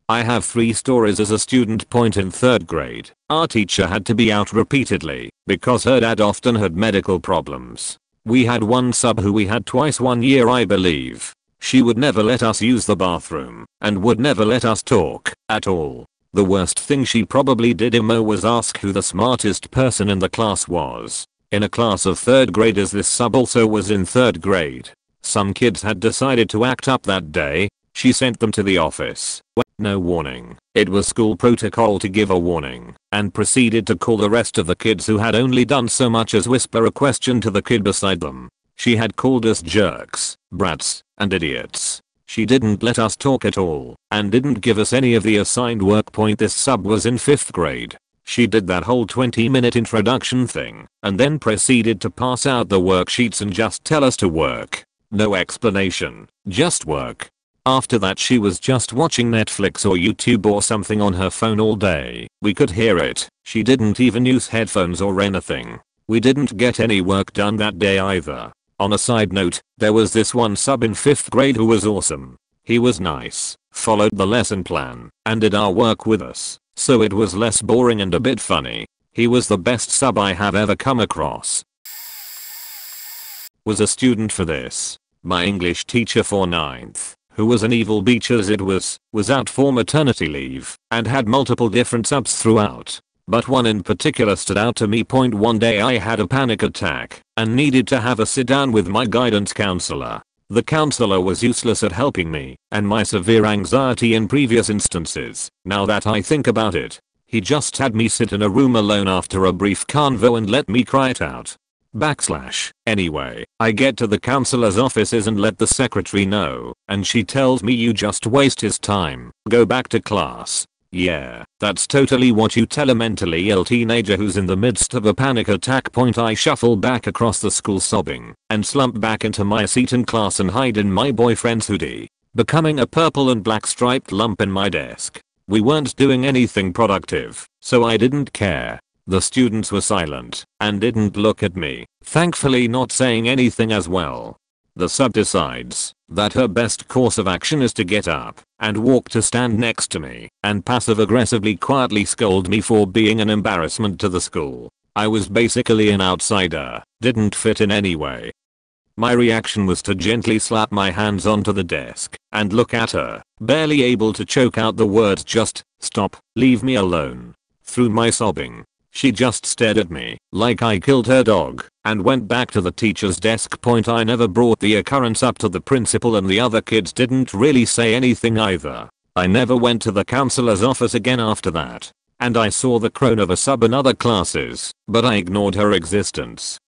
I have 3 stories as a student. In 3rd grade, our teacher had to be out repeatedly because her dad often had medical problems. We had one sub who we had twice one year, I believe. She would never let us use the bathroom and would never let us talk at all. The worst thing she probably did was ask who the smartest person in the class was. In a class of 3rd graders, this sub also was in 3rd grade. Some kids had decided to act up that day. She sent them to the office. No warning. It was school protocol to give a warning, and proceeded to call the rest of the kids who had only done so much as whisper a question to the kid beside them. She had called us jerks, brats, and idiots. She didn't let us talk at all, and didn't give us any of the assigned work. This sub was in 5th grade. She did that whole 20-minute introduction thing, and then proceeded to pass out the worksheets and just tell us to work. No explanation, just work. After that she was just watching Netflix or YouTube or something on her phone all day. We could hear it. She didn't even use headphones or anything. We didn't get any work done that day either. On a side note, there was this one sub in 5th grade who was awesome. He was nice, followed the lesson plan, and did our work with us, so it was less boring and a bit funny. He was the best sub I have ever come across. Was a student for this. My English teacher for 9th, who was an evil beach as it was out for maternity leave and had multiple different subs throughout. But one in particular stood out to me. One day I had a panic attack and needed to have a sit down with my guidance counselor. The counselor was useless at helping me and my severe anxiety in previous instances. Now that I think about it, he just had me sit in a room alone after a brief convo and let me cry it out. Anyway, I get to the counselor's offices and let the secretary know, and she tells me, "You just waste his time. Go back to class." Yeah, that's totally what you tell a mentally ill teenager who's in the midst of a panic attack. I shuffle back across the school sobbing and slump back into my seat in class and hide in my boyfriend's hoodie, becoming a purple and black striped lump in my desk. We weren't doing anything productive, so I didn't care. The students were silent and didn't look at me, thankfully not saying anything as well. The sub decides that her best course of action is to get up and walk to stand next to me and passive-aggressively quietly scold me for being an embarrassment to the school. I was basically an outsider, didn't fit in any way. My reaction was to gently slap my hands onto the desk and look at her, barely able to choke out the words just, "Stop, leave me alone." Through my sobbing, she just stared at me like I killed her dog and went back to the teacher's desk. I never brought the occurrence up to the principal, and the other kids didn't really say anything either. I never went to the counselor's office again after that, and I saw the crone of a sub in other classes, but I ignored her existence.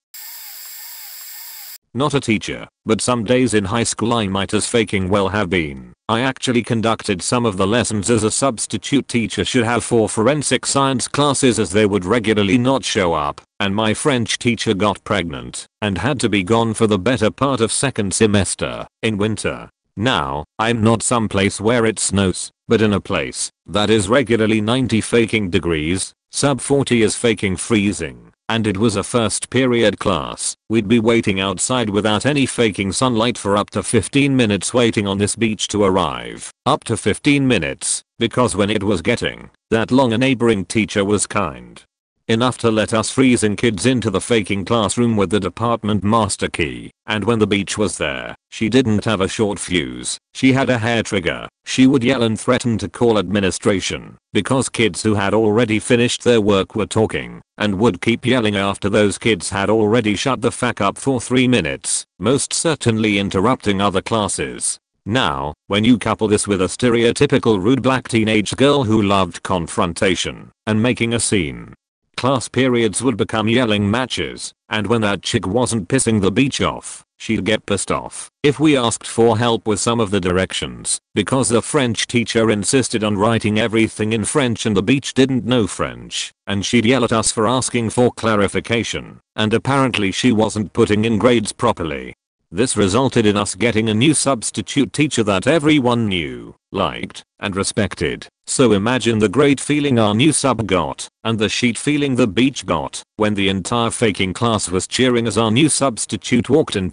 Not a teacher, but some days in high school I might as faking well have been. I actually conducted some of the lessons as a substitute teacher should have for forensic science classes, as they would regularly not show up, and my French teacher got pregnant and had to be gone for the better part of second semester in winter. Now, I'm not someplace where it snows, but in a place that is regularly 90 faking degrees, sub 40 is faking freezing. And it was a first period class. We'd be waiting outside without any faking sunlight for up to 15 minutes, waiting on this beach to arrive. Up to 15 minutes, because when it was getting that long, a neighboring teacher was kind enough to let us freezing kids into the faking classroom with the department master key. And when the beach was there, she didn't have a short fuse, she had a hair trigger. She would yell and threaten to call administration because kids who had already finished their work were talking, and would keep yelling after those kids had already shut the fuck up for 3 minutes, most certainly interrupting other classes. Now, when you couple this with a stereotypical rude black teenage girl who loved confrontation and making a scene, class periods would become yelling matches, and when that chick wasn't pissing the beach off, she'd get pissed off if we asked for help with some of the directions, because the French teacher insisted on writing everything in French and the beach didn't know French, and she'd yell at us for asking for clarification, and apparently she wasn't putting in grades properly. This resulted in us getting a new substitute teacher that everyone knew, liked, and respected. So imagine the great feeling our new sub got, and the shit feeling the beach got, when the entire faking class was cheering as our new substitute walked in.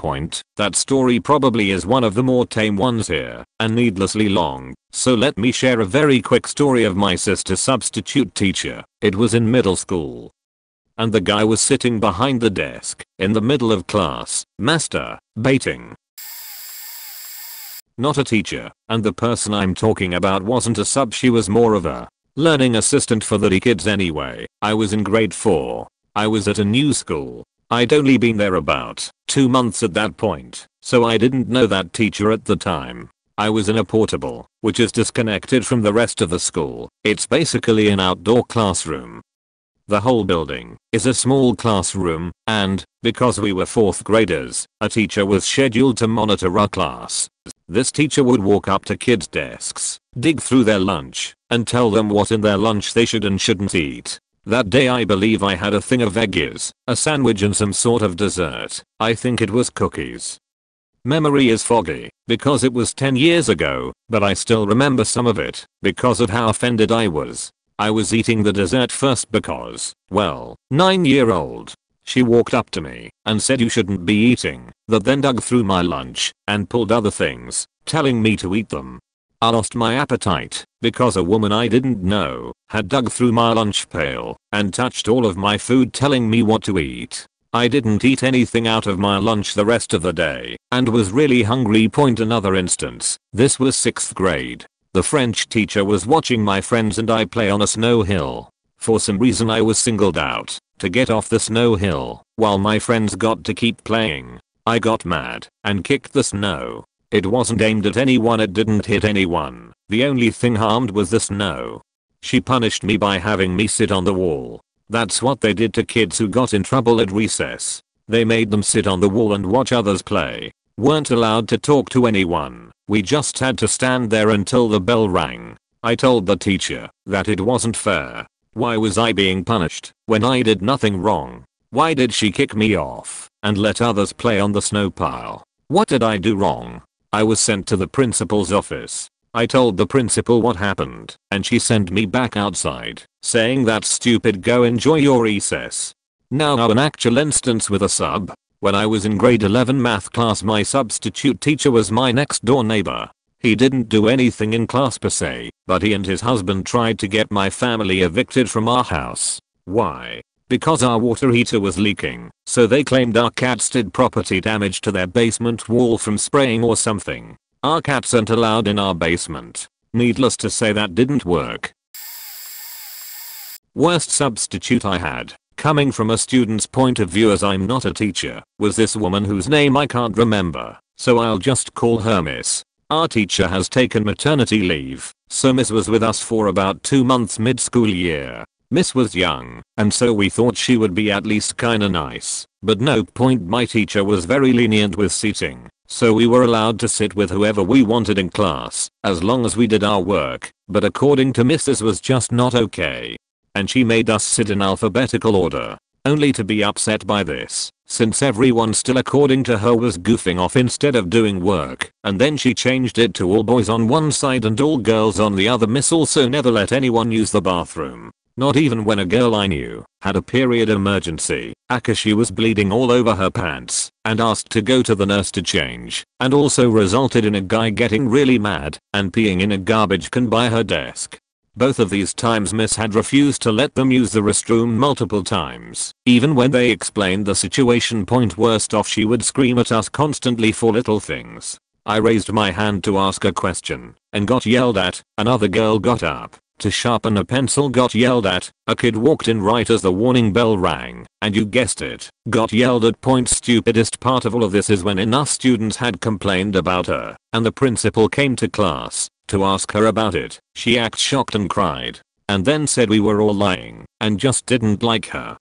That story probably is one of the more tame ones here, and needlessly long, so let me share a very quick story of my sister's substitute teacher. It was in middle school, and the guy was sitting behind the desk, in the middle of class, masturbating. Not a teacher, and the person I'm talking about wasn't a sub, she was more of a learning assistant for the kids anyway. I was in grade 4. I was at a new school. I'd only been there about 2 months at that point, so I didn't know that teacher at the time. I was in a portable, which is disconnected from the rest of the school. It's basically an outdoor classroom. The whole building is a small classroom, and, because we were 4th graders, a teacher was scheduled to monitor our class. This teacher would walk up to kids' desks, dig through their lunch, and tell them what in their lunch they should and shouldn't eat. That day I believe I had a thing of veggies, a sandwich and some sort of dessert. I think it was cookies. Memory is foggy, because it was 10 years ago, but I still remember some of it, because of how offended I was. I was eating the dessert first because, well, 9-year-old. She walked up to me and said you shouldn't be eating that, then dug through my lunch and pulled other things, telling me to eat them. I lost my appetite because a woman I didn't know had dug through my lunch pail and touched all of my food, telling me what to eat. I didn't eat anything out of my lunch the rest of the day and was really hungry. Another instance. This was 6th grade. The French teacher was watching my friends and I play on a snow hill. For some reason I was singled out to get off the snow hill while my friends got to keep playing. I got mad and kicked the snow. It wasn't aimed at anyone, it didn't hit anyone. The only thing harmed was the snow. She punished me by having me sit on the wall. That's what they did to kids who got in trouble at recess. They made them sit on the wall and watch others play. Weren't allowed to talk to anyone. We just had to stand there until the bell rang. I told the teacher that it wasn't fair. Why was I being punished when I did nothing wrong? Why did she kick me off and let others play on the snow pile? What did I do wrong? I was sent to the principal's office. I told the principal what happened, and she sent me back outside, saying that's stupid, go enjoy your recess. Now an actual instance with a sub. When I was in grade 11 math class, my substitute teacher was my next door neighbor. He didn't do anything in class per se, but he and his husband tried to get my family evicted from our house. Why? Because our water heater was leaking, so they claimed our cats did property damage to their basement wall from spraying or something. Our cats aren't allowed in our basement. Needless to say, that didn't work. Worst substitute I had, coming from a student's point of view as I'm not a teacher, was this woman whose name I can't remember, so I'll just call her Miss. Our teacher has taken maternity leave, so Miss was with us for about 2 months mid-school year. Miss was young, and so we thought she would be at least kinda nice, but no point. My teacher was very lenient with seating, so we were allowed to sit with whoever we wanted in class, as long as we did our work, but according to Miss this was just not okay. And she made us sit in alphabetical order, only to be upset by this, since everyone still according to her was goofing off instead of doing work, and then she changed it to all boys on one side and all girls on the other. Miss also never let anyone use the bathroom, not even when a girl I knew had a period emergency, aka she was bleeding all over her pants, and asked to go to the nurse to change, and also resulted in a guy getting really mad and peeing in a garbage can by her desk. Both of these times Miss had refused to let them use the restroom multiple times. Even when they explained the situation. Worst off, she would scream at us constantly for little things. I raised my hand to ask a question and got yelled at. Another girl got up to sharpen a pencil, got yelled at. A kid walked in right as the warning bell rang, and you guessed it, got yelled at. Stupidest part of all of this is when enough students had complained about her and the principal came to class to ask her about it, she acted shocked and cried, and then said we were all lying and just didn't like her.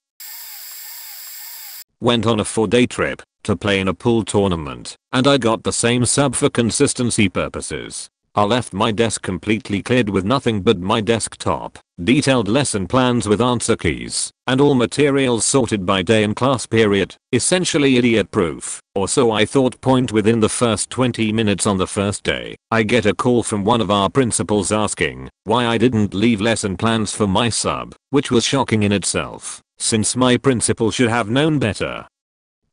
Went on a 4-day trip to play in a pool tournament, and I got the same sub for consistency purposes. I left my desk completely cleared with nothing but my desktop, detailed lesson plans with answer keys, and all materials sorted by day and class period, essentially idiot proof, or so I thought. Within the first 20 minutes on the first day, I get a call from one of our principals asking why I didn't leave lesson plans for my sub, which was shocking in itself, since my principal should have known better.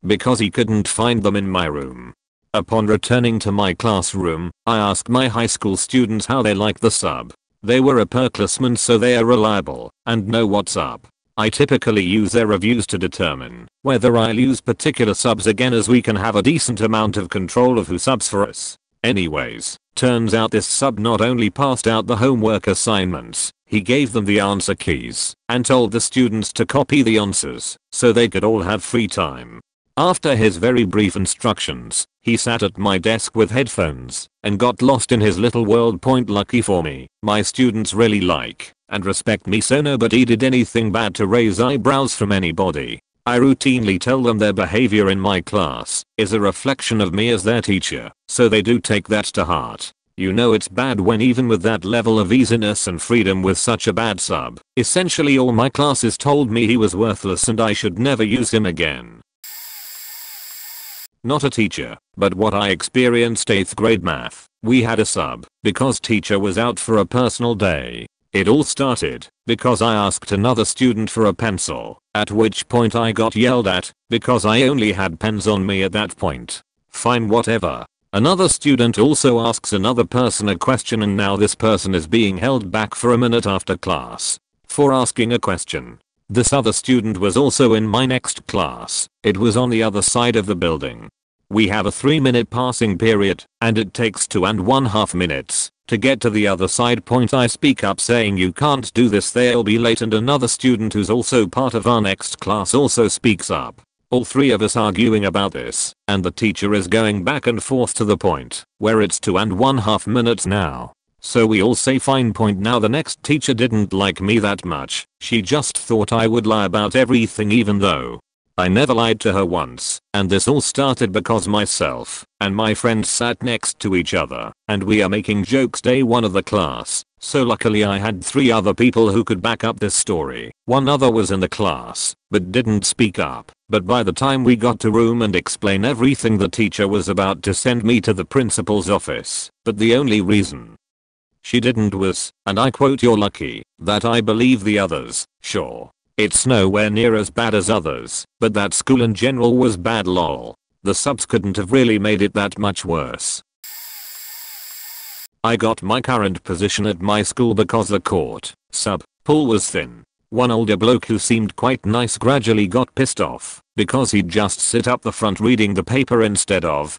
Because he couldn't find them in my room. Upon returning to my classroom, I asked my high school students how they like the sub. They were upperclassmen, so they are reliable and know what's up. I typically use their reviews to determine whether I'll use particular subs again, as we can have a decent amount of control of who subs for us. Anyways, turns out this sub not only passed out the homework assignments, he gave them the answer keys and told the students to copy the answers so they could all have free time. After his very brief instructions, he sat at my desk with headphones and got lost in his little world. Lucky for me, my students really like and respect me, so nobody did anything bad to raise eyebrows from anybody. I routinely tell them their behavior in my class is a reflection of me as their teacher, so they do take that to heart. You know it's bad when even with that level of easiness and freedom with such a bad sub, essentially all my classes told me he was worthless and I should never use him again. Not a teacher, but what I experienced 8th grade math. We had a sub because teacher was out for a personal day. It all started because I asked another student for a pencil, at which point I got yelled at because I only had pens on me at that point. Fine, whatever. Another student also asks another person a question, and now this person is being held back for a minute after class for asking a question. This other student was also in my next class. It was on the other side of the building. We have a 3-minute passing period, and it takes 2.5 minutes to get to the other side. I speak up saying you can't do this, they'll be late, and another student who's also part of our next class also speaks up. All three of us arguing about this, and the teacher is going back and forth to the point where it's 2.5 minutes now. So we all say fine. Now the next teacher didn't like me that much. She just thought I would lie about everything, even though I never lied to her once. And this all started because myself and my friends sat next to each other and we are making jokes day 1 of the class. So luckily I had 3 other people who could back up this story. One other was in the class but didn't speak up. But by the time we got to room and explain everything, the teacher was about to send me to the principal's office. But the only reason she didn't was, and I quote, "You're lucky that I believe the others." Sure, It's nowhere near as bad as others, but that school in general was bad lol. The subs couldn't have really made it that much worse. I got my current position at my school because the court sub pool was thin. One older bloke who seemed quite nice gradually got pissed off because he'd just sit up the front reading the paper instead of,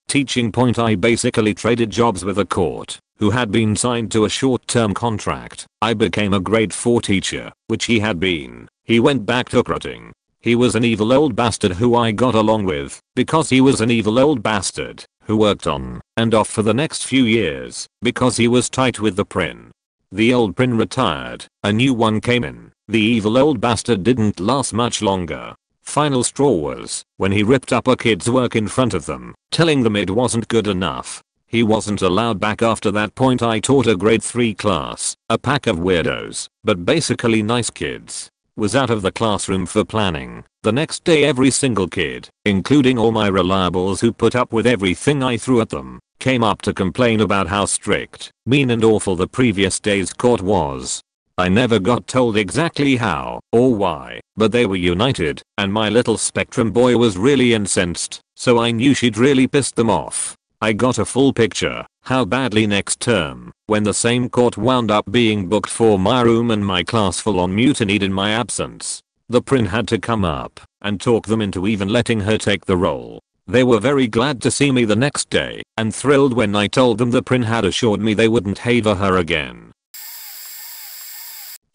teaching. I basically traded jobs with a court who had been signed to a short-term contract. I became a grade 4 teacher, which he had been. He went back to recruiting. He was an evil old bastard who I got along with because he was an evil old bastard who worked on and off for the next few years because he was tight with the prin. The old prin retired, a new one came in. The evil old bastard didn't last much longer. Final straw was when he ripped up a kid's work in front of them, telling them it wasn't good enough. He wasn't allowed back after that point. I taught a grade 3 class, a pack of weirdos, but basically nice kids. Was out of the classroom for planning. The next day every single kid, including all my reliables who put up with everything I threw at them, came up to complain about how strict, mean and awful the previous day's court was. I never got told exactly how or why, but they were united, and my little Spectrum boy was really incensed, so I knew she'd really pissed them off. I got a full picture, how badly next term, when the same court wound up being booked for my room and my class full on mutinied in my absence. The prin had to come up and talk them into even letting her take the role. They were very glad to see me the next day and thrilled when I told them the prin had assured me they wouldn't haver her again.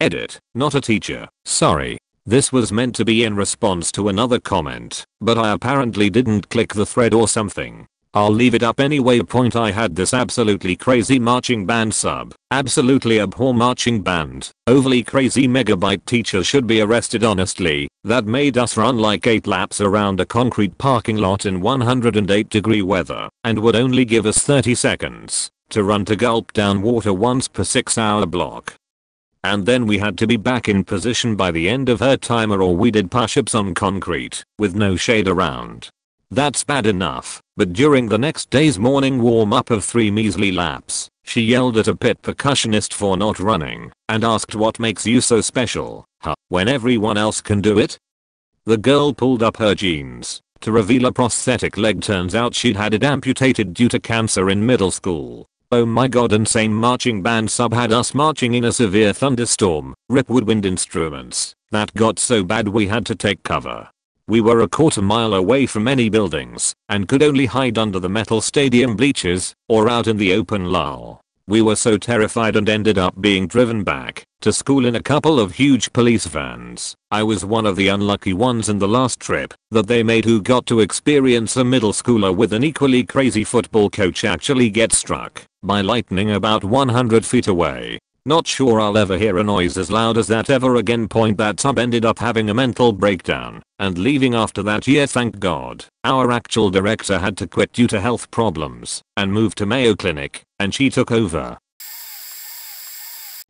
Edit, not a teacher, sorry. This was meant to be in response to another comment, but I apparently didn't click the thread or something. I'll leave it up anyway. I had this absolutely crazy marching band sub. Absolutely abhor marching band. Overly crazy megabyte teacher should be arrested honestly. That made us run like 8 laps around a concrete parking lot in 108-degree weather and would only give us 30 seconds to run to gulp down water once per 6-hour block. And then we had to be back in position by the end of her timer or we did push-ups on concrete with no shade around. That's bad enough, but during the next day's morning warm-up of 3 measly laps, she yelled at a pit percussionist for not running and asked what makes you so special, when everyone else can do it? The girl pulled up her jeans to reveal a prosthetic leg. Turns out she'd had it amputated due to cancer in middle school. Oh my god, insane marching band sub had us marching in a severe thunderstorm, rip woodwind instruments, that got so bad we had to take cover. We were a quarter-mile away from any buildings and could only hide under the metal stadium bleachers or out in the open lull. We were so terrified and ended up being driven back to school in a couple of huge police vans. I was one of the unlucky ones in the last trip that they made who got to experience a middle schooler with an equally crazy football coach actually get struck by lightning about 100 feet away. Not sure I'll ever hear a noise as loud as that ever again. That sub ended up having a mental breakdown and leaving after that year, thank god. Our actual director had to quit due to health problems and move to Mayo Clinic, and she took over.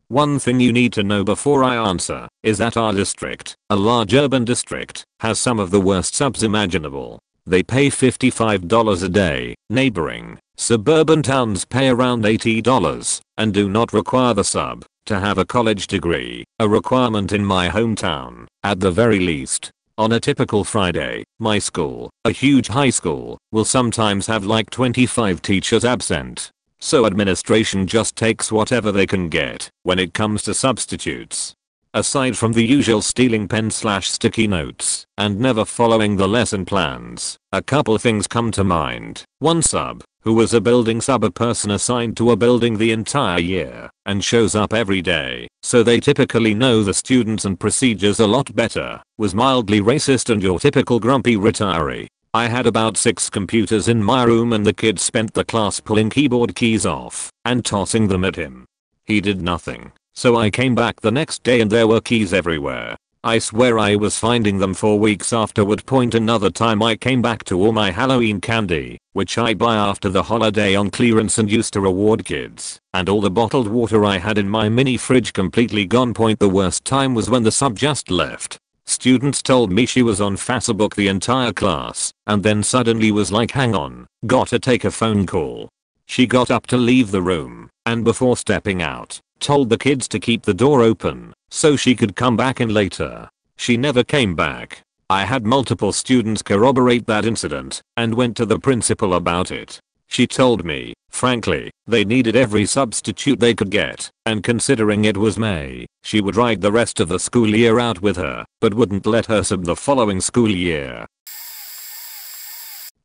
One thing you need to know before I answer is that our district, a large urban district, has some of the worst subs imaginable. They pay $55 a day. Neighboring suburban towns pay around $80 and do not require the sub to have a college degree, a requirement in my hometown, at the very least. On a typical Friday, my school, a huge high school, will sometimes have like 25 teachers absent. So administration just takes whatever they can get when it comes to substitutes. Aside from the usual stealing pen/sticky notes and never following the lesson plans, a couple things come to mind. One sub, who was a building sub, a person assigned to a building the entire year and shows up every day, so they typically know the students and procedures a lot better, was mildly racist and your typical grumpy retiree. I had about 6 computers in my room and the kid spent the class pulling keyboard keys off and tossing them at him. He did nothing. So I came back the next day and there were keys everywhere. I swear I was finding them for weeks afterward. Another time I came back to all my Halloween candy, which I buy after the holiday on clearance and used to reward kids, and all the bottled water I had in my mini fridge completely gone. The worst time was when the sub just left. Students told me she was on Facebook the entire class, and then suddenly was like, hang on, gotta take a phone call. She got up to leave the room, and before stepping out, told the kids to keep the door open so she could come back in later. She never came back. I had multiple students corroborate that incident and went to the principal about it. She told me, frankly, they needed every substitute they could get, and considering it was May, she would ride the rest of the school year out with her, but wouldn't let her sub the following school year.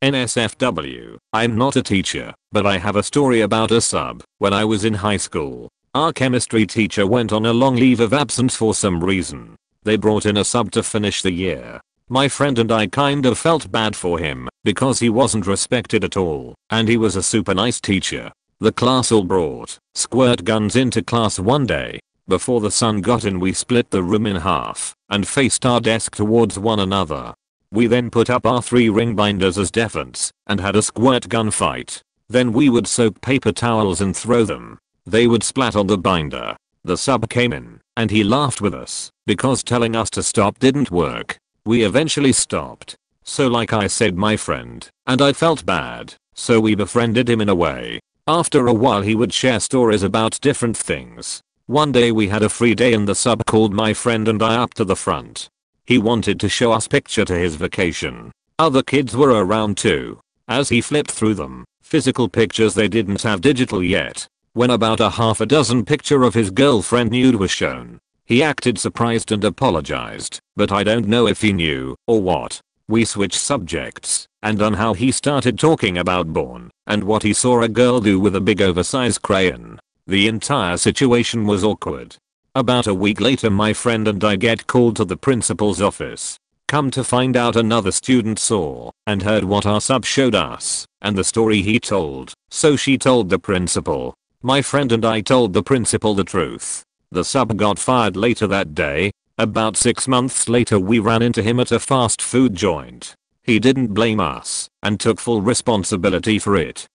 NSFW, I'm not a teacher, but I have a story about a sub. When I was in high school, our chemistry teacher went on a long leave of absence for some reason. They brought in a sub to finish the year. My friend and I kind of felt bad for him because he wasn't respected at all, and he was a super nice teacher. The class all brought squirt guns into class one day. Before the sun got in, we split the room in half and faced our desk towards one another. We then put up our 3 ring binders as defense and had a squirt gun fight. Then we would soak paper towels and throw them. They would splat on the binder. The sub came in and he laughed with us because telling us to stop didn't work. We eventually stopped. So like I said, my friend and I felt bad, so we befriended him in a way. After a while he would share stories about different things. One day we had a free day and the sub called my friend and I up to the front. He wanted to show us picture to his vacation. Other kids were around too. As he flipped through them, physical pictures, they didn't have digital yet. When about a half a dozen picture of his girlfriend nude was shown, he acted surprised and apologized, but I don't know if he knew or what. We switched subjects, and on how he started talking about porn and what he saw a girl do with a big oversized crayon. The entire situation was awkward. About a week later my friend and I get called to the principal's office. Come to find out another student saw and heard what our sub showed us and the story he told, so she told the principal. My friend and I told the principal the truth. The sub got fired later that day. About 6 months later we ran into him at a fast food joint. He didn't blame us and took full responsibility for it.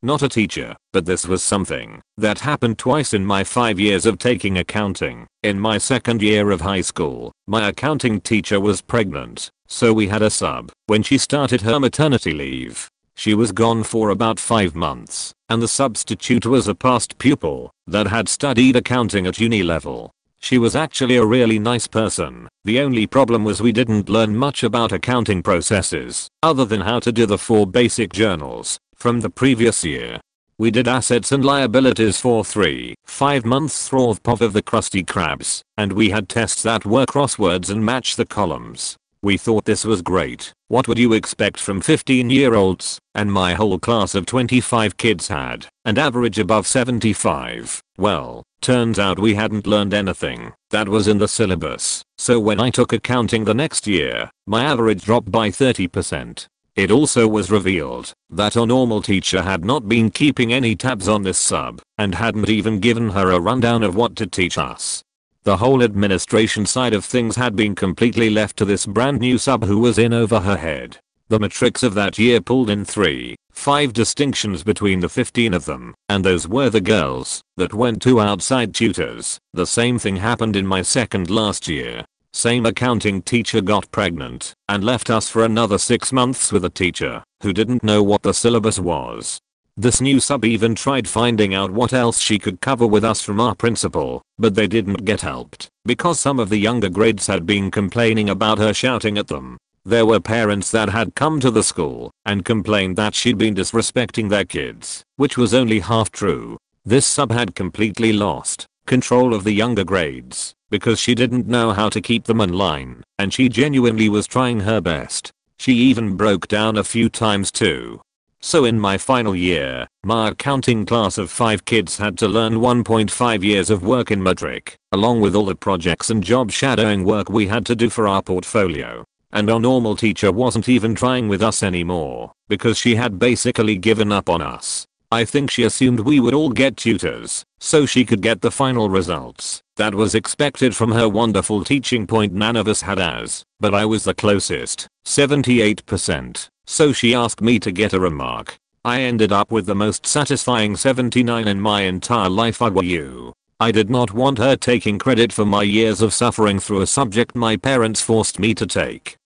Not a teacher, but this was something that happened twice in my 5 years of taking accounting. In my second year of high school, my accounting teacher was pregnant, so we had a sub when she started her maternity leave. She was gone for about 5 months, and the substitute was a past pupil that had studied accounting at uni level. She was actually a really nice person. The only problem was we didn't learn much about accounting processes, other than how to do the 4 basic journals from the previous year. We did assets and liabilities for 3-5 months worth of the Krusty Krabs, and we had tests that were crosswords and match the columns. We thought this was great. What would you expect from 15-year-olds? And my whole class of 25 kids had an average above 75. Well, turns out we hadn't learned anything that was in the syllabus. So when I took accounting the next year, my average dropped by 30%. It also was revealed that our normal teacher had not been keeping any tabs on this sub and hadn't even given her a rundown of what to teach us. The whole administration side of things had been completely left to this brand new sub who was in over her head. The matrix of that year pulled in 5 distinctions between the 15 of them, and those were the girls that went to outside tutors. The same thing happened in my second last year. Same accounting teacher got pregnant and left us for another 6 months with a teacher who didn't know what the syllabus was. This new sub even tried finding out what else she could cover with us from our principal, but they didn't get helped because some of the younger grades had been complaining about her shouting at them. There were parents that had come to the school and complained that she'd been disrespecting their kids, which was only half true. This sub had completely lost control of the younger grades because she didn't know how to keep them in line, and she genuinely was trying her best. She even broke down a few times too. So in my final year, my accounting class of 5 kids had to learn 1.5 years of work in matric, along with all the projects and job shadowing work we had to do for our portfolio. And our normal teacher wasn't even trying with us anymore because she had basically given up on us. I think she assumed we would all get tutors so she could get the final results that was expected from her wonderful teaching. Point none of us had as, but I was the closest, 78%. So she asked me to get a remark. I ended up with the most satisfying 79 in my entire life. I did not want her taking credit for my years of suffering through a subject my parents forced me to take.